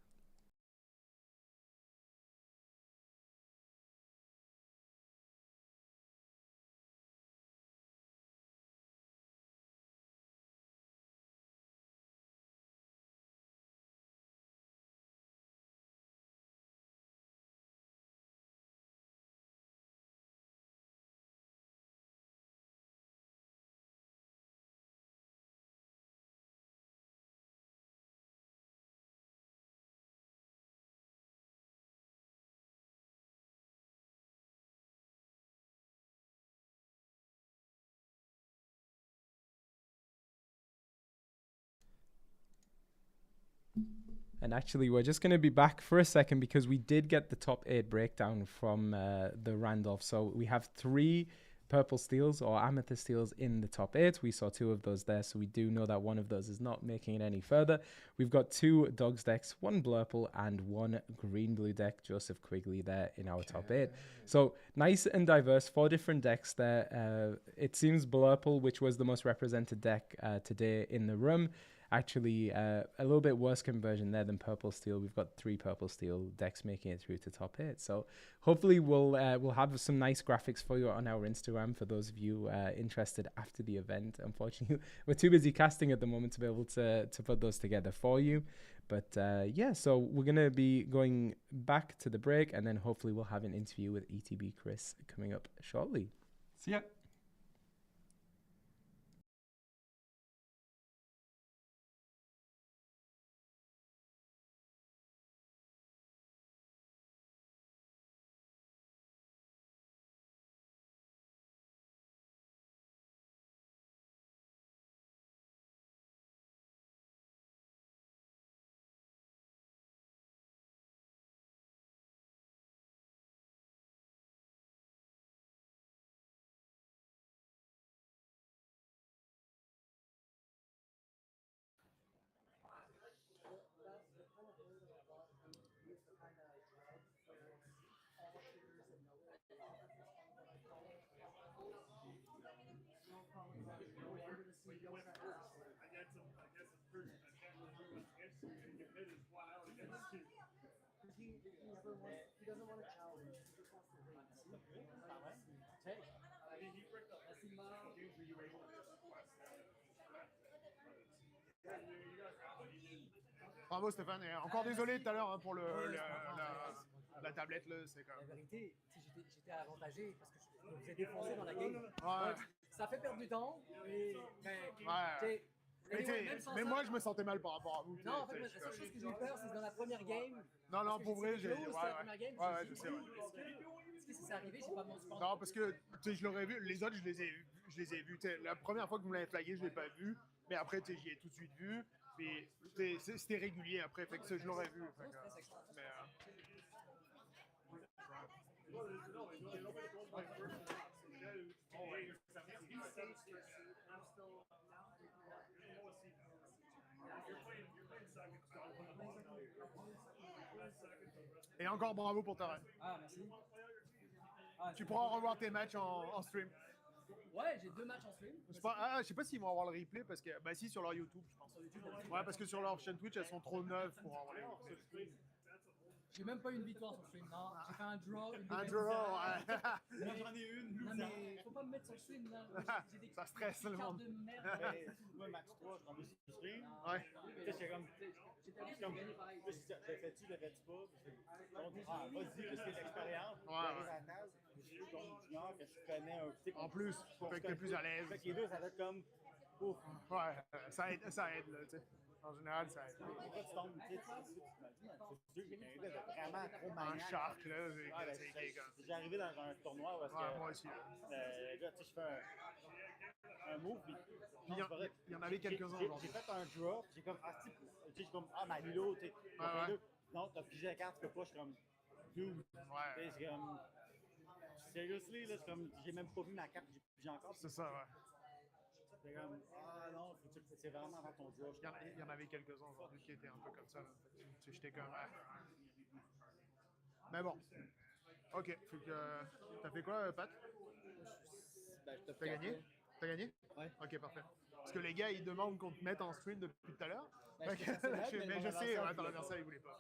S1: And actually, we're just going to be back for a second because we did get the top 8 breakdown from the Randolph. So we have 3 purple steels or amethyst steels in the top 8. We saw 2 of those there, so we do know that one of those is not making it any further. We've got 2 dogs decks, 1 blurple and 1 green-blue deck. Joseph Quigley there in our top 8. So nice and diverse, 4 different decks there. It seems blurple, which was the most represented deck today in the room. Actually, a little bit worse conversion there than purple steel. We've got 3 purple steel decks making it through to top 8. So hopefully we'll have some nice graphics for you on our Instagram for those of you interested after the event. Unfortunately, we're too busy casting at the moment to be able to put those together for you. But yeah, so we're going to be going back to the break and then hopefully we'll have an interview with ETB Chris coming up shortly.
S2: See ya.
S4: Bravo Stéphane, et encore désolé tout à l'heure pour la tablette, là, c'est comme...
S8: La vérité, j'étais avantagé parce que je vous ai défoncé dans la game.
S4: Ouais.
S8: Donc, ça fait perdre du temps, mais
S4: Ouais.
S8: même sans
S4: Mais
S8: ça,
S4: moi, je me sentais mal par rapport à vous.
S8: non, en fait, la seule chose que j'ai eu peur, c'est dans la première game.
S4: Non,
S8: parce que
S4: pour vrai,
S8: c'était close, la première game,
S4: ouais,
S8: je
S4: je
S8: me
S4: sais.
S8: suis dit, est-ce que si c'est arrivé, j'ai pas mon support?
S4: Non, parce que je l'aurais vu, les autres, je les ai vus. La première fois que vous m'avez flagué, je l'ai pas vu, mais après, j'y ai tout de suite vu. Puis c'était régulier après, fait que ça, je l'aurais vu. Fait que, mais, Et encore bravo pour ta run.
S8: Ah, merci. Ah,
S4: Tu pourras revoir tes matchs en stream.
S8: Ouais, j'ai 2 matchs en stream.
S4: Je sais pas s'ils vont avoir le replay parce que, bah si, sur leur YouTube, je pense. Ouais, parce que sur leur chaîne Twitch, elles sont trop neuves pour avoir les replays.
S8: J'ai même pas eu une victoire sur stream, non. J'ai fait un draw, une
S4: Un
S8: défaite.
S4: draw, ouais.
S6: Moi, j'en ai une.
S8: Non, mais faut pas me mettre sur stream, là. J'ai des
S4: Ça stresse le
S8: cartes
S4: monde.
S8: de merde.
S6: Moi, match 3, je suis tombé sur le stream.
S4: Ouais.
S6: Tu sais, j'étais comme. J'ai fait-tu, le fait-tu pas? Donc, vas-y, parce que l'expérience. J'arrive à la table, je suis comme une junior que je connais un petit peu.
S4: En plus, fait que t'es plus à l'aise.
S6: Fait que les deux, ça va être comme. Ouf.
S4: Ouais, ça aide là, tu sais. En général, ça aide.
S6: Des fois, tu tombes, tu sais, c'est sûr qu'il y a quelqu'un de vraiment trop
S4: Un
S6: maniaque.
S4: shark, là,
S6: J'ai arrivé dans un tournoi où est-ce que.
S4: moi aussi.
S6: Le gars, tu sais, je fais un move, puis.
S4: Il y en avait quelques-uns aujourd'hui.
S6: J'ai fait un draw, j'ai comme. Ma Lilo, tu sais. Non, t'as pigé la carte, tu peux pas, je suis comme. Dude.
S4: Ouais.
S6: C'est comme. Seriously, là, c'est comme. J'ai même pas vu ma carte, j'ai pigé encore.
S4: C'est ça, ouais.
S6: C'est comme. Ah non, c'est vraiment dans ton draw.
S4: Il y en avait quelques-uns aujourd'hui qui étaient un peu comme ça. J'étais comme. Mais bon. Ok. Fait que. T'as fait quoi, Pat? T'as gagné? T'as gagné?
S6: Ouais.
S4: Ok, parfait. Parce que les gars, ils demandent qu'on te mette en stream depuis tout à l'heure.
S6: Ben,
S4: Mais je sais, ton adversaire, il voulait pas.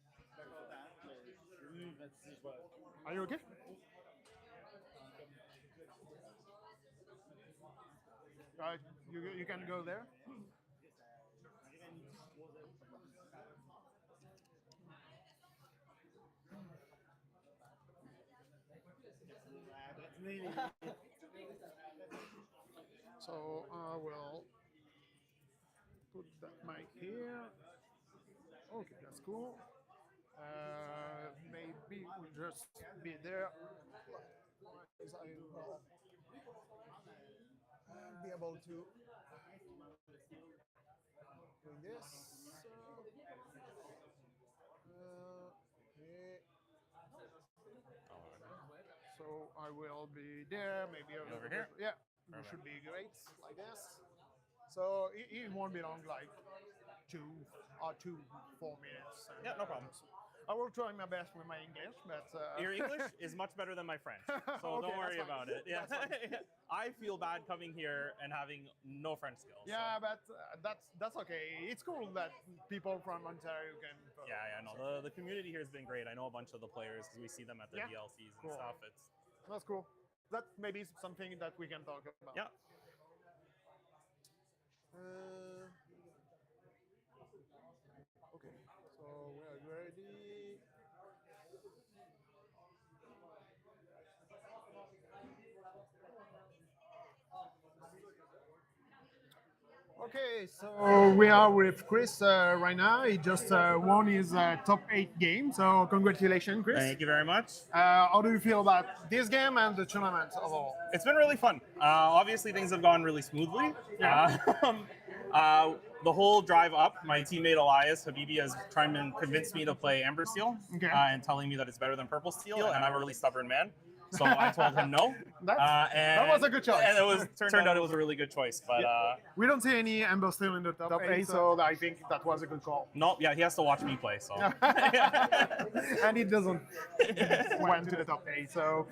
S4: Okay. Are you okay? Right, you can go there. So I will put that mic here. Okay, that's cool. Maybe we'll just be there. As I will be able to do this. Okay. So I will be there, maybe over here. Yeah, it should be great like this. So it won't be long, like 4 minutes.
S9: Yeah, no problem.
S4: I will try my best with my English, but
S9: Your English is much better than my French, so
S4: Okay,
S9: don't worry
S4: that's fine.
S9: about it. Yeah, I feel bad coming here and having no French skills.
S4: yeah, but that's okay. It's cool that people from Ontario can.
S9: Yeah, no. The community here has been great. I know a bunch of the players because we see them at the
S4: Yeah.
S9: DLCs and
S4: Cool.
S9: stuff.
S4: That's cool. That maybe is something that we can talk about.
S9: Yeah.
S4: Okay, so we are ready. Okay, so we are with Chris right now. He just won his top 8 game, so congratulations, Chris.
S9: Thank you very much.
S4: How do you feel about this game and the tournament overall?
S9: It's been really fun. Obviously, things have gone really smoothly. The whole drive up, my teammate Elias Habibi has tried and convinced me to play Amber Steel,
S4: Okay.
S9: And telling me that it's better than Purple Steel, and I'm a really stubborn man. So I told him no.
S4: That was a good choice.
S9: And turned out it was a really good choice. But
S4: we don't see any Amber Steel in the top 8, so I think that was a good call.
S9: no, yeah, he has to watch me play. So
S4: And it doesn't went to the top 8. So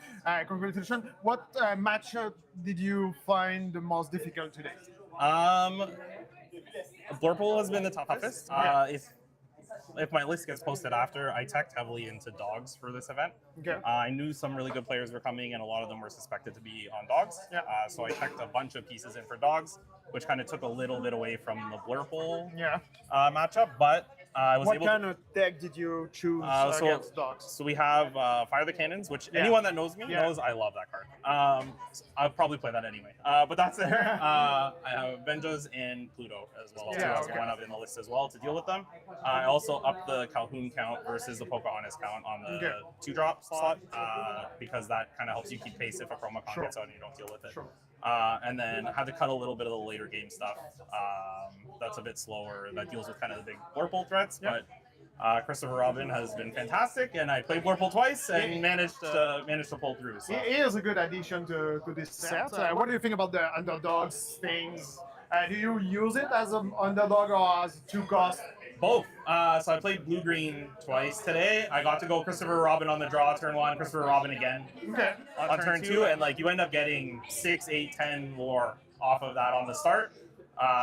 S4: congratulations. What matchup did you find the most difficult today?
S9: Blurple has been the toughest. If my list gets posted after, I teched heavily into dogs for this event.
S4: Okay.
S9: I knew some really good players were coming, and a lot of them were suspected to be on dogs.
S4: Yeah.
S9: So I teched a bunch of pieces in for dogs, which kind of took a little bit away from the Blurple matchup. But I was
S4: What
S9: able
S4: kind of deck did you choose against dogs?
S9: So we have Fire the Cannons, which anyone that knows me knows I love that card. I'll probably play that anyway. But that's there. I have Venjas and Pluto as well.
S4: Yeah,
S9: So one up in the list as well to deal with them. I also upped the Calhoun count versus the Pocahontas count on the 2-drop slot because that kind of helps you keep pace if a Chromacon gets out and you don't deal with it.
S4: Sure.
S9: And then had to cut a little bit of the later game stuff. That's a bit slower. That deals with kind of the big Blurple threats, but Christopher Robin has been fantastic, and I played Lorple twice and managed to pull through. So.
S4: He is a good addition to this set. What do you think about the underdogs things? Do you use it as an underdog or as 2-cost?
S9: Both. So I played blue-green twice today. I got to go Christopher Robin on the draw turn 1, Christopher Robin again on turn 2, and like you end up getting 6, 8, 10 lore off of that on the start.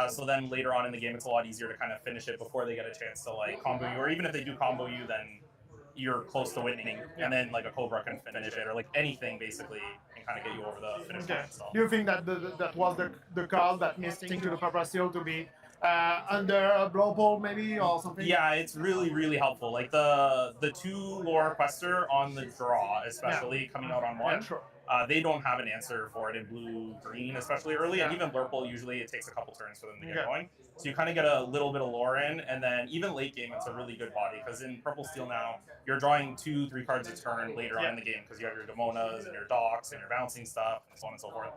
S9: So then later on in the game, it's a lot easier to kind of finish it before they get a chance to like combo you, or even if they do combo you, then you're close to winning, and then like a Cobra can finish it, or like anything basically can kind of get you over the finish line. So.
S4: Do you think that that was the call that missing to the Papa Seal to be under a blow pole maybe or something?
S9: Yeah, it's really helpful. Like the 2 lore quester on the draw, especially coming out on 1.
S4: Yeah, sure.
S9: They don't have an answer for it in blue-green, especially early, and even Lurple, usually it takes a couple turns for them to get going. So you kind of get a little bit of lore in, and then even late game, it's a really good body, because in Purple Steel now, you're drawing 2, 3 cards a turn later on in the game, because you have your Demonas and your Docks and your bouncing stuff, and so on and so forth.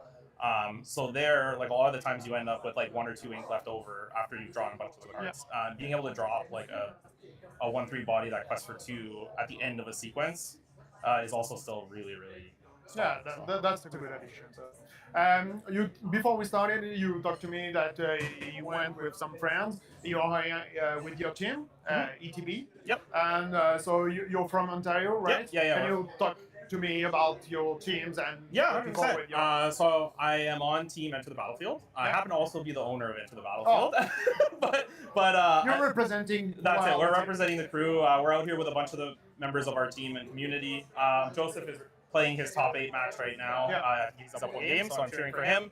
S9: So there, like a lot of the times you end up with like 1 or 2 ink left over after you've drawn a bunch of the cards. Being able to drop like a 1/3 body that quests for 2 at the end of a sequence is also still really
S4: Yeah, that's a good addition. So, you before we started, you talked to me that you went with some friends. You are with your team, ETB.
S9: Yep.
S4: And so you're from Ontario, right?
S9: Yep. Yeah.
S4: Can you talk to me about your teams and people
S9: 100%.
S4: with your...
S9: So I am on Team Enter the Battlefield. I happen to also be the owner of Enter the Battlefield. but
S4: you're representing...
S9: That's it. We're representing the crew. We're out here with a bunch of the members of our team and community. Joseph is playing his top 8 match right now. He's up 1 game, so I'm cheering for him.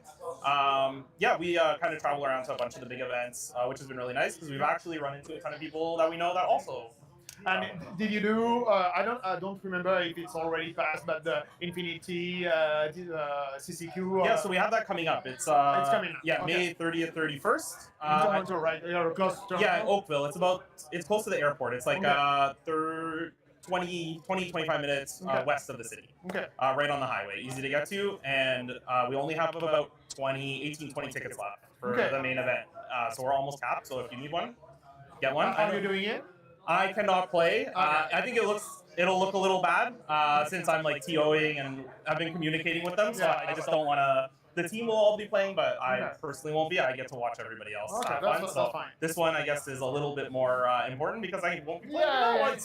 S9: We kind of travel around to a bunch of the big events, which has been really nice because we've actually run into a ton of people that we know that also.
S4: And did you do? I don't remember if it's already passed, but the Infinity CCQ.
S9: So we have that coming up. It's
S4: coming up.
S9: Yeah, May 30th, 31st.
S4: Toronto, right? You're close to Toronto.
S9: Yeah, Oakville. It's close to the airport. It's like 25 minutes west of the city.
S4: Okay.
S9: Right on the highway, easy to get to, and we only have about 20 tickets left for the main event. So we're almost capped. So if you need one, get one.
S4: How are you doing it?
S9: I cannot play. I think it'll look a little bad since I'm like TOing and I've been communicating with them. So I just don't want to. The team will all be playing, but I personally won't be. I get to watch everybody else have fun. So
S4: fine.
S9: This one, I guess, is a little bit more important because I won't be playing that one.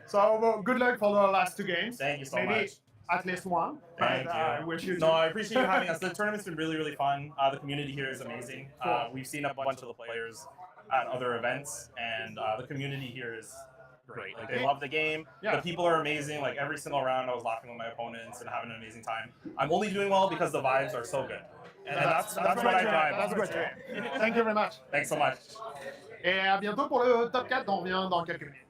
S4: So good luck for the last 2 games.
S9: Thank you so
S4: Maybe
S9: much.
S4: At least one.
S9: Thank you.
S4: I wish you.
S9: No, I appreciate you having us. The tournament's been really fun. The community here is amazing. We've seen a bunch of the players at other events, and the community here is great. Like they love the game. The people are amazing. Like every single round, I was laughing with my opponents and having an amazing time. I'm only doing well because the vibes are so good, and that's what I drive.
S4: That's great. Thank you very much.
S9: Thanks so much.
S4: Et à bientôt pour le top 4, on revient dans quelques minutes.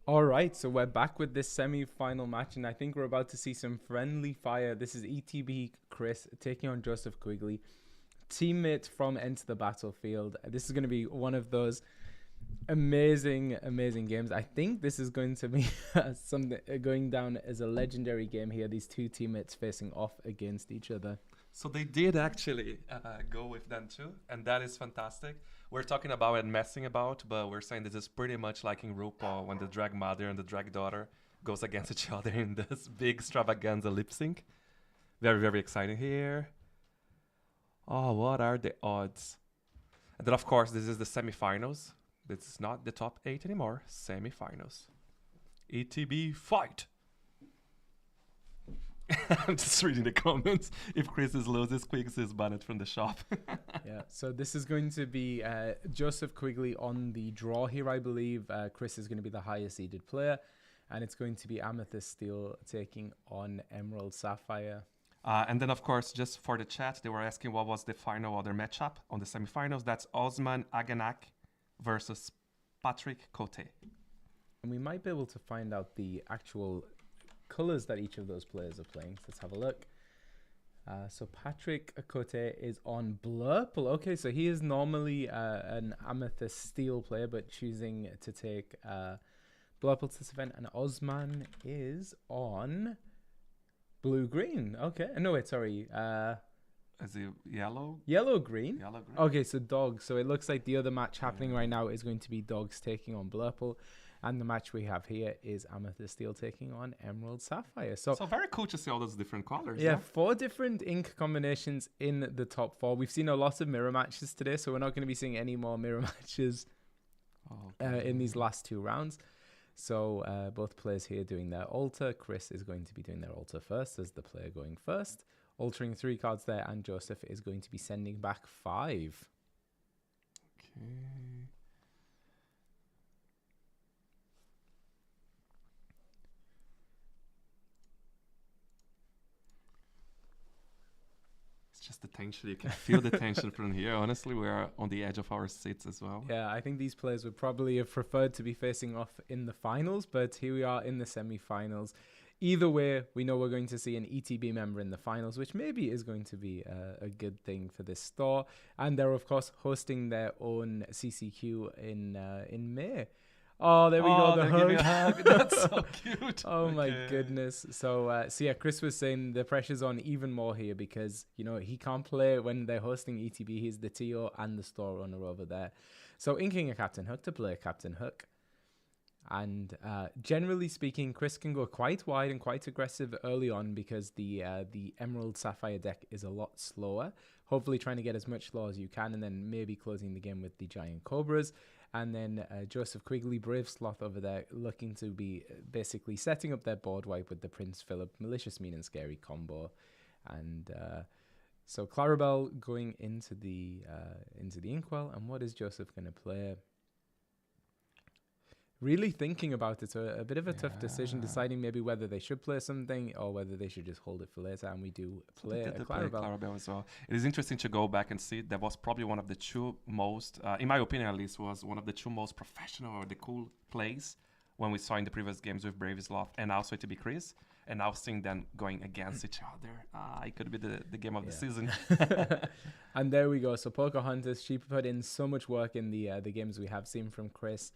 S1: All right, so we're back with this semi-final match, and I think we're about to see some friendly fire. This is ETB Chris taking on Joseph Quigley, teammate from Enter the Battlefield. This is going to be one of those amazing games. I think this is going to be something going down as a legendary game here. These two teammates facing off against each other.
S2: So they did actually go with them too, and that is fantastic. We're talking about and messing about, but we're saying this is pretty much like in RuPaul when the drag mother and the drag daughter goes against each other in this big extravaganza lip sync. Very, very exciting here. Oh, what are the odds? And then, of course, this is the semifinals. This is not the top 8 anymore. Semifinals. ETB fight! I'm just reading the comments. If Chris loses, Quigs is banned from the shop.
S1: Yeah, so this is going to be Joseph Quigley on the draw here, I believe. Chris is going to be the highest seeded player, and it's going to be Amethyst Steel taking on Emerald Sapphire.
S2: And then, of course, just for the chat, they were asking what was the final other matchup on the semifinals. That's Osman Aganak versus Patrick Cote.
S1: And we might be able to find out the actual colors that each of those players are playing. So let's have a look. So Patrick Cote is on Blurple. Okay, so he is normally an Amethyst Steel player, but choosing to take Blurple to this event. And Osman is on Blue-Green. Okay. No, wait, sorry.
S2: Is it yellow?
S1: Yellow-green?
S2: Yellow-green.
S1: Okay, so Dogs. So it looks like the other match happening right now is going to be Dogs taking on Blurple. And the match we have here is Amethyst Steel taking on Emerald Sapphire. So
S2: very cool to see all those different colors.
S1: Yeah, 4 different ink combinations in the top 4. We've seen a lot of mirror matches today, so we're not going to be seeing any more mirror matches in these last 2 rounds. So both players here doing their altar. Chris is going to be doing their altar first as the player going first, altering 3 cards there, and Joseph is going to be sending back 5.
S2: Okay. Just the tension. You can feel the tension from here. Honestly, we're on the edge of our seats as well.
S1: Yeah, I think these players would probably have preferred to be facing off in the finals, but here we are in the semi-finals. Either way, we know we're going to see an ETB member in the finals, which maybe is going to be a good thing for this store. And they're, of course, hosting their own CCQ in May. Oh, there we go. The hug.
S2: That's so cute.
S1: Oh, my goodness. So yeah, Chris was saying the pressure's on even more here because, you know, he can't play when they're hosting ETB. He's the TO and the store owner over there. So inking a Captain Hook to play a Captain Hook. And generally speaking, Chris can go quite wide and quite aggressive early on because the Emerald Sapphire deck is a lot slower. Hopefully trying to get as much law as you can and then maybe closing the game with the Giant Cobras. And then Joseph Quigley, Brave Sloth over there, looking to be basically setting up their board wipe with the Prince Philip Malicious Mean and Scary combo. And so Clarabelle going into the Inkwell. And what is Joseph going to play? Really thinking about it, so a bit of a tough decision, deciding maybe whether they should play something or whether they should just hold it for later. And we do play a Clarabelle
S2: as well. It is interesting to go back and see. That was probably one of the 2 most, in my opinion at least, was one of the 2 most professional or the cool plays when we saw in the previous games with Brave Sloth and also to be Chris. And now seeing them going against each other, it could be the game of the season.
S1: And there we go. So Pocahontas, she put in so much work in the games we have seen from Chris.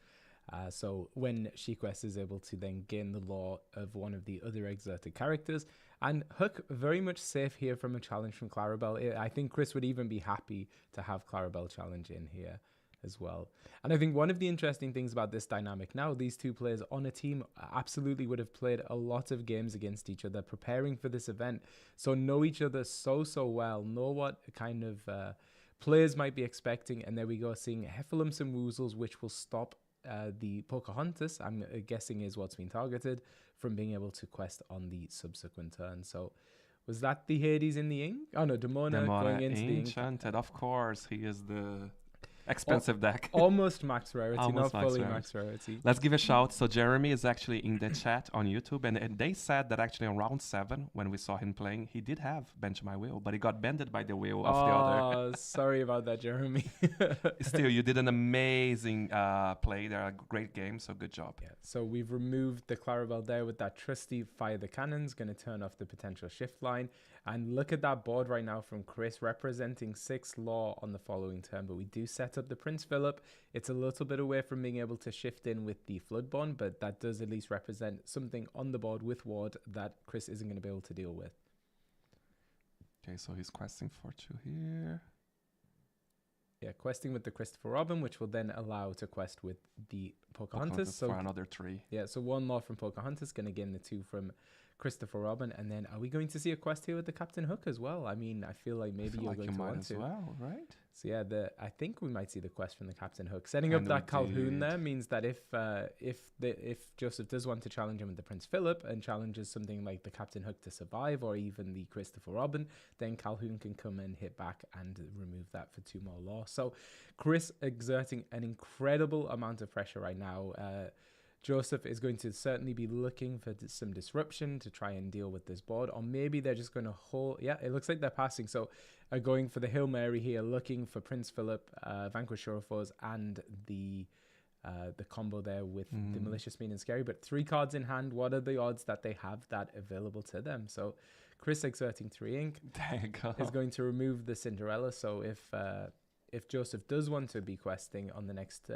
S1: So when SheQuest is able to then gain the law of one of the other exerted characters, and Hook very much safe here from a challenge from Clarabelle. I think Chris would even be happy to have Clarabelle challenge in here as well. And I think one of the interesting things about this dynamic now, these 2 players on a team absolutely would have played a lot of games against each other, preparing for this event. So know each other so well, know what kind of players might be expecting. And there we go, seeing Heffalumps and Woozles, which will stop the Pocahontas, I'm guessing is what's been targeted, from being able to quest on the subsequent turn. So was that the Hades in the ink? Oh no, Demona going into the ink.
S2: Enchanted, of course. He is the Expensive deck.
S1: Almost max rarity,
S2: Almost
S1: not fully max rarity.
S2: Let's give a shout. So Jeremy is actually in the chat on YouTube, and they said that actually on round 7, when we saw him playing, he did have Bench My Wheel, but he got bended by the wheel of the other.
S1: Sorry about that, Jeremy.
S2: Still, you did an amazing play. They're a great game, so good job.
S1: Yeah. So we've removed the Clarabelle there with that trusty Fire the Cannons, going to turn off the potential shift line. And look at that board right now from Chris, representing 6 Law on the following turn. But we do set up the Prince Philip. It's a little bit away from being able to shift in with the Floodborn, but that does at least represent something on the board with Ward that Chris isn't going to be able to deal with.
S2: Okay, so he's questing for 2 here.
S1: Yeah, questing with the Christopher Robin, which will then allow to quest with the Pocahontas. So
S2: for another 3.
S1: Yeah, so 1 Law from Pocahontas, going to gain the 2 from Christopher Robin, and then are we going to see a quest here with the Captain Hook as well? I mean, I feel like maybe you're going to want to.
S2: Well, right?
S1: So yeah, I think we might see the quest from the Captain Hook. Setting up that Calhoun there means that if Joseph does want to challenge him with the Prince Philip and challenges something like the Captain Hook to survive, or even the Christopher Robin, then Calhoun can come and hit back and remove that for 2 more Law. So Chris exerting an incredible amount of pressure right now. Joseph is going to certainly be looking for some disruption to try and deal with this board, or maybe they're just going to hold. Yeah, it looks like they're passing. So going for the Hail Mary here, looking for Prince Philip, Vanquish Shore Foes, and the combo there with the Malicious, Mean, and Scary. But 3 cards in hand, what are the odds that they have that available to them? So Chris exerting 3 ink is going to remove the Cinderella. So if Joseph does want to be questing on the next,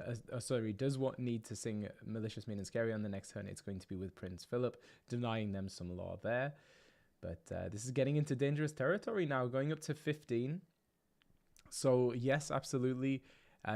S1: need to sing Malicious, Mean, and Scary on the next turn, it's going to be with Prince Philip, denying them some Law there. But this is getting into dangerous territory now, going up to 15. So yes, absolutely,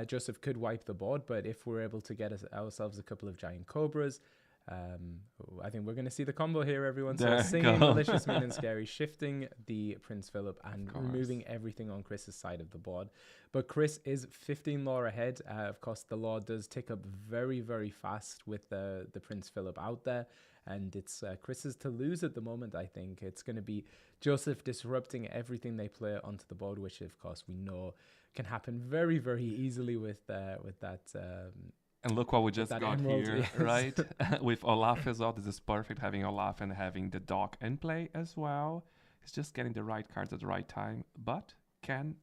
S1: Joseph could wipe the board, but if we're able to get ourselves a couple of Giant Cobras, I think we're going to see the combo here, everyone. So singing Malicious, Mean, and Scary, shifting the Prince Philip, and removing everything on Chris's side of the board. But Chris is 15 Law ahead. Of course, the Law does tick up very, very fast with the Prince Philip out there. And it's Chris's to lose at the moment, I think. It's going to be Joseph disrupting everything they play onto the board, which, of course, we know can happen very, very easily with that...
S2: And look what we just got
S1: Emerald,
S2: here,
S1: yes.
S2: Right? With Olaf as well. This is perfect, having Olaf and having the dog in play as well. He's just getting the right cards at the right time. But can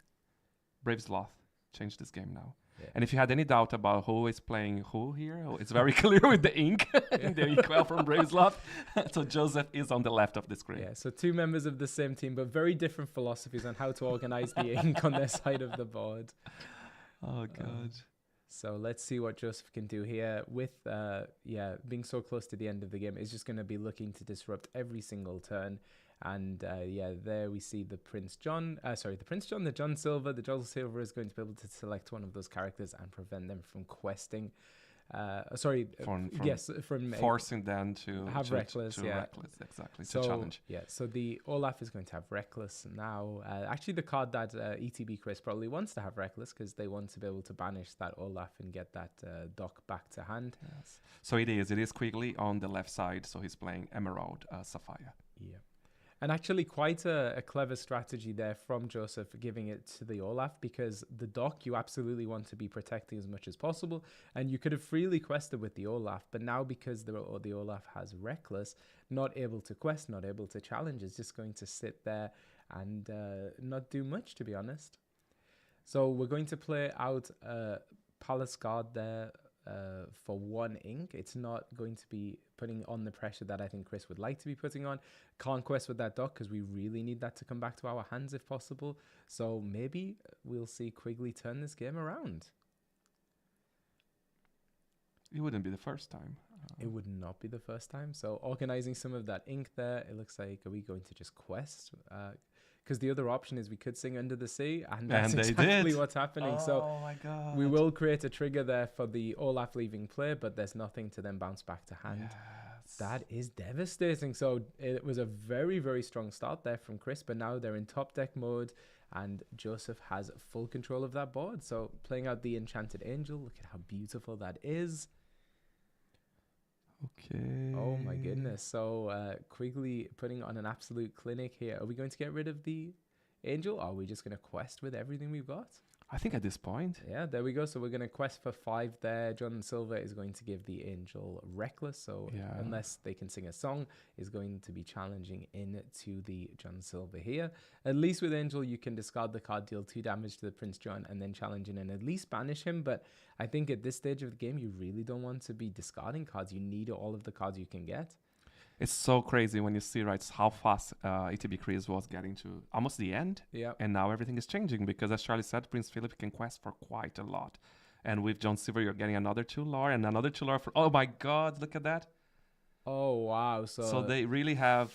S2: Brave Sloth change this game now? Yeah. And if you had any doubt about who is playing who here, it's very clear with the ink in the equal from Brave Sloth. So Joseph is on the left of the screen.
S1: Yeah, so 2 members of the same team, but very different philosophies on how to organize the ink on their side of the board.
S2: Oh, God.
S1: So let's see what Joseph can do here with, being so close to the end of the game. Is just going to be looking to disrupt every single turn. And there we see the Prince John, the John Silver. The John Silver is going to be able to select one of those characters and prevent them from questing. From
S2: forcing them to
S1: have Reckless,
S2: Reckless, exactly.
S1: So,
S2: it's a challenge.
S1: Yeah, so the Olaf is going to have Reckless now. Actually, the card that ETB Chris probably wants to have Reckless, because they want to be able to banish that Olaf and get that dock back to hand.
S2: Yes. So it is quickly on the left side. So he's playing Emerald Sapphire.
S1: Yeah. And actually quite a clever strategy there from Joseph, giving it to the Olaf, because the dock you absolutely want to be protecting as much as possible. And you could have freely quested with the Olaf, but now because the Olaf has Reckless, not able to quest, not able to challenge, is just going to sit there and not do much, to be honest. So we're going to play out Palace Guard there for 1 ink. It's not going to be putting on the pressure that I think Chris would like to be putting on. Can't quest with that dock because we really need that to come back to our hands if possible. So maybe we'll see Quigley turn this game around.
S2: It wouldn't be the first time.
S1: It would not be the first time. So organizing some of that ink there, it looks like, are we going to just quest? Because the other option is we could sing Under the Sea, and that's exactly what's happening.
S2: Oh my God.
S1: We will create a trigger there for the Olaf leaving play, but there's nothing to then bounce back to hand. Yes. That is devastating. So it was a very, very strong start there from Chris, but now they're in top deck mode, and Joseph has full control of that board. So playing out the Enchanted Angel, look at how beautiful that is.
S2: Okay.
S1: Oh my goodness. So Quigley putting on an absolute clinic here. Are we going to get rid of the Angel, or are we just going to quest with everything we've got?
S2: I think at this point.
S1: Yeah, there we go. So we're going to quest for 5 there. John Silver is going to give the Angel Reckless. So unless they can sing a song, is going to be challenging into the John Silver here. At least with Angel, you can discard the card, deal 2 damage to the Prince John, and then challenge in and at least banish him. But I think at this stage of the game, you really don't want to be discarding cards. You need all of the cards you can get.
S2: It's so crazy when you see how fast ETB Chris was getting to almost the end.
S1: Yeah.
S2: And now everything is changing because, as Charlie said, Prince Philip can quest for quite a lot. And with John Silver, you're getting another 2 lore and another 2 lore for... Oh my God, look at that.
S1: Oh, wow.
S2: So they really have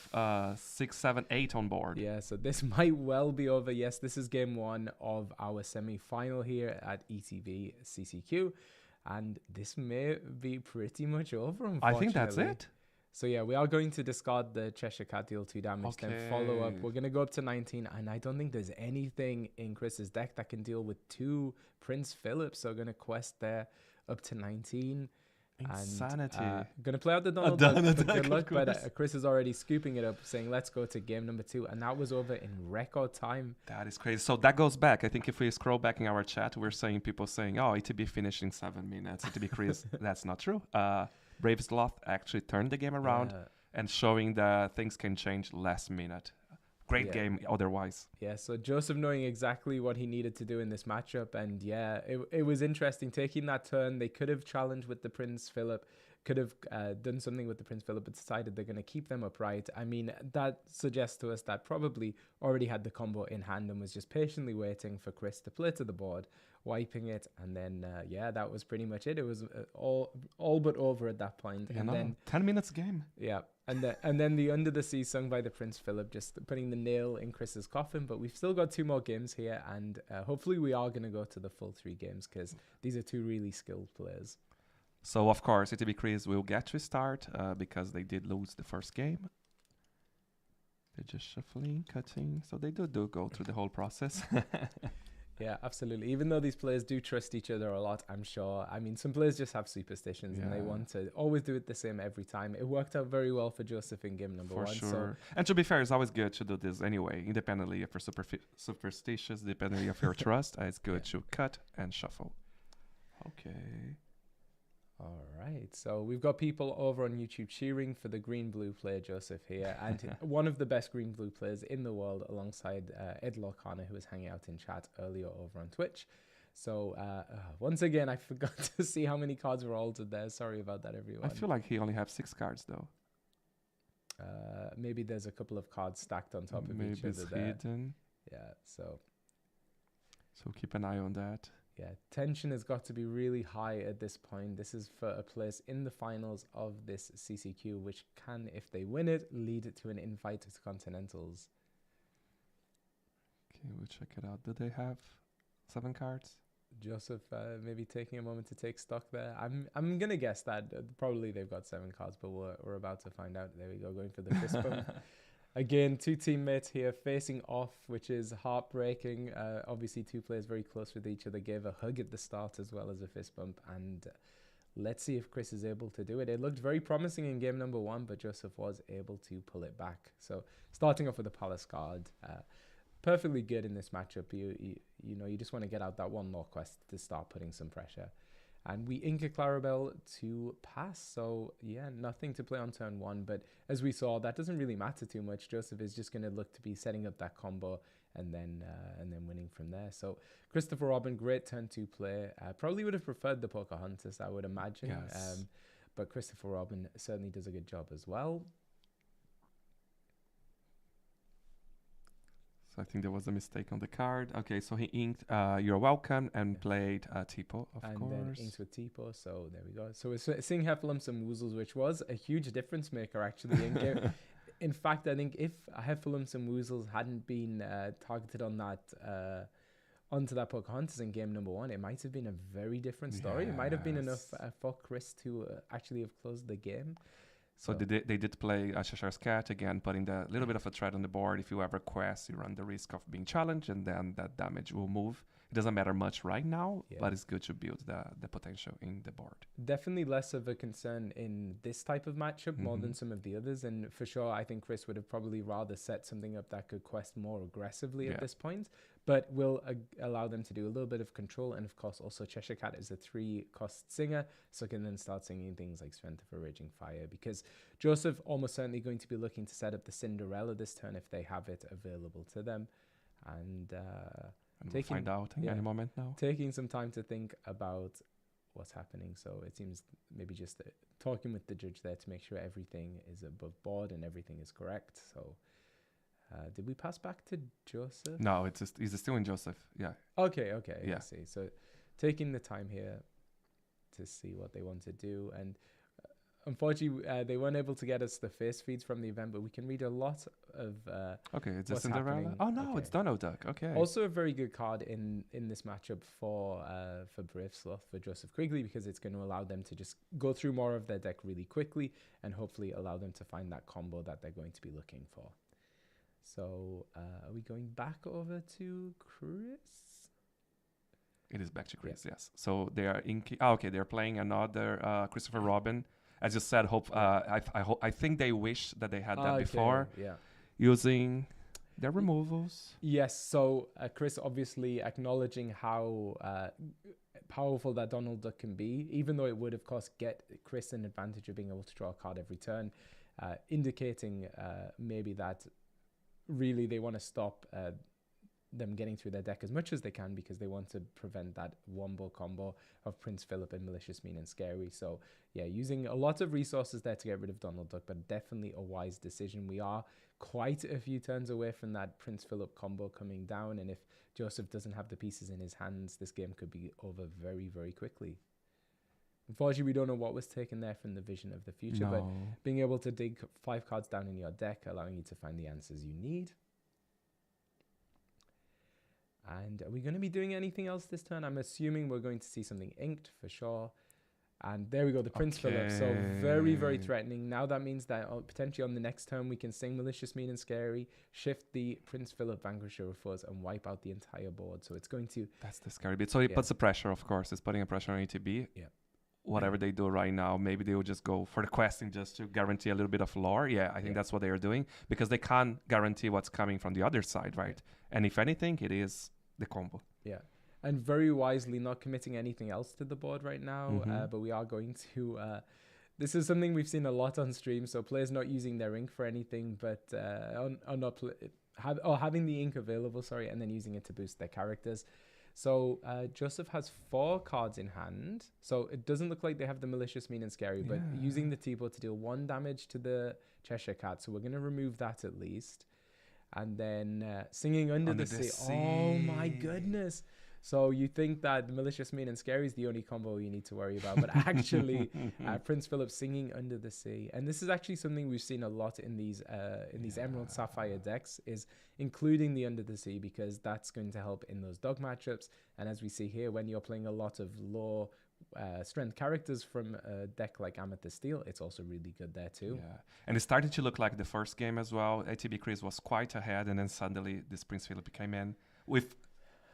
S2: 6, 7, 8 on board.
S1: Yeah, so this might well be over. Yes, this is game 1 of our semi-final here at ETB CCQ. And this may be pretty much over, unfortunately.
S2: I think that's it.
S1: So yeah, we are going to discard the Cheshire Cat, deal 2 damage, then follow up. We're going to go up to 19, and I don't think there's anything in Chris's deck that can deal with 2 Prince Philips. So going to quest there up to 19.
S2: Insanity.
S1: And going to play out the Donald Duck for good luck, but Chris is already scooping it up, saying let's go to game number 2, and that was over in record time.
S2: That is crazy. So that goes back. I think if we scroll back in our chat, we're saying people saying, oh, ETB finished in 7 minutes. ETB Chris, that's not true. Brave Sloth actually turned the game around and showing that things can change last minute. Great game otherwise.
S1: Yeah, so Joseph knowing exactly what he needed to do in this matchup. And yeah, it was interesting taking that turn. They could have challenged with the Prince Philip, could have done something with the Prince Philip, but decided they're going to keep them upright. I mean, that suggests to us that probably already had the combo in hand and was just patiently waiting for Chris to play to the board, wiping it. And then, yeah, that was pretty much it. It was all but over at that point.
S2: And then 10 minutes game.
S1: Yeah. And then the Under the Sea sung by the Prince Philip, just putting the nail in Chris's coffin. But we've still got 2 more games here, and hopefully we are going to go to the full 3 games because these are 2 really skilled players.
S2: So, of course, ETB Chris will get to start because they did lose the first game. They're just shuffling, cutting. So they do go through the whole process.
S1: Yeah, absolutely. Even though these players do trust each other a lot, I'm sure. I mean, some players just have superstitions and they want to always do it the same every time. It worked out very well for Joseph in game number 1.
S2: For sure. And to be fair, it's always good to do this anyway, independently if you're superstitious, dependently of your trust. It's good to cut and shuffle. Okay.
S1: All right, so we've got people over on YouTube cheering for the green-blue player Joseph here, and one of the best green-blue players in the world alongside Ed Lorcana, who was hanging out in chat earlier over on Twitch. So once again, I forgot to see how many cards were altered there. Sorry about that, everyone.
S2: I feel like he only has 6 cards, though.
S1: Maybe there's a couple of cards stacked on top of each other there.
S2: Hidden.
S1: Yeah, so
S2: keep an eye on that.
S1: Yeah, tension has got to be really high at this point. This is for a place in the finals of this CCQ, which can, if they win it, lead to an invite to Continentals.
S2: Okay, we'll check it out. Do they have 7 cards?
S1: Joseph, maybe taking a moment to take stock there. I'm gonna guess that probably they've got 7 cards, but we're about to find out. There we go, going for the fist bump. Again, 2 teammates here facing off, which is heartbreaking. Obviously, 2 players very close with each other gave a hug at the start as well as a fist bump. And let's see if Chris is able to do it. It looked very promising in game number 1, but Joseph was able to pull it back. So starting off with a Palace card, perfectly good in this matchup. You know, you just want to get out that 1 lore quest to start putting some pressure. And we ink a Clarabelle to pass. So, yeah, nothing to play on turn 1. But as we saw, that doesn't really matter too much. Joseph is just going to look to be setting up that combo and then winning from there. So, Christopher Robin, great turn 2 play. Probably would have preferred the Pocahontas, I would imagine.
S2: Yes.
S1: But Christopher Robin certainly does a good job as well.
S2: I think there was a mistake on the card. Okay, so he inked You're Welcome and played Tipo, of course.
S1: And then inked with Tipo, so there we go. So we're seeing Heffalumps and Woozles, which was a huge difference maker, actually, in game. In fact, I think if Heffalumps and Woozles hadn't been targeted on that onto that Pocahontas in game number 1, it might have been a very different story. It might have been enough for Chris to actually have closed the game.
S2: So they did play Cheshire's Cat, again, putting the little bit of a threat on the board. If you ever quest, you run the risk of being challenged, and then that damage will move. It doesn't matter much right now, but it's good to build the potential in the board.
S1: Definitely less of a concern in this type of matchup more than some of the others. And for sure, I think Chris would have probably rather set something up that could quest more aggressively at this point. but will allow them to do a little bit of control. And of course, also Cheshire Cat is a 3-cost singer, so can then start singing things like Strength of a Raging Fire, because Joseph almost certainly going to be looking to set up the Cinderella this turn if they have it available to them. And
S2: we'll find out in any moment now.
S1: Taking some time to think about what's happening. So it seems maybe just talking with the judge there to make sure everything is above board and everything is correct. So did we pass back to Joseph?
S2: No, he's still in Joseph. Yeah.
S1: Okay. Yeah. I
S2: Yeah.
S1: see. So taking the time here to see what they want to do. And unfortunately, they weren't able to get us the face feeds from the event, but we can read a lot of
S2: Okay, it's
S1: what's
S2: Cinderella.
S1: happening.
S2: Oh no,
S1: Okay.
S2: it's Donald Duck. Okay.
S1: Also a very good card in this matchup for Brave Sloth, for Joseph Quigley, because it's going to allow them to just go through more of their deck really quickly and hopefully allow them to find that combo that they're going to be looking for. So are we going back over to Chris?
S2: It is back to Chris, yes. So they are they're playing another Christopher Robin. As you said, I think they wish that they had that before.
S1: Yeah.
S2: Using their removals.
S1: Yes, so Chris obviously acknowledging how powerful that Donald Duck can be, even though it would, of course, get Chris an advantage of being able to draw a card every turn, indicating maybe that really they want to stop them getting through their deck as much as they can, because they want to prevent that wombo combo of Prince Philip and Malicious, Mean and Scary. So yeah, using a lot of resources there to get rid of Donald Duck, but definitely a wise decision. We are quite a few turns away from that Prince Philip combo coming down, and if Joseph doesn't have the pieces in his hands, this game could be over very, very quickly. Unfortunately, we don't know what was taken there from the Vision of the Future, but being able to dig 5 cards down in your deck, allowing you to find the answers you need. And are we going to be doing anything else this turn? I'm assuming we're going to see something inked for sure. And there we go, the Prince Philip. So very, very threatening. Now that means that potentially on the next turn we can sing Malicious, Mean and Scary, shift the Prince Philip Vanquisher of Foes, and wipe out the entire board. So it's going to...
S2: That's the scary bit. So it puts the pressure, of course. It's putting a pressure on ETB.
S1: Yeah.
S2: Whatever they do right now, maybe they will just go for the questing just to guarantee a little bit of lore. Yeah, I think that's what they are doing, because they can't guarantee what's coming from the other side, right? And if anything, it is the combo.
S1: Yeah. And very wisely not committing anything else to the board right now, but we are going to... this is something we've seen a lot on stream, so players not using their ink for anything, but having the ink available, and then using it to boost their characters. So Joseph has 4 cards in hand, so it doesn't look like they have the Malicious, Mean and Scary, but using the T-board to deal 1 damage to the Cheshire Cat, so we're going to remove that at least. And then Singing Under the Sea. Oh my goodness. So you think that the Malicious, Mean and Scary is the only combo you need to worry about, but actually Prince Philip Singing Under the Sea. And this is actually something we've seen a lot in these Emerald Sapphire decks, is including the Under the Sea, because that's going to help in those dog matchups. And as we see here, when you're playing a lot of low strength characters from a deck like Amethyst Steel, it's also really good there too.
S2: Yeah, and it started to look like the first game as well. ATB Chris was quite ahead, and then suddenly this Prince Philip came in with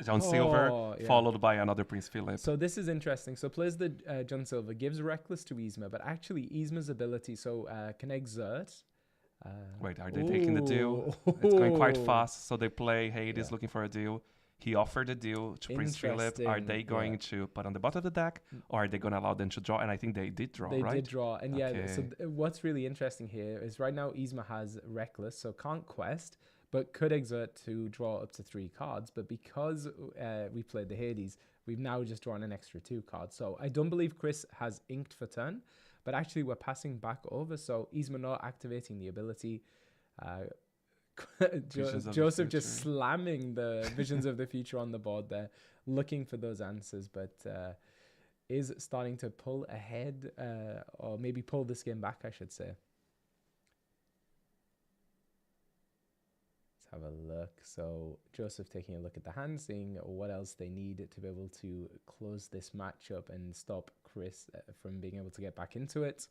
S2: John Silver, followed by another Prince Philip.
S1: So this is interesting. So plays the John Silver, gives Reckless to Yzma, but actually Yzma's ability can exert.
S2: Wait, are they taking the deal? It's going quite fast. So they play Hades looking for a deal. He offered a deal to Prince Philip. Are they going to put on the bottom of the deck, or are they going to allow them to draw? And I think they did draw, right?
S1: They did draw. And so what's really interesting here is right now Yzma has Reckless, so can't quest, but could exert to draw up to 3 cards. But because we played the Hades, we've now just drawn an extra 2 cards. So I don't believe Chris has inked for turn, but actually we're passing back over. So Yzma not activating the ability. Joseph just slamming the Visions of the Future on the board there, looking for those answers, but is starting to pull ahead, or maybe pull this game back, I should say. Have a look. So Joseph taking a look at the hand, seeing what else they need to be able to close this matchup and stop Chris from being able to get back into it.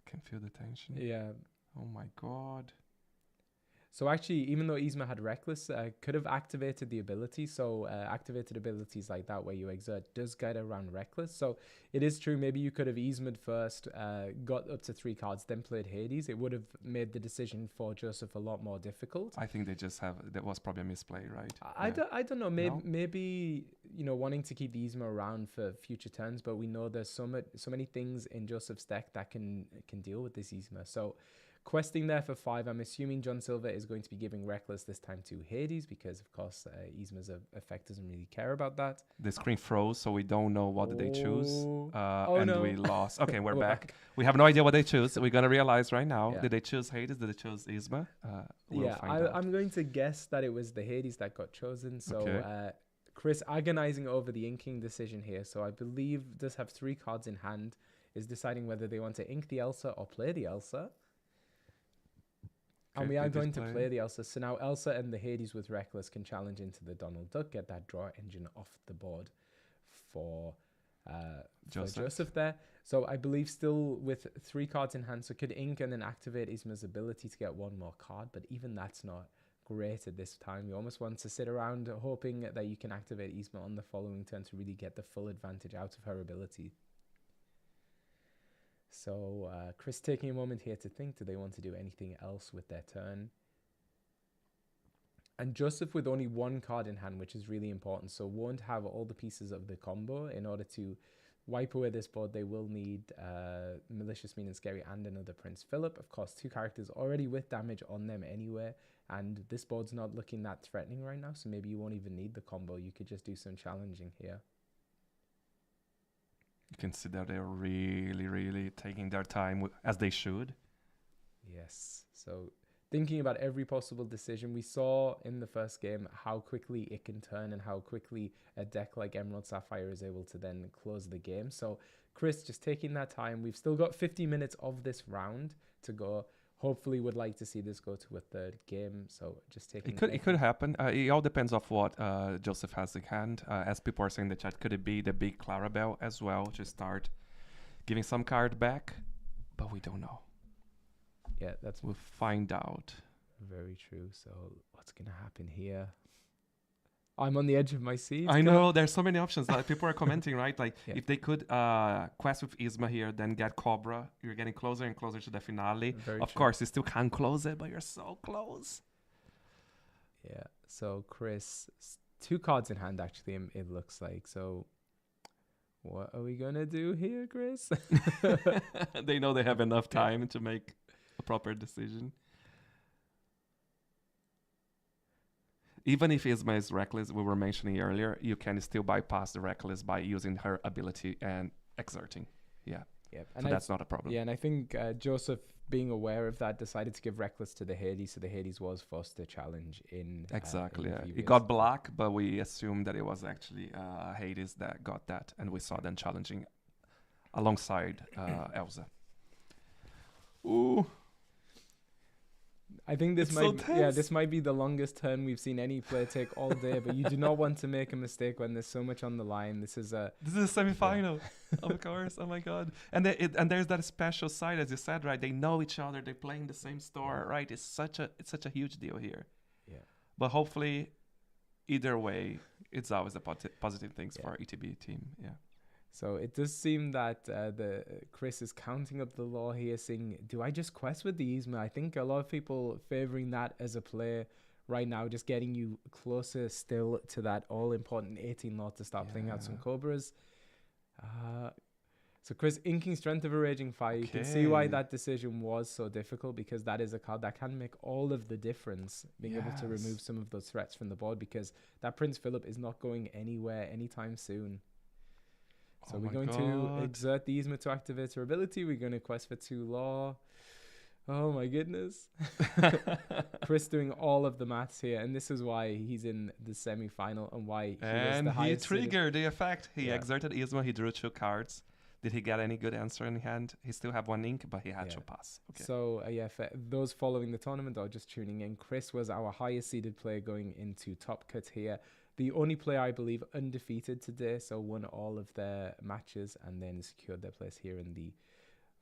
S2: I can feel the tension.
S1: Yeah.
S2: Oh my God.
S1: So actually, even though Yzma had Reckless, could have activated the ability. So activated abilities like that where you exert does get around Reckless. So it is true, maybe you could have Yzma'd first, got up to 3 cards, then played Hades. It would have made the decision for Joseph a lot more difficult.
S2: I think that was probably a misplay, right?
S1: I don't know. Maybe you know, wanting to keep the Yzma around for future turns, but we know there's so many things in Joseph's deck that can deal with this Yzma. So questing there for 5. I'm assuming John Silver is going to be giving Reckless this time to Hades because, of course, Yzma's effect doesn't really care about that.
S2: The screen froze, so we don't know what did they choose.
S1: No.
S2: We lost. Okay, we're back. We have no idea what they choose. We're going to realize right now.
S1: Yeah.
S2: Did they choose Hades? Did they choose Yzma? We'll find out.
S1: I'm going to guess that it was the Hades that got chosen. So
S2: Okay.
S1: Chris, agonizing over the inking decision here. So I believe does have 3 cards in hand, is deciding whether they want to ink the Elsa or play the Elsa. And we are going to play the Elsa. So now Elsa and the Hades with Reckless can challenge into the Donald Duck, get that draw engine off the board for Joseph there. So I believe still with 3 cards in hand, so could ink and then activate Yzma's ability to get 1 more card. But even that's not great at this time. You almost want to sit around hoping that you can activate Yzma on the following turn to really get the full advantage out of her ability. So Chris taking a moment here to think, do they want to do anything else with their turn? And Joseph with only 1 card in hand, which is really important. So won't have all the pieces of the combo. In order to wipe away this board, they will need Malicious, Mean and Scary and another Prince Philip. Of course, 2 characters already with damage on them anyway. And this board's not looking that threatening right now. So maybe you won't even need the combo. You could just do some challenging here.
S2: You can see that they're really taking their time as they should.
S1: Yes. So thinking about every possible decision, we saw in the first game how quickly it can turn and how quickly a deck like Emerald Sapphire is able to then close the game. So Chris just taking that time. We've still got 50 minutes of this round to go. Hopefully would like to see this go to a 3rd game. So just taking
S2: it could happen. It all depends on what Joseph has in hand. As people are saying in the chat, could it be the big Clarabelle as well to start giving some card back? But we don't know.
S1: Yeah,
S2: we'll find out.
S1: Very true. So what's gonna happen here? I'm on the edge of my seat.
S2: I know there's so many options. Like people are commenting, right? Like if they could quest with Yzma here, then get Cobra, you're getting closer and closer to the finale. Of course, you still can't close it, but you're so close.
S1: Yeah. So Chris, 2 cards in hand actually. It looks like. So what are we gonna do here, Chris?
S2: They know they have enough time to make a proper decision. Even if Yzma is Reckless, we were mentioning earlier, you can still bypass the Reckless by using her ability and exerting. Yeah.
S1: Yep.
S2: So that's not a problem.
S1: Yeah, and I think Joseph, being aware of that, decided to give Reckless to the Hades, so the Hades was forced to challenge in...
S2: Exactly, yeah. It got black, but we assumed that it was actually Hades that got that, and we saw them challenging alongside Elsa. Ooh.
S1: I think this this might be the longest turn we've seen any player take all day, but you do not want to make a mistake when there's so much on the line. This is a
S2: semi-final, of course. Oh my god! And there's that special side, as you said, right? They know each other. They play in the same store, right? It's such a huge deal here.
S1: Yeah.
S2: But hopefully, either way, it's always a positive things for our ETB team. Yeah.
S1: So it does seem that the Chris is counting up the law here, saying, do I just quest with the Yzma? I think a lot of people favoring that as a play right now, just getting you closer still to that all-important 18 law to start playing out some Cobras. So Chris, inking Strength of a Raging Fire. You can see why that decision was so difficult, because that is a card that can make all of the difference, being able to remove some of those threats from the board, because that Prince Philip is not going anywhere anytime soon. So we're going to exert the Yzma to activate her ability. We're going to quest for 2 law. Oh my goodness. Chris doing all of the maths here. And this is why he's in the semi-final and why he was the highest.
S2: He triggered the effect. He exerted Yzma. He drew 2 cards. Did he get any good answer in hand? He still have 1 ink, but he had to pass. Okay.
S1: So for those following the tournament or just tuning in, Chris was our highest seeded player going into Top Cut here. The only player, I believe, undefeated today, so won all of their matches and then secured their place here in the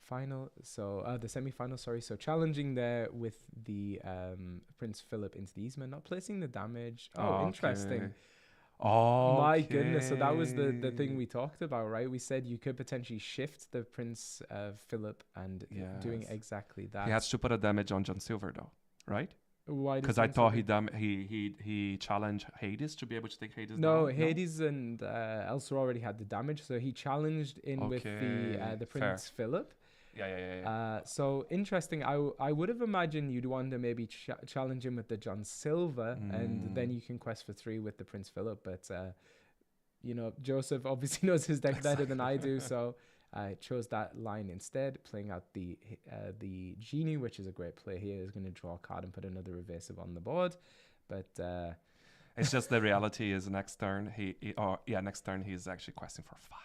S1: final. So the semi-final. Sorry. So challenging there with the Prince Philip into the Eastman, not placing the damage. Oh, interesting.
S2: Oh
S1: my goodness! So that was the thing we talked about, right? We said you could potentially shift the Prince Philip and doing
S2: Yes.
S1: exactly that.
S2: He has to put a damage on John Silver though, right?
S1: Why?
S2: Because I thought he challenged Hades to be able to take Hades
S1: No,
S2: down.
S1: Hades and Elsa already had the damage, so he challenged in with the Prince Philip.
S2: Yeah.
S1: So interesting. I would have imagined you'd want to maybe challenge him with the John Silver, and then you can quest for 3 with the Prince Philip. But Joseph obviously knows his deck better than I do, so I chose that line instead, playing out the Genie, which is a great play here. Is going to draw a card and put another evasive on the board, but
S2: it's just the reality is next turn next turn he's actually questing for 5.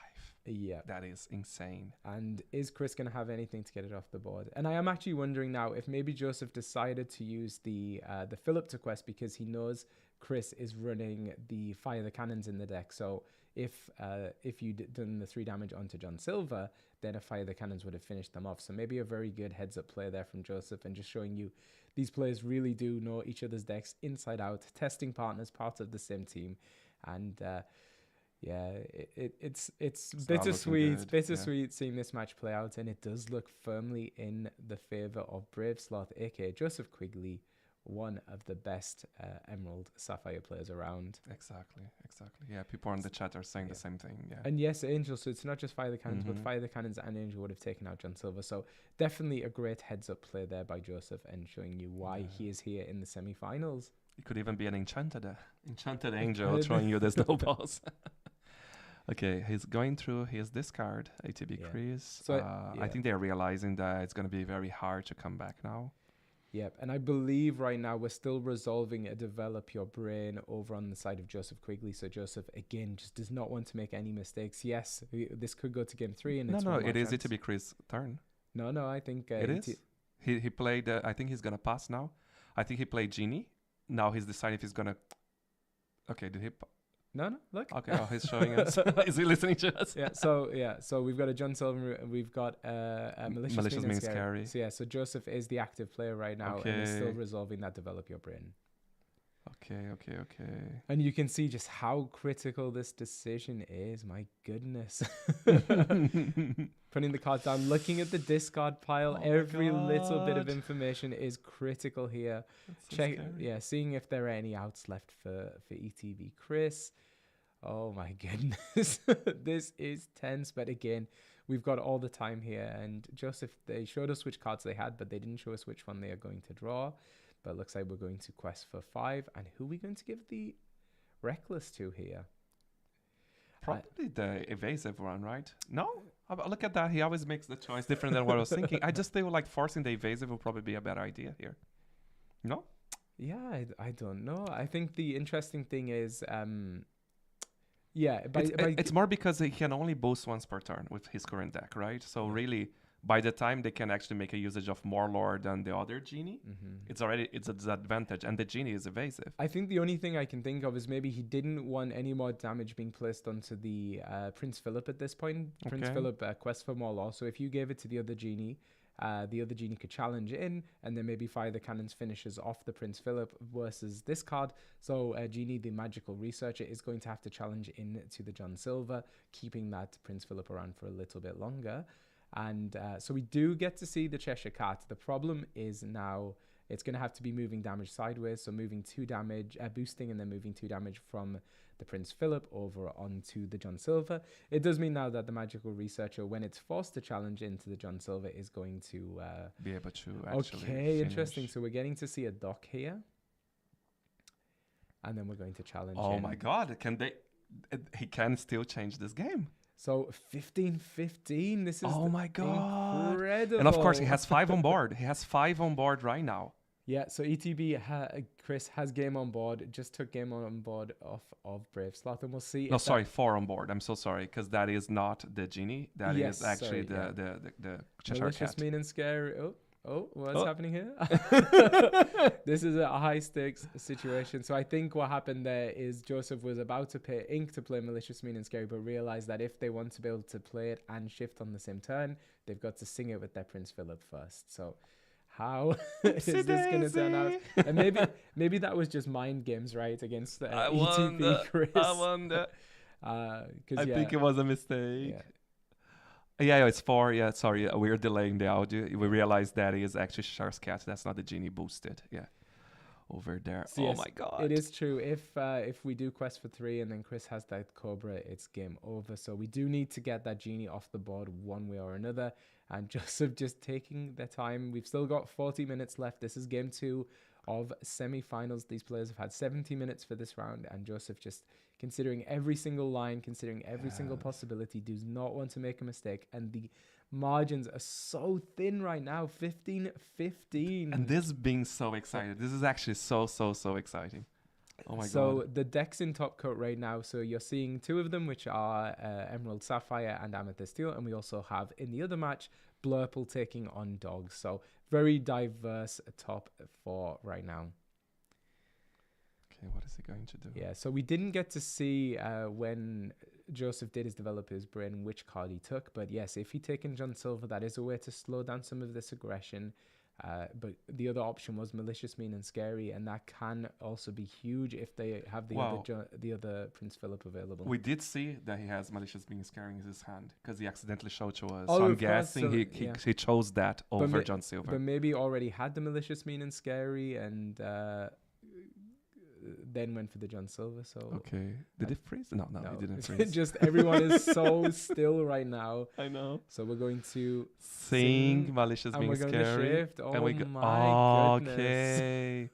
S1: Yeah,
S2: that is insane.
S1: And is Chris going to have anything to get it off the board? And I am actually wondering now if maybe Joseph decided to use the Philip to quest because he knows Chris is running the Fire the Cannons in the deck. So if you'd done the 3 damage onto John Silver, then a Fire the Cannons would have finished them off. So maybe a very good heads up play there from Joseph, and just showing you these players really do know each other's decks inside out, testing partners, part of the same team, and it's bittersweet seeing this match play out, and it does look firmly in the favor of Brave Sloth, aka Joseph Quigley, one of the best Emerald Sapphire players around.
S2: Exactly. Yeah, people on the chat are saying the same thing. Yeah.
S1: And yes, Angel, so it's not just Fire the Cannons, but Fire the Cannons and Angel would have taken out John Silver. So definitely a great heads up play there by Joseph, and showing you why he is here in the semi-finals.
S2: It could even be an enchanted angel throwing you the snowballs. Okay, he's going through his discard, ATB Chris. So I think they're realizing that it's going to be very hard to come back now.
S1: Yep, and I believe right now we're still resolving a develop your brain over on the side of Joseph Quigley. So Joseph, again, just does not want to make any mistakes. Yes, this could go to game 3. And
S2: it is ATB Chris' turn.
S1: No, I think...
S2: it is? He played... I think he's going to pass now. I think he played Genie. Now he's deciding if he's going to... Okay, did he...
S1: No, look.
S2: Okay, he's showing us. Is he listening to us?
S1: So we've got a John Silver, we've got a Malicious Mean Scary. So Joseph is the active player right now, and is still resolving that develop your brain.
S2: Okay.
S1: And you can see just how critical this decision is. My goodness. Putting the cards down, looking at the discard pile, every little bit of information is critical here. Seeing if there are any outs left for ETB Chris. Oh my goodness. This is tense, but again, we've got all the time here, and Joseph, they showed us which cards they had, but they didn't show us which one they are going to draw. But it looks like we're going to quest for 5. And who are we going to give the Reckless to here?
S2: Probably the evasive one, right? No? Look at that. He always makes the choice different than what I was thinking. I just feel like forcing the evasive will probably be a better idea here. No?
S1: Yeah, I don't know. I think the interesting thing is...
S2: it's more because he can only boost once per turn with his current deck, right? So really... By the time they can actually make a usage of more lore than the other Genie, it's a disadvantage, and the Genie is evasive.
S1: I think the only thing I can think of is maybe he didn't want any more damage being placed onto the Prince Philip at this point. Prince Philip quest for more lore, so if you gave it to the other Genie could challenge in, and then maybe Fire the Cannons finishes off the Prince Philip versus this card. So Genie, the magical researcher, is going to have to challenge in to the John Silver, keeping that Prince Philip around for a little bit longer. And so we do get to see the Cheshire Cat. The problem is now it's going to have to be moving damage sideways. So moving 2 damage, boosting, and then moving 2 damage from the Prince Philip over onto the John Silver. It does mean now that the Magical Researcher, when it's forced to challenge into the John Silver, is going to...
S2: be able to actually
S1: finish. Interesting. So we're getting to see a dock here. And then we're going to challenge in.
S2: My God. He can still change this game.
S1: So 15-15, this is
S2: my God.
S1: Incredible.
S2: And of course, he has 5 on board. He has 5 on board right now.
S1: Yeah, so ETB, Chris has game on board, just took game on board of Brave Sloth, and we'll see.
S2: 4 on board. I'm so sorry, because that is not the Genie. That is actually the Cheshire Cat.
S1: Malicious, Mean and Scary. Oh, Oh, what's happening here? This is a high stakes situation. So I think what happened there is Joseph was about to pay Ink to play Malicious Mean and Scary, but realized that if they want to be able to play it and shift on the same turn, they've got to sing it with their Prince Philip first. So how is this going to turn out? And maybe that was just mind games, right? Against the ETP Chris.
S2: I wonder.
S1: I
S2: think it was a mistake.
S1: Yeah.
S2: Yeah, it's 4. Yeah, sorry, we're delaying the audio. We realized that it is actually Shar's Cat. That's not the genie boosted. Yeah, over there.
S1: So
S2: oh
S1: yes,
S2: my god!
S1: It is true. If we do quest for 3 and then Chris has that Cobra, it's game over. So we do need to get that genie off the board one way or another. And Joseph just taking their time. We've still got 40 minutes left. This is game 2 of semi-finals. These players have had 70 minutes for this round, and Joseph just considering every single line, considering every single possibility, does not want to make a mistake. And the margins are so thin right now, 15-15.
S2: And this being so excited. This is actually so exciting. Oh my god.
S1: So the decks in top coat right now, so you're seeing 2 of them, which are Emerald Sapphire and Amethyst Steel, and we also have in the other match Blurple taking on Dogs. So very diverse top 4 right now.
S2: Okay, what is he going to do?
S1: Yeah, so we didn't get to see when Joseph did his developer's brain which card he took, but yes, if he'd taken John Silver, that is a way to slow down some of this aggression. But the other option was Malicious, Mean and Scary, and that can also be huge if they have the other Prince Philip available.
S2: We did see that he has Malicious, Mean and Scary in his hand because he accidentally showed to us.
S1: Oh,
S2: so I'm guessing he chose that over John Silver.
S1: But maybe already had the Malicious, Mean and Scary, and then went for the John Silver. So
S2: okay, did it freeze? No, he didn't freeze.
S1: Just everyone is so still right now.
S2: I know.
S1: So we're going to
S2: sing Malicious, Mean and Scary.
S1: We're going to shift. Oh
S2: and we
S1: my goodness.
S2: Okay.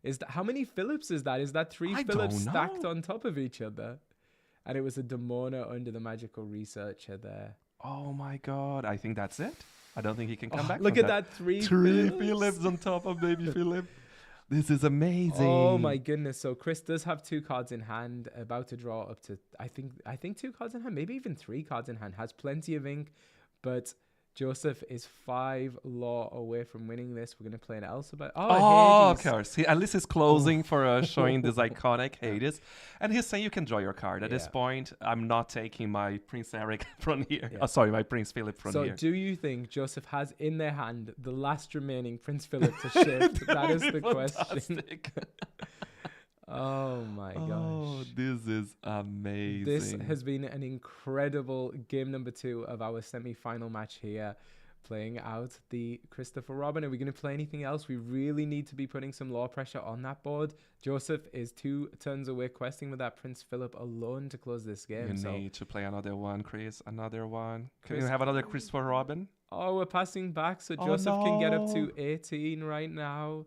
S1: Is that how many Philips is that? Is that 3 Philips stacked on top of each other? And it was a Demona under the Magical Researcher there.
S2: Oh my god! I think that's it. I don't think he can come back.
S1: Look at that 3
S2: Philips on top of baby Philip. This is amazing.
S1: Oh my goodness. So Chris does have 2 cards in hand, about to draw up to I think 2 cards in hand, maybe even 3 cards in hand, has plenty of ink, but Joseph is 5 law away from winning this. We're going to play an Elsa.
S2: Of course. At least he's closing for us, showing this iconic Hades. And he's saying you can draw your card. At this point, I'm not taking my Prince Eric from here.
S1: Yeah.
S2: Oh, sorry, my Prince Philip from here.
S1: So do you think Joseph has in their hand the last remaining Prince Philip to shift? That is the question. Oh my gosh.
S2: Oh, this is amazing.
S1: This has been an incredible game number 2 of our semi-final match here, playing out the Christopher Robin. Are we going to play anything else? We really need to be putting some law pressure on that board. Joseph is 2 turns away, questing with that Prince Philip alone to close this game.
S2: You need to play another one, Chris. Another one. Can you have another Christopher Robin?
S1: Oh, we're passing back, so Joseph can get up to 18 right now.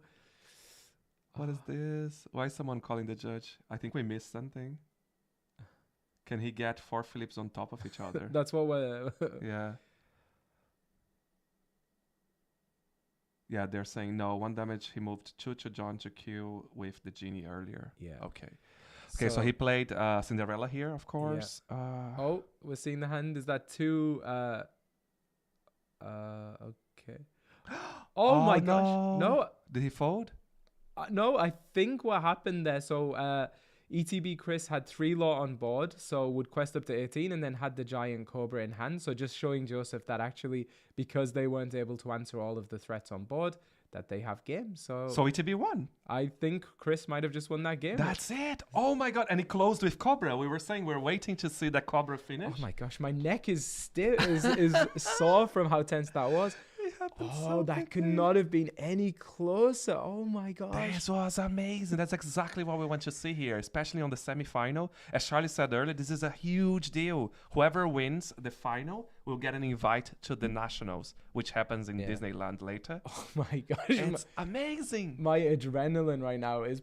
S2: What is this? Why is someone calling the judge? I think we missed something. Can he get 4 Philips on top of each other?
S1: That's what we're...
S2: Yeah. Yeah, they're saying no. 1 damage. He moved 2 to John to Q with the genie earlier.
S1: Yeah.
S2: Okay. Okay, so he played Cinderella here, of course.
S1: Yeah. Oh, we're seeing the hand. Is that 2? Okay. Oh my gosh. No.
S2: Did he fold?
S1: No, I think what happened there, so ETB Chris had 3 law on board, so would quest up to 18 and then had the giant Cobra in hand. So just showing Joseph that actually, because they weren't able to answer all of the threats on board, that they have game. So
S2: ETB won.
S1: I think Chris might have just won that game.
S2: That's it. Oh my god. And he closed with Cobra. We were saying we're waiting to see that Cobra finish.
S1: Oh my gosh, my neck is still is sore from how tense that was. That could not have been any closer. Oh my gosh.
S2: This was amazing. That's exactly what we want to see here, especially on the semi-final. As Charlie said earlier, this is a huge deal. Whoever wins the final will get an invite to the Nationals, which happens in Disneyland later.
S1: Oh my gosh.
S2: It's amazing.
S1: My adrenaline right now is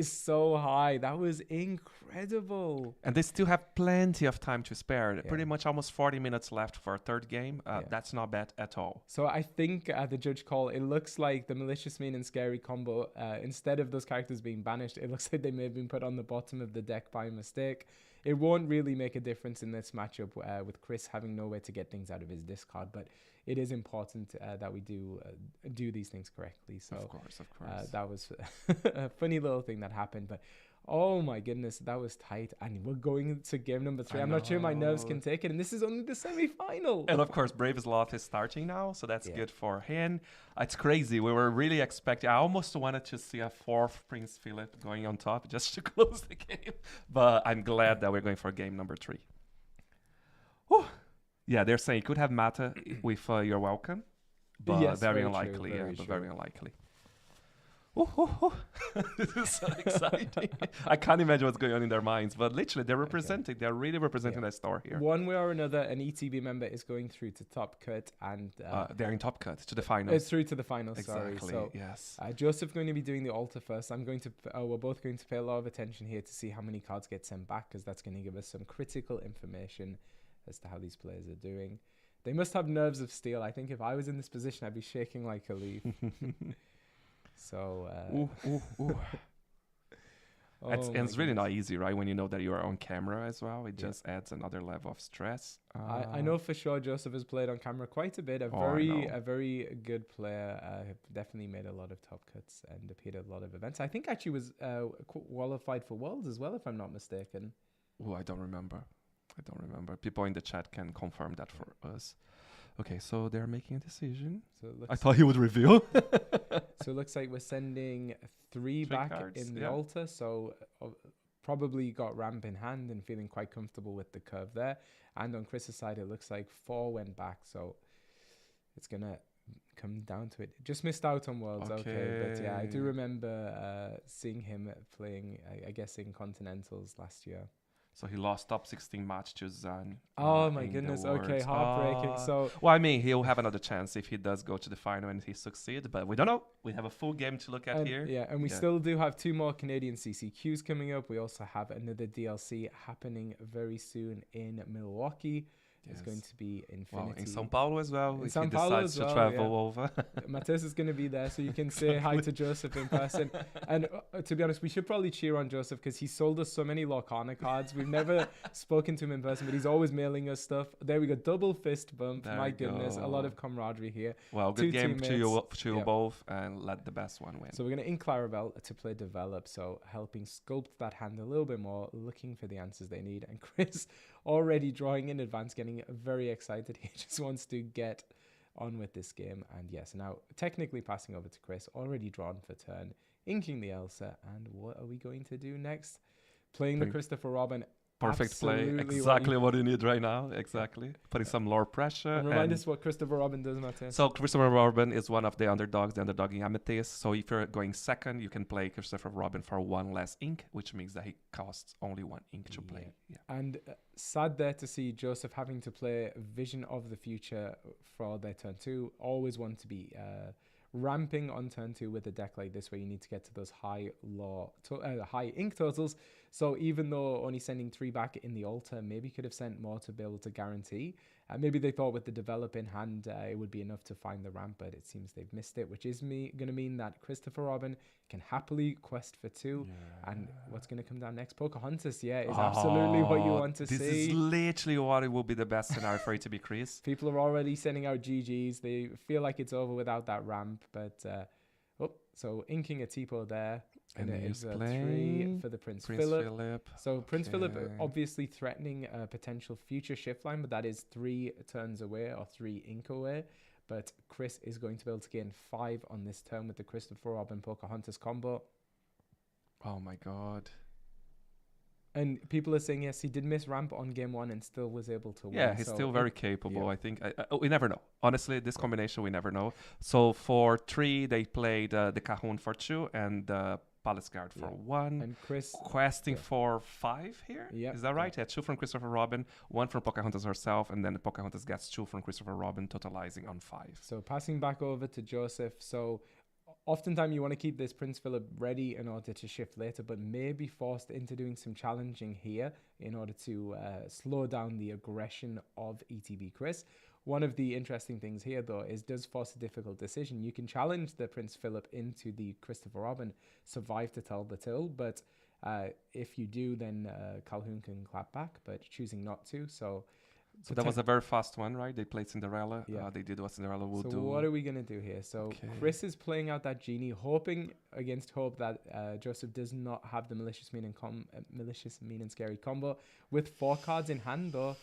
S1: so high. That was incredible.
S2: And they still have plenty of time to spare. Yeah. Pretty much almost 40 minutes left for a 3rd game. That's not bad at all.
S1: So I think the judge call, it looks like the Malicious, Mean and Scary combo, instead of those characters being banished, it looks like they may have been put on the bottom of the deck by mistake. it won't really make a difference in this matchup with Chris having nowhere to get things out of his discard, but it is important that we do these things correctly. So
S2: of course.
S1: that was a funny little thing that happened, but oh my goodness, that was tight. And we're going to game number 3. I'm not sure my nerves can take it, and this is only the semi-final.
S2: And of course, Brave Sloth is starting now, so that's good for him. It's crazy. We were really expecting. I almost wanted to see a 4th Prince Philip going on top just to close the game, but I'm glad that we're going for game number 3. Whew. Yeah, they're saying you could have Mata with You're Welcome, but
S1: yes,
S2: very
S1: true,
S2: unlikely.
S1: very
S2: But
S1: true.
S2: very unlikely. This is so exciting. I can't imagine what's going on in their minds, but literally they're representing. They're really representing their store here.
S1: One way or another, an ETB member is going through to Top Cut, and
S2: they're in Top Cut to the finals.
S1: It's through to the finals.
S2: Exactly.
S1: Sorry. So
S2: yes.
S1: Joseph's going to be doing the altar first. I'm going to. We're both going to pay a lot of attention here to see how many cards get sent back, because that's going to give us some critical information as to how these players are doing. They must have nerves of steel. I think if I was in this position, I'd be shaking like a leaf. So
S2: it's really not easy, right? When you know that you are on camera as well, it just adds another level of stress.
S1: I know for sure Joseph has played on camera quite a bit. A very good player. Definitely made a lot of top cuts and appeared at a lot of events. I think actually was qualified for Worlds as well, if I'm not mistaken.
S2: Oh, I don't remember. People in the chat can confirm that for us. Okay, so they're making a decision. So I thought he would reveal.
S1: So it looks like we're sending 3 back
S2: cards,
S1: in the altar. So probably got ramp in hand and feeling quite comfortable with the curve there. And on Chris's side, it looks like 4 went back. So it's going to come down to it. Just missed out on Worlds. Okay. But yeah, I do remember seeing him playing, I guess, in Continentals last year.
S2: So he lost top 16 match to Zan.
S1: Oh my goodness. Okay, heartbreaking. So
S2: well, I mean, he'll have another chance if he does go to the final and he succeeds, but we don't know. We have a full game to look at here.
S1: Yeah, and we still do have 2 more Canadian CCQs coming up. We also have another DLC happening very soon in Milwaukee. It's going to be Infinity.
S2: Wow, in São Paulo as well.
S1: If he decides
S2: to travel over.
S1: Mateus is going to be there, so you can say hi to Joseph in person. And to be honest, we should probably cheer on Joseph because he sold us so many Lorcana cards. We've never spoken to him in person, but he's always mailing us stuff. There we go, double fist bump. My goodness, a lot of camaraderie here.
S2: Well, good game to you both, and let the best one win.
S1: So we're going to ink Clarabelle to play Develop, so helping sculpt that hand a little bit more, looking for the answers they need. And Chris already drawing in advance, getting very excited. He just wants to get on with this game. And yes, now technically passing over to Chris, already drawn for turn, inking the Elsa. And what are we going to do next? Playing the Christopher Robin.
S2: Perfect play. Exactly what you need right now. Exactly. Putting some lore pressure.
S1: And remind us what Christopher Robin does, Mateus.
S2: So Christopher Robin is one of the underdogs, the underdog in Amethyst. So if you're going second, you can play Christopher Robin for 1 less ink, which means that he costs only 1 ink to play. Yeah.
S1: And sad there to see Joseph having to play Vision of the Future for their turn 2. Always want to be ramping on turn 2 with a deck like this where you need to get to those high ink totals. So even though only sending 3 back in the altar, maybe could have sent more to be able to guarantee. Maybe they thought with the develop in hand it would be enough to find the ramp, but it seems they've missed it, which is going to mean that Christopher Robin can happily quest for 2. And what's going to come down next? Pocahontas, is absolutely what you want to see.
S2: This is literally what it will be the best scenario for it to be Chris.
S1: People are already sending out GGs. They feel like it's over without that ramp, but so inking a Tipo there. And it is 3 for the Prince Philip. So Prince Philip obviously threatening a potential future shift line, but that is 3 turns away or 3 ink away. But Chris is going to be able to gain 5 on this turn with the Christopher Robin Pocahontas combo.
S2: Oh my god.
S1: And people are saying, yes, he did miss ramp on game 1 and still was able to win.
S2: Yeah, he's still very capable, I think. We never know. Honestly, this combination, we never know. So for 3, they played the Cajon for 2 and the Palace Guard for 1.
S1: And Chris
S2: questing for 5 here. Is that right? Yeah, 2 from Christopher Robin, 1 from Pocahontas herself, and then the Pocahontas gets 2 from Christopher Robin, totalizing on 5.
S1: So passing back over to Joseph. So oftentimes you want to keep this Prince Philip ready in order to shift later, but may be forced into doing some challenging here in order to slow down the aggression of ETB Chris. One of the interesting things here, though, is does force a difficult decision. You can challenge the Prince Philip into the Christopher Robin, survive to tell the tale, but if you do, then Calhoun can clap back, but choosing not to. So
S2: that was a very fast one, right? They played Cinderella.
S1: Yeah.
S2: They did what Cinderella would do.
S1: So what are we going to do here? So Chris is playing out that genie, hoping against hope that Joseph does not have the malicious, mean, and scary combo. With 4 cards in hand, though,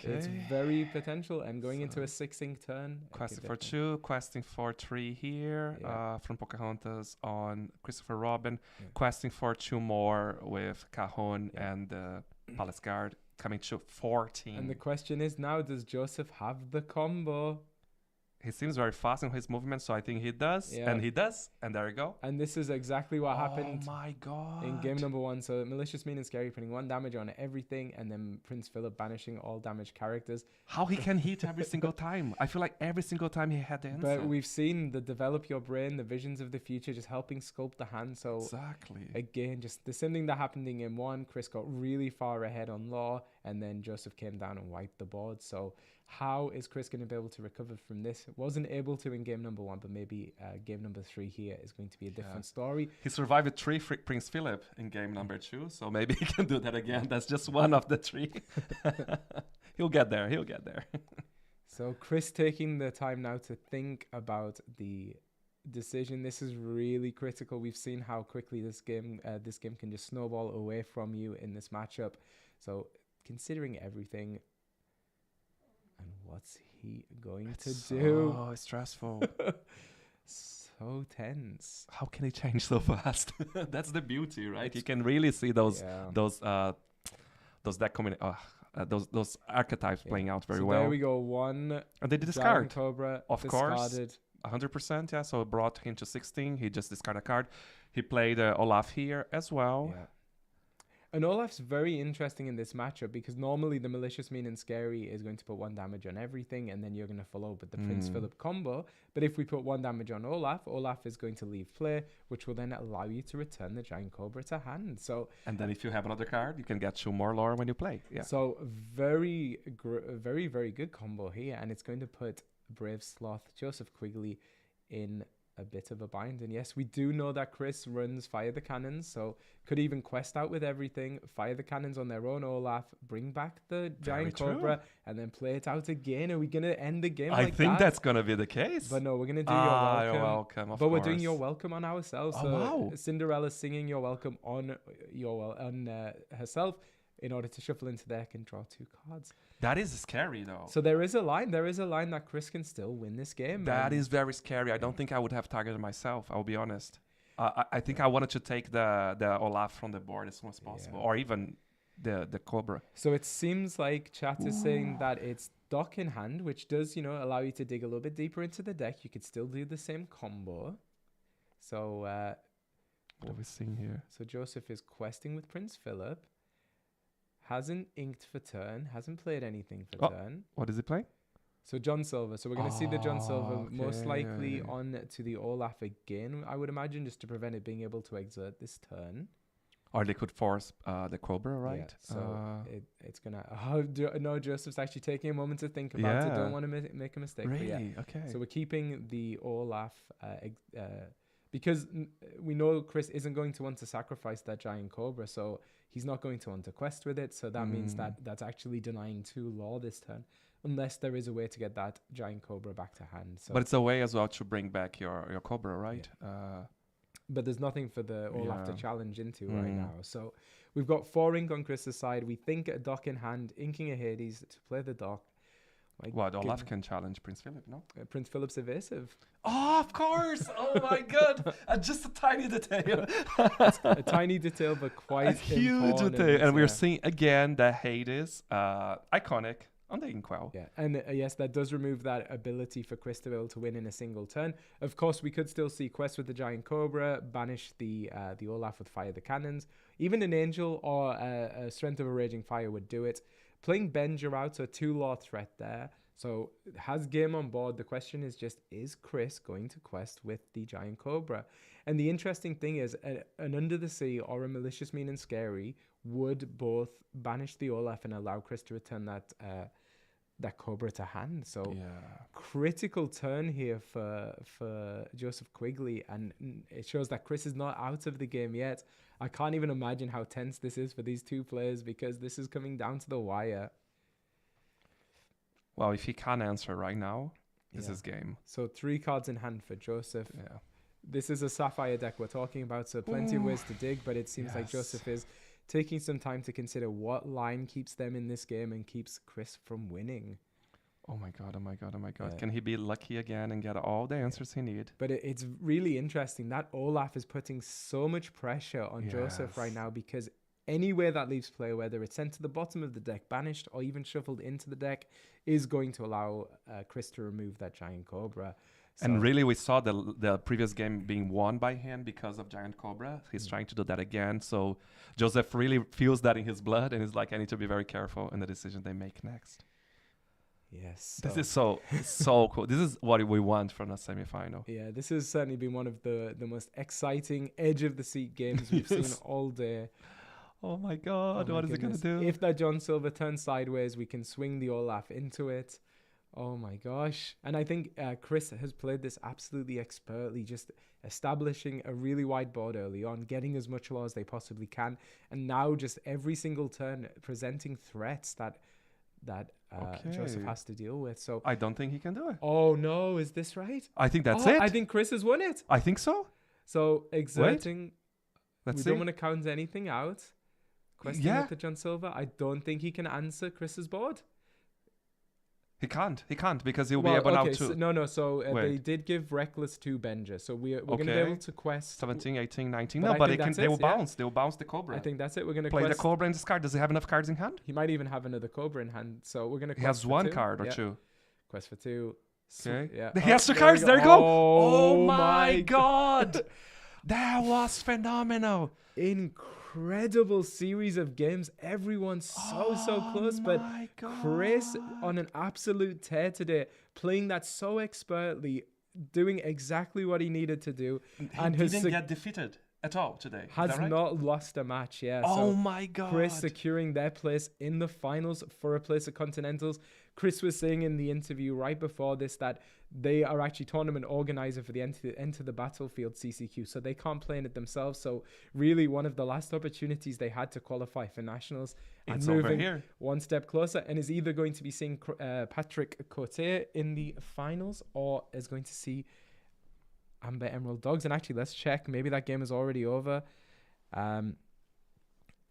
S1: it's very potential. And going into a 6-ink turn.
S2: Questing for 2, questing for 3 here from Pocahontas on Christopher Robin. Questing for 2 more with Cajon and the Palace Guard. Coming to 14.
S1: And the question is now, does Joseph have the combo?
S2: He seems very fast in his movement, so I think he does. Yeah. And he does. And there you go.
S1: And this is exactly what happened.
S2: Oh my god.
S1: In game number 1. So malicious, mean, and scary, putting 1 damage on everything, and then Prince Philip banishing all damaged characters.
S2: How he can hit every single time. I feel like every single time he had the answer.
S1: But we've seen the develop your brain, the visions of the future, just helping sculpt the hand. So
S2: exactly.
S1: Again, just the same thing that happened in game 1. Chris got really far ahead on law, and then Joseph came down and wiped the board. So how is Chris going to be able to recover from this? Wasn't able to in game number 1, but maybe game number 3 here is going to be a different story.
S2: He survived with 3 Prince Philip in game number 2, so maybe he can do that again. That's just one of the 3. He'll get there. He'll get there.
S1: So Chris taking the time now to think about the decision. This is really critical. We've seen how quickly this game can just snowball away from you in this matchup. So considering everything. And what's he going to do?
S2: Oh, it's stressful.
S1: So tense.
S2: How can he change so fast? That's the beauty, right? You can really see those deck those archetypes playing out very well.
S1: There we go. 1.
S2: And they did discard.
S1: Cobra,
S2: of course. 100%. Yeah. So it brought him to 16. He just discarded a card. He played Olaf here as well.
S1: Yeah. And Olaf's very interesting in this matchup because normally the malicious, mean, and scary is going to put 1 damage on everything, and then you're going to follow with the Prince Philip combo. But if we put 1 damage on Olaf, Olaf is going to leave play, which will then allow you to return the Giant Cobra to hand.
S2: And then if you have another card, you can get 2 more lore when you play. Yeah.
S1: So very, very good combo here, and it's going to put Brave Sloth, Joseph Quigley in a bit of a bind. And yes, we do know that Chris runs Fire the Cannons, so could even quest out with everything, fire the cannons on their own Olaf, bring back the Giant Cobra, and then play it out again. Are we going to end the game
S2: I think that's going to be the case.
S1: But no, we're going to do
S2: You're welcome,
S1: but we're doing You're Welcome on ourselves.
S2: Oh,
S1: so
S2: wow.
S1: Cinderella singing You're Welcome on herself in order to shuffle into deck and draw 2 cards.
S2: That is scary, though.
S1: So there is a line that Chris can still win this game.
S2: That is very scary. I don't think I would have targeted myself, I'll be honest. I think I wanted to take the Olaf from the board as soon as possible, or even the Cobra.
S1: So it seems like chat is saying that it's Dock in hand, which does, allow you to dig a little bit deeper into the deck. You could still do the same combo. So
S2: what are we seeing here?
S1: So Joseph is questing with Prince Philip. Hasn't inked for turn. Hasn't played anything for turn.
S2: What is he playing?
S1: So John Silver. So we're going to see the John Silver most likely on to the Olaf again, I would imagine, just to prevent it being able to exert this turn.
S2: Or they could force the Cobra, right?
S1: Yeah, so it's going to... no, Joseph's actually taking a moment to think about it. Don't want to make a mistake.
S2: Really? Okay.
S1: So we're keeping the Olaf... because we know Chris isn't going to want to sacrifice that Giant Cobra, so he's not going to want to quest with it. So that means that's actually denying 2 law this turn, unless there is a way to get that Giant Cobra back to hand. So
S2: but it's a way as well to bring back your Cobra, right?
S1: Yeah. But there's nothing for the Olaf to challenge into right now. So we've got 4 ink on Chris's side. We think a Dock in hand, inking a Hades to play the Dock.
S2: What, Olaf can challenge Prince Philip, no?
S1: Prince Philip's evasive.
S2: Oh, of course! Oh my god! Just a tiny detail.
S1: A tiny detail, but quite a
S2: huge detail. And we're seeing again the Hades, iconic on the Inkwell.
S1: Yeah, and yes, that does remove that ability for Chris to be able to win in a single turn. Of course, we could still see quest with the Giant Cobra, banish the Olaf with Fire the Cannons. Even an Angel or a Strength of a Raging Fire would do it. Playing Benja out, so 2 law threat there. So has game on board. The question is just, is Chris going to quest with the Giant Cobra? And the interesting thing is, an Under the Sea or a Malicious, Mean, and Scary would both banish the Olaf and allow Chris to return that Cobra to hand. So
S2: Yeah.
S1: critical turn here for Joseph Quigley, and it shows that Chris is not out of the game yet. I can't even imagine how tense this is for these two players, because this is coming down to the wire.
S2: Well, if he can't answer right now, this
S1: Yeah.
S2: is game.
S1: So 3 cards in hand for Joseph.
S2: Yeah.
S1: This is a Sapphire deck we're talking about, so plenty of ways to dig, but it seems like
S2: Yes.
S1: Joseph is taking some time to consider what line keeps them in this game and keeps Chris from winning.
S2: Oh my god, oh my god, oh my god.
S1: Yeah.
S2: Can he be lucky again and get all the answers he need?
S1: But it's really interesting that Olaf is putting so much pressure on Joseph right
S2: Yes.
S1: now, because anywhere that leaves play, whether it's sent to the bottom of the deck, banished, or even shuffled into the deck, is going to allow Chris to remove that Giant Cobra.
S2: And
S1: So-
S2: really, we saw the previous game being won by him because of Giant Cobra. He's trying to do that again. So Joseph really feels that in his blood, and is like, I need to be very careful in the decision they make next.
S1: Yes.
S2: This is so cool. This is what we want from a semifinal.
S1: Yeah, this has certainly been one of the most exciting edge of the seat games we've seen all day.
S2: Oh my god,
S1: Oh my
S2: what is it going to
S1: goodness.
S2: do?
S1: If that John Silver turns sideways, we can swing the Olaf into it. Oh my gosh. And I think Chris has played this absolutely expertly, just establishing a really wide board early on, getting as much law as they possibly can, and now just every single turn presenting threats that Joseph
S2: Okay.
S1: has to deal with. So
S2: I don't think he can do it.
S1: oh no, is this right?
S2: I think that's
S1: Oh,
S2: it.
S1: I think Chris has won it.
S2: I think so.
S1: So exerting,
S2: Let's
S1: we
S2: see.
S1: don't want to count anything out. Question
S2: Yeah.
S1: with the John Silver. I don't think he can answer Chris's board.
S2: He can't because he'll
S1: Well,
S2: be able now
S1: okay,
S2: to...
S1: so, no. So they
S2: Wait.
S1: did give Reckless to Benja. So we're going to be
S2: Okay.
S1: able to quest.
S2: 17, 18, 19.
S1: But
S2: No,
S1: I
S2: but
S1: think
S2: they
S1: that's
S2: will
S1: it, yeah.
S2: bounce. They will bounce the Cobra.
S1: I think that's it. We're going to
S2: Play
S1: quest.
S2: the Cobra in discard. Does he have enough cards in hand?
S1: He might even have another Cobra in hand. So we're going to
S2: He has one card or
S1: yeah.
S2: two.
S1: Quest for 2.
S2: Okay.
S1: Yeah.
S2: He has 2
S1: there
S2: cards.
S1: we
S2: There you go.
S1: Oh,
S2: Oh my god. That was phenomenal.
S1: Incredible series of games. Everyone's so close, but
S2: my
S1: Chris
S2: God.
S1: on an absolute tear today, playing that so expertly, doing exactly what he needed to do, and
S2: He
S1: has
S2: didn't get defeated at all today. Is
S1: has
S2: that right?
S1: not lost a match. Yeah.
S2: Oh
S1: so
S2: my god.
S1: Chris securing their place in the finals for a place at Continentals. Chris was saying in the interview right before this that they are actually tournament organizer for the Enter the Battlefield CCQ, so they can't play in it themselves. So really one of the last opportunities they had to qualify for nationals, and
S2: It's over
S1: moving
S2: here.
S1: one step closer, and is either going to be seeing Patrick Cote in the finals, or is going to see Amber Emerald Dogs. And actually, let's check. Maybe that game is already over.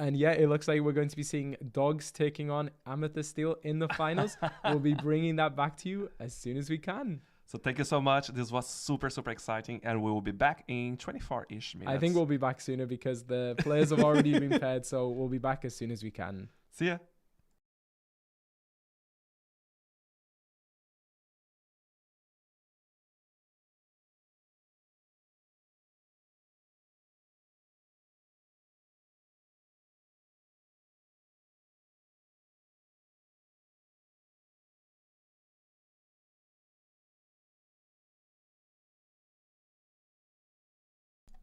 S1: And yeah, it looks like we're going to be seeing Dogs taking on Amethyst Steel in the finals. We'll be bringing that back to you as soon as we can.
S2: So thank you so much. This was super exciting, and we will be back in 24-ish minutes.
S1: I think we'll be back sooner because the players have already been paired, so we'll be back as soon as we can.
S2: See ya.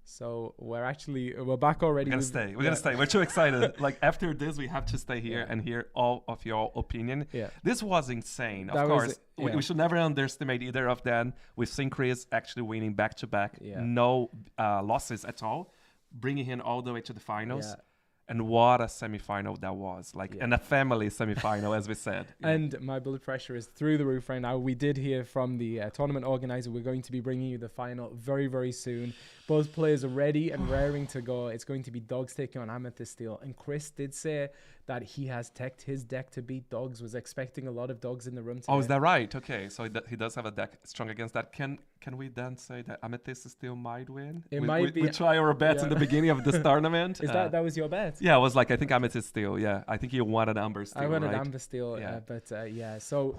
S1: So we're back already.
S2: We're gonna stay. We're gonna stay. We're too excited. Like after this, we have to stay here and hear all of your opinion.
S1: Yeah.
S2: This was insane.
S1: That
S2: Of
S1: was
S2: course,
S1: it, yeah.
S2: we should never underestimate either of them. We've seen Chris actually winning back to back,
S1: Yeah.
S2: no losses at all, bringing him all the way to the finals.
S1: Yeah.
S2: And what a semifinal that was! Like,
S1: Yeah.
S2: and a family semifinal, as we said.
S1: And my blood pressure is through the roof right now. We did hear from the tournament organizer. We're going to be bringing you the final very, very soon. Both players are ready and raring to go. It's going to be Dogs taking on Amethyst Steel. And Chris did say that he has teched his deck to beat Dogs. Was expecting a lot of Dogs in the room today.
S2: Oh, is that right? Okay, so he does have a deck strong against that. Can we then say that Amethyst still might win?
S1: It
S2: we,
S1: might
S2: we,
S1: be.
S2: We try our bets in the beginning of this tournament.
S1: Is that was your bet?
S2: Yeah, it was like, I think Amethyst Steel. Yeah, I think you wanted Amber Steel.
S1: I wanted
S2: right?
S1: Amber Steel,
S2: Yeah.
S1: yeah. So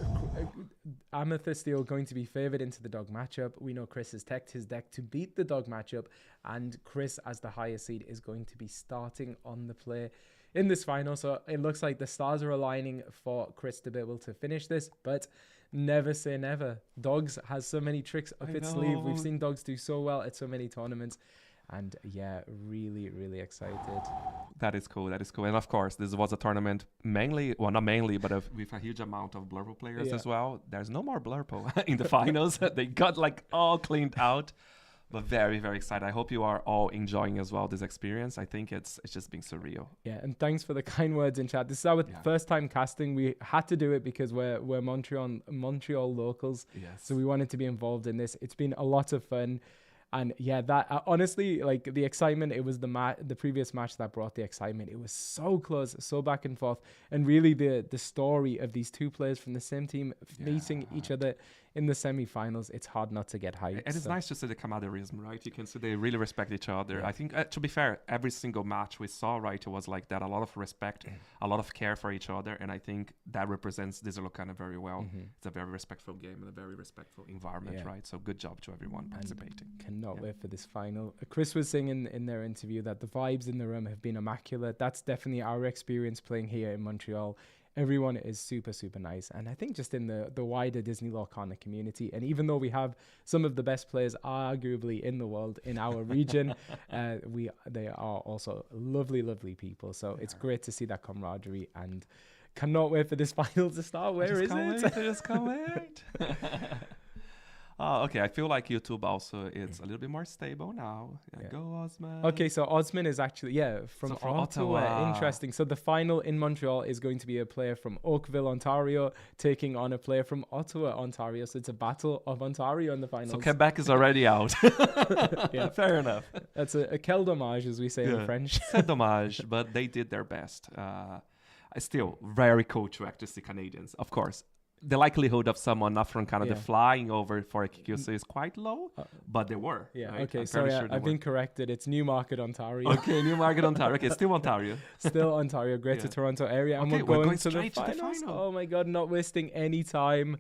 S1: Amethyst Steel going to be favored into the Dog matchup. We know Chris has teched his deck to beat the Dog matchup, and Chris, as the higher seed, is going to be starting on the play in this final. So it looks like the stars are aligning for Chris to be able to finish this, but never say never. Dogs has so many tricks up its sleeve. We've seen Dogs do so well at so many tournaments. And yeah, really, really excited.
S2: That is cool. That is cool. And of course, this was a tournament mainly, well, not mainly, but with a huge amount of Blurple players as well. There's no more Blurple in the finals. They got like all cleaned out. But very, very excited. I hope you are all enjoying as well this experience. I think it's just been surreal.
S1: Yeah, and thanks for the kind words in chat. This is our first time casting. We had to do it because we're Montreal locals.
S2: Yes.
S1: So we wanted to be involved in this. It's been a lot of fun. And yeah, that honestly, like the excitement, it was the previous match that brought the excitement. It was so close, so back and forth. And really the story of these two players from the same team meeting each other in the semi-finals, it's hard not to get hyped.
S2: And it's nice to see the camaraderism, right? You can see they really respect each other. I think, to be fair, every single match we saw, right, it was like that. A lot of respect, a lot of care for each other. And I think that represents Disney Lorcana very well. It's a very respectful game and a very respectful environment, right? So good job to everyone participating.
S1: Cannot wait for this final. Chris was saying in their interview that the vibes in the room have been immaculate. That's definitely our experience playing here in Montreal. Everyone is super, super nice. And I think just in the wider Disney Lorcana community, and even though we have some of the best players arguably in the world in our region, they are also lovely, lovely people. So it's great to see that camaraderie, and cannot wait for this final to start. Where is it?
S2: I just can't wait. Okay, I feel like YouTube also is a little bit more stable now. Go Osman.
S1: Okay, so Osman is actually, from Ottawa. Interesting. So the final in Montreal is going to be a player from Oakville, Ontario, taking on a player from Ottawa, Ontario. So it's a battle of Ontario in the finals.
S2: So Quebec is already out. Fair enough.
S1: That's a quel dommage, as we say in French.
S2: C'est dommage, but they did their best. Still, very cool to actually see Canadians, of course. The likelihood of someone not from Canada flying over for a QC is quite low, but they were.
S1: Yeah,
S2: right?
S1: okay, sorry, I've been corrected. It's Newmarket, Ontario.
S2: Okay, Newmarket, Ontario. Okay, still Ontario.
S1: Still Ontario, Greater Toronto area. And
S2: okay,
S1: we're going to
S2: straight
S1: the finals. Oh my God, not wasting any time.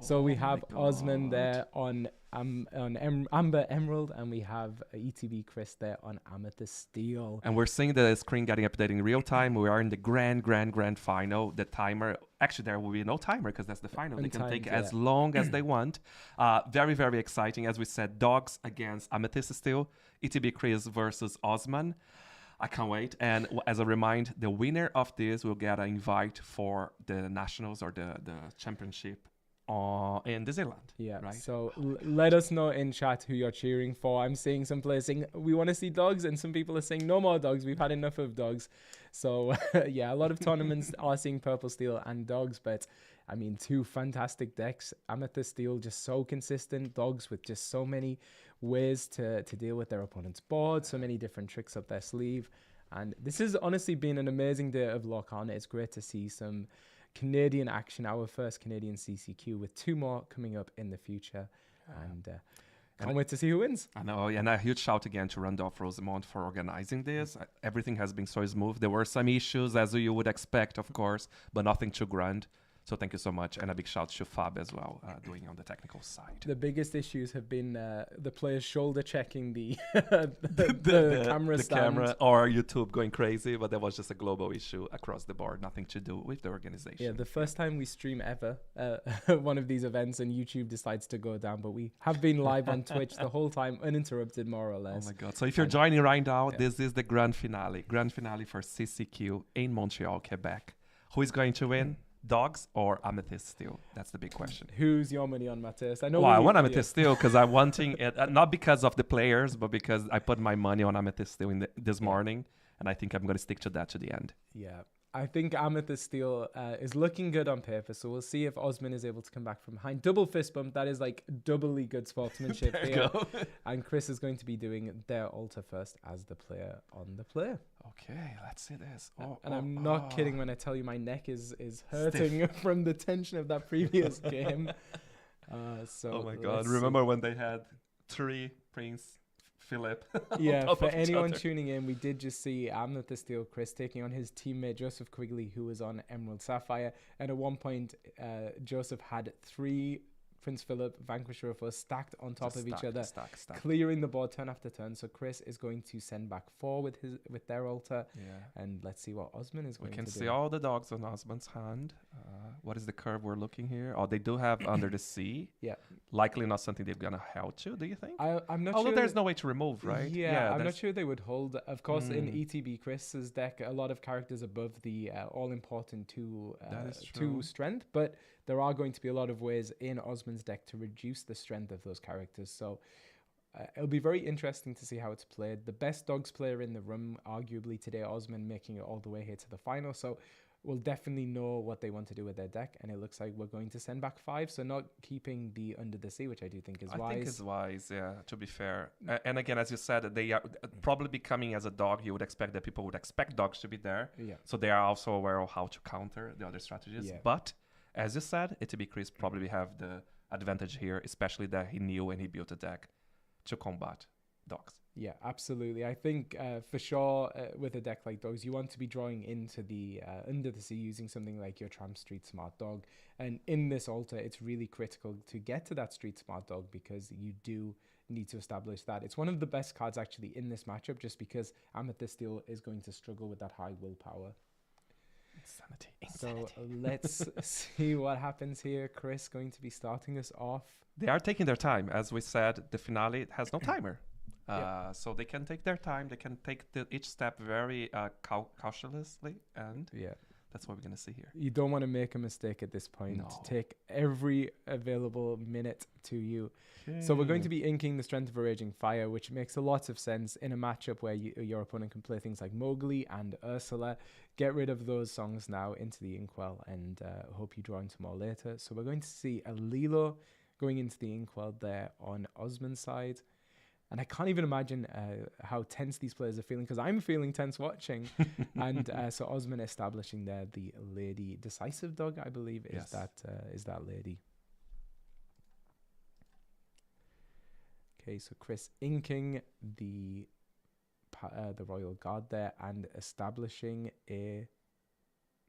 S1: So we have Osman there on Amber Emerald, and we have ETB Chris there on Amethyst Steel.
S2: And we're seeing the screen getting updated in real time. We are in the grand final. The timer, actually there will be no timer because that's the final. They can take as long as they want. Very, very exciting. As we said, Dogs against Amethyst Steel, ETB Chris versus Osman. I can't wait. And as a reminder, the winner of this will get an invite for the nationals or the championship in Disneyland.
S1: Yeah,
S2: right?
S1: So let us know in chat who you're cheering for. I'm seeing some players saying we want to see dogs, and some people are saying no more dogs. We've had enough of dogs. So yeah, a lot of tournaments are seeing Purple Steel and dogs, but I mean, two fantastic decks. Amethyst Steel just so consistent, dogs with just so many ways to deal with their opponent's board, so many different tricks up their sleeve. And this has honestly been an amazing day of Lorcana. It's great to see some Canadian action, our first Canadian CCQ, with two more coming up in the future. And can't wait to see who wins.
S2: I know, and a huge shout again to Randolph Rosemont for organizing this. Everything has been so smooth. There were some issues, as you would expect, of course, but nothing too grand. So thank you so much, and a big shout to Fab as well, doing on the technical side.
S1: The biggest issues have been the players shoulder checking the camera stand.
S2: Camera or YouTube going crazy, but that was just a global issue across the board, nothing to do with the organization.
S1: Yeah, the first time we stream ever one of these events, and YouTube decides to go down, but we have been live on Twitch the whole time, uninterrupted, more or less.
S2: Oh my God! So if you're joining right now, this is the grand finale for CCQ in Montreal, Quebec. Who is going to win? Dogs or Amethyst Steel? That's the big question.
S1: Who's your money on, Matthias? I know.
S2: Well, I want Amethyst Steel because I'm wanting it, not because of the players, but because I put my money on Amethyst Steel this morning, and I think I'm going to stick to that to the end.
S1: Yeah, I think Amethyst Steel is looking good on paper, so we'll see if Osman is able to come back from behind. Double fist bump, that is like doubly good sportsmanship here. And Chris is going to be doing their altar first as the player on the player.
S2: Okay, let's see this.
S1: And I'm not kidding when I tell you my neck is hurting from the tension of that previous game.
S2: Oh my God, remember when they had 3 Prince Philip?
S1: Yeah, for anyone tuning in, we did just see Amethyst Steel Chris taking on his teammate Joseph Quigley, who was on Emerald Sapphire. And at one point, Joseph had 3 Prince Philip, Vanquisher of Us stacked on top of each other, clearing the board turn after turn. So Chris is going to send back 4 with their altar. Yeah. And let's see what Osman is going to do.
S2: We can see all the dogs on Osman's hand. What is the curve we're looking here? Oh, they do have Under the Sea.
S1: Yeah.
S2: likely not something they're gonna hold to. Do you think?
S1: I'm not
S2: Although
S1: sure.
S2: there's no way to remove, right?
S1: Yeah, I'm not
S2: there's-
S1: sure they would hold. Of course, in ETB Chris's deck, a lot of characters above the all-important
S2: That is
S1: two
S2: true.
S1: strength, but there are going to be a lot of ways in Osman's deck to reduce the strength of those characters. So it'll be very interesting to see how it's played. The best dogs player in the room, arguably today, Osman, making it all the way here to the final. So we'll definitely know what they want to do with their deck, and it looks like we're going to send back 5, so not keeping the Under the Sea, which I do think is wise.
S2: I think it's wise, yeah, to be fair. And again, as you said, they are probably becoming as a dog, you would expect that people would expect dogs to be there.
S1: Yeah.
S2: So they are also aware of how to counter the other strategies.
S1: Yeah.
S2: But as you said, ETB Chris probably have the advantage here, especially that he knew and he built a deck to combat dogs.
S1: Yeah, absolutely. I think for sure with a deck like dogs, you want to be drawing into the Under the Sea using something like your Tramp Street Smart Dog. And in this altar, it's really critical to get to that Street Smart Dog because you do need to establish that. It's one of the best cards actually in this matchup just because Amethyst Steel is going to struggle with that high willpower.
S2: Insanity.
S1: So let's see what happens here. Chris going to be starting us off.
S2: They are taking their time. As we said, the finale has no timer. So they can take their time. They can take each step very cautiously, and that's what we're going to see here.
S1: You don't want to make a mistake at this point.
S2: No.
S1: Take every available minute to you. So we're going to be inking the Strength of a Raging Fire, which makes a lot of sense in a matchup where your opponent can play things like Mowgli and Ursula. Get rid of those songs now into the Inkwell, and hope you draw into more later. So we're going to see a Lilo going into the Inkwell there on Osman's side. And I can't even imagine how tense these players are feeling, because I'm feeling tense watching. And so Osman establishing there the Lady Decisive Dog, I believe, is that lady. Okay, so Chris inking the Royal Guard there and establishing a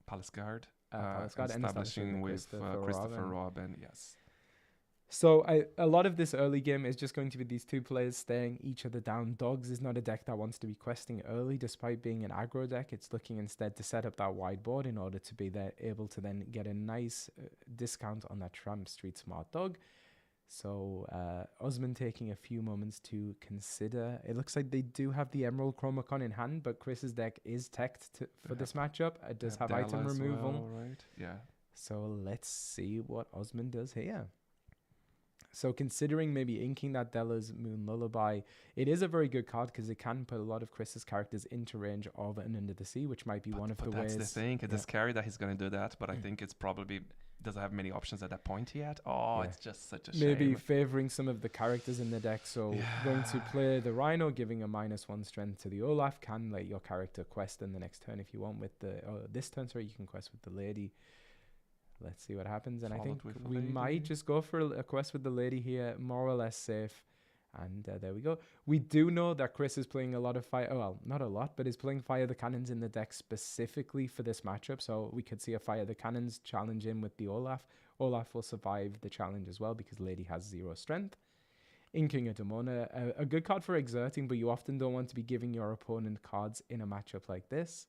S2: Palace Guard.
S1: Palace Guard and
S2: establishing with Christopher Robin, yes.
S1: So a lot of this early game is just going to be these two players staring each other down. Dogs is not a deck that wants to be questing early, despite being an aggro deck. It's looking instead to set up that wide board in order to be there, able to then get a nice discount on that Tramp Street Smart Dog. So Osman taking a few moments to consider. It looks like they do have the Emerald Chromacon in hand, but Chris's deck is teched for this matchup. It does have item removal.
S2: Well, right? Yeah.
S1: So let's see what Osman does here. So considering maybe inking that Della's Moon Lullaby, it is a very good card because it can put a lot of Chris's characters into range of an Under the Sea, which might be one of the ways.
S2: That's the thing. It is scary that he's going to do that, but I think it's probably doesn't have many options at that point yet. It's just such a shame.
S1: Maybe favoring some of the characters in the deck. So going to play the Rhino, giving a -1 strength to the Olaf, can let your character quest in the next turn if you want with this turn. Sorry, you can quest with the Lady. Let's see what happens. And I think we might just go for a quest with the Lady here, more or less safe. And there we go. We do know that Chris is playing a lot of fire. Well, not a lot, but is playing Fire the Cannons in the deck specifically for this matchup. So we could see a Fire the Cannons challenge in with the Olaf. Olaf will survive the challenge as well because Lady has 0 strength. Inking a Demona, a good card for exerting, but you often don't want to be giving your opponent cards in a matchup like this.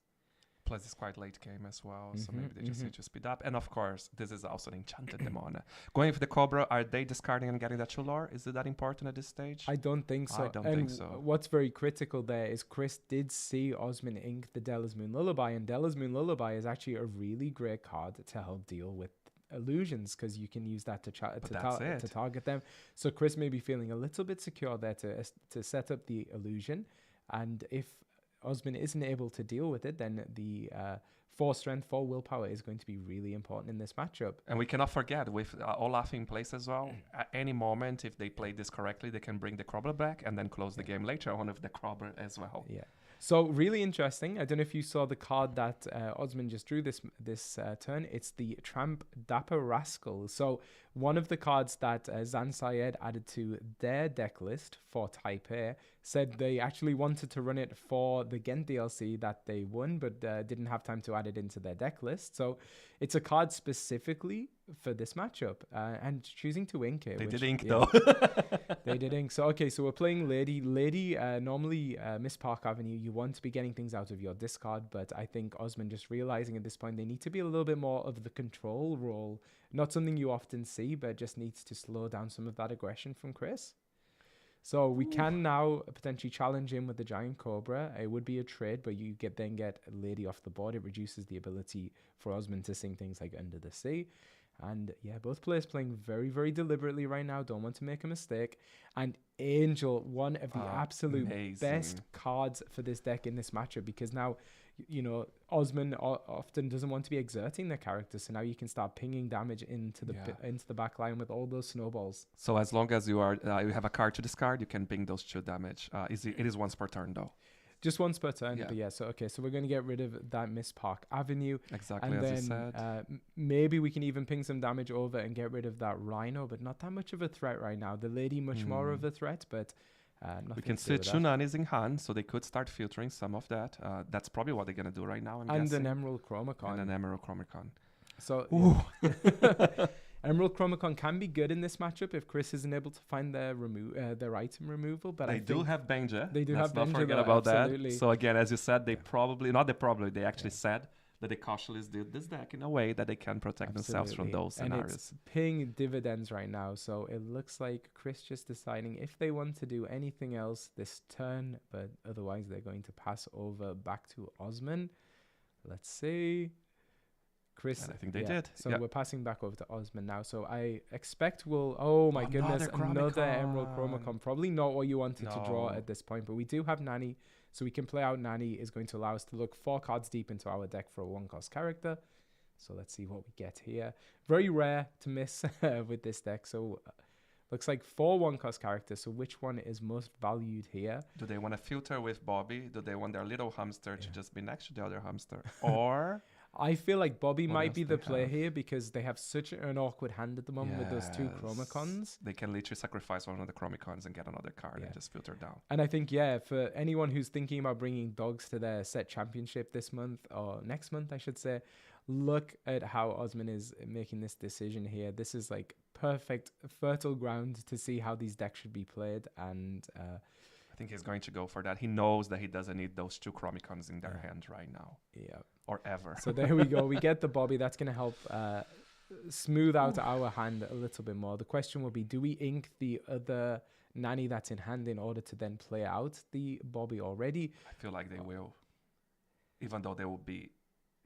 S2: Plus, it's quite late game as well, so maybe they just need to speed up. And of course, this is also an enchanted Demona. Going for the Cobra, are they discarding and getting that to lore? Is it that important at this stage?
S1: I don't think so.
S2: I don't think so.
S1: What's very critical there is Chris did see Osman ink the Della's Moon Lullaby, and Della's Moon Lullaby is actually a really great card to help deal with illusions because you can use that to target them. So Chris may be feeling a little bit secure there to set up the illusion, and if Osman isn't able to deal with it, then the 4 strength, 4 willpower is going to be really important in this matchup.
S2: And we cannot forget, with Olaf in place as well, at any moment, if they play this correctly, they can bring the Cobra back and then close the game later on with the Cobra as well.
S1: Yeah. So really interesting. I don't know if you saw the card that Osman just drew this turn. It's the Tramp Dapper Rascal. So one of the cards that Zan Syed added to their deck list for Type A said they actually wanted to run it for the Ghent DLC that they won, but didn't have time to add it into their deck list. So it's a card specifically for this matchup, and choosing to ink it.
S2: They
S1: which,
S2: did ink,
S1: yeah,
S2: though.
S1: They did ink. So, okay, so we're playing Lady. Lady, normally Miss Park Avenue, you want to be getting things out of your discard, but I think Osman just realizing at this point they need to be a little bit more of the control role. Not something you often see, but just needs to slow down some of that aggression from Chris. So we can now potentially challenge him with the Giant Cobra. It would be a trade, but you then get a Lady off the board. It reduces the ability for Osman to sing things like Under the Sea. And yeah, both players playing very, very deliberately right now. Don't want to make a mistake. And Angel, one of the absolute best cards for this deck in this matchup, because now, you know, Osman often doesn't want to be exerting their character. So now you can start pinging damage into the back line with all those snowballs.
S2: So as long as you have a card to discard, you can ping those 2 damage. It is once per turn, though.
S1: Just once per turn, but yeah, so okay, so we're going to get rid of that Miss Park Avenue.
S2: Exactly,
S1: and
S2: as
S1: then,
S2: you said.
S1: Maybe we can even ping some damage over and get rid of that Rhino, but not that much of a threat right now. The Lady, much more of a threat, but nothing.
S2: We can see 2 Nanis in hand, so they could start filtering some of that. That's probably what they're going to do right now, I'm guessing.
S1: An Emerald Chromacon.
S2: And an Emerald Chromacon.
S1: So, Emerald Chromacon can be good in this matchup if Chris isn't able to find their item removal. But
S2: they do have Benja.
S1: They do
S2: Let's
S1: have
S2: not
S1: Benja.
S2: Forget about that. So again, as you said, they they actually said that they cautiously did this deck in a way that they can protect themselves from those scenarios.
S1: And it's paying dividends right now. So it looks like Chris just deciding if they want to do anything else this turn, but otherwise they're going to pass over back to Osman. Let's see. Chris,
S2: and I think they did.
S1: So we're passing back over to Osman now. So I expect oh my goodness, another Emerald Chromacon. Probably not what you wanted to draw at this point, but we do have Nani. So we can play out Nani is going to allow us to look 4 cards deep into our deck for a 1-cost character. So let's see what we get here. Very rare to miss with this deck. So looks like 4 1-cost characters. So which one is most valued here?
S2: Do they want to filter with Bobby? Do they want their little hamster to just be next to the other hamster? Or...
S1: I feel like Bobby might be the play here because they have such an awkward hand at the moment with those 2 Chromacons.
S2: They can literally sacrifice one of the Chromacons and get another card and just filter down.
S1: And I think, for anyone who's thinking about bringing dogs to their set championship this month, or next month, I should say, look at how Osman is making this decision here. This is like perfect, fertile ground to see how these decks should be played. And
S2: I think he's going to go for that. He knows that he doesn't need those 2 Chromacons in their hand right now.
S1: Yeah.
S2: Or ever.
S1: So there we go. We get the Bobby. That's going to help smooth out our hand a little bit more. The question will be, do we ink the other Nani that's in hand in order to then play out the Bobby already?
S2: I feel like they will. Even though they will be...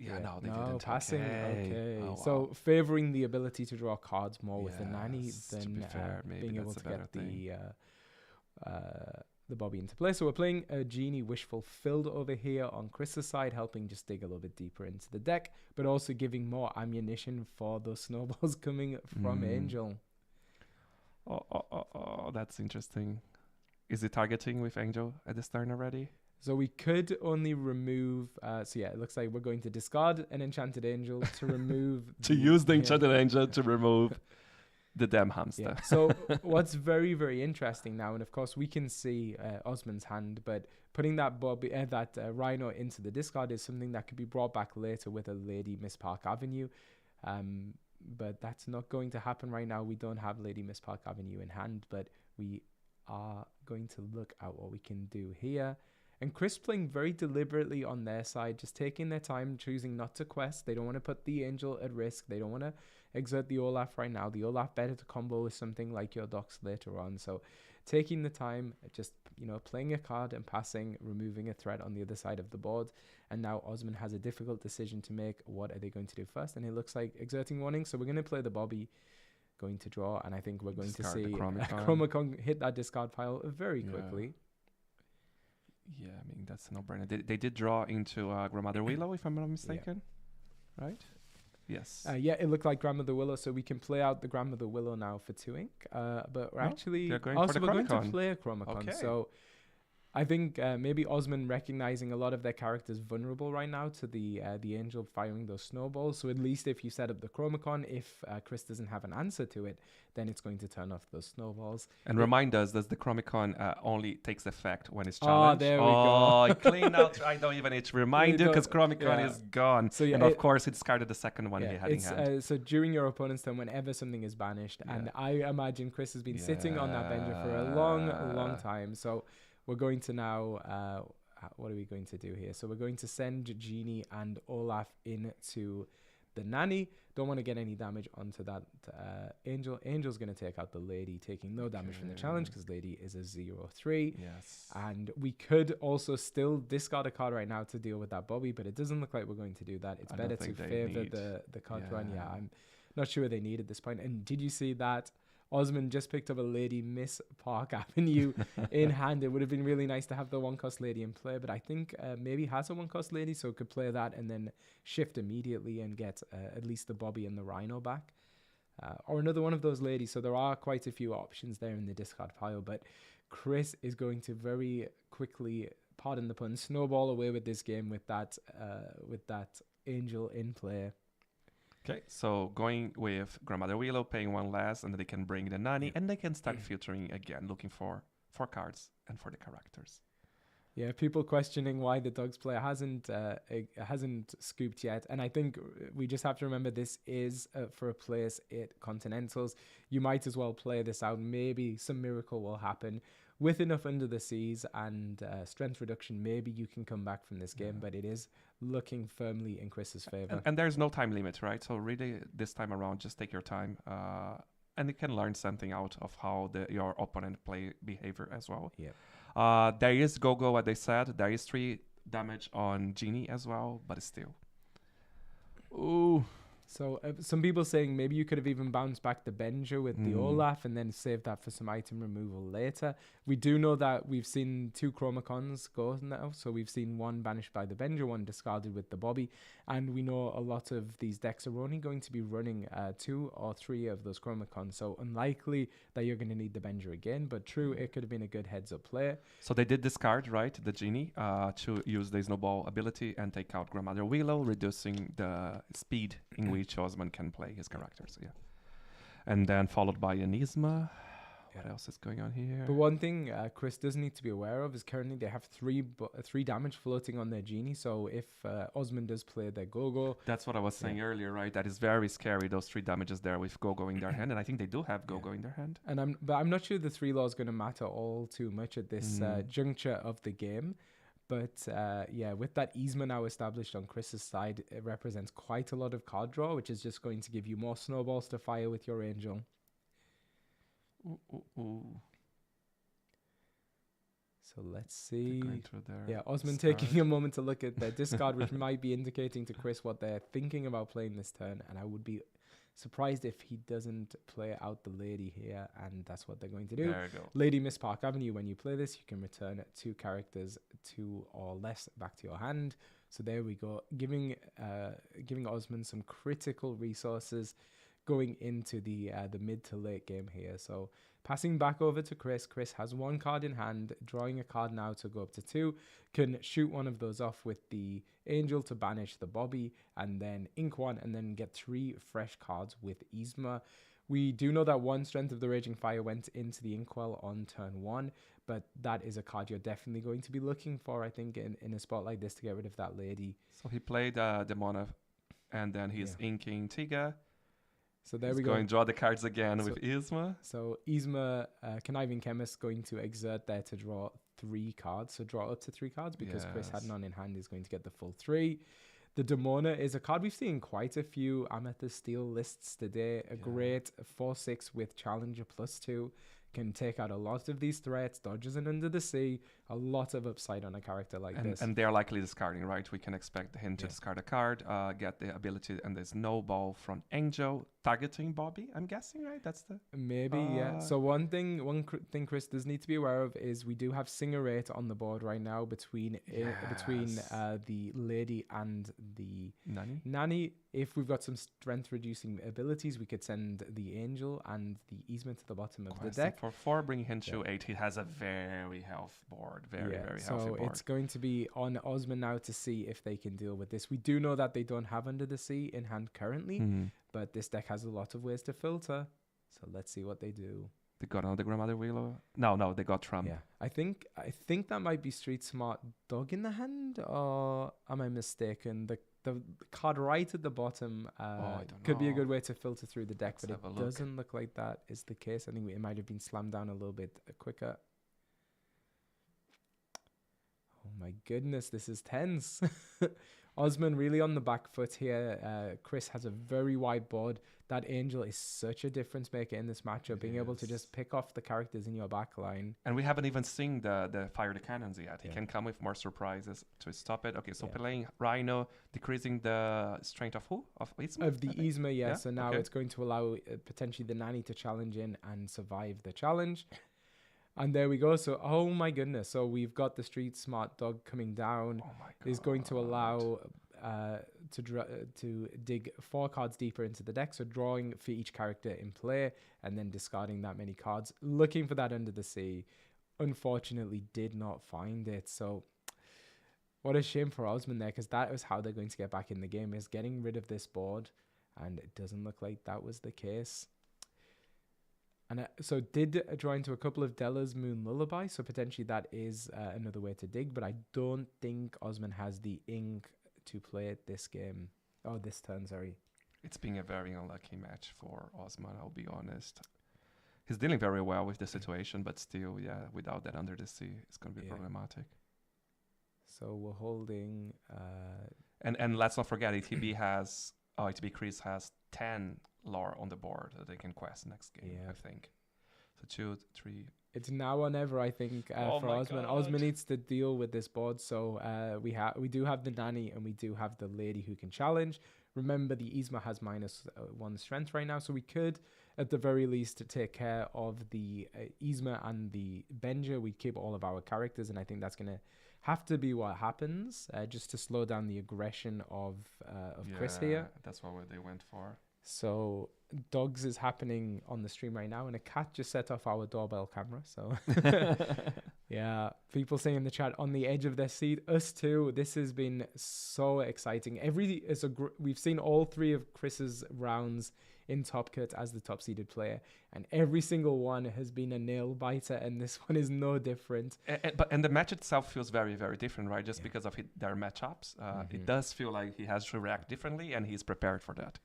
S2: No, they
S1: no,
S2: didn't.
S1: Passing.
S2: Okay.
S1: Oh, wow. So favoring the ability to draw cards more with the Nani than being able to get the Bobby into play. So we're playing a Genie Wish Fulfilled over here on Chris's side, helping just dig a little bit deeper into the deck, but also giving more ammunition for those snowballs coming from Angel.
S2: Oh, that's interesting. Is it targeting with Angel at this turn already?
S1: So we could only remove... it looks like we're going to discard an Enchanted Angel to remove...
S2: use the Enchanted Angel to remove... the damn hamster.
S1: Yeah. So what's very, very interesting now, and of course we can see Osman's hand, but putting that Rhino into the discard is something that could be brought back later with a Lady Miss Park Avenue. But that's not going to happen right now. We don't have Lady Miss Park Avenue in hand, but we are going to look at what we can do here. And Chris playing very deliberately on their side, just taking their time, choosing not to quest. They don't want to put the Angel at risk. They don't want to exert the Olaf right now. The Olaf better to combo with something like your Dox later on. So taking the time, just, playing a card and passing, removing a threat on the other side of the board. And now Osman has a difficult decision to make. What are they going to do first? And it looks like exerting warning. So we're going to play the Bobby, going to draw. And I think we're going to see Chromacon hit that discard pile very quickly.
S2: Yeah, I mean, that's a no-brainer. They did draw into Grandmother Willow, if I'm not mistaken. Right? Yes.
S1: It looked like Grandmother Willow, so we can play out the Grandmother Willow now for 2 ink. But we're actually...
S2: we're going
S1: to play a Chromacon. Okay. So I think maybe Osman recognizing a lot of their characters vulnerable right now to the angel firing those snowballs. So at least if you set up the Chromacon, if Chris doesn't have an answer to it, then it's going to turn off those snowballs.
S2: And remind us, does the Chromacon only takes effect when it's challenged?
S1: There we go.
S2: Clean out. I don't even need to remind you because Chromacon is gone. So and of course, it discarded the second one he had in hand.
S1: So during your opponent's turn, whenever something is banished, and I imagine Chris has been sitting on that Venger for a long time. So we're going to now, what are we going to do here? So we're going to send Genie and Olaf into the Nanny. Don't want to get any damage onto that Angel. Angel's going to take out the Lady, taking no damage from the challenge because Lady is a 0/3.
S2: Yes.
S1: And we could also still discard a card right now to deal with that Bobby, but it doesn't look like we're going to do that. It's better to favor the card run. Yeah, I'm not sure they need at this point. And did you see that? Osman just picked up a Lady Miss Park Avenue in hand. It would have been really nice to have the 1-cost Lady in play, but I think maybe has a 1-cost Lady, so could play that and then shift immediately and get at least the Bobby and the Rhino back. Or another one of those ladies. So there are quite a few options there in the discard pile, but Chris is going to very quickly, pardon the pun, snowball away with this game with that Angel in play.
S2: Okay, so going with Grandmother Willow, paying one less, and then they can bring the Nanny, and they can start filtering again, looking for cards and for the characters.
S1: Yeah, people questioning why the Dogs player hasn't scooped yet, and I think we just have to remember this is for a place at Continentals. You might as well play this out. Maybe some miracle will happen. With enough Under the Seas and strength reduction, maybe you can come back from this game, but it is looking firmly in Chris's favor.
S2: And there's no time limit, right? So really, this time around, just take your time, and you can learn something out of how your opponent play behavior as well.
S1: Yeah.
S2: There is Go-Go, what they said. There is 3 damage on Genie as well, but still. Ooh.
S1: So some people saying maybe you could have even bounced back the Benja with the Olaf and then saved that for some item removal later. We do know that we've seen 2 Chromacons go now. So we've seen one banished by the Benja, one discarded with the Bobby. And we know a lot of these decks are only going to be running 2 or 3 of those Chromacons. So unlikely that you're going to need the Benja again. But true, it could have been a good heads-up play.
S2: So they did discard, right, the Genie to use the Snowball ability and take out Grandmother Willow, reducing the speed in which Osman can play his characters. Yeah, and then followed by Anisma. What else is going on here?
S1: But one thing Chris does need to be aware of is currently they have 3 damage floating on their Genie. So if Osman does play their Go-Go...
S2: That's what I was saying earlier, right? That is very scary, those 3 damages there with Go-Go in their hand. And I think they do have Go-Go in their hand.
S1: And I'm not sure the 3 law is going to matter all too much at this juncture of the game. But with that Yzma now established on Chris's side, it represents quite a lot of card draw, which is just going to give you more snowballs to fire with your Angel. So let's see. Osman taking a moment to look at their discard, which might be indicating to Chris what they're thinking about playing this turn. And I would be surprised if he doesn't play out the Lady here, and that's what they're going to do.
S2: There you go.
S1: Lady Miss Park Avenue, when you play this, you can return 2 characters 2 or less back to your hand. So there we go, giving Osman some critical resources going into the mid to late game here. So passing back over to Chris. Chris has 1 card in hand, drawing a card now to go up to 2. Can shoot one of those off with the Angel to banish the Bobby, and then ink 1, and then get 3 fresh cards with Yzma. We do know that 1 Strength of the Raging Fire went into the Inkwell on turn 1, but that is a card you're definitely going to be looking for, I think, in a spot like this to get rid of that Lady.
S2: So he played Demona, and then he's inking Tiga.
S1: So there we go.
S2: Going to draw the cards again with Yzma.
S1: So Yzma, Conniving Chemist, going to exert there to draw 3 cards. So draw up to 3 cards because Chris had none in hand. Is going to get the full 3. The Demona is a card we've seen quite a few Amethyst Steel lists today. A great 4/6 with Challenger +2. Can take out a lot of these threats, dodges and Under the Sea, a lot of upside on a character like this.
S2: And they're likely discarding, right? We can expect him to discard a card, get the ability and the Snowball from Angel, targeting Bobby, I'm guessing, right? That's the...
S1: Maybe, yeah. So one thing Chris does need to be aware of is we do have Singer 8 on the board right now between the Lady and the Nanny. If we've got some strength reducing abilities, we could send the Angel and the Yzma to the bottom of the deck.
S2: For 4, bring Henshu 8. He has a very health board. board. Very healthy
S1: so
S2: board.
S1: it's going to be on Osman now to see if they can deal with this. We do know that they don't have Under the Sea in hand currently, but this deck has a lot of ways to filter. So let's see what they do.
S2: They got another Grandmother Willow. No, they got Trump.
S1: Yeah, I think that might be Street Smart Dog in the hand, or am I mistaken? The card right at the bottom could be a good way to filter through the deck, but it doesn't look like that is the case. I think it might have been slammed down a little bit quicker. Oh my goodness, this is tense. Osman really on the back foot here. Chris has a very wide board. That Angel is such a difference maker in this matchup, being able to just pick off the characters in your back line.
S2: And we haven't even seen the Fire the Cannons yet. He can come with more surprises to stop it. Okay, so playing Rhino, decreasing the strength of who? Of Yzma?
S1: Of the Yzma, yeah. So now it's going to allow potentially the Nanny to challenge in and survive the challenge. And there we go. So, oh my goodness. So we've got the Street Smart Dog coming down. Oh my God. Is going to allow to dig 4 cards deeper into the deck. So drawing for each character in play and then discarding that many cards. Looking for that Under the Sea. Unfortunately, did not find it. So what a shame for Osman there, because that was how they're going to get back in the game, is getting rid of this board. And it doesn't look like that was the case. And so did draw into a couple of Della's Moon Lullaby, so potentially that is another way to dig, but I don't think Osman has the ink to play this game. Oh, this turn, sorry.
S2: It's been a very unlucky match for Osman, I'll be honest. He's dealing very well with the situation, but still, without that Under the Sea, it's going to be problematic.
S1: So we're holding...
S2: And let's not forget, ETB Chris has 10 lore on the board that they can quest next game, I think. So 2, 3.
S1: It's now or never, I think, for Osman.
S2: God.
S1: Osman needs to deal with this board. So we do have the Nanny and we do have the Lady who can challenge. Remember, the Yzma has -1 strength right now, so we could, at the very least, take care of the Yzma and the Benja. We'd keep all of our characters, and I think that's going to have to be what happens, just to slow down the aggression of Chris here.
S2: That's what they went for.
S1: So dogs is happening on the stream right now, and a cat just set off our doorbell camera. So yeah, people saying in the chat, on the edge of their seat. Us too. This has been so exciting. We've seen all 3 of Chris's rounds in Top Cut as the top seeded player, and every single one has been a nail biter, and this one is no different.
S2: And the match itself feels very, very different, right? Just because of their matchups, it does feel like he has to react differently, and he's prepared for that.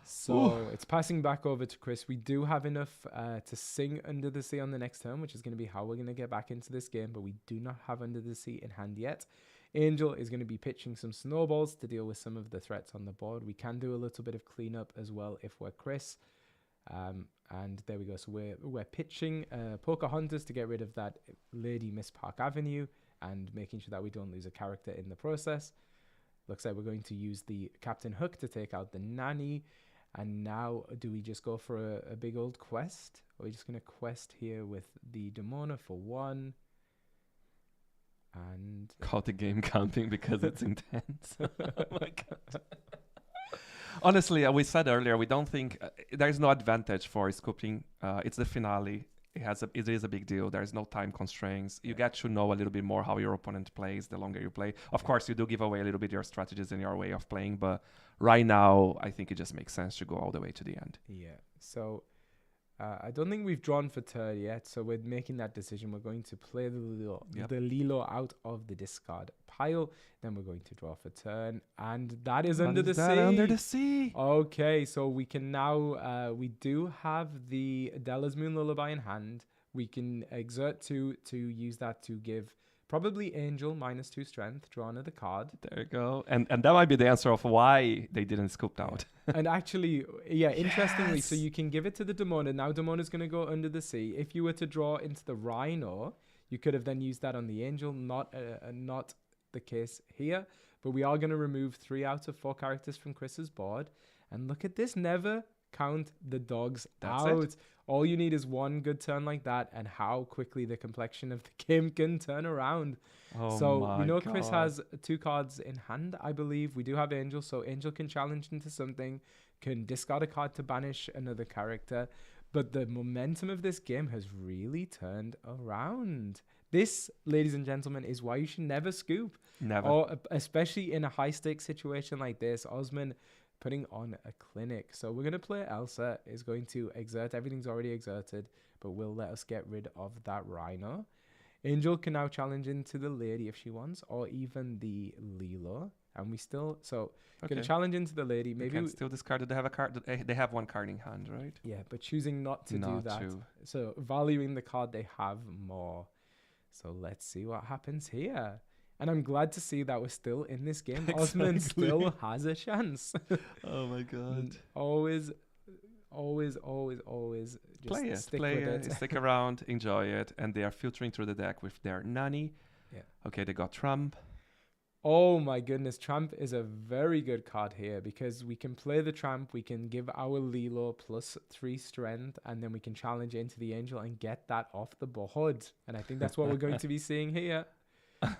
S1: So it's passing back over to Chris. We do have enough to sing Under the Sea on the next turn, which is going to be how we're going to get back into this game, but we do not have Under the Sea in hand yet. Angel is going to be pitching some snowballs to deal with some of the threats on the board. We can do a little bit of cleanup as well if we're Chris. And there we go. So we're pitching Pocahontas to get rid of that Lady Miss Park Avenue and making sure that we don't lose a character in the process. Looks like we're going to use the Captain Hook to take out the Nanny. And now, do we just go for a big old quest? Or are we just going to quest here with the Demona for 1? And...
S2: Call the game counting because it's intense. Oh my God. Honestly, we said earlier, we don't think... there's no advantage for scooping. It's the finale. It is a big deal. There's no time constraints. You get to know a little bit more how your opponent plays the longer you play. Of course, you do give away a little bit your strategies and your way of playing, but right now, I think it just makes sense to go all the way to the end.
S1: Yeah. So I don't think we've drawn for turn yet, so we're making that decision. We're going to play the Lilo out of the discard pile. Then we're going to draw for turn, and that is Under the Sea.
S2: Under the Sea.
S1: Okay, so we can now we do have the Della's Moon Lullaby in hand. We can exert 2 to use that to give probably Angel -2 strength, draw another card.
S2: There you go. And that might be the answer of why they didn't scoop out.
S1: And actually, interestingly, so you can give it to the Demona. Now Demona's going to go Under the Sea. If you were to draw into the Rhino, you could have then used that on the Angel. Not the case here. But we are going to remove 3 out of 4 characters from Chris's board. And look at this. Never count the dogs out. It. All you need is 1 good turn like that, and how quickly the complexion of the game can turn around. So Chris has 2 cards in hand, I believe. We do have Angel, so Angel can challenge into something, can discard a card to banish another character. But the momentum of this game has really turned around. This, ladies and gentlemen, is why you should never scoop.
S2: Never.
S1: Or especially in a high-stakes situation like this. Osman putting on a clinic. So we're going to play Elsa. Is going to exert. Everything's already exerted, but will let us get rid of that Rhino. Angel can now challenge into the Lady if she wants, or even the Lilo. And we still... So, going to challenge into the Lady. Maybe
S2: we can still discard it. They have a card. They have one card in hand, right?
S1: Yeah, but choosing not to do that. So, valuing the card they have more. So, let's see what happens here. And I'm glad to see that we're still in this game. Exactly. Osman still has a chance.
S2: Oh my god.
S1: Always just
S2: play it.
S1: Stick with it.
S2: Stick around, enjoy it. And they are filtering through the deck with their Nani.
S1: Yeah.
S2: Okay, they got Trump.
S1: Oh my goodness, Tramp is a very good card here because we can play the Tramp, we can give our Lilo +3 strength, and then we can challenge into the Angel and get that off the board. And I think that's what we're going to be seeing here.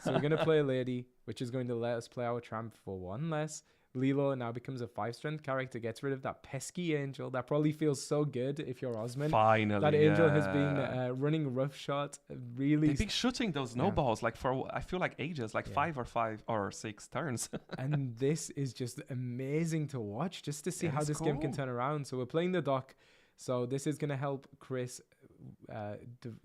S1: So we're going to play a Lady, which is going to let us play our Tramp for 1 less. Lilo now becomes a 5 strength character, gets rid of that pesky Angel. That probably feels so good if you're Osman.
S2: Finally.
S1: That Angel has been running roughshod. Really.
S2: They've been shooting those snowballs like for, I feel like ages, like 5 or 6 turns.
S1: And this is just amazing to watch, just to see how this game can turn around. So we're playing the dock. So this is going to help Chris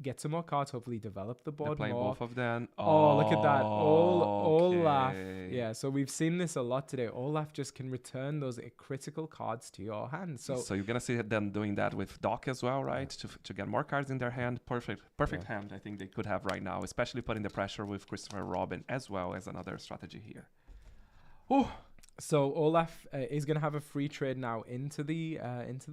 S1: get some more cards, hopefully develop the board
S2: They're playing
S1: more.
S2: both of them.
S1: Oh, look at that. Olaf. Yeah, so we've seen this a lot today. Olaf just can return those critical cards to your hand. So
S2: you're going to see them doing that with Doc as well, right? To get more cards in their hand. Perfect hand I think they could have right now, especially putting the pressure with Christopher Robin as well as another strategy here.
S1: Oh. So Olaf is going to have a free trade now into the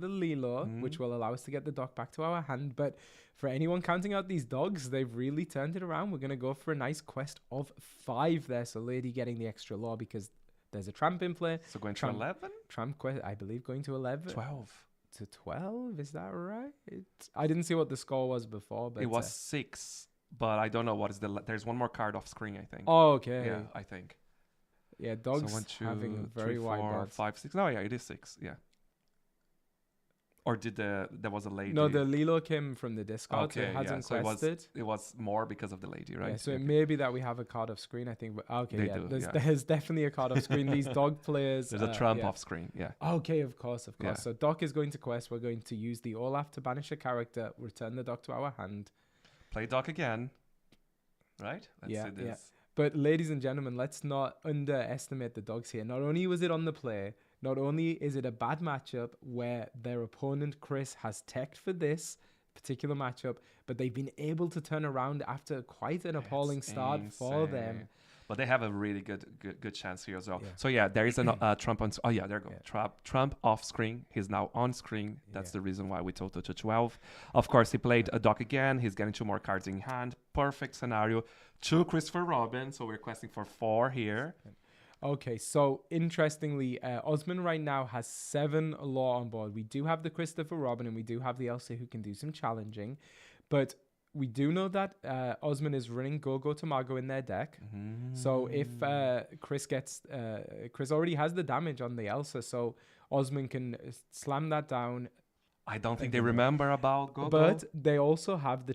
S1: Lilo, which will allow us to get the dock back to our hand. But for anyone counting out these dogs, they've really turned it around. We're going to go for a nice quest of 5 there. So Lady getting the extra law because there's a Tramp in play.
S2: So going to 11?
S1: Tramp quest, I believe, going to 11.
S2: 12.
S1: To 12? Is that right? I didn't see what the score was before. But
S2: it was 6, but I don't know what is there's one more card off screen, I think.
S1: Oh, okay.
S2: Yeah, I think.
S1: Yeah, dogs having very wide
S2: 4, 5, 6. No, yeah, it is 6. Yeah. Or there was a Lady?
S1: No, the Lilo came from the discard,
S2: okay,
S1: so it hasn't
S2: so
S1: quested.
S2: It was more because of the Lady, right?
S1: Yeah, so it may be that we have a card off screen, I think. But okay,
S2: they
S1: there's definitely a card off screen. These dog players.
S2: There's a Trump off screen, yeah.
S1: Okay, of course.
S2: Yeah.
S1: So Doc is going to quest. We're going to use the Olaf to banish a character, return the Doc to our hand.
S2: Play Doc again, right? Let's see this.
S1: Yeah. But ladies and gentlemen, let's not underestimate the dogs here. Not only was it on the play, not only is it a bad matchup where their opponent, Chris, has teched for this particular matchup, but they've been able to turn around after quite an appalling start for them.
S2: But they have a really good chance here as well. Yeah. So yeah, there is a Trump on. Oh yeah, there you go. Yeah. Trump off screen. He's now on screen. That's the reason why we totaled to 12. Of course, he played a Doc again. He's getting 2 more cards in hand. Perfect scenario. 2 Christopher Robin. So we're questing for 4 here.
S1: Okay, so interestingly, Osman right now has 7 law on board. We do have the Christopher Robin and we do have the Elsa who can do some challenging, but we do know that Osman is running Go-Go Tamago in their deck. So if Chris already has the damage on the Elsa, so Osman can slam that down.
S2: I don't think they remember about Go-Go.
S1: But they also have the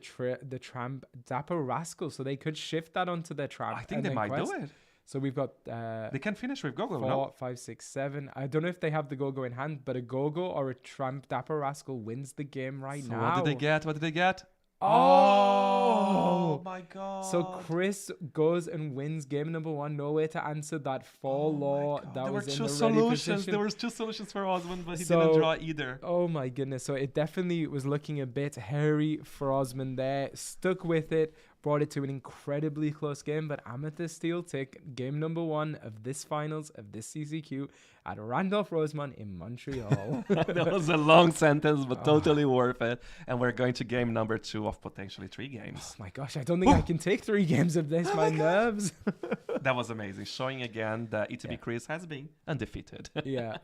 S1: Tramp Dapper Rascal, so they could shift that onto their Tramp.
S2: I think they might do it.
S1: So we've got...
S2: they can finish with Go-Go,
S1: 4, 5, 6, 7. I don't know if they have the Go-Go in hand, but a Go-Go or a Tramp Dapper Rascal wins the game now.
S2: What did they get? What did they get?
S1: Oh
S2: my god.
S1: So Chris goes and wins game number 1. No way to answer that 4 law that was in the ready position.
S2: There were 2 solutions for Osman, but he didn't draw either.
S1: Oh my goodness. So it definitely was looking a bit hairy for Osman there. Stuck with it. Brought it to an incredibly close game, but Amethyst Steel take game number 1 of this finals of this CCQ at Randolph Rosemont in Montreal.
S2: That was a long sentence, but totally worth it. And we're going to game number 2 of potentially 3 games.
S1: Oh my gosh, I don't think I can take 3 games of this. My nerves.
S2: That was amazing. Showing again that ETB Chris has been undefeated.
S1: Yeah.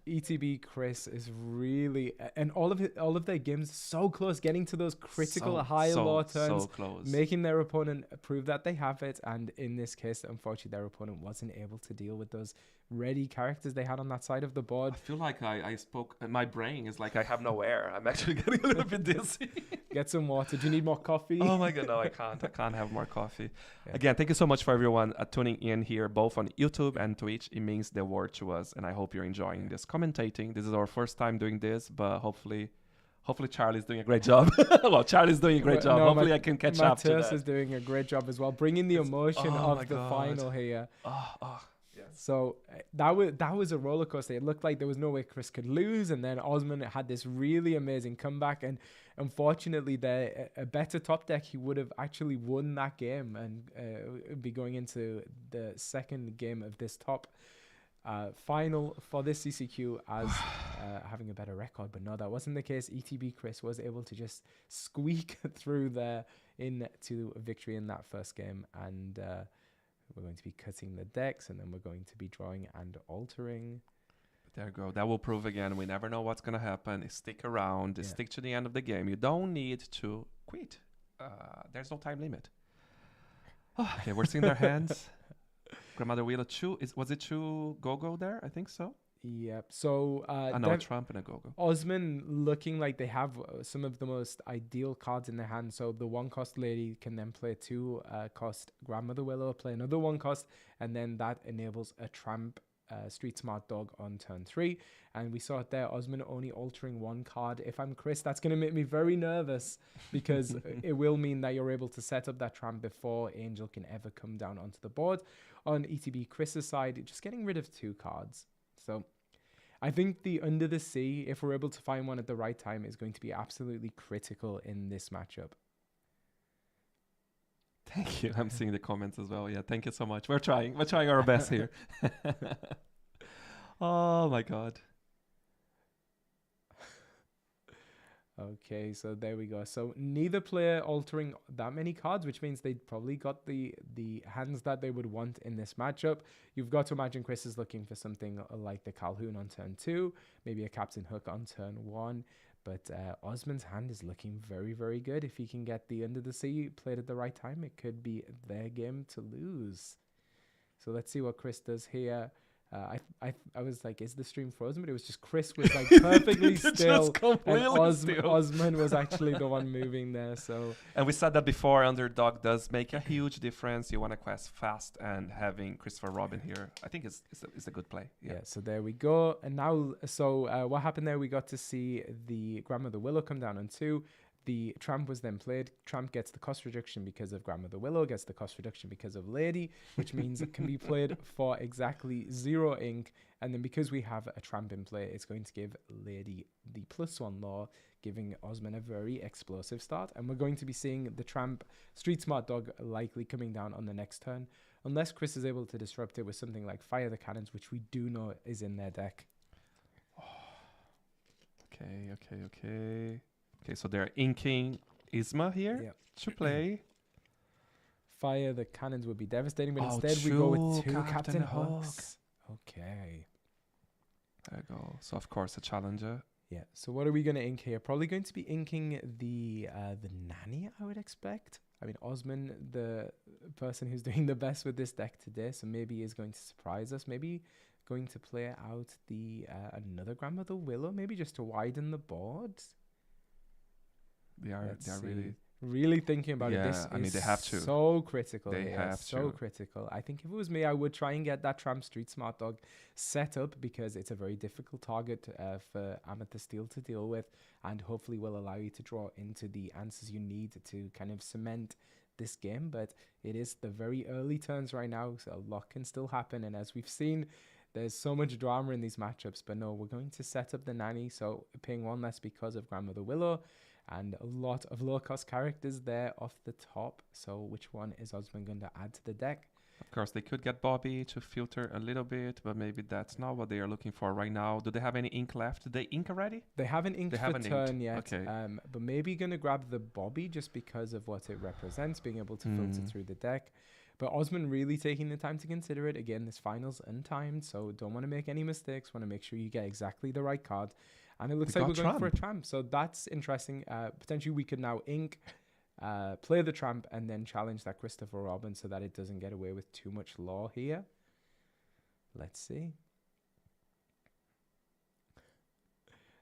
S1: ETB Chris is really, and all of their games so close, getting to those critical high law turns,
S2: so close,
S1: making their opponent prove that they have it. And in this case, unfortunately, their opponent wasn't able to deal with those ready characters they had on that side of the board.
S2: I feel like I spoke, my brain is like I have no air. I'm actually getting a little bit dizzy.
S1: Get some water. Do you need more coffee?
S2: Oh my god, no, I can't have more coffee. Again, thank you so much for everyone tuning in here, both on YouTube and Twitch. It means the world to us, and I hope you're enjoying this commentating. This is our first time doing this, but hopefully Charlie's doing a great job. Well, Charlie's doing a great job.
S1: No,
S2: Hopefully I can catch up to
S1: Matthias
S2: that.
S1: is doing a great job as well, bringing the emotion of the final here. So that was a roller coaster. It looked like there was no way Chris could lose, and then Osman had this really amazing comeback. And unfortunately, a better top deck, he would have actually won that game and be going into the second game of this top final for this CCQ as having a better record. But no, that wasn't the case. ETB Chris was able to just squeak through there into victory in that first game, and we're going to be cutting the decks, and then we're going to be drawing and altering.
S2: There you go. That will prove again. We never know what's going to happen. Stick around. Stick to the end of the game. You don't need to quit. There's no time limit. Okay, we're seeing their hands. Grandmother Wheel of 2. Was it 2 go-go there? I think so.
S1: Yep. So
S2: no, Trump and a go-go.
S1: Osman looking like they have some of the most ideal cards in their hand. So the 1-cost lady can then play 2-cost Grandmother Willow, play another 1-cost, and then that enables a tramp Street Smart Dog on turn 3. And we saw it there, Osman only altering 1 card. If I'm Chris, that's going to make me very nervous, because it will mean that you're able to set up that tramp before Angel can ever come down onto the board. On ETB Chris's side, just getting rid of 2 cards. So I think the Under the Sea, if we're able to find one at the right time, is going to be absolutely critical in this matchup.
S2: Thank you. I'm seeing the comments as well. Yeah, thank you so much. We're trying our best here. Oh my god.
S1: Okay, so there we go. So neither player altering that many cards, which means they probably got the hands that they would want in this matchup. You've got to imagine Chris is looking for something like the Calhoun on turn 2, maybe a Captain Hook on turn 1. But Osman's hand is looking very, very good. If he can get the Under the Sea played at the right time, it could be their game to lose. So let's see what Chris does here. I was like, is the stream frozen? But it was just Chris was like perfectly still, and Osman was actually the one moving there. So,
S2: and we said that before, underdog does make a huge difference. You want to quest fast, and having Christopher Robin here, I think is a good play.
S1: Yeah. So there we go. And now, what happened there? We got to see the Grandmother Willow come down on 2. The Tramp was then played. Tramp gets the cost reduction because of Grandmother Willow, gets the cost reduction because of Lady, which means it can be played for exactly 0 ink. And then because we have a Tramp in play, it's going to give Lady the +1 law, giving Osman a very explosive start. And we're going to be seeing the Tramp Street Smart Dog likely coming down on the next turn, unless Chris is able to disrupt it with something like Fire the Cannons, which we do know is in their deck.
S2: Okay, so they're inking Isma here to play.
S1: Fire the Cannons would be devastating, but instead we go with 2 Captain Hooks. Okay.
S2: There you go. So, of course, a challenger.
S1: Yeah, so what are we going to ink here? Probably going to be inking the Nanny, I would expect. I mean, Osman, the person who's doing the best with this deck today, so maybe is going to surprise us. Maybe going to play out the another Grandmother Willow, maybe just to widen the board.
S2: They are
S1: really thinking about it. This
S2: they have to.
S1: So critical.
S2: They have
S1: so
S2: to.
S1: critical. I think if it was me, I would try and get that Tramp Street Smart Dog set up, because it's a very difficult target for Amethyst Steel to deal with, and hopefully will allow you to draw into the answers you need to kind of cement this game. But it is the very early turns right now, so a lot can still happen. And as we've seen, there's so much drama in these matchups. But no, we're going to set up the Nanny, so paying 1 less because of Grandmother Willow. And a lot of low-cost characters there off the top. So which one is Osman going to add to the deck?
S2: Of course, they could get Bobby to filter a little bit, but maybe that's not what they are looking for right now. Do they have any ink left? Did they ink already?
S1: They haven't inked for turn yet.
S2: Okay.
S1: But maybe going to grab the Bobby just because of what it represents, being able to filter through the deck. But Osman really taking the time to consider it. Again, this final's untimed, so don't want to make any mistakes. Want to make sure you get exactly the right card. And it looks like we're going for a tramp. So that's interesting. Potentially we could now ink, play the tramp, and then challenge that Christopher Robin so that it doesn't get away with too much law here. Let's see.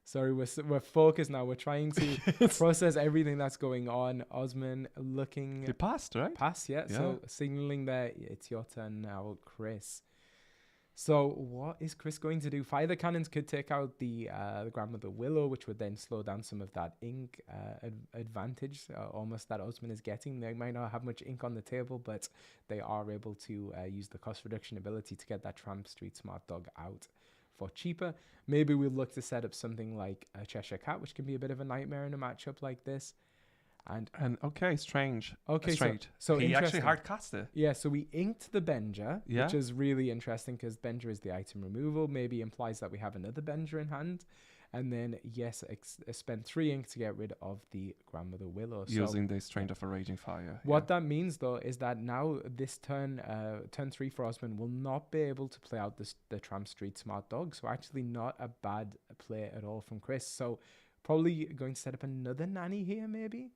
S1: Sorry, we're focused now. We're trying to process everything that's going on. Osman looking...
S2: He passed, right?
S1: Pass, yeah. So signaling there, it's your turn now, Chris. So what is Chris going to do? Fire the Cannons could take out the Grandmother Willow, which would then slow down some of that ink advantage, almost that Osman is getting. They might not have much ink on the table, but they are able to use the cost reduction ability to get that Tramp Street Smart Dog out for cheaper. Maybe we'll look to set up something like a Cheshire Cat, which can be a bit of a nightmare in a matchup like this. And
S2: okay, strange.
S1: Okay,
S2: strange.
S1: So
S2: he actually hard cast it.
S1: Yeah, so we inked the Benger, which is really interesting because Benger is the item removal. Maybe implies that we have another Benger in hand. And then, yes, spend 3 ink to get rid of the Grandmother Willow.
S2: Using the Strength of a Raging Fire.
S1: What that means, though, is that now this turn, turn 3 for Osman, will not be able to play out the Tramp Street Smart Dog. So actually not a bad play at all from Chris. So probably going to set up another nanny here, maybe?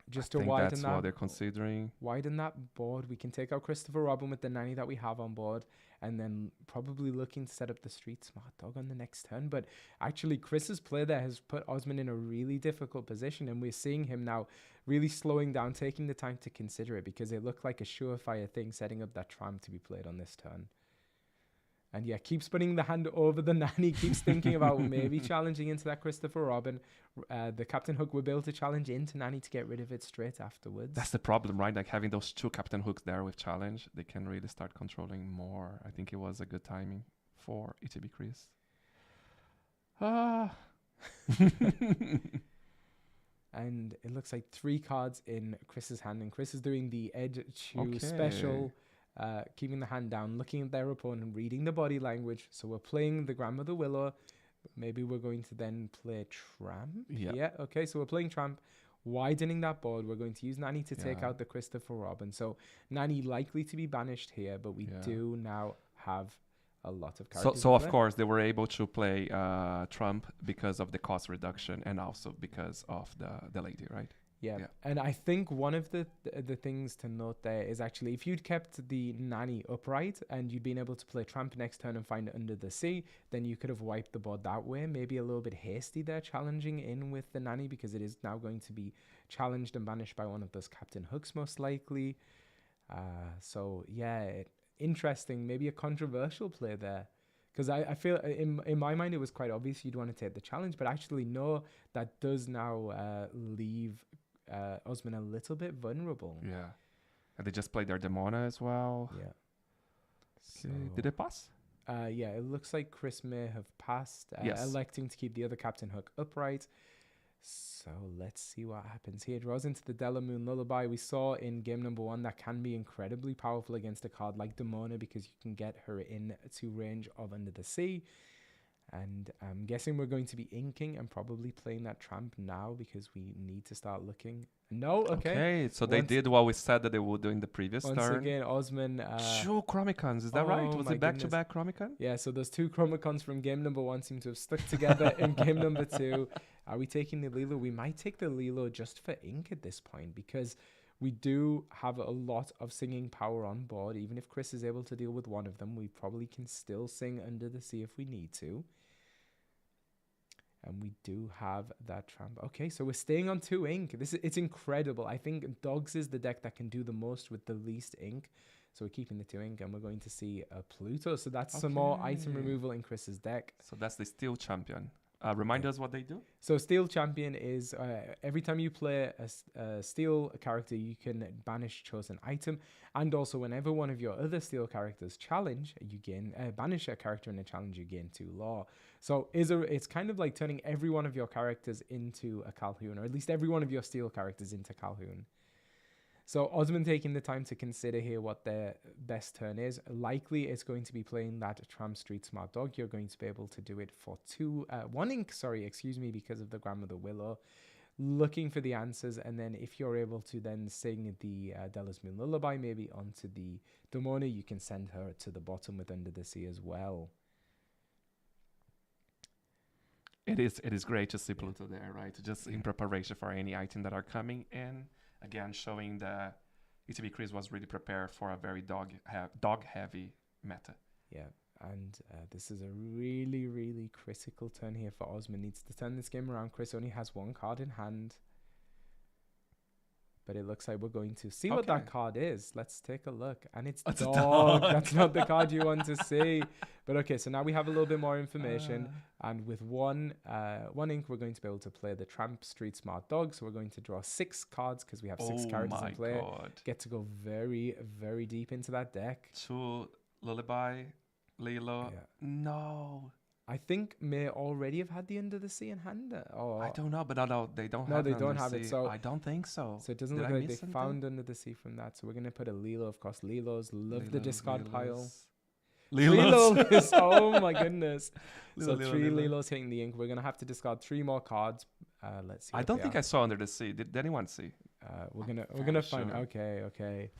S1: Just to widen
S2: that's
S1: that.
S2: What they're considering.
S1: Widen that board. We can take out Christopher Robin with the nanny that we have on board, and then probably looking to set up the Street Smart Dog on the next turn. But actually, Chris's play there has put Osman in a really difficult position, and we're seeing him now really slowing down, taking the time to consider it, because it looked like a surefire thing setting up that tram to be played on this turn. And yeah, keeps putting the hand over the nanny, keeps thinking about maybe challenging into that Christopher Robin. The Captain Hook will be able to challenge into nanny to get rid of it straight afterwards.
S2: That's the problem, right? Like having those 2 Captain Hooks there with challenge, they can really start controlling more. I think it was a good timing for ETB Chris.
S1: And it looks like 3 cards in Chris's hand, and Chris is doing the Ed Chew special. Keeping the hand down, looking at their opponent, reading the body language. So we're playing the Grandmother Willow. Maybe we're going to then play Tramp. Yeah. Okay, so we're playing Tramp, widening that board. We're going to use Nanny to take out the Christopher Robin. So Nanny likely to be banished here, but we do now have a lot of characters.
S2: So of course, they were able to play Trump because of the cost reduction and also because of the lady, right?
S1: Yeah, and I think one of the things to note there is actually if you'd kept the nanny upright and you'd been able to play Tramp next turn and find it under the sea, then you could have wiped the board that way. Maybe a little bit hasty there, challenging in with the nanny, because it is now going to be challenged and banished by one of those Captain Hooks most likely. So yeah, interesting, maybe a controversial play there. Because I feel, in my mind, it was quite obvious you'd want to take the challenge, but actually, no, that does now leave Osman a little bit vulnerable.
S2: Yeah. And they just played their Demona as well.
S1: Yeah.
S2: Okay. Did it pass?
S1: Yeah, it looks like Chris may have passed,
S2: yes.
S1: Electing to keep the other Captain Hook upright. So let's see what happens here. Draws into the Delamoon Lullaby. We saw in game number 1 that can be incredibly powerful against a card like Demona, because you can get her in to range of Under the Sea. And I'm guessing we're going to be inking and probably playing that Tramp now, because we need to start looking. No, okay.
S2: So they did what we said that they would do in the previous turn.
S1: Once again, Osman...
S2: 2 Chromicons, is that right? Was it back-to-back Chromicon?
S1: Yeah, so those 2 Chromicons from game number 1 seem to have stuck together in game number 2. Are we taking the Lilo? We might take the Lilo just for ink at this point, because we do have a lot of singing power on board. Even if Chris is able to deal with one of them, we probably can still sing Under the Sea if we need to. And we do have that Tramp. Okay, so we're staying on 2 ink. It's incredible. I think Dogs is the deck that can do the most with the least ink. So we're keeping the 2 ink, and we're going to see a Pluto. So that's some more item removal in Chris's deck.
S2: So that's the Steel Champion. Remind us what they do.
S1: So Steel Champion is every time you play a Steel character, you can banish chosen item, and also whenever one of your other Steel characters challenge, you gain banish a character in a challenge, you gain 2 law. So it's kind of like turning every one of your characters into a Calhoun, or at least every one of your Steel characters into Calhoun. So Osman taking the time to consider here what their best turn is. Likely it's going to be playing that Tramp Street Smart Dog. You're going to be able to do it for 1 ink, because of the Grandmother Willow. looking for the answers, and then if you're able to then sing the Della's Moon Lullaby maybe onto the Domona, you can send her to the bottom with Under the Sea as well.
S2: It is great to see Pluto there, right? Just in preparation for any item that are coming in. Again, showing that ETB Chris was really prepared for a very dog-heavy meta.
S1: Yeah, and this is a really, really critical turn here for Osman. Needs to turn this game around. Chris only has one card in hand. But it looks like we're going to see what that card is. Let's take a look. And it's dog. That's not the card you want to see. But okay, so now we have a little bit more information. And with one ink, we're going to be able to play the Tramp Street Smart Dog. So we're going to draw 6 cards because we have 6 characters in play. Get to go very, very deep into that deck.
S2: 2 Lullaby, Lilo. Yeah. No.
S1: I think may already have had the Under the Sea in hand.
S2: I don't know, but no, they don't have it.
S1: No, they don't have it. So
S2: I don't think so.
S1: So it doesn't look like they found Under the Sea from that. So we're going to put a Lilo, of course. Lilos love the discard pile. Lilos. Oh my goodness. So 3 Lilos hitting the ink. We're going to have to discard 3 more cards. Let's see.
S2: I don't think I saw Under the Sea. Did anyone see?
S1: We're gonna find. Okay.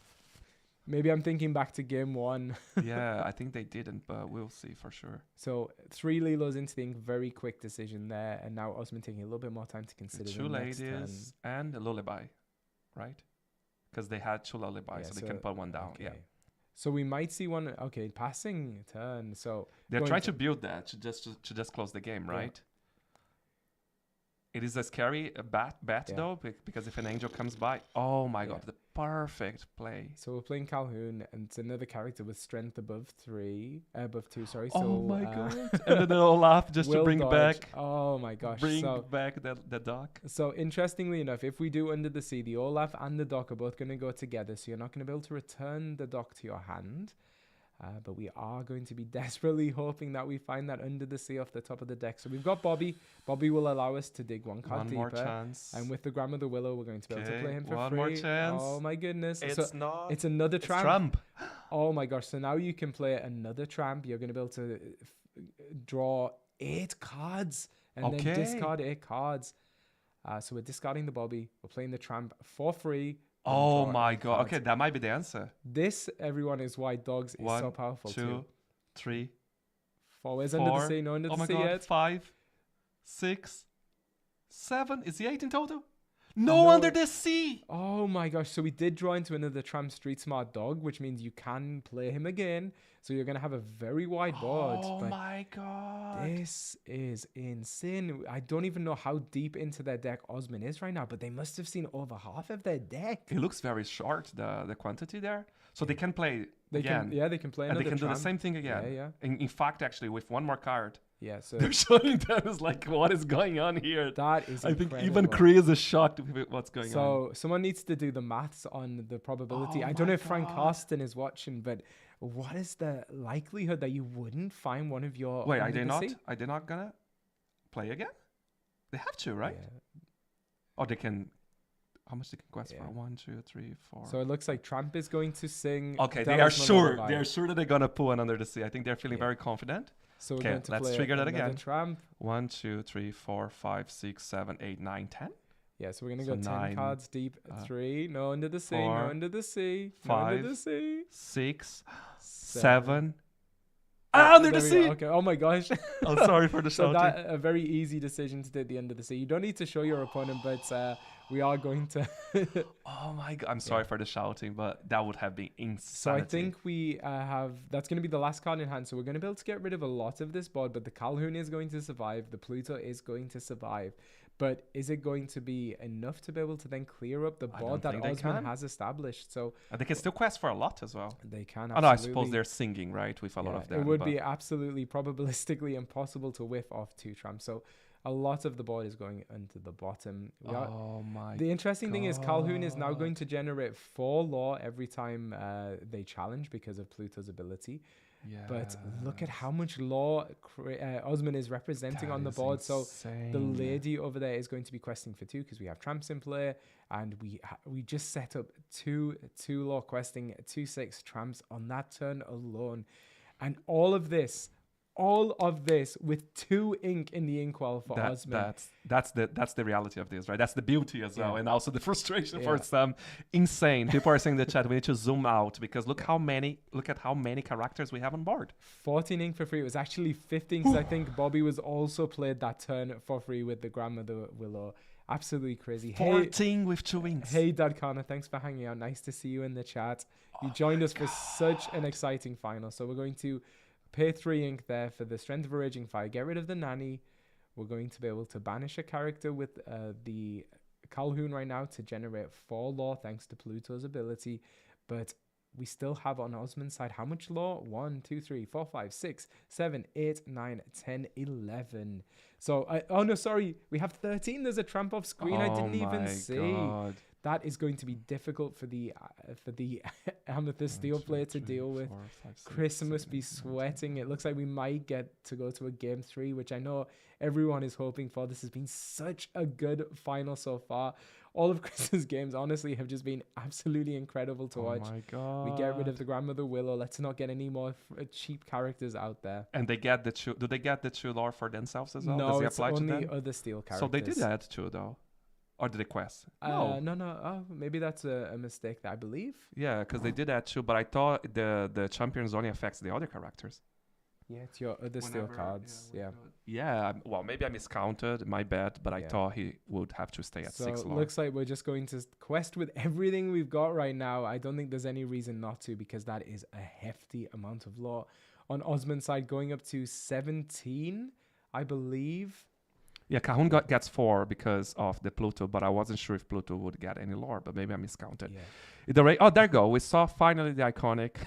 S1: Maybe I'm thinking back to game 1.
S2: Yeah, I think they didn't, but we'll see for sure.
S1: So 3 Lilos into the ink, very quick decision there, and now Osman taking a little bit more time to consider.
S2: 2 ladies and a lullaby, right? Because they had 2 lullabies, so they can put one down. Okay. Yeah.
S1: So we might see one. Okay, passing turn. So
S2: they're trying to build that to just close the game, right? It is a scary bat though, because if an angel comes by, oh my god, the perfect play.
S1: So we're playing Calhoun, and it's another character with strength above 2, sorry.
S2: Oh
S1: so,
S2: my god. And then they'll laugh just to bring back.
S1: Oh my gosh.
S2: Bring back the dock.
S1: So interestingly enough, if we do Under the Sea, the Olaf and the dock are both going to go together, so you're not going to be able to return the dock to your hand. But we are going to be desperately hoping that we find that Under the Sea off the top of the deck. So we've got Bobby. Bobby will allow us to dig 1 card deeper.
S2: One more chance.
S1: And with the Grandmother Willow, we're going to be able to play him for
S2: one
S1: free.
S2: More chance.
S1: Oh my goodness.
S2: It's not.
S1: It's another
S2: It's
S1: Tramp.
S2: Trump.
S1: Oh my gosh. So now you can play another Tramp. You're going to be able to draw 8 cards and then discard 8 cards. So we're discarding the Bobby. We're playing the Tramp for free.
S2: Oh my god. Okay, that might be the answer.
S1: This, everyone, is why dogs is so powerful.
S2: 2, 3,
S1: 4. Where's Under the Sea? No Under the Sea yet.
S2: 5, 6, 7. Is the 8 in total? No Under the Sea.
S1: Oh my gosh. So we did draw into another Tramp Street Smart Dog, which means you can play him again. So you're going to have a very wide board.
S2: Oh my god.
S1: This is insane. I don't even know how deep into their deck Osman is right now, but they must have seen over half of their deck.
S2: It looks very short, the quantity there. So they can play again.
S1: They can play another
S2: And they can
S1: Tramp.
S2: do the same thing again.
S1: Yeah.
S2: In fact, actually, with 1 more card.
S1: Yeah, so
S2: they're showing that as like, what is going on here?
S1: That is incredible.
S2: I think even Chris is shocked with what's going on.
S1: So someone needs to do the maths on the probability. I don't know if Frank Carsten is watching, but what is the likelihood that you wouldn't find one of your...
S2: Wait, are they not gonna play again? They have to, right? Yeah. Or they can... How much they can quest for? 1, 2, 3, 4.
S1: So it looks like Tramp is going to sing...
S2: Okay, they are sure. They are sure that they're gonna pull an Under the Sea. I think they're feeling very confident.
S1: So we're going to
S2: let's
S1: play
S2: trigger that again.
S1: Tramp.
S2: 1, 2, 3, 4, 5, 6, 7, 8, 9, 10.
S1: Yeah, so we're going to go 10 cards deep. 3, no Under the Sea,
S2: 4,
S1: no Under the Sea,
S2: 5,
S1: no Under the Sea.
S2: 6, 7. Under the Sea!
S1: Okay, oh my gosh.
S2: I'm sorry for the shouting.
S1: So that a very easy decision to do at the Under the Sea. You don't need to show your opponent, but we are going to...
S2: Oh my god, I'm sorry for the shouting, but that would have been insanity.
S1: So I think we have... That's going to be the last card in hand, so we're going to be able to get rid of a lot of this board, but the Calhoun is going to survive, the Pluto is going to survive. But is it going to be enough to be able to then clear up the board that Osman has established? So
S2: and they can still quest for a lot as well.
S1: They can.
S2: Oh, no, I suppose they're singing, right, with a lot of them.
S1: It would be absolutely probabilistically impossible to whiff off 2 Tramps. So a lot of the board is going into the bottom. The interesting thing is Calhoun is now going to generate 4 law every time they challenge because of Pluto's ability. Yeah. But look at how much law Osman is representing on the board.
S2: Insane.
S1: So the lady over there is going to be questing for 2 because we have Tramps in play, and we just set up 2 law questing, 2/6 Tramps on that turn alone, and all of this all of this with 2 ink in the inkwell for Osman.
S2: That's the reality of this, right? That's the beauty as well, and also the frustration for
S1: Yeah.
S2: some insane. People are saying in the chat we need to zoom out because look at how many characters we have on board.
S1: 14 ink for free. It was actually 15 because I think Bobby was also played that turn for free with the Grandmother Willow. Absolutely crazy.
S2: 14 with 2 inks.
S1: Hey, Dad Connor, thanks for hanging out. Nice to see you in the chat. You joined us for such an exciting final. So we're going to pay 3 ink there for the Strength of a Raging Fire. Get rid of the Nanny. We're going to be able to banish a character with the Calhoun right now to generate 4 lore thanks to Pluto's ability. But we still have on Osman's side how much lore? 1, 2, 3, 4, 5, 6, 7, 8, 9, 10, 11. So, oh no, sorry. We have 13. There's a tramp off screen. I didn't even see.
S2: God.
S1: That is going to be difficult for the Amethyst Steel player to deal with. Chris must be sweating. It looks like we might get to go to a game 3, which I know everyone is hoping for. This has been such a good final so far. All of Chris's games, honestly, have just been absolutely incredible to watch.
S2: Oh my God.
S1: We get rid of the Grandmother Willow. Let's not get any more cheap characters out there.
S2: And they get the 2. Do they get the 2 lore for themselves as well?
S1: No,
S2: Does it
S1: it's
S2: apply to
S1: only
S2: them?
S1: other steel characters.
S2: So they did add 2 though. Or did they quest?
S1: No. Oh, maybe that's a mistake, I believe.
S2: Yeah, because they did that too. But I thought the champions only affects the other characters.
S1: Yeah, it's your other steel cards. Yeah.
S2: Yeah. Well, maybe I miscounted. My bad. But I thought he would have to stay at 6
S1: So
S2: lore.
S1: looks like we're just going to quest with everything we've got right now. I don't think there's any reason not to because that is a hefty amount of lore. On Osman's side, going up to 17, I believe.
S2: Yeah, Calhoun gets 4 because of the Pluto, but I wasn't sure if Pluto would get any lore, but maybe I miscounted.
S1: Yeah.
S2: Either way, there you go. We saw finally the iconic.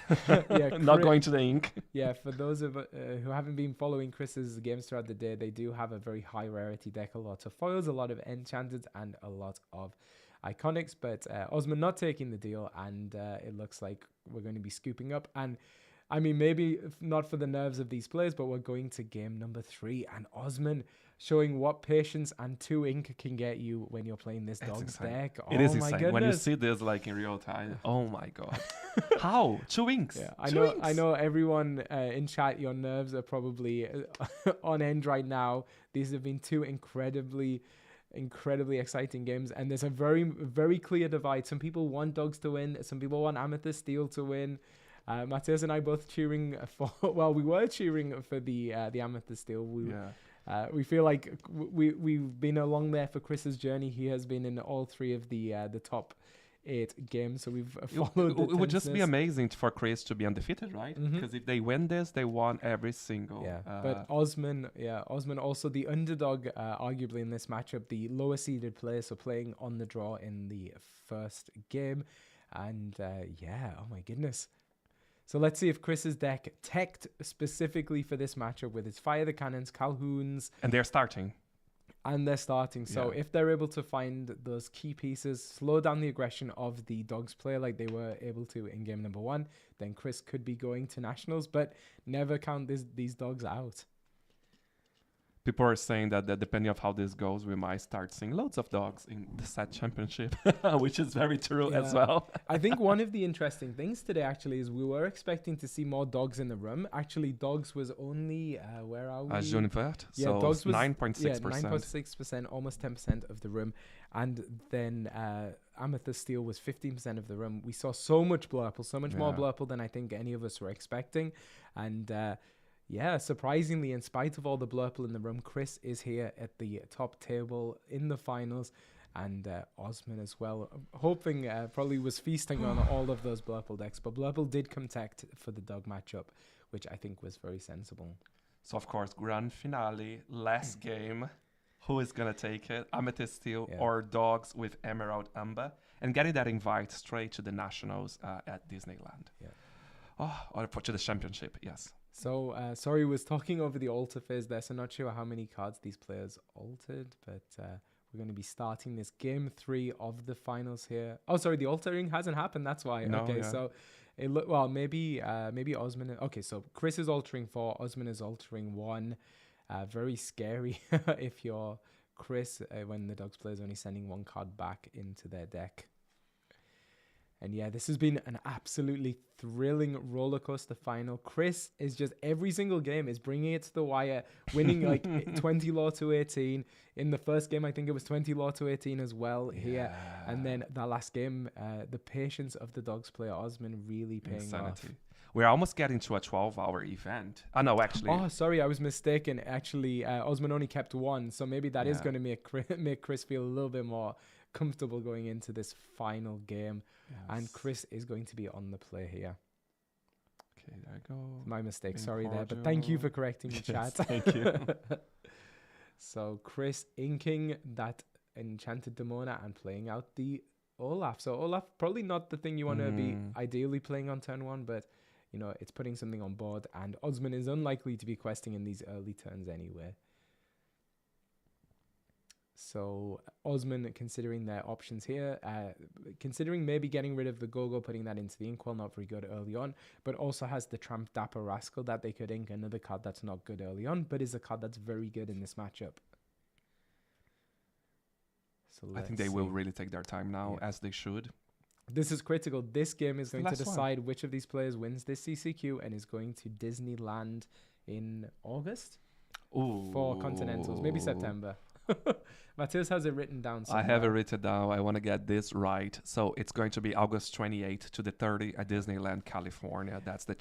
S2: Not going to the ink.
S1: Yeah, for those of who haven't been following Chris's games throughout the day, they do have a very high rarity deck, a lot of foils, a lot of enchanted, and a lot of iconics. But Osman not taking the deal, and it looks like we're going to be scooping up. And I mean, maybe not for the nerves of these players, but we're going to game number 3, and Osman showing what patience and 2 ink can get you when you're playing this dog's deck.
S2: It is
S1: my
S2: insane.
S1: goodness.
S2: When you see this like in real time, oh my God. How? 2 inks.
S1: Yeah, I know everyone in chat, your nerves are probably on end right now. These have been 2 incredibly exciting games, and there's a very, very clear divide. Some people want dogs to win. Some people want Amethyst Steel to win. Matthias and I both cheering for, well, we were cheering for the Amethyst Steel. We feel like we've been along there for Chris's journey. He has been in all 3 of the top 8 games, so we've followed.
S2: It would just be amazing for Chris to be undefeated, right? Because if they win this, they won every single.
S1: Yeah, but Osman also the underdog, arguably in this matchup, the lower seeded player, so playing on the draw in the first game, and oh my goodness. So let's see if Chris's deck teched specifically for this matchup with its Fire the Cannons, Calhouns.
S2: And they're starting.
S1: So if they're able to find those key pieces, slow down the aggression of the Dogs player like they were able to in game number 1, then Chris could be going to Nationals, but never count these Dogs out.
S2: People are saying that depending on how this goes, we might start seeing loads of dogs in the set championship, which is very true as well.
S1: I think one of the interesting things today actually is we were expecting to see more dogs in the room. Actually, dogs was only, where are we?
S2: Jaune vert,
S1: yeah,
S2: so
S1: dogs was
S2: 9.6%.
S1: Yeah, 9.6%, almost 10% of the room. And then Amethyst Steel was 15% of the room. We saw so much Blurple, so much more Blurple than I think any of us were expecting. And surprisingly, in spite of all the Blurple in the room, Chris is here at the top table in the finals, and Osman as well. Hoping, probably was feasting on all of those Blurple decks, but Blurple did come tech for the dog matchup, which I think was very sensible.
S2: So, of course, grand finale, last game. Who is going to take it? Amethyst Steel or Dogs with Emerald Amber? And getting that invite straight to the Nationals at Disneyland. Or to the championship, yes.
S1: So, sorry, was talking over the altar phase there, so not sure how many cards these players altered, but we're going to be starting this game 3 of the finals here. Oh, sorry, the altering hasn't happened, that's why. So it maybe Osman. Okay, so Chris is altering 4, Osman is altering 1. Very scary if you're Chris when the Dogs player is only sending 1 card back into their deck. And yeah, this has been an absolutely thrilling roller coaster final. Chris is just every single game is bringing it to the wire, winning like 20 law to 18. In the first game, I think it was 20 law to 18 as well here. And then that last game, the patience of the Dogs player Osman really paying off.
S2: We're almost getting to a 12-hour event. Oh, no, actually.
S1: Oh, sorry, I was mistaken. Actually, Osman only kept one. So maybe that is going to make Chris feel a little bit more comfortable going into this final game. Yes. And Chris is going to be on the play here.
S2: Okay, there I go.
S1: My mistake, sorry there, but thank you for correcting me, chat.
S2: Thank you.
S1: So Chris inking that Enchanted Demona and playing out the Olaf. So Olaf, probably not the thing you want to be ideally playing on turn one, but you know, it's putting something on board, and Osman is unlikely to be questing in these early turns anyway. So Osman, considering their options here, considering maybe getting rid of the Go-Go, putting that into the Inkwell, not very good early on, but also has the Tramp Dapper Rascal that they could ink, another card that's not good early on, but is a card that's very good in this matchup. So
S2: I think they will really take their time now, as they should.
S1: This is critical. This game is going to decide which of these players wins this CCQ and is going to Disneyland in August for Continentals, maybe September. Matthias has it written down somewhere.
S2: I have it written down. I want to get this right. So it's going to be August 28th to the 30th at Disneyland, California. That's the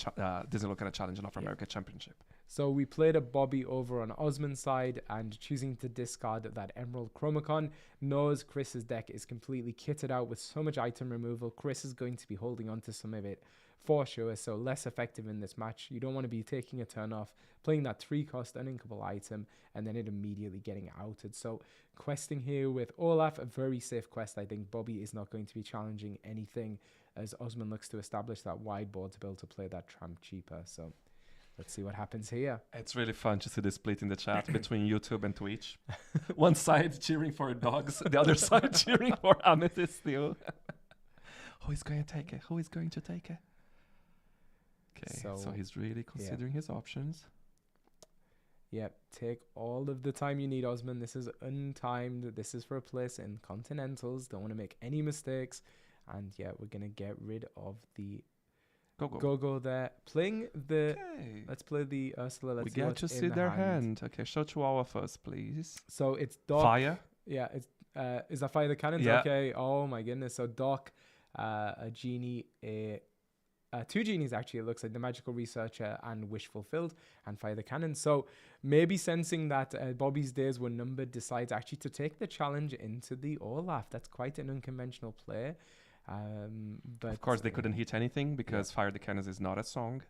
S2: Disney Lorcana Challenge North America Championship.
S1: So we played a Bobby over on Osman's side, and choosing to discard that Emerald Chromacon knows Chris's deck is completely kitted out with so much item removal. Chris is going to be holding on to some of it for sure, so less effective in this match. You don't want to be taking a turn off, playing that 3-cost uninkable item, and then it immediately getting outed. So questing here with Olaf, a very safe quest. I think Bobby is not going to be challenging anything as Osman looks to establish that wide board to be able to play that Tramp cheaper. So let's see what happens here.
S2: It's really fun to see the split in the chat between YouTube and Twitch. One side cheering for dogs, the other side cheering for Amethyst Steel. Who is going to take it? Who is going to take it? Okay, so he's really considering his options.
S1: Yep, take all of the time you need, Osman. This is untimed. This is for a place in Continentals. Don't want to make any mistakes. And yeah, we're going to get rid of the Go-Go there. Playing the... Okay. Let's play the Ursula. Let's
S2: we get to see their hand. Okay, show to all of us, please.
S1: So it's Doc.
S2: Fire?
S1: Yeah, it's is that Fire the Cannons? Yeah. Okay, oh my goodness. So Doc, a Genie, two Genies actually, it looks like, the Magical Researcher and Wish Fulfilled, and Fire the Cannon. So maybe sensing that Bobby's days were numbered, decides actually to take the challenge into the Olaf. That's quite an unconventional play. But
S2: of course they couldn't hit anything because Fire the Cannons is not a song,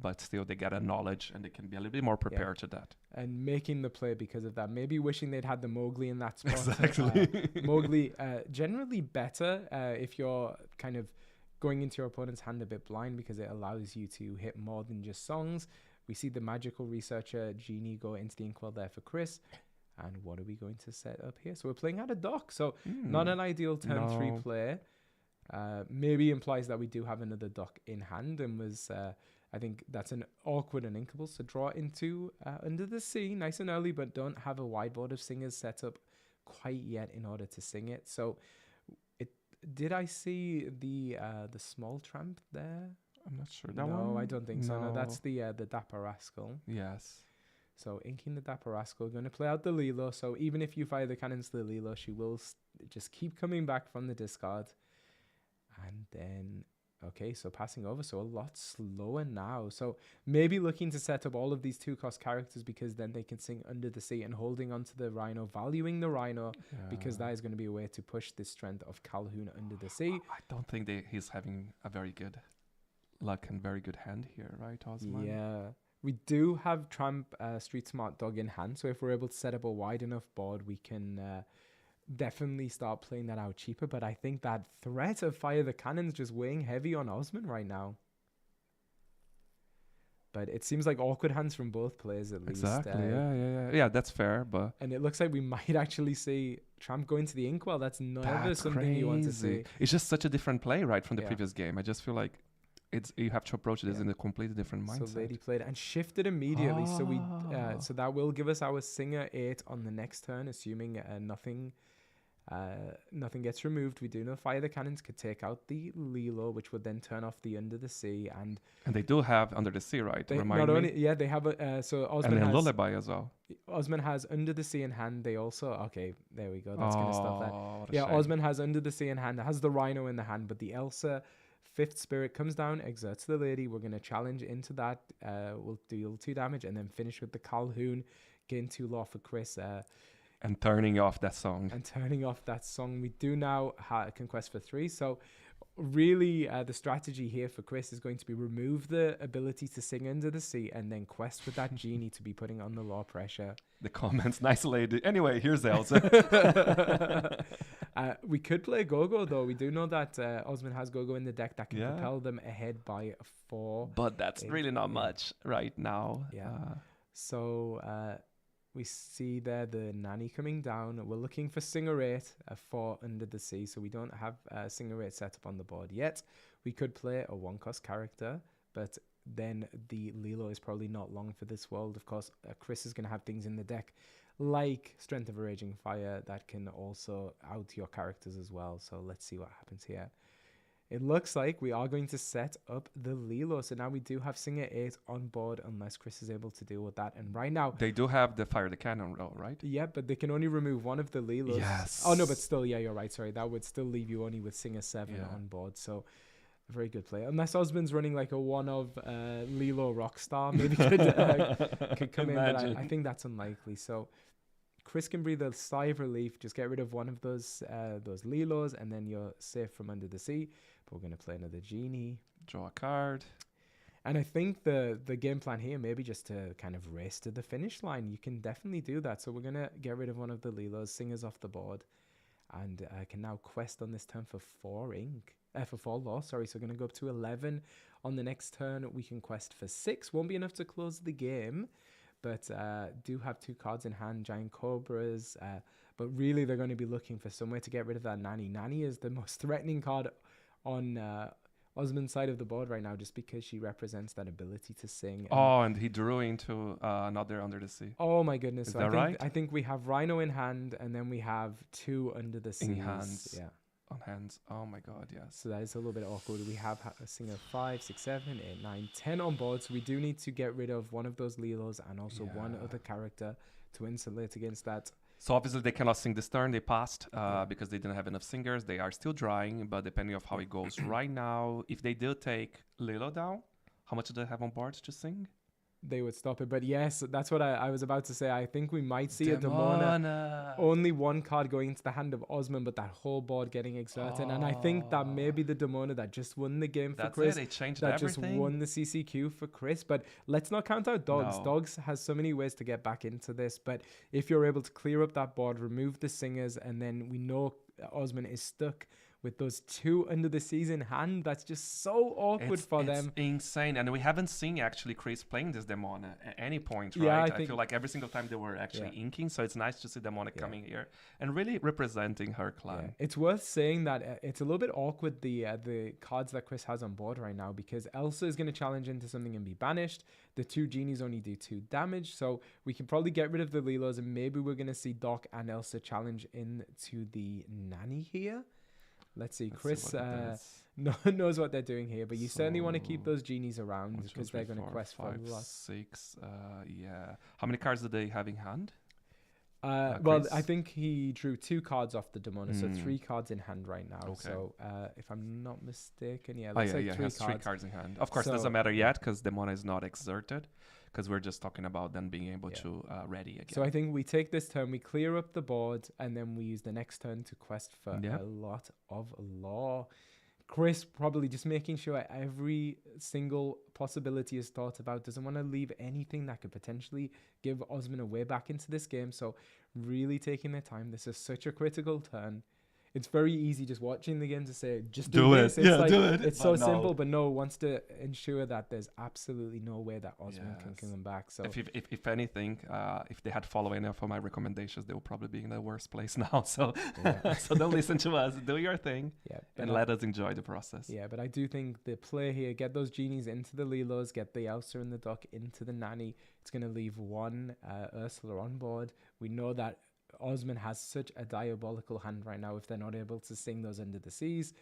S2: but still they get a knowledge and they can be a little bit more prepared to that.
S1: And making the play because of that, maybe wishing they'd had the Mowgli in that spot.
S2: Exactly.
S1: Mowgli generally better if you're kind of going into your opponent's hand a bit blind, because it allows you to hit more than just songs. We see the Magical Researcher Genie go into the Inkwell there for Chris. And what are we going to set up here? So we're playing out a Doc. So not an ideal turn 3 play. Maybe implies that we do have another Doc in hand, and was I think that's an awkward and inkables to draw into Under the Sea nice and early, but don't have a whiteboard of singers set up quite yet in order to sing it. So did I see the small Tramp there?
S2: I'm not sure.
S1: No, I don't think so. No, that's the Dapper Rascal.
S2: Yes.
S1: So inking the Dapper Rascal, going to play out the Lilo. So even if you fire the cannons to the Lilo, she will just keep coming back from the discard. And then, okay, so passing over. So a lot slower now. So maybe looking to set up all of these 2-cost characters, because then they can sing Under the Sea, and holding onto the Rhino, valuing the Rhino, because that is going to be a way to push the strength of Calhoun Under the Sea.
S2: I don't think he's having a very good luck and very good hand here, right, Osman?
S1: Yeah. We do have Tramp Street Smart Dog in hand, so if we're able to set up a wide enough board, we can definitely start playing that out cheaper. But I think that threat of Fire the Cannons just weighing heavy on Osman right now. But it seems like awkward hands from both players, at least.
S2: Exactly, yeah, that's fair. But
S1: and it looks like we might actually see Tramp going to the Inkwell. That's never something you want to see.
S2: It's just such a different play, right, from the previous game. I just feel like you have to approach it in a completely different mindset.
S1: So Lady played and shifted immediately. So so that will give us our Singer 8 on the next turn, assuming nothing Nothing gets removed. We do know Fire the Cannons could take out the Lilo, which would then turn off the Under the Sea. And
S2: they do have Under the Sea, right?
S1: they,
S2: Remind me.
S1: they have so
S2: And
S1: Osman
S2: then
S1: has
S2: Lullaby as well.
S1: Osman has Under the Sea in hand. They also there we go. That's gonna stop that.
S2: what a
S1: Yeah,
S2: shame.
S1: Osman has Under the Sea in hand. Has the Rhino in the hand, but the Elsa 5th Spirit comes down, exerts the lady. We're gonna challenge into that. We'll deal 2 damage and then finish with the Calhoun, gain 2 law for Chris.
S2: And turning off that song.
S1: We do now can quest for 3. So really the strategy here for Chris is going to be remove the ability to sing Under the Sea and then quest with that genie to be putting on the law pressure.
S2: The comments, nice lady. Anyway, here's Elsa.
S1: We could play Gogo though. We do know that Osman has Gogo in the deck that can propel them ahead by 4.
S2: But that's really not much right now.
S1: So we see there the Nanny coming down. We're looking for Singer 8 for Under the Sea. So we don't have Singer 8 set up on the board yet. We could play a 1-cost character, but then the Lilo is probably not long for this world. Of course, Chris is going to have things in the deck like Strength of a Raging Fire that can also out your characters as well. So let's see what happens here. It looks like we are going to set up the Lilo. So now we do have Singer 8 on board unless Chris is able to deal with that. And right now...
S2: They do have the Fire the Cannon though, right?
S1: Yeah, but they can only remove one of the Lilos.
S2: Yes.
S1: Oh, no, but still, yeah, you're right. Sorry, that would still leave you only with Singer 7 on board. So very good play. Unless Osman's running like a one of Lilo Rockstar, maybe could come in. But I think that's unlikely. So Chris can breathe a sigh of relief. Just get rid of one of those Lilos and then you're safe from Under the Sea. But we're going to play another Genie.
S2: Draw a card.
S1: And I think the game plan here maybe just to kind of race to the finish line. You can definitely do that. So we're going to get rid of one of the Lilos, Singers off the board. And I can now quest on this turn for 4 ink. For 4 law, sorry. So we're going to go up to 11. On the next turn, we can quest for 6. Won't be enough to close the game. But do have 2 cards in hand, Giant Cobras. But really, they're going to be looking for somewhere to get rid of that Nanny. Nanny is the most threatening card on Osman's side of the board right now, just because she represents that ability to sing.
S2: And he drew into another Under the Sea.
S1: Oh my goodness!
S2: Is that right?
S1: I think we have Rhino in hand, and then we have 2 Under the Sea
S2: in hands.
S1: Yeah,
S2: on hands. Oh my God, yes.
S1: So that is a little bit awkward. We have a Singer 5, 6, 7, 8, 9, 10 on board. So we do need to get rid of one of those Lilos and also one other character to insulate against that.
S2: So obviously they cannot sing this turn. They passed because they didn't have enough singers. They are still drawing, but depending on how it goes right now, if they do take Lilo down, how much do they have on board to sing?
S1: They would stop it. But yes, that's what I was about to say. I think we might see a Demona. Only 1 card going into the hand of Osman, but that whole board getting exerted. And I think that may be the Demona that just won the game for Chris.
S2: They changed
S1: that
S2: everything.
S1: Just won the CCQ for Chris. But let's not count out Dogs.
S2: No.
S1: Dogs has so many ways to get back into this. But if you're able to clear up that board, remove the Singers, and then we know Osman is stuck with those 2 Under the Seas in hand, that's just so awkward for them.
S2: It's insane. And we haven't seen actually Chris playing this Demona at any point, right?
S1: Yeah,
S2: I feel like every single time they were actually inking, so it's nice to see Demona coming here and really representing her clan.
S1: Yeah. It's worth saying that it's a little bit awkward, the cards that Chris has on board right now, because Elsa is going to challenge into something and be banished. The 2 Genies only do 2 damage, so we can probably get rid of the Lilos, and maybe we're going to see Doc and Elsa challenge into the Nanny here. Let's see. Chris knows what they're doing here, but you certainly want to keep those Genies around because they're going to quest for a lot.
S2: 6. Yeah. How many cards do they have in hand?
S1: Well, I think he drew 2 cards off the Demona, so 3 cards in hand right now.
S2: Okay.
S1: So if I'm not mistaken,
S2: he has 3 cards in hand. Of course, it doesn't matter yet because Demona is not exerted, because we're just talking about them being able to ready again.
S1: So I think we take this turn, we clear up the board, and then we use the next turn to quest for a lot of law. Chris probably just making sure every single possibility is thought about, doesn't want to leave anything that could potentially give Osman a way back into this game. So really taking their time. This is such a critical turn. It's very easy just watching the game to say, just do this. It's
S2: do it.
S1: It's so simple, but no, wants to ensure that there's absolutely no way that Osman can come back. So
S2: if anything, if they had followed any of my recommendations, they will probably be in the worst place now. So so don't listen to us. Do your thing and let us enjoy the process.
S1: Yeah, but I do think the play here, get those Genies into the Lilos, get the Elsa and the Doc into the Nanny. It's going to leave 1 Ursula on board. We know that Osman has such a diabolical hand right now if they're not able to sing those Under the Seas.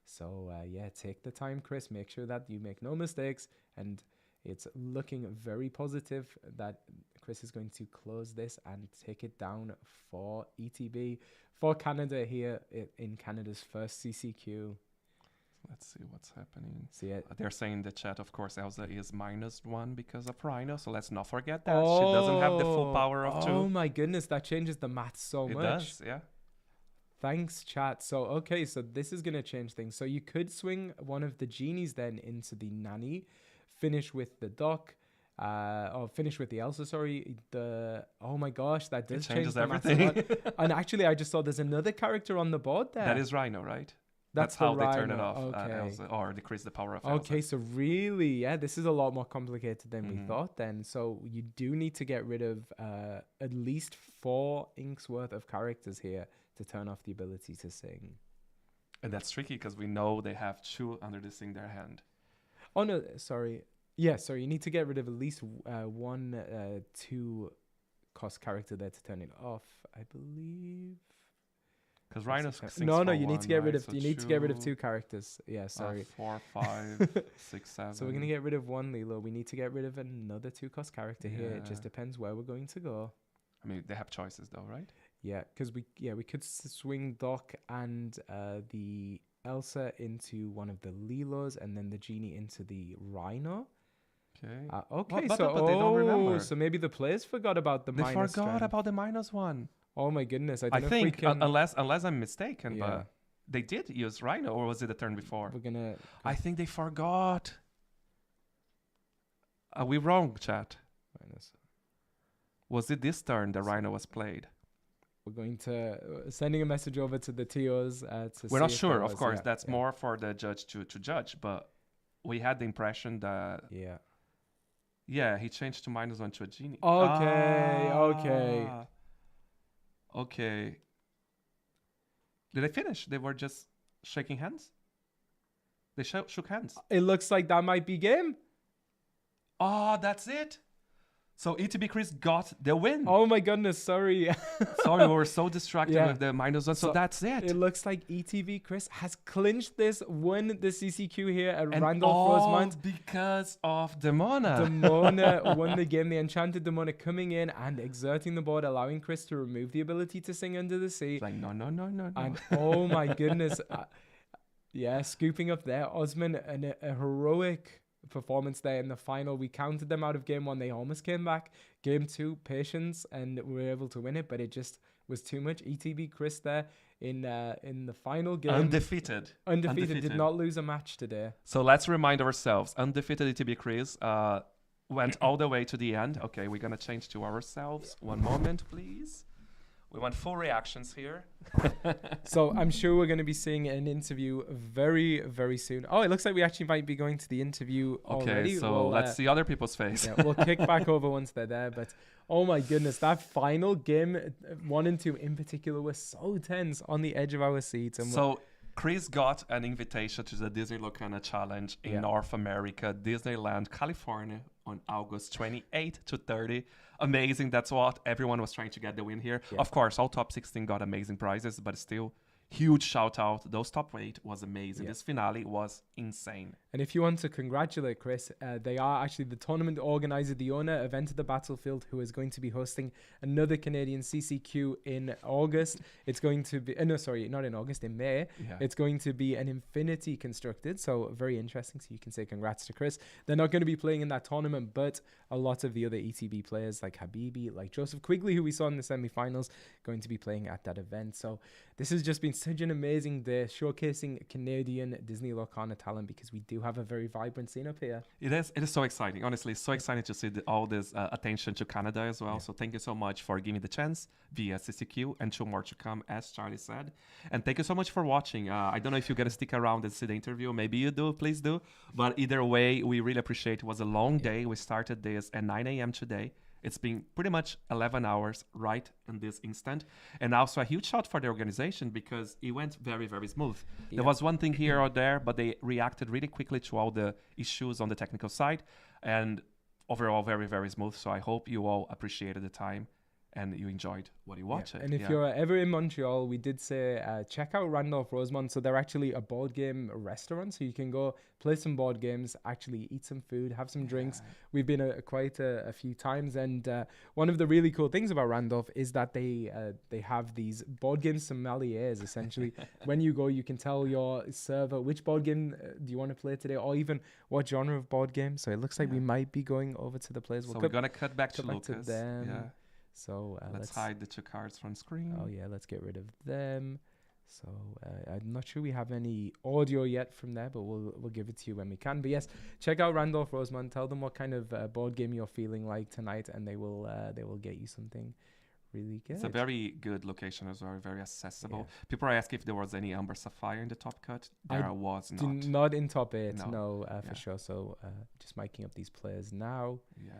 S1: So yeah, take the time, Chris. Make sure that you make no mistakes, and it's looking very positive that Chris is going to close this and take it down for ETB, for Canada here in Canada's first CCQ.
S2: Let's see what's happening.
S1: See it.
S2: They're saying in the chat, of course, Elsa is -1 because of Rhino, so let's not forget that. She doesn't have the full power of 2.
S1: Oh my goodness, that changes the math so much.
S2: It does, yeah.
S1: Thanks, chat. So, okay, so this is going to change things. So you could swing one of the genies then into the Nanny, finish with the Doc, or finish with the Elsa, sorry. Oh my gosh, that does change the math a lot. And actually, I just saw there's another character on the board there.
S2: That is Rhino, right?
S1: That's
S2: how
S1: the
S2: they turn it
S1: Rhino.
S2: off,
S1: Okay.
S2: Elsa, or decrease the power of Elsa.
S1: Okay, so really, yeah, this is a lot more complicated than we thought then. So you do need to get rid of at least 4 inks worth of characters here to turn off the ability to sing.
S2: And that's tricky because we know they have 2 under this in their hand.
S1: Oh, no, sorry. Yeah, sorry, you need to get rid of at least 1, 2 cost character there to turn it off, I believe.
S2: Because Rhino's
S1: no, you need to get rid of to get rid of 2 characters. Yeah, sorry.
S2: 4, 5, 6, 7.
S1: So we're gonna get rid of 1 Lilo. We need to get rid of another 2 cost character here. It just depends where we're going to go.
S2: I mean, they have choices though, right?
S1: Yeah, because we could swing Doc and the Elsa into one of the Lilos, and then the Genie into the Rhino.
S2: Okay.
S1: Okay,
S2: but
S1: so
S2: they don't remember.
S1: So maybe the players forgot about the
S2: They
S1: minus
S2: forgot
S1: strength.
S2: about the -1.
S1: Oh my goodness! I
S2: think
S1: don't know if we can,
S2: unless I'm mistaken,
S1: Yeah.
S2: but they did use Rhino, or was it the turn before?
S1: we're gonna.
S2: I think they forgot. Are we wrong, chat?
S1: Minus.
S2: Was it this turn the Rhino was played?
S1: We're going to sending a message over to the TOs to
S2: We're
S1: see
S2: not
S1: if
S2: sure,
S1: there
S2: of
S1: was-
S2: course.
S1: yeah,
S2: That's
S1: yeah.
S2: more for the judge to judge, but we had the impression that
S1: Yeah.
S2: he changed to -1 to a Genie.
S1: Okay.
S2: Okay. Did they finish? They were just shaking hands? They shook hands.
S1: It looks like that might be game.
S2: Oh, that's it. So ETB Chris got the win.
S1: Oh my goodness, sorry.
S2: Sorry, we were so distracted
S1: Yeah.
S2: with the -1. So that's it.
S1: It looks like ETV Chris has clinched this, won the CCQ here at
S2: And
S1: Randolph
S2: all
S1: Rosemont.
S2: because of Demona.
S1: Demona won the game. The Enchanted Demona coming in and exerting the board, allowing Chris to remove the ability to sing Under the Sea.
S2: Like, no.
S1: And oh my goodness. Yeah, scooping up there. Osman, a heroic performance there in the final. We counted them out of game 1. They almost came back. Game 2, patience, and we were able to win it, but it just was too much. ETB Chris there in the final game.
S2: Undefeated.
S1: Did not lose a match today.
S2: So let's remind ourselves, undefeated ETB Chris went all the way to the end. Okay, we're going to change to ourselves. One moment, please. We want full reactions here.
S1: So I'm sure we're going to be seeing an interview very, very soon. Oh, it looks like we actually might be going to the interview already.
S2: Okay, so
S1: Well,
S2: let's see other people's face.
S1: Yeah, we'll kick back over once they're there. But oh my goodness, that final game, 1 and 2 in particular, was so tense, on the edge of our seats. And
S2: So Chris got an invitation to the Disney Lorcana Challenge in North America, Disneyland, California, on August 28 to 30. Amazing. That's what everyone was trying to get the win here.
S1: Yeah.
S2: Of course, all top 16 got amazing prizes, but still, huge shout out. Those top 8 was amazing.
S1: Yeah.
S2: This finale was insane.
S1: And if you want to congratulate Chris, they are actually the tournament organizer, the owner of Enter the Battlefield, who is going to be hosting another Canadian CCQ in August. It's going to be, no, sorry, not in August, in May.
S2: Yeah.
S1: It's going to be an Infinity constructed, so very interesting. So you can say congrats to Chris. They're not going to be playing in that tournament, but a lot of the other ETB players like Habibi, like Joseph Quigley, who we saw in the semifinals, going to be playing at that event. So this has just been such an amazing day, showcasing Canadian Disney Lorcana talent, because we do have a very vibrant scene up here.
S2: It is so exciting. Honestly, it's so exciting to see all this attention to Canada as well.
S1: Yeah.
S2: So thank you so much for giving me the chance via CCQ, and 2 more to come, as Charlie said. And thank you so much for watching. I don't know if you're going to stick around and see the interview. Maybe you do. Please do. But either way, we really appreciate it. It was a long day. We started this at 9 a.m. today. It's been pretty much 11 hours right in this instant. And also a huge shout for the organization, because it went very, very smooth.
S1: Yeah.
S2: There was one thing here or there, but they reacted really quickly to all the issues on the technical side. And overall, very, very smooth. So I hope you all appreciated the time. and you enjoyed what you watch it.
S1: And if you're ever in Montreal, we did say check out Randolph Rosemont. So they're actually a board game restaurant, so you can go play some board games, actually eat some food, have some drinks. We've been quite a few times, and one of the really cool things about Randolph is that they have these board game sommeliers. Essentially, when you go, you can tell your server which board game do you want to play today, or even what genre of board game. So it looks like we might be going over to the place.
S2: So we're gonna cut back to Lucas.
S1: Them. So
S2: let's hide the 2 cards from screen.
S1: Oh yeah, let's get rid of them. So I'm not sure we have any audio yet from there, but we'll give it to you when we can. But yes, check out Randolph Rosemont. Tell them what kind of board game you're feeling like tonight, and they will get you something really good.
S2: It's a very good location as well, very accessible. People are asking if there was any Amber Sapphire in the top cut. There was not.
S1: Not in top 8, no, for sure. So just miking up these players now.
S2: Yeah.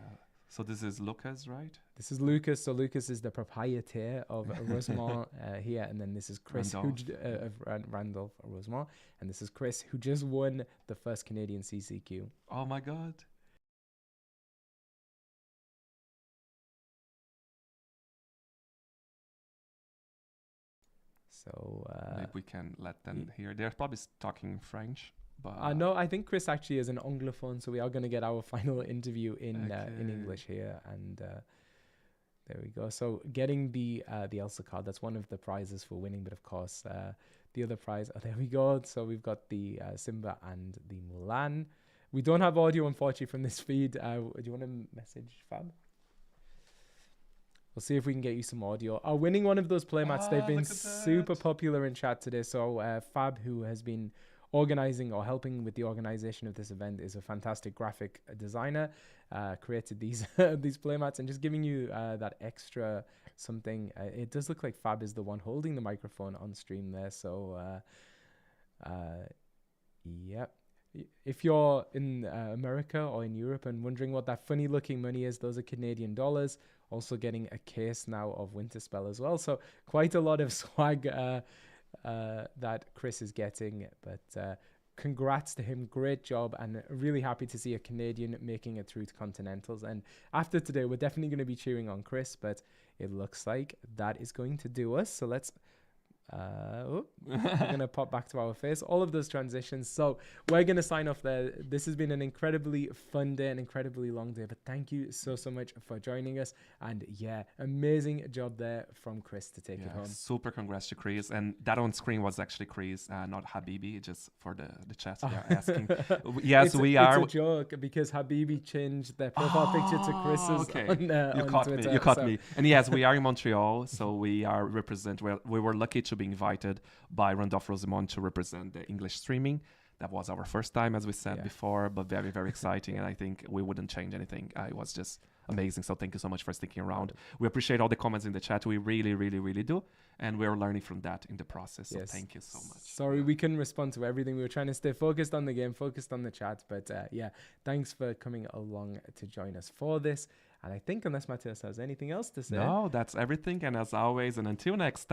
S2: So this is Lucas, right?
S1: This is Lucas. So Lucas is the proprietor of Rosemont here, and then this is Chris of Randolph Rosemont, and this is Chris who just won the first Canadian CCQ.
S2: Oh my God!
S1: So
S2: maybe we can let them hear. They're probably talking French.
S1: No, I think Chris actually is an anglophone, so we are going to get our final interview in English here, and there we go. So getting the Elsa card, that's one of the prizes for winning, but of course the other prize, there we go. So we've got the Simba and the Mulan. We don't have audio, unfortunately, from this feed. Do you want to message Fab? We'll see if we can get you some audio. Winning one of those playmats, they've been super popular in chat today. So Fab, who has been organizing or helping with the organization of this event, is a fantastic graphic designer, created these these playmats, and just giving you that extra something. It does look like Fab is the one holding the microphone on stream there. So yep. If you're in America or in Europe and wondering what that funny looking money is, those are Canadian dollars. Also getting a case now of Winterspell as well. So quite a lot of swag that Chris is getting, but congrats to him. Great job, and really happy to see a Canadian making it through to Continentals. And after today, we're definitely going to be cheering on Chris, but it looks like that is going to do us. So let's we're going to pop back to our face, all of those transitions. So we're going to sign off there. This has been an incredibly fun day, an incredibly long day, but thank you so much for joining us. And yeah, amazing job there from Chris to take it home.
S2: Super congrats to Chris. And that on screen was actually Chris, not Habibi, just for the chat we are asking. Yes, we are.
S1: It's a joke because Habibi changed their profile picture to Chris's.
S2: Okay.
S1: You
S2: caught
S1: Twitter,
S2: me. You caught me. And yes, we are in Montreal, so we are we were lucky to be invited by Randolph Rosemont to represent the English streaming. That was our first time, as we said before, but very, very exciting. And I think we wouldn't change anything. It was just amazing. So thank you so much for sticking around. We appreciate all the comments in the chat. We really, really, really do. And we're learning from that in the process. So thank you so much.
S1: Sorry, we couldn't respond to everything. We were trying to stay focused on the game, focused on the chat. But thanks for coming along to join us for this. And I think unless Matthias has anything else to say.
S2: No, that's everything. And as always, and until next time.